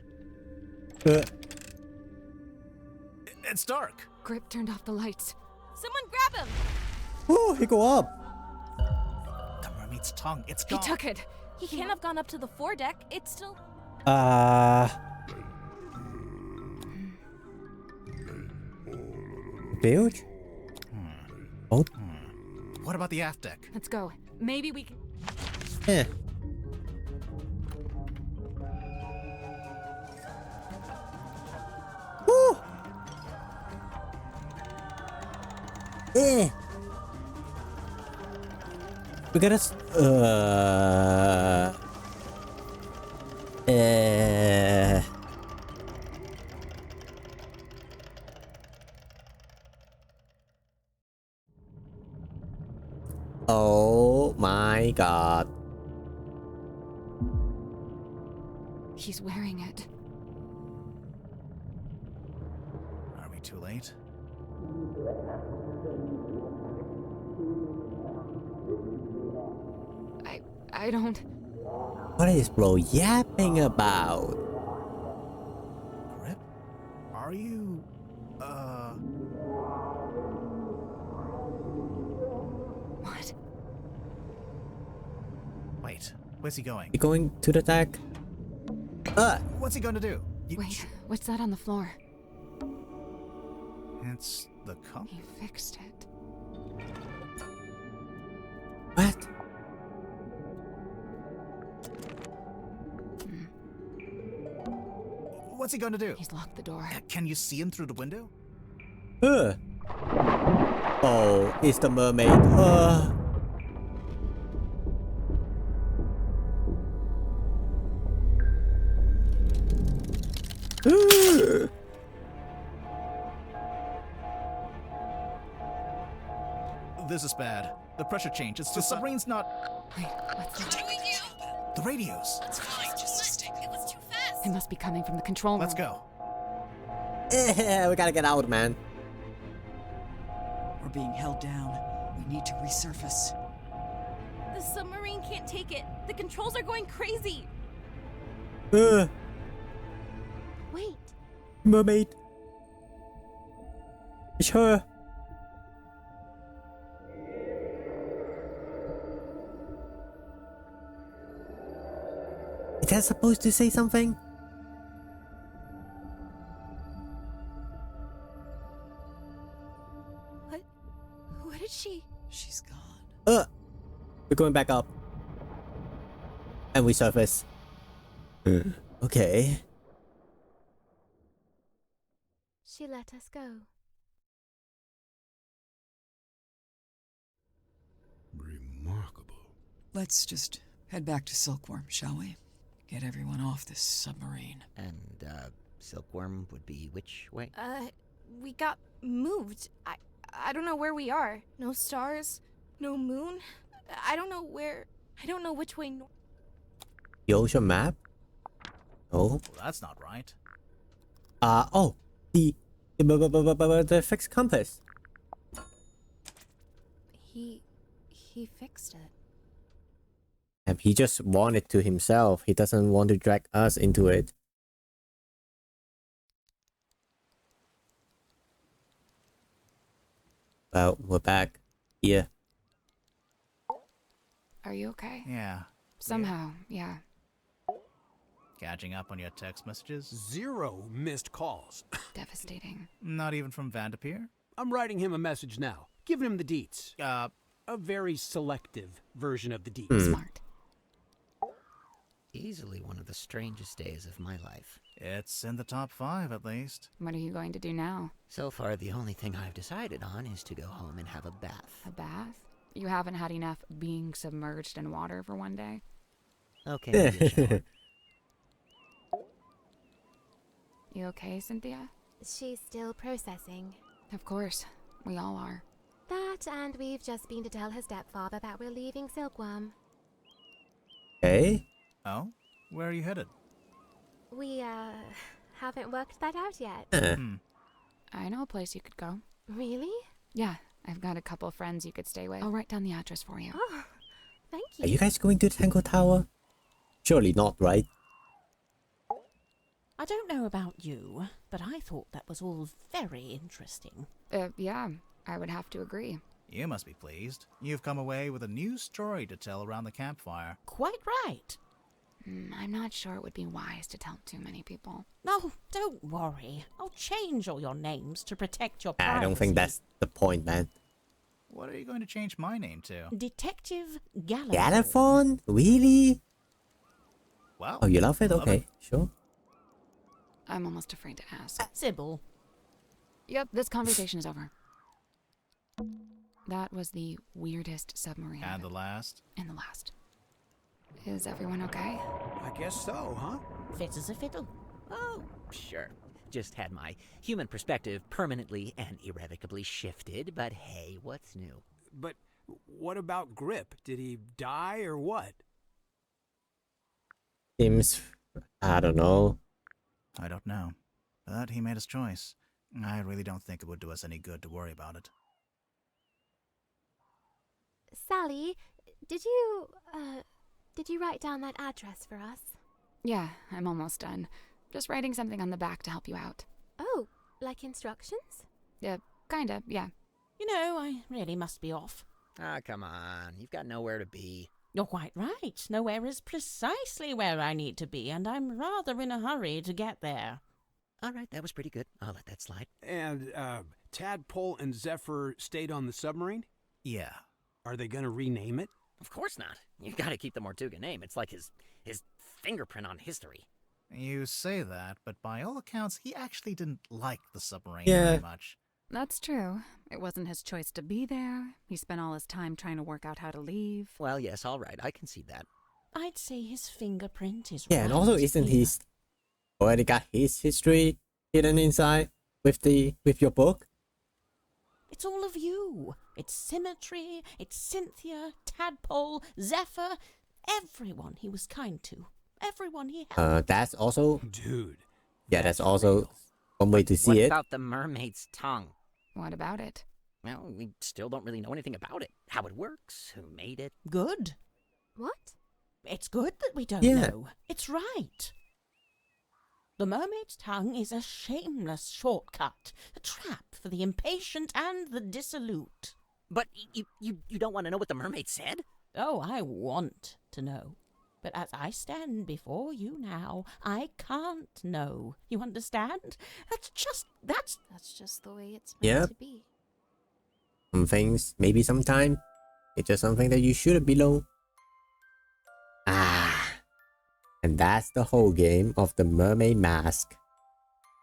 It's dark. Grip turned off the lights. Someone grab him! Oh, he go up. The mermaid's tongue, it's gone. He took it. He can't have gone up to the foredeck. It's still... Bilge? Oh. What about the aft deck? Let's go. Maybe we can... Eh. Woo! Eh. We gotta... Oh my god. He's wearing it. Are we too late? I don't... What is bro yapping about? Grip? Are you... What? Wait, where's he going? You going to the deck? What's he gonna do? Wait, what's that on the floor? It's the cup? He fixed it. What? What's he gonna do? He's locked the door. Can you see him through the window? Oh, it's the mermaid. This is bad. The pressure change. It's just the submarine's not... Wait, what's that? The radios. It's fine, just stick. It was too fast. It must be coming from the control room. Let's go. We gotta get out, man. We're being held down. We need to resurface. The submarine can't take it. The controls are going crazy. Wait. Mermaid. It's her. Is that supposed to say something? What did she... She's gone. We're going back up. And we surface. Okay. She let us go. Remarkable. Let's just head back to Silkworm, shall we? Get everyone off this submarine. And, Silkworm would be which way? We got moved. I don't know where we are. No stars. No moon. I don't know where... I don't know which way... The ocean map? Oh. Well, that's not right. Oh. The fixed compass. He fixed it. And he just wanted to himself. He doesn't want to drag us into it. Well, we're back here. Are you okay? Yeah. Somehow, yeah. Catching up on your text messages? 0 missed calls. Devastating. Not even from Vanderpeer? I'm writing him a message now, giving him the deets. A very selective version of the deets. Smart. Easily one of the strangest days of my life. It's in the top 5, at least. What are you going to do now? So far, the only thing I've decided on is to go home and have a bath. A bath? You haven't had enough being submerged in water for one day? Okay, maybe a shower. You okay, Cynthia? She's still processing. Of course. We all are. That, and we've just been to tell her stepfather that we're leaving Silkworm. Okay. Oh? Where are you headed? We, haven't worked that out yet. I know a place you could go. Really? Yeah, I've got a couple friends you could stay with. I'll write down the address for you. Oh, thank you. Are you guys going to the Tango Tower? Surely not, right? I don't know about you, but I thought that was all very interesting. Yeah, I would have to agree. You must be pleased. You've come away with a new story to tell around the campfire. Quite right. I'm not sure it would be wise to tell too many people. No, don't worry. I'll change all your names to protect your privacy. I don't think that's the point, man. What are you going to change my name to? Detective Galliford. Galliford? Really? Well, oh, you love it? love Okay, it. sure. I'm almost afraid to ask. Sybil. Yep, this conversation is over. That was the weirdest submarine. And the last? And the last. Is everyone okay? I guess so, huh? Fit as a fiddle. Oh, sure. Just had my human perspective permanently and irrevocably shifted, but hey, what's new? But what about Grip? Did he die or what? Seems... I don't know. I don't know. But he made his choice. I really don't think it would do us any good to worry about it. Sally, did you write down that address for us? Yeah, I'm almost done. Just writing something on the back to help you out. Oh, like instructions? Kinda, yeah. You know, I really must be off. Ah, come on. You've got nowhere to be. You're quite right. Nowhere is precisely where I need to be, and I'm rather in a hurry to get there. All right, that was pretty good. I'll let that slide. And, Tadpole and Zephyr stayed on the submarine? Yeah. Are they gonna rename it? Of course not. You've got to keep the Mortuga name. It's like his fingerprint on history. You say that, but by all accounts, he actually didn't like the submarine Yeah. very much. That's true. It wasn't his choice to be there. He spent all his time trying to work out how to leave. Well, yes, all right. I can see that. I'd say his fingerprint is Yeah, right and also isn't here. he already got his history hidden inside with your book? It's all of you. It's Symmetry, it's Cynthia, Tadpole, Zephyr, everyone he was kind to. Everyone he helped. That's also... Dude. Yeah, that's also one way to see What it. about the mermaid's tongue? What about it? Well, we still don't really know anything about it. How it works, who made it. Good. What? It's good that we don't Yeah. know. It's right. The mermaid's tongue is a shameless shortcut, a trap for the impatient and the dissolute. But you don't want to know what the mermaid said? Oh, I want to know. But as I stand before you now, I can't know. You understand? That's just the way it's Yep. meant to be. Some things, maybe sometime, it's just something that you shouldn't below. And that's the whole game of the Mermaid Mask.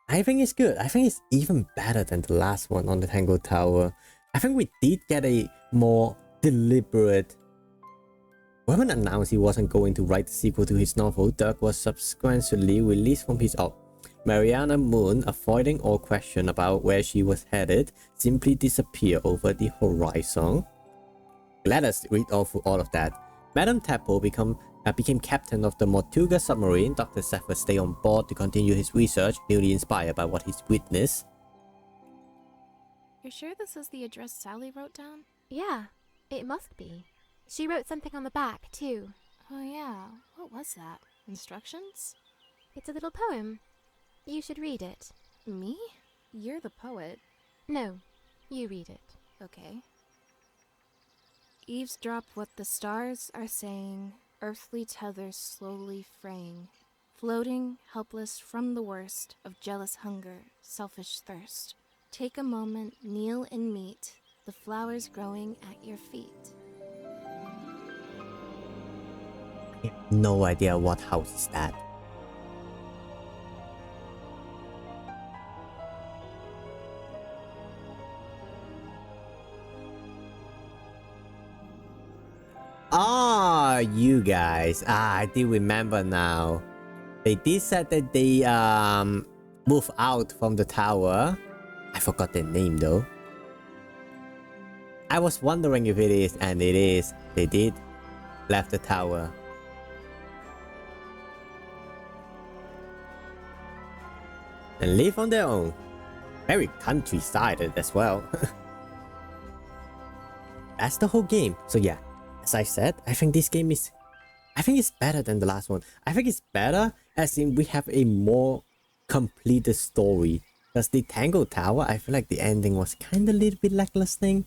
I think it's good. I think it's even better than the last one on the Tango Tower. I think we did get a more deliberate... When announced he wasn't going to write the sequel to his novel, Dirk was subsequently released from his op. Mariana Moon, avoiding all question about where she was headed, simply disappeared over the horizon. Let us read all through all of that. Madame Tadpole became captain of the Mortuga submarine. Dr. Zephyr stayed on board to continue his research, newly inspired by what he's witnessed. You're sure this is the address Sally wrote down? Yeah, it must be. She wrote something on the back, too. Oh yeah, what was that? Instructions? It's a little poem. You should read it. Me? You're the poet. No, you read it. Okay. Eavesdrop what the stars are saying, earthly tethers slowly fraying, floating, helpless from the worst of jealous hunger, selfish thirst. Take a moment, kneel and meet the flowers growing at your feet. I have no idea what house is that. Ah, you guys. I do remember now. They did say that they moved out from the tower. I forgot their name though. I was wondering if it is, and it is. They did left the tower. and live on their own. Very countryside as well. That's the whole game. So yeah, as I said, I think this game is, I think it's better than the last one. I think it's better as in we have a more completed story. Because the Tango Tower, I feel like the ending was kind of a little bit lackluster.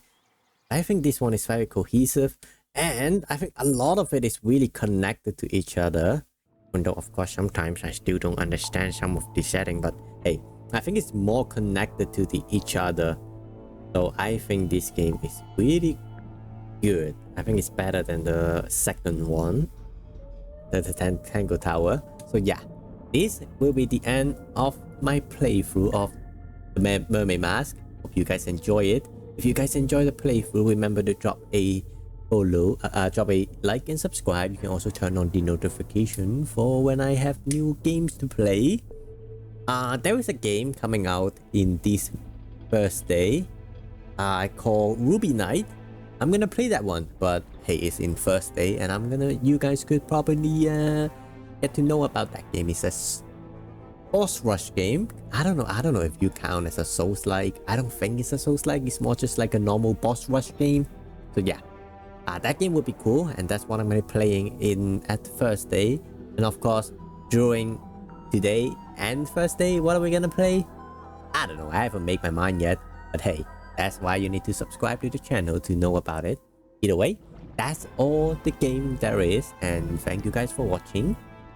I think this one is very cohesive, and I think a lot of it is really connected to each other. Even though of course sometimes I still don't understand some of the setting, but hey, I think it's more connected to each other. So I think this game is really good. I think it's better than the second one, the Tango Tower. So yeah, this will be the end of my playthrough of the Mermaid Mask. Hope you guys enjoy it. If you guys enjoy the playthrough, remember to drop a follow, drop a like and subscribe. You can also turn on the notification for when I have new games to play. There is a game coming out in this Thursday. I call Ruby Knight. I'm gonna play that one, but hey, it's in Thursday, and you guys could probably get to know about that game. It's a boss rush game. I don't know if you count as a Souls-like. I don't think it's a Souls-like. It's more just like a normal boss rush game. So yeah, that game would be cool, and that's what I'm gonna be playing at Thursday. And of course, during today and Thursday, what are we gonna play? I don't know. I haven't made my mind yet. But hey, that's why you need to subscribe to the channel to know about it. Either way, that's all the game there is, and thank you guys for watching.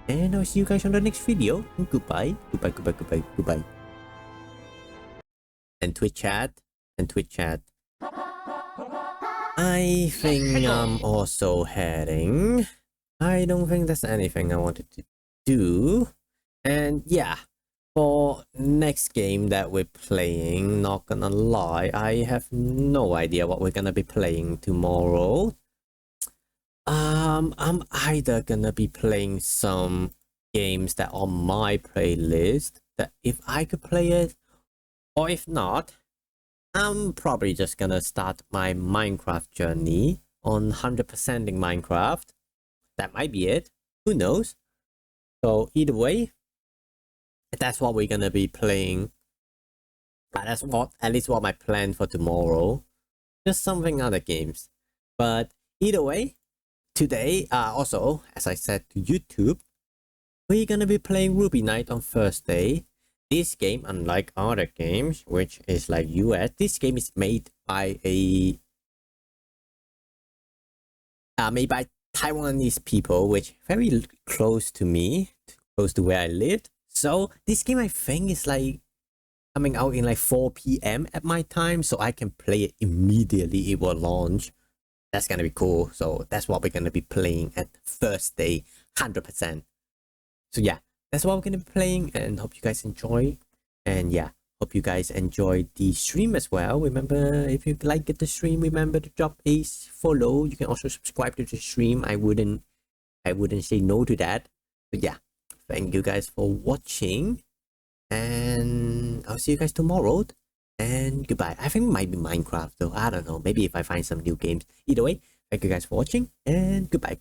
And I'll see you guys on the next video. And goodbye. Goodbye. And Twitch chat. I think I'm also heading. I don't think there's anything I wanted to do. And yeah, for next game that we're playing, not gonna lie, I have no idea what we're gonna be playing tomorrow. I'm either gonna be playing some games that are on my playlist that if I could play it, or if not, I'm probably just gonna start my Minecraft journey on 100%ing Minecraft. That might be it. Who knows? So either way, that's what we're gonna be playing. That's at least what my plan for tomorrow. Just something other games. But either way, today, also, as I said to YouTube, we're gonna be playing Ruby Knight on Thursday. This game, unlike other games, which is like US, this game is made by Taiwanese people, which very close to me, close to where I lived. So this game, I think, is like coming out in like 4 PM at my time, so I can play it immediately. It will launch. That's gonna be cool. So that's what we're gonna be playing at Thursday, 100%. So yeah, that's what we're gonna be playing, and hope you guys enjoy. And yeah, hope you guys enjoy the stream as well. Remember, if you like the stream, remember to drop a follow. You can also subscribe to the stream. I wouldn't say no to that. But yeah, thank you guys for watching, and I'll see you guys tomorrow. And goodbye. I think it might be Minecraft though. I don't know. Maybe if I find some new games. Either way, thank you guys for watching, and goodbye.